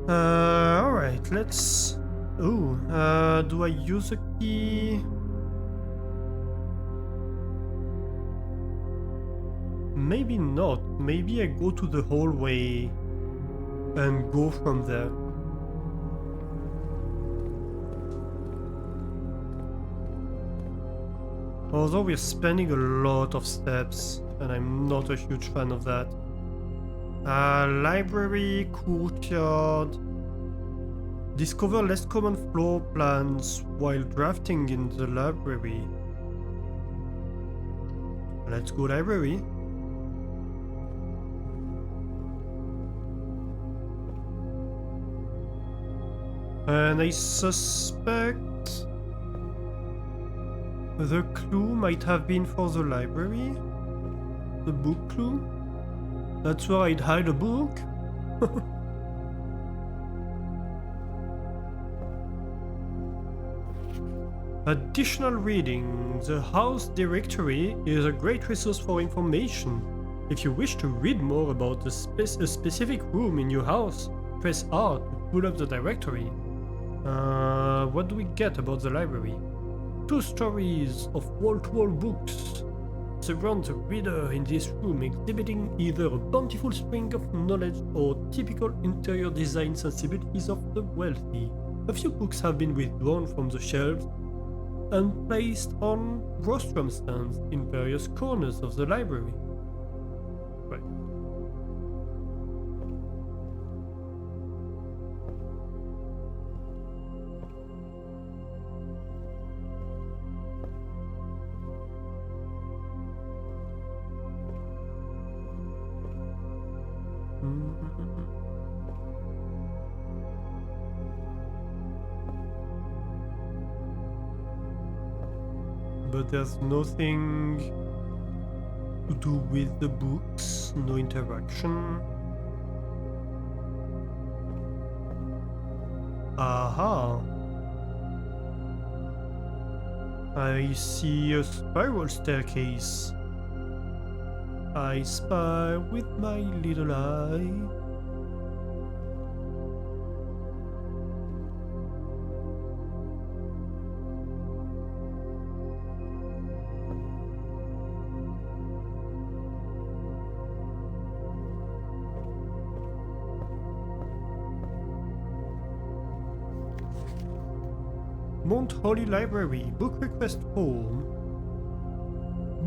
Alright, let's... Oh, do I use a key? maybe not. Maybe I go to the hallway and go from there. Although we're spending a lot of steps, and I'm not a huge fan of that. Library, courtyard. Discover less common floor plans while drafting in the library. Let's go library. And I suspect the clue might have been for the library. The book clue. That's where I'd hide a book. Additional reading. The house directory is a great resource for information. If you wish to read more about a specific room in your house, press R to pull up the directory. What do we get about the library? 2 stories of wall-to-wall books surround the reader in this room, exhibiting either a bountiful spring of knowledge or typical interior design sensibilities of the wealthy. A few books have been withdrawn from the shelves and placed on rostrum stands in various corners of the library. Right. But there's nothing to do with the books, no interaction. Aha! I see a spiral staircase. I spy with my little eye. Mount Holly Library, book request form.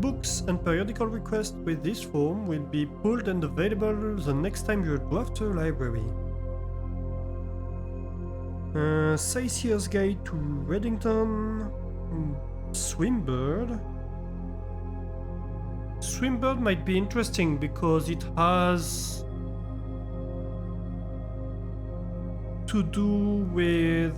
Books and periodical requests with this form will be pulled and available the next time you draft a library. Sightseer's Guide to Reddington. Swimbird. Swimbird might be interesting because it has to do with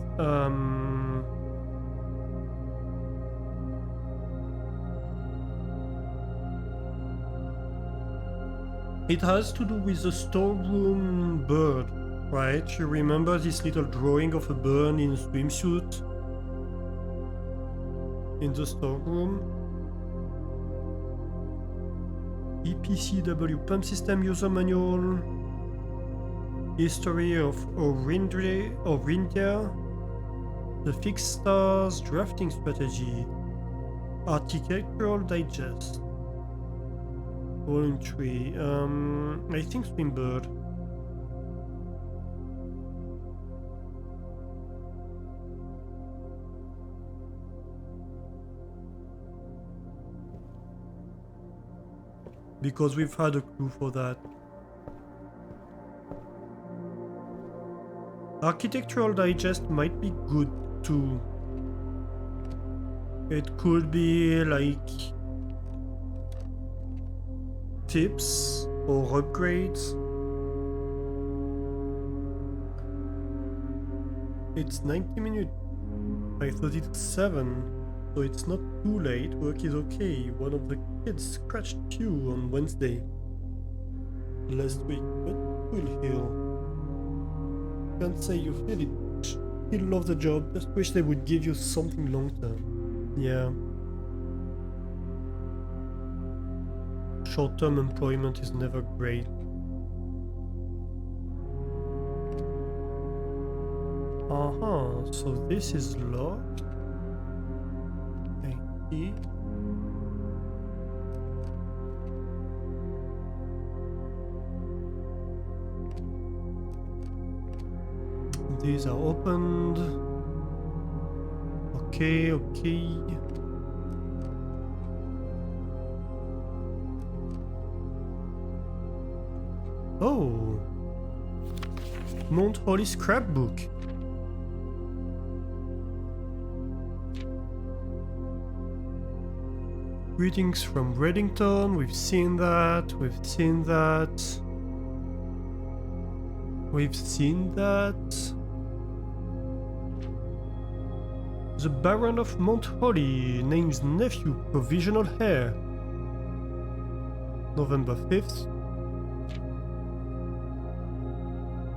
it has to do with the storeroom bird, right? You remember this little drawing of a bird in a swimsuit in the storeroom? EPCW Pump System User Manual, History of Orindia, The Fixed Stars Drafting Strategy, Architectural Digest. Volume 3. I think Swimbird. Because we've had a clue for that. Architectural Digest might be good too. It could be like tips or upgrades. It's 90 minutes. I thought it's 7, so it's not too late. Work is okay. One of the kids scratched you on Wednesday last week, but we'll heal. Can't say you feel it. Still love the job. Just wish they would give you something long term. Yeah. Short-term employment is never great. So this is locked. I see. these are opened. Okay, okay. Oh! Mount Holly scrapbook. Greetings from Reddington, we've seen that, we've seen that. We've seen that. The Baron of Mount Holly names nephew provisional heir. November 5th.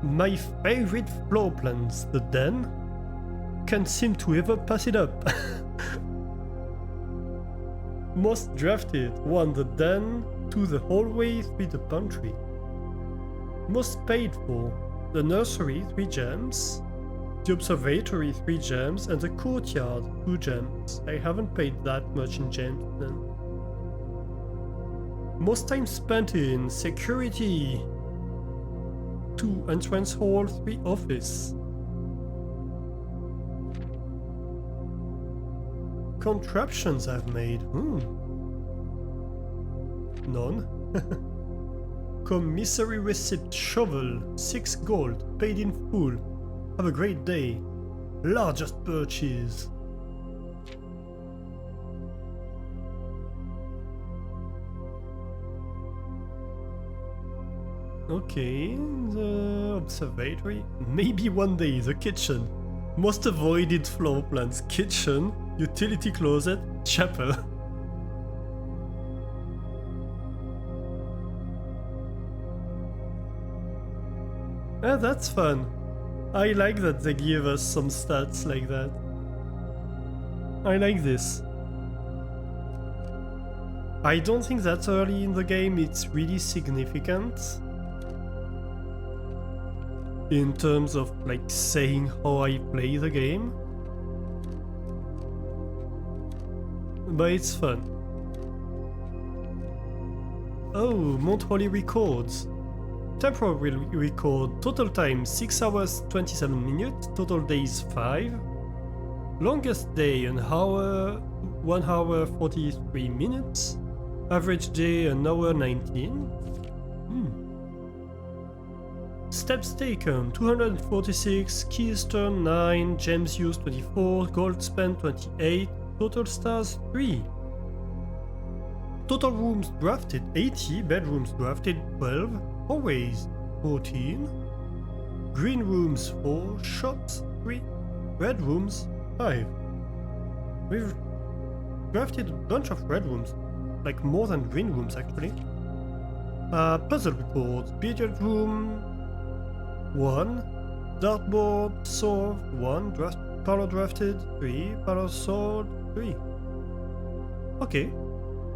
My favorite floor plans, the den. Can't seem to ever pass it up. Most drafted, 1 the den, 2 the hallway, 3 the pantry. Most paid for, the nursery 3 gems, the observatory 3 gems, and the courtyard 2 gems. I haven't paid that much in gems then. Most time spent in security, 2 entrance hall, 3 office. Contraptions I've made. None. Commissary receipt shovel, 6 gold, paid in full. Have a great day. Largest purchase. Okay, the observatory. Maybe one day the kitchen. Most avoided floor plans. Kitchen, utility closet, chapel. Ah, that's fun. I like that they give us some stats like that. I like this. I don't think that early in the game it's really significant in terms of like saying how I play the game, but it's fun. Oh, Mount Holly records. Temporary record, total time 6 hours 27 minutes, total days 5. Longest day an hour, 1 hour 43 minutes. Average day an hour 19. Steps taken 246, keys turned 9, gems used 24, gold spent 28, total stars 3. Total rooms drafted 80, bedrooms drafted 12, hallways 14, green rooms 4, shops 3, red rooms 5. We've drafted a bunch of red rooms, like more than green rooms actually. Puzzle records, billiard room 1, dartboard, sword 1, parlor drafted 3, parlor sword 3. Okay,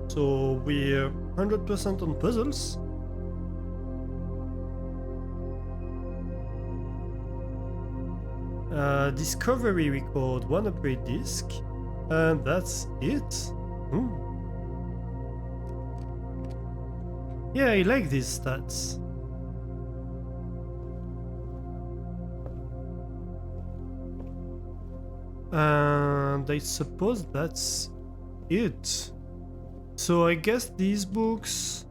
so we're 100% on puzzles. Discovery record, 1 upgrade disc, and that's it. Yeah, I like these stats. And I suppose that's it. So I guess these books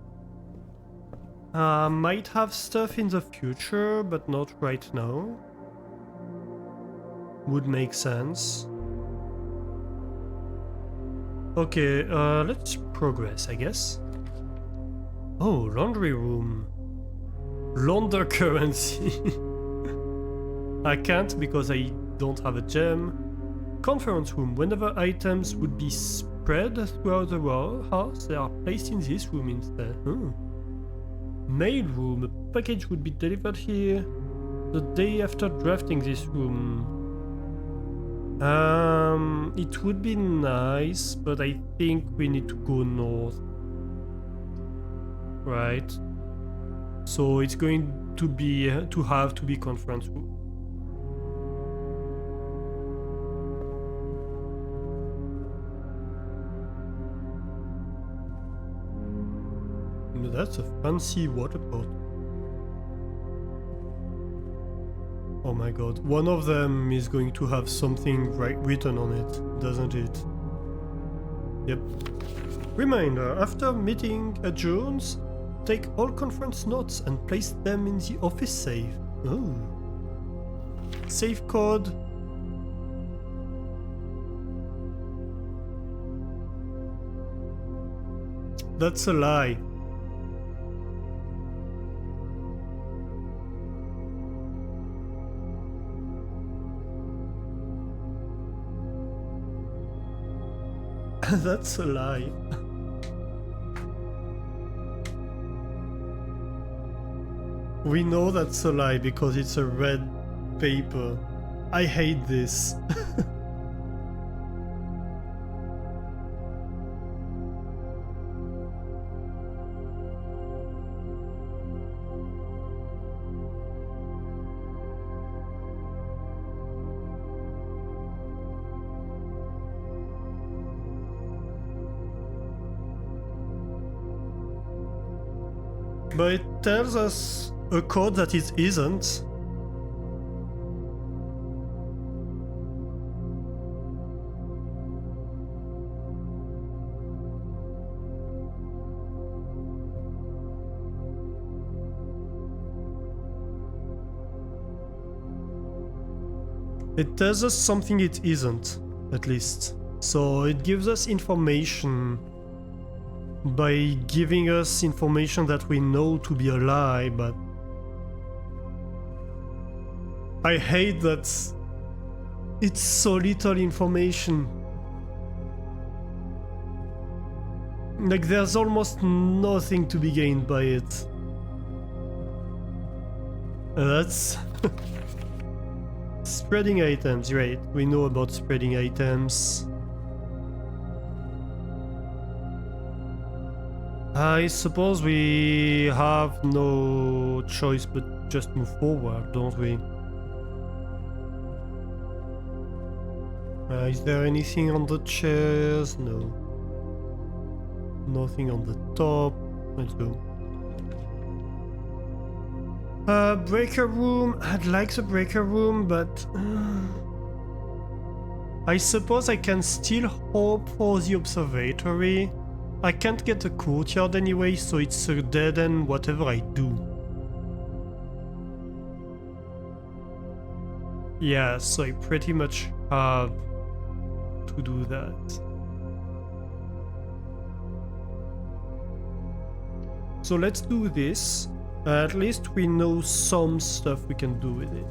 might have stuff in the future, but not right now. Would make sense. Okay, let's progress, I guess. Oh, laundry room. Launder currency. I can't because I don't have a gem. Conference room. Whenever items would be spread throughout the house, they are placed in this room instead. Mail room. A package would be delivered here the day after drafting this room. It would be nice, but I think we need to go north. Right. So it's going to be have to be conference room. That's a fancy water pot. Oh my god, one of them is going to have something written on it, doesn't it? Yep. Reminder, after meeting adjourns, take all conference notes and place them in the office safe. Oh. Safe code. That's a lie. That's a lie. We know that's a lie because it's a red paper. I hate this. But it tells us a code that it isn't. It tells us something it isn't, at least. So it gives us information by giving us information that we know to be a lie, but I hate that it's so little information. Like, there's almost nothing to be gained by it. That's... Spreading items, right. We know about spreading items. I suppose we have no choice but just move forward, don't we? Is there anything on the chairs? No. Nothing on the top. Let's go. Breaker room. I'd like the breaker room, but I suppose I can still hope for the observatory. I can't get the courtyard anyway, so it's a dead end whatever I do. Yeah, so I pretty much have to do that. So let's do this. At least we know some stuff we can do with it.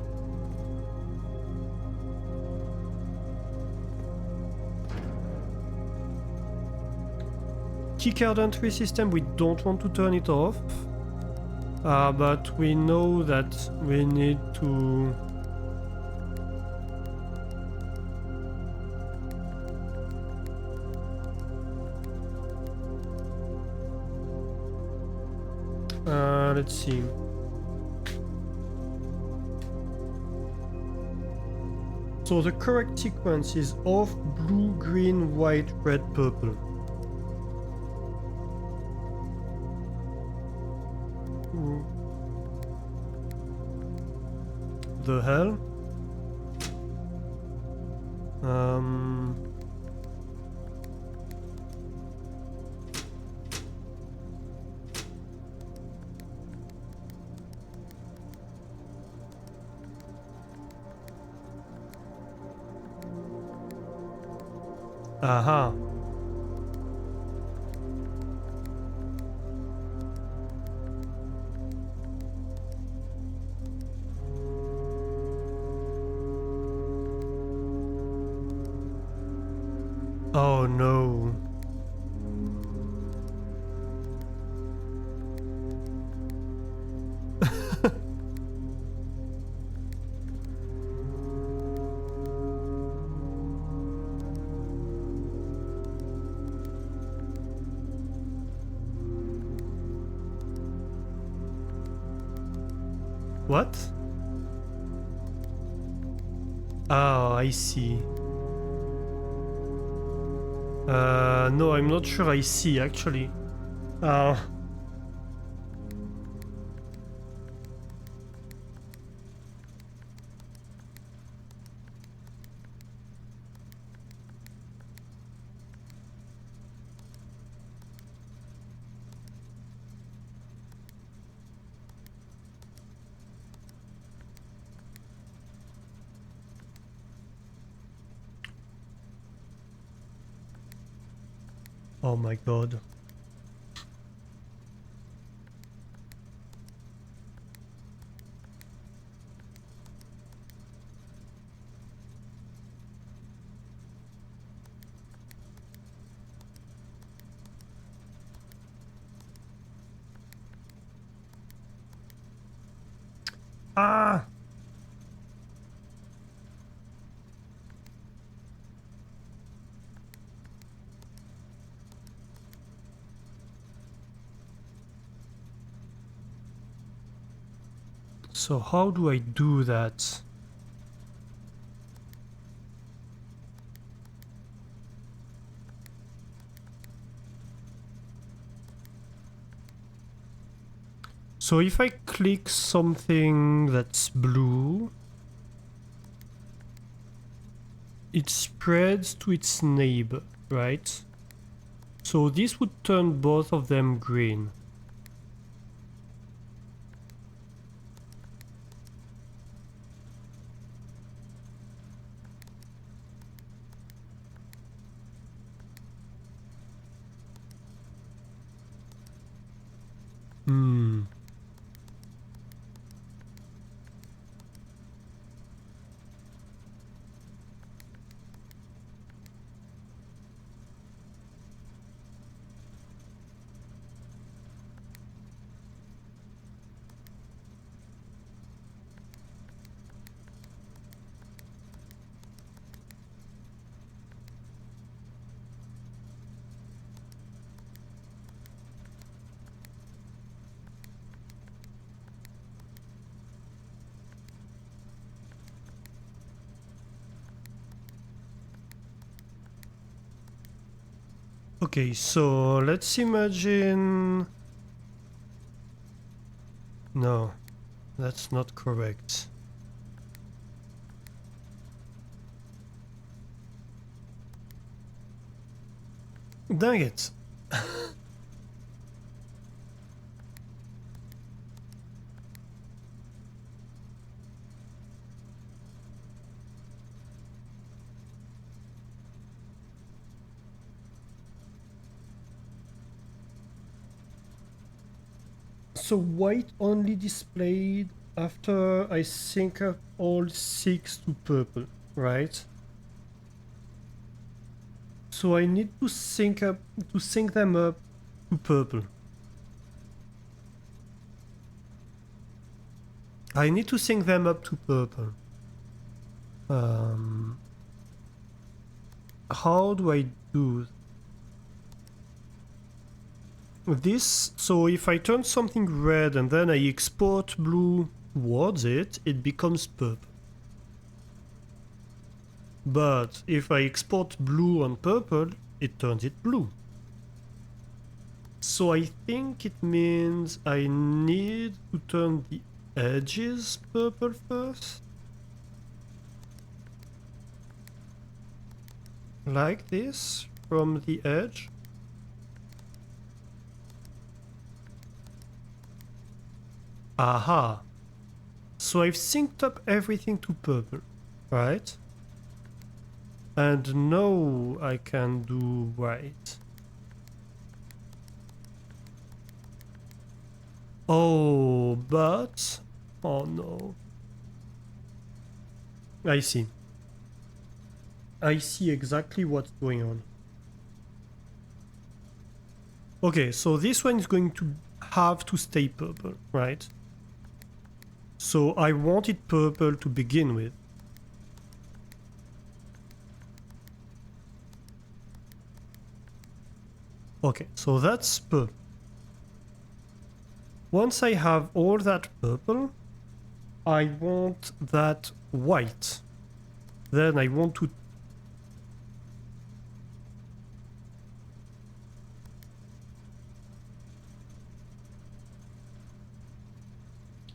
Keycard entry system, we don't want to turn it off. But we know that we need to... let's see. So the correct sequence is off, blue, green, white, red, purple. The hell? Aha. Oh no. What? Oh, I see. No, I'm not sure I see, actually. Oh my god. Ah! So how do I do that? So if I click something that's blue, it spreads to its neighbor, right? So this would turn both of them green. Hmm. Okay, so let's imagine... No, that's not correct. Dang it! So white only displayed after I sync up all 6 to purple, right? So I need to sync them up to purple. I need to sync them up to purple. How do I do this? So if I turn something red and then I export blue towards it, it becomes purple. But if I export blue on purple, it turns it blue. So I think it means I need to turn the edges purple first. Like this, from the edge. Aha! So I've synced up everything to purple, right? And now I can do white. Oh, but... Oh no. I see. I see exactly what's going on. Okay, so this one is going to have to stay purple, right? So I want it purple to begin with. Okay, so that's purple. Once I have all that purple, I want that white. Then I want to...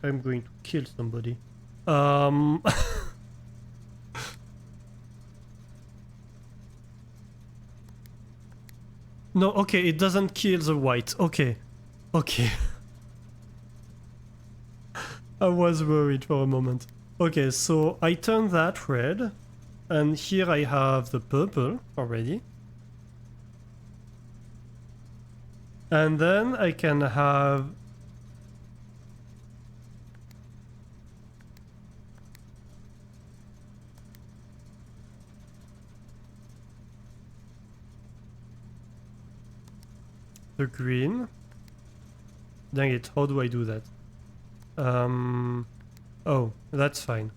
I'm going to kill somebody. No, okay, it doesn't kill the white. Okay. Okay. I was worried for a moment. Okay, so I turn that red, and here I have the purple already. And then I can have... the green. Dang it, how do I do that? Oh, that's fine.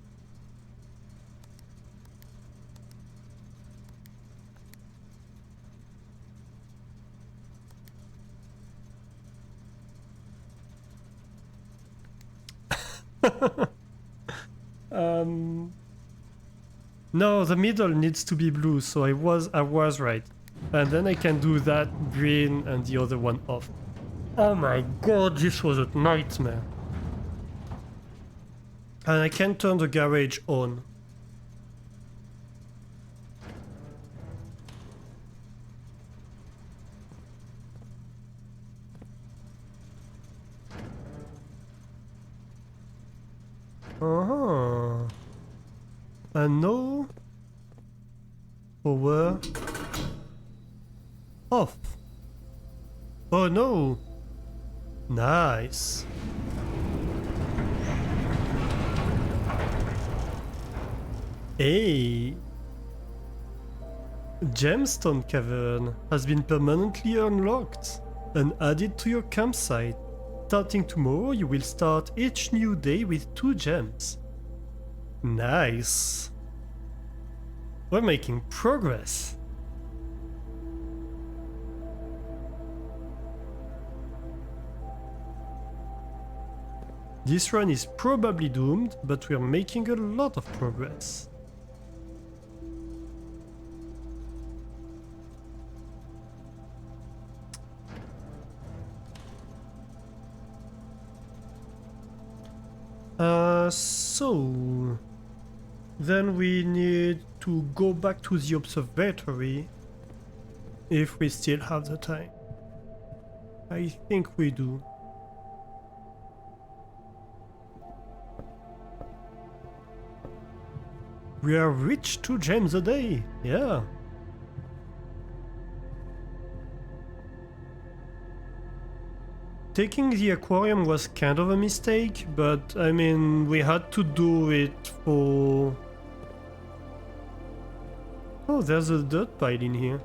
No, the middle needs to be blue, so I was right. And then I can do that green and the other one off. Oh my god, this was a nightmare. And I can turn the garage on. Uh-huh. And no power off. Oh no. Nice. Hey. Gemstone Cavern has been permanently unlocked and added to your campsite. Starting tomorrow, you will start each new day with 2 gems. Nice. We're making progress. This run is probably doomed, but we're making a lot of progress. So then we need to go back to the observatory if we still have the time. I think we do. We are rich 2 gems a day, yeah. Taking the aquarium was kind of a mistake, but I mean, we had to do it for... Oh, there's a dirt pile in here.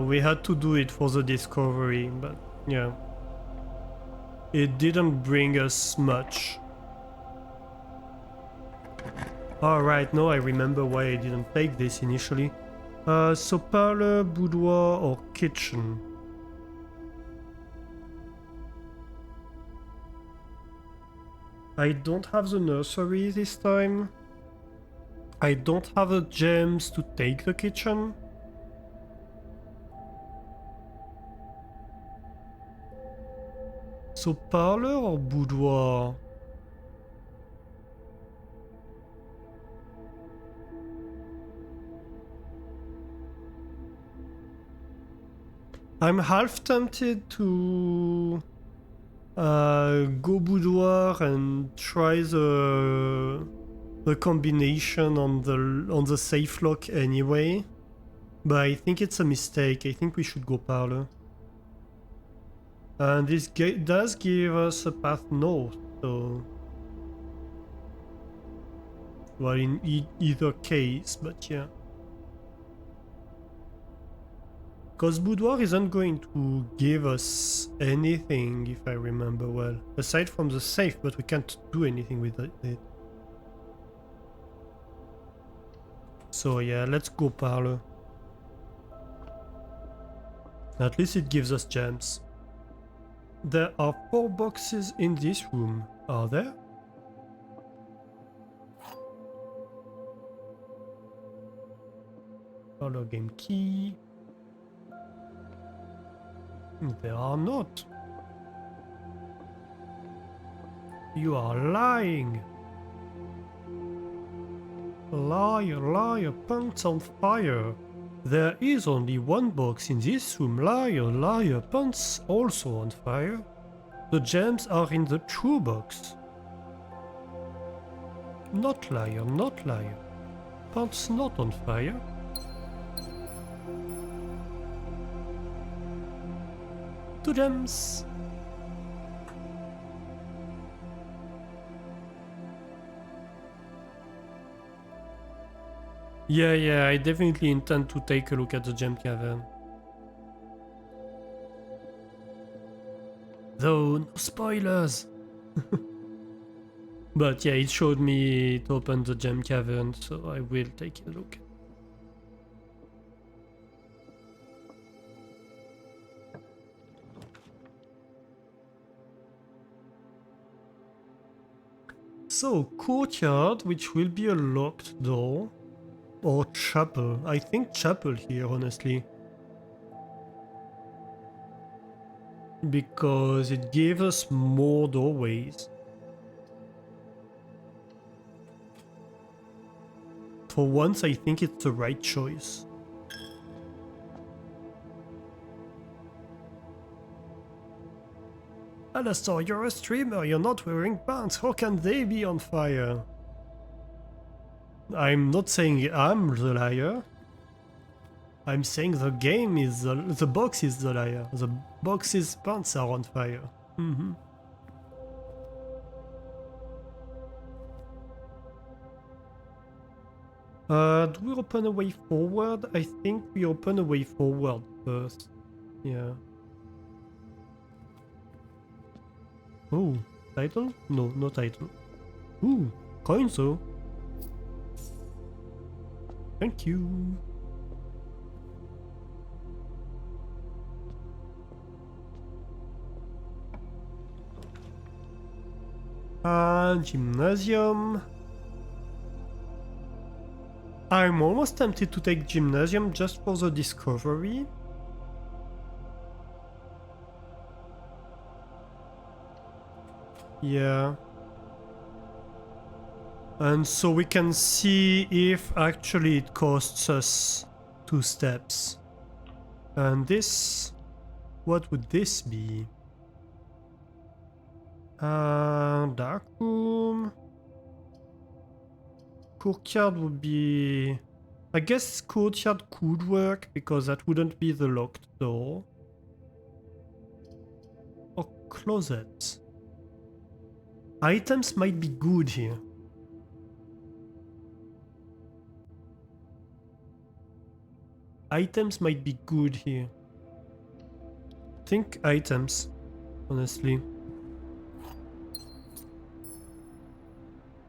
We had to do it for the discovery, but yeah. It didn't bring us much. Alright, now I remember why I didn't take this initially. So parlor, boudoir or kitchen? I don't have the nursery this time. I don't have the gems to take the kitchen. So parlor or boudoir? I'm half tempted to go boudoir and try the combination on the safe lock anyway, but I think it's a mistake. I think we should go parlor. And this gate does give us a path north, so well, in either case, but yeah. Because boudoir isn't going to give us anything, if I remember well. Aside from the safe, but we can't do anything with it. So yeah, let's go parlor. At least it gives us gems. There are 4 boxes in this room, are there? Parlor game key. There are not. You are lying. Liar, liar, pants on fire. There is only 1 box in this room. Liar, liar, pants also on fire. The gems are in the true box. Not liar, not liar. Pants not on fire. 2 gems. Yeah, I definitely intend to take a look at the gem cavern. Though, no spoilers! But yeah, it showed me it opened the gem cavern, so I will take a look. So, courtyard, which will be a locked door. Or chapel. I think chapel here, honestly. Because it gave us more doorways. For once, I think it's the right choice. Alastor, you're a streamer, you're not wearing pants, how can they be on fire? I'm not saying I'm the liar. I'm saying the game is the box is the liar. The box's pants are on fire. Do we open a way forward? I think we open a way forward first. Yeah. Oh, title? No, no title. Ooh, coins though. Thank you. Gymnasium. I'm almost tempted to take Gymnasium just for the discovery. Yeah. And so we can see if actually it costs us 2 steps. And this... what would this be? Dark room. Courtyard would be... I guess courtyard could work because that wouldn't be the locked door. Or closet. Items might be good here. Items might be good here. Think items, honestly.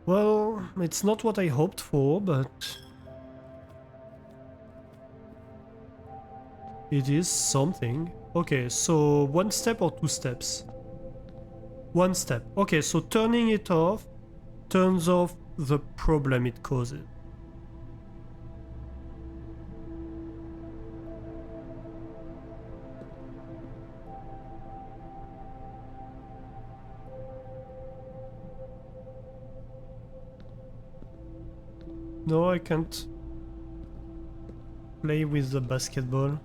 Well, it's not what I hoped for, but... it is something. Okay, so 1 step or 2 steps? 1 step. Okay, so turning it off turns off the problem it causes. No, I can't play with the basketball.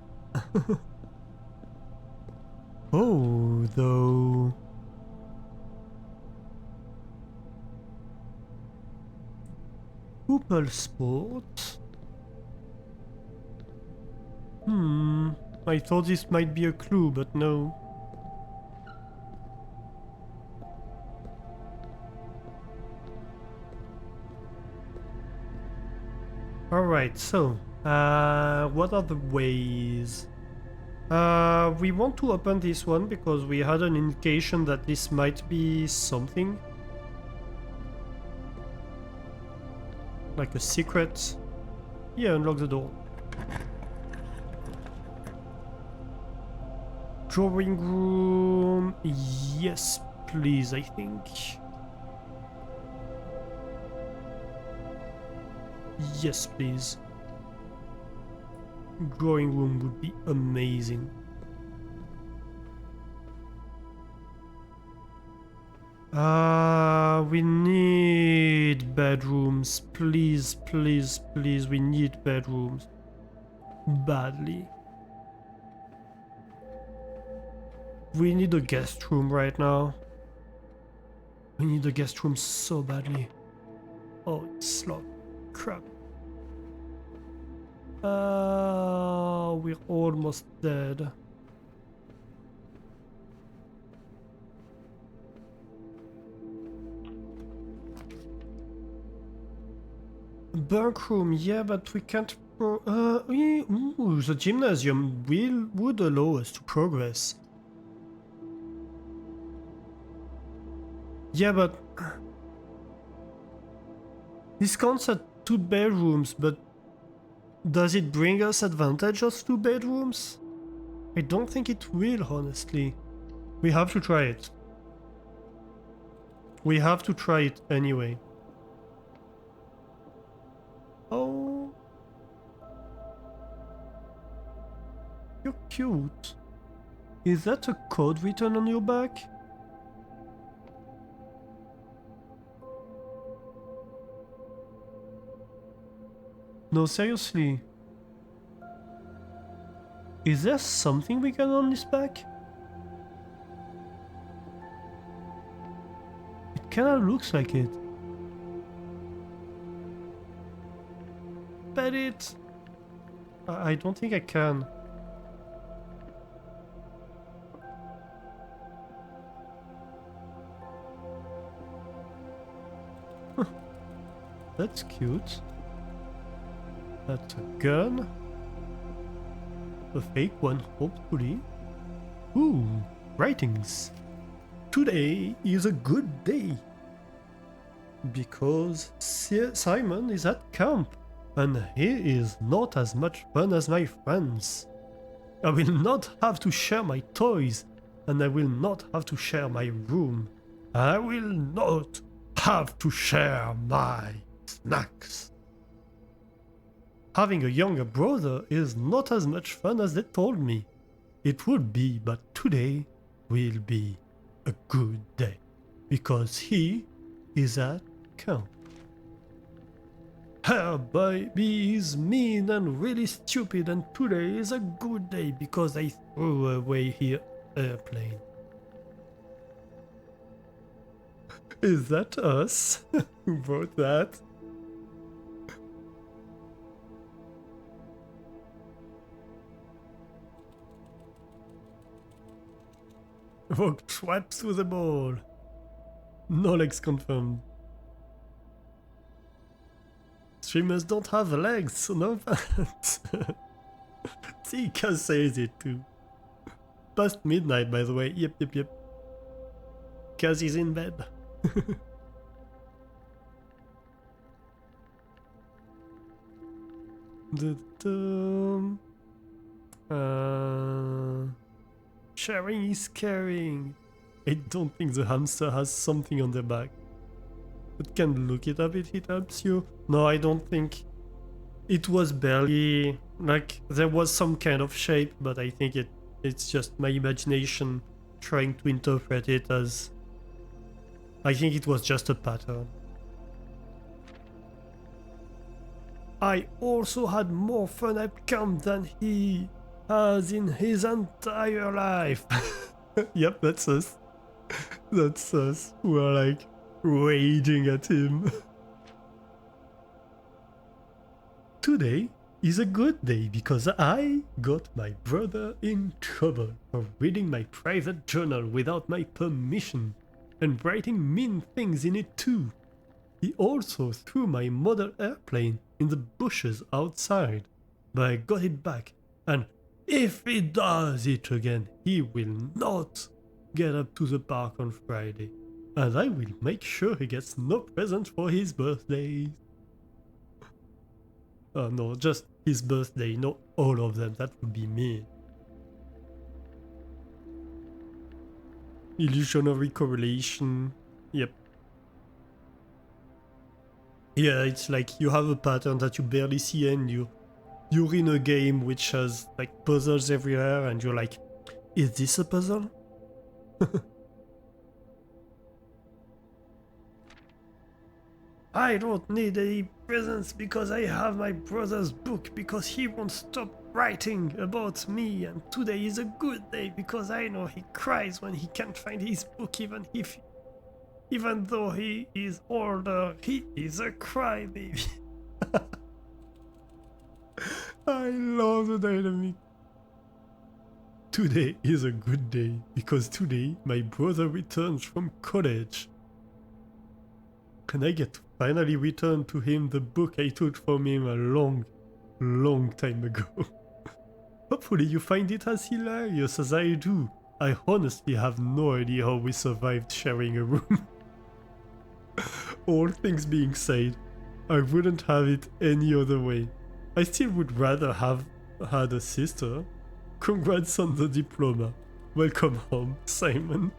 Oh, though. Hoople sport. I thought this might be a clue, but no. Alright, so, what are the ways? We want to open this one because we had an indication that this might be something. Like a secret. Yeah, unlock the door. Drawing room. Yes, please, I think. Yes, please. Drawing room would be amazing. We need bedrooms. Please, please, please, we need bedrooms. Badly. We need a guest room right now. We need a guest room so badly. Oh, it's slot. Crap. We're almost dead. bunk room, yeah, but we can't ooh, the gymnasium would allow us to progress. Yeah, but this counts at 2 bedrooms, but does it bring us advantage of 2 bedrooms? I don't think it will, honestly. We have to try it. We have to try it anyway. Oh. You're cute. Is that a code written on your back? No, seriously. Is there something we can on this back? It kinda looks like it. Bet it! I don't think I can. That's cute. That's a gun. A fake one, hopefully. Ooh, writings. Today is a good day. Because Simon is at camp. And he is not as much fun as my friends. I will not have to share my toys. And I will not have to share my room. I will not have to share my snacks. Having a younger brother is not as much fun as they told me. It would be, but today will be a good day. Because he is at camp. Her baby is mean and really stupid, and today is a good day because I threw away her airplane. Is that us who wrote that? Walk trap through the ball. No legs confirmed. Streamers don't have legs, so no pants. See, Kaz says it too. Past midnight, by the way. Yep. Kaz is in bed. Sharing is caring. I don't think the hamster has something on their back. But can look it up if it helps you. No, I don't think. It was barely... like, there was some kind of shape, but I think it's just my imagination trying to interpret it as... I think it was just a pattern. I also had more fun at camp than he has in his entire life. Yep, that's us. That's us. We're like raging at him. Today is a good day because I got my brother in trouble for reading my private journal without my permission and writing mean things in it too. He also threw my model airplane in the bushes outside, but I got it back, and if he does it again, he will not get up to the park on Friday, and I will make sure he gets no present for his birthday. Oh no, just his birthday, not all of them, that would be mean. Illusionary correlation, yep. Yeah, it's like you have a pattern that you barely see and you're in a game which has like puzzles everywhere and you're like, is this a puzzle? I don't need any presents because I have my brother's book because he won't stop writing about me, and today is a good day because I know he cries when he can't find his book even though he is older, he is a crybaby. I love the dynamic. Today is a good day because today my brother returns from college. and I get to finally return to him the book I took from him a long time ago. Hopefully you find it as hilarious as I do. I honestly have no idea how we survived sharing a room. All things being said, I wouldn't have it any other way. I still would rather have had a sister. Congrats on the diploma. Welcome home, Simon.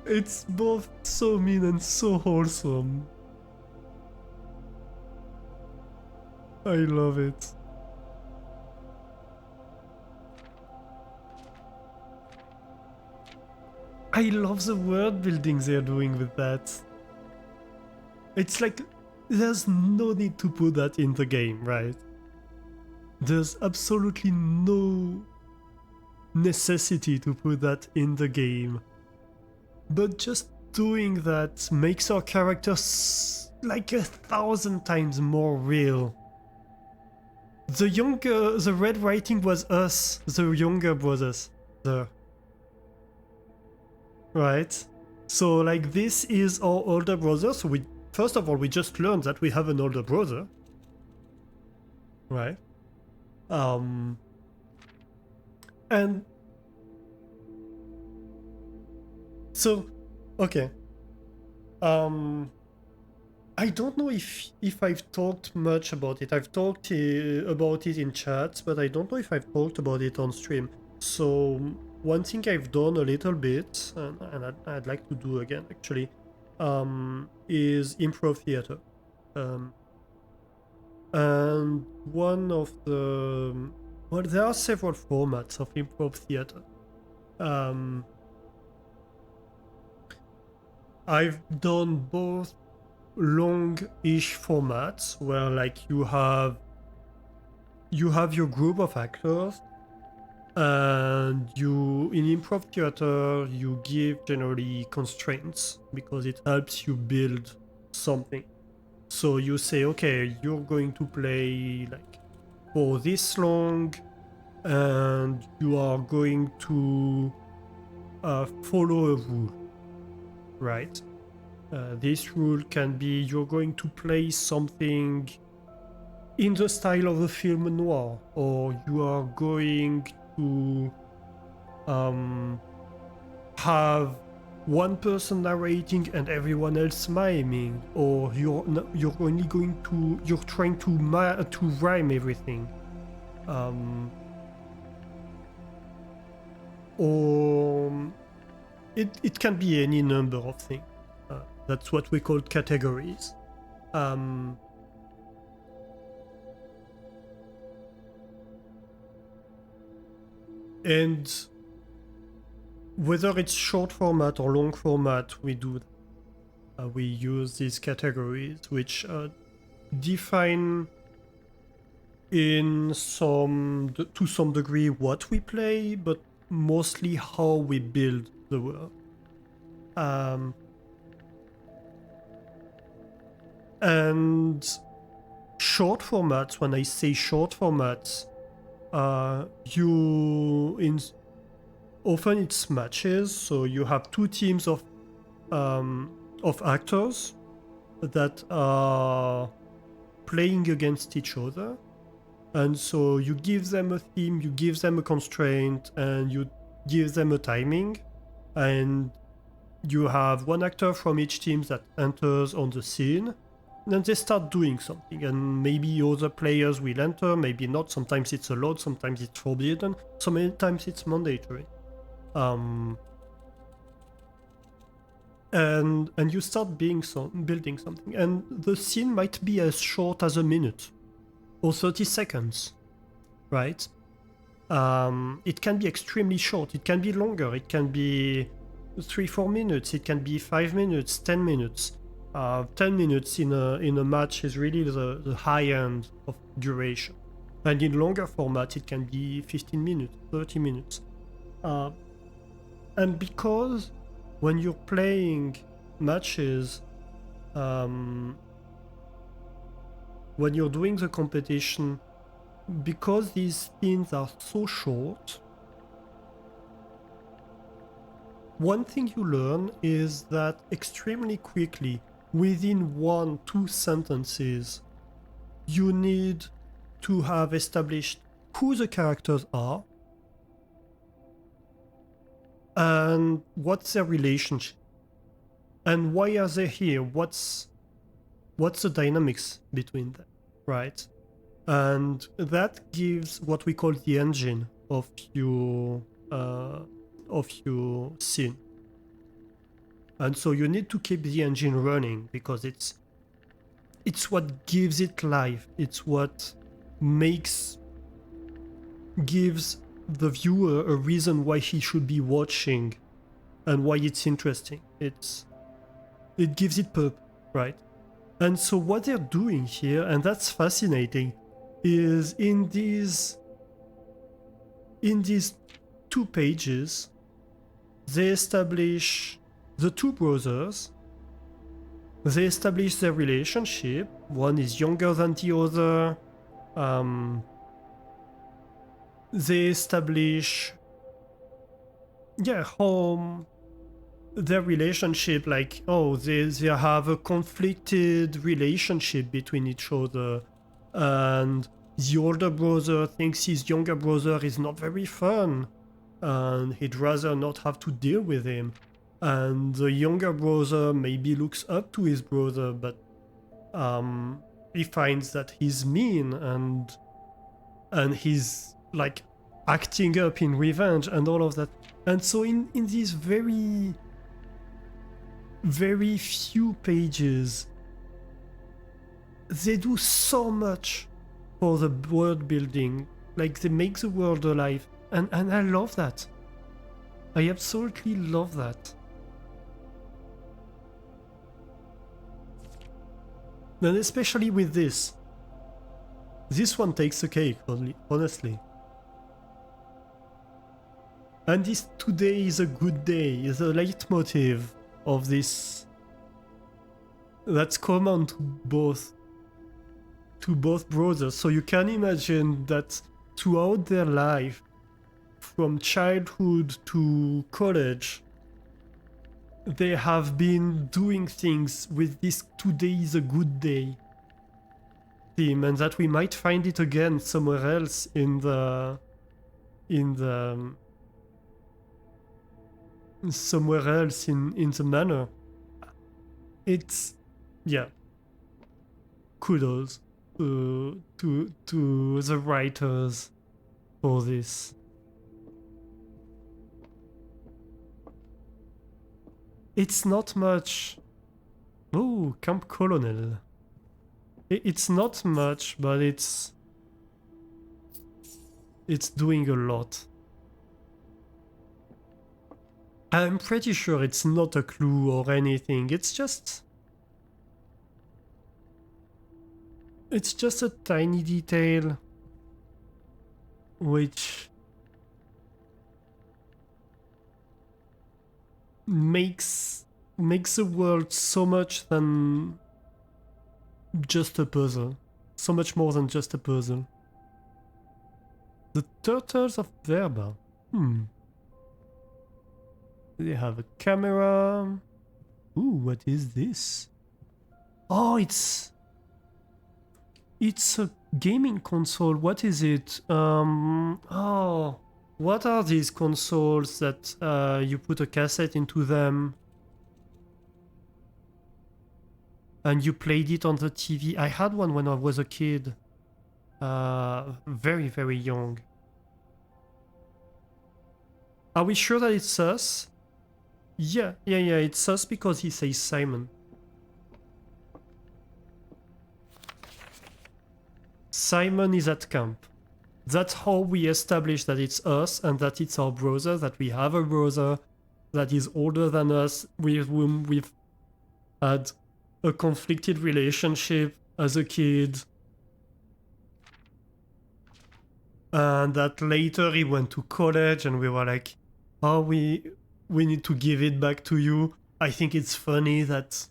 It's both so mean and so wholesome. I love it. I love the world building they're doing with that. It's like, there's no need to put that in the game, right? There's absolutely no necessity to put that in the game. But just doing that makes our characters like 1,000 times more real. The red writing was us, the younger brothers. Right? So like this is our older brother, so first of all we just learned that we have an older brother. Right? And so, okay. I don't know if I've talked much about it. I've talked about it in chats, but I don't know if I've talked about it on stream. So one thing I've done a little bit, and I'd like to do again actually, is improv theater. And one of the... Well, there are several formats of improv theater. I've done both long-ish formats where like you have your group of actors, and in improv theater you give generally constraints because it helps you build something. So you say, okay, you're going to play like for this long, and you are going to follow a rule, right? This rule can be you're going to play something in the style of a film noir, or you are going to have one person narrating and everyone else miming, or you're trying to rhyme everything, or it can be any number of things. That's what we call categories. And whether it's short format or long format, we use these categories, which define to some degree what we play, but mostly how we build the world. And short formats, when I say short formats, often it's matches, so you have two teams of actors that are playing against each other, and so you give them a theme, you give them a constraint, and you give them a timing, and you have one actor from each team that enters on the scene. Then they start doing something, and maybe other players will enter, maybe not. Sometimes it's allowed, sometimes it's forbidden, sometimes it's mandatory. And you start building something, and the scene might be as short as a minute or 30 seconds, right? It can be extremely short, it can be longer, it can be 3-4 minutes, it can be 5 minutes, 10 minutes. 10 minutes in a match is really the high end of duration. And in longer format, it can be 15 minutes, 30 minutes. And because when you're playing matches, when you're doing the competition, because these scenes are so short, one thing you learn is that extremely quickly, within 1-2 sentences, you need to have established who the characters are and what's their relationship and why are they here, what's the dynamics between them, right? And that gives what we call the engine of your scene. And so you need to keep the engine running because it's what gives it life. It's what gives the viewer a reason why he should be watching and why it's interesting. It gives it purpose, right? And so what they're doing here, and that's fascinating, is in these 2 pages, they establish the 2 brothers. They establish their relationship. One is younger than the other. They establish, how their relationship, like, they have a conflicted relationship between each other. And the older brother thinks his younger brother is not very fun. And he'd rather not have to deal with him. And the younger brother maybe looks up to his brother, but he finds that he's mean and he's like acting up in revenge and all of that. And so in these very, very few pages, they do so much for the world building. Like, they make the world alive. And I love that. I absolutely love that. And especially with this. This one takes the cake, honestly. And this today is a good day is a leitmotiv of this that's common to both brothers. So you can imagine that throughout their life, from childhood to college, they have been doing things with this today is a good day theme, and that we might find it again somewhere else in the manor. It's, kudos to the writers for this. It's not much. Oh, Camp Colonel. It's not much, but it's doing a lot. I'm pretty sure it's not a clue or anything. It's just a tiny detail which makes the world so much than just a puzzle. So much more than just a puzzle. The Turtles of Verba. They have a camera. Ooh, what is this? Oh, it's a gaming console. What is it? What are these consoles that you put a cassette into them and you played it on the TV? I had one when I was a kid. Very, very young. Are we sure that it's us? Yeah, it's us because he says Simon. Simon is at camp. That's how we establish that it's us and that it's our brother, that we have a brother that is older than us, with whom we've had a conflicted relationship as a kid. And that later he went to college and we were like, oh, we need to give it back to you. I think it's funny that,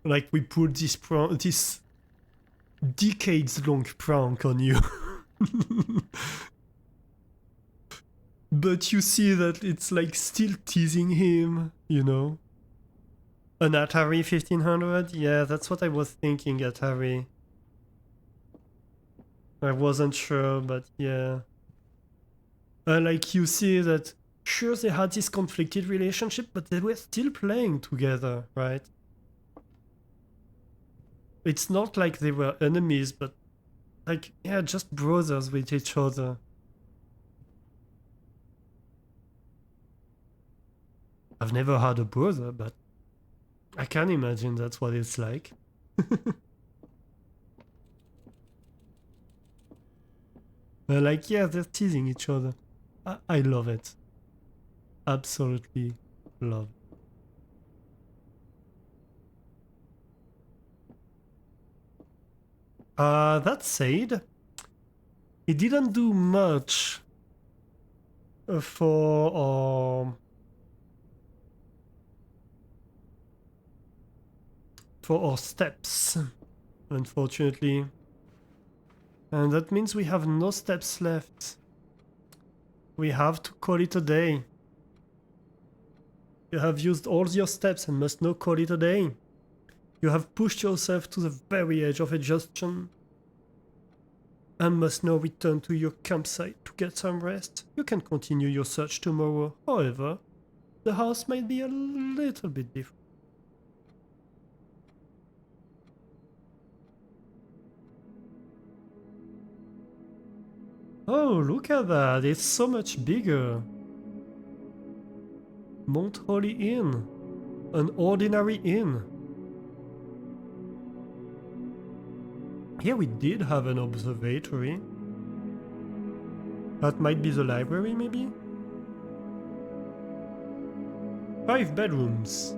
like, we put this decades-long prank on you. But you see that it's like still teasing him, you know? An Atari 1500? Yeah, that's what I was thinking, Atari. I wasn't sure, but yeah. Like you see that, sure, they had this conflicted relationship, but they were still playing together, right? It's not like they were enemies, but like, yeah, just brothers with each other. I've never had a brother, but I can imagine that's what it's like. Like, yeah, they're teasing each other. I love it. Absolutely love it. That said, he didn't do much for our steps, unfortunately. And that means we have no steps left. We have to call it a day. You have used all your steps and must now call it a day. You have pushed yourself to the very edge of exhaustion and must now return to your campsite to get some rest. You can continue your search tomorrow. However, the house might be a little bit different. Oh, look at that. It's so much bigger. Mount Holly Inn. An ordinary inn. Here we did have an observatory. That might be the library, maybe? 5 bedrooms.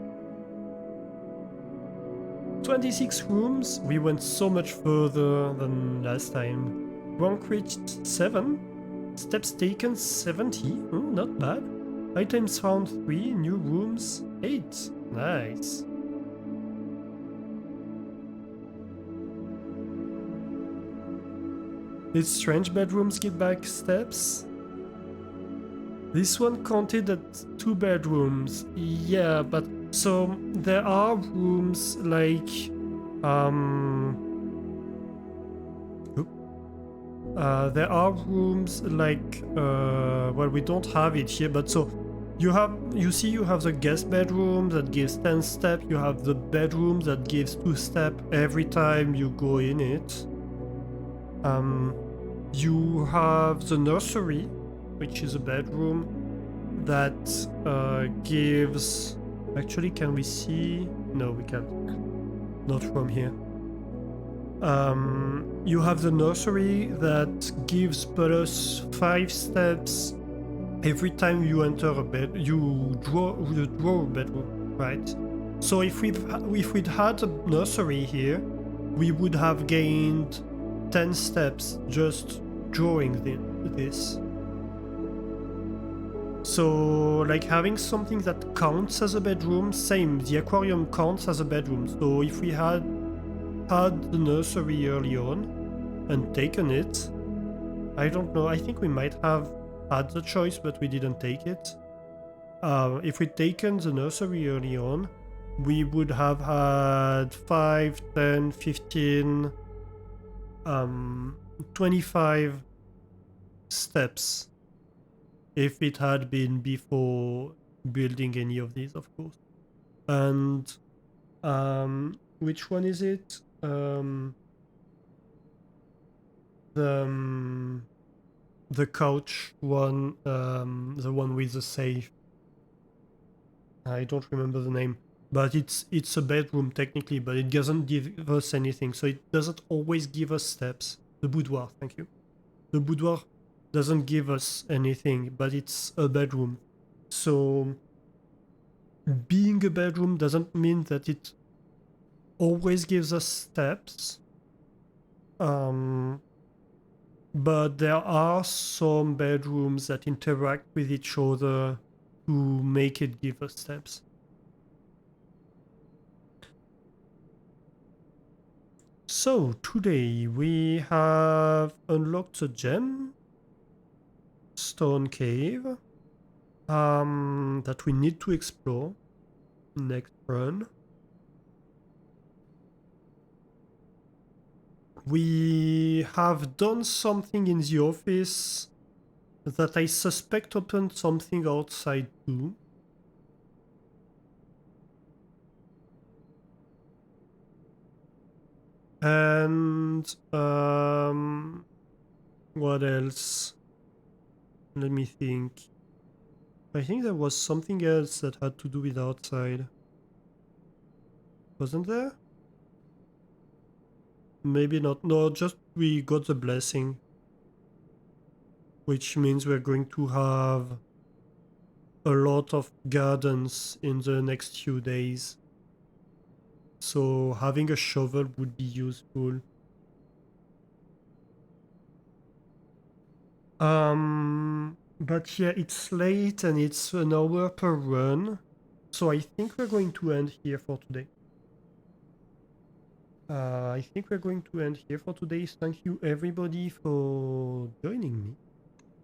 26 rooms. We went so much further than last time. Rank reached 7. Steps taken 70. Not bad. Items found 3. New rooms 8. Nice. Did strange bedrooms give back steps? This one counted at 2 bedrooms. Yeah, but so there are rooms like there are rooms like well, we don't have it here, but so you have the guest bedroom that gives 10 steps. You have the bedroom that gives 2 steps every time you go in it. You have the nursery, which is a bedroom that gives... Actually, can we see? No, we can't. Not from here. You have the nursery that gives plus 5 steps every time you enter a bed. You draw a bedroom, right? So if we'd had a nursery here, we would have gained 10 steps just drawing this. So like having something that counts as a bedroom, same, the aquarium counts as a bedroom. So if we had the nursery early on and taken it, I don't know, I think we might have had the choice, but we didn't take it. If we'd taken the nursery early on, we would have had 5, 10, 15, 25 steps if it had been before building any of these, of course. And which one is it? The couch one, the one with the safe. I don't remember the name, but it's a bedroom technically, but it doesn't give us anything, so it doesn't always give us steps. The boudoir, thank you. The boudoir doesn't give us anything, but it's a bedroom. So being a bedroom doesn't mean that it always gives us steps. But there are some bedrooms that interact with each other to make it give us steps. So today we have unlocked a gem, stone cave that we need to explore next run. We have done something in the office that I suspect opened something outside too. And what else? Let me think. I think there was something else that had to do with outside. Wasn't there? Maybe not. No, just we got the blessing. Which means we're going to have a lot of gardens in the next few days. So having a shovel would be useful. But yeah, it's late and it's an hour per run. So I think we're going to end here for today. Thank you everybody for joining.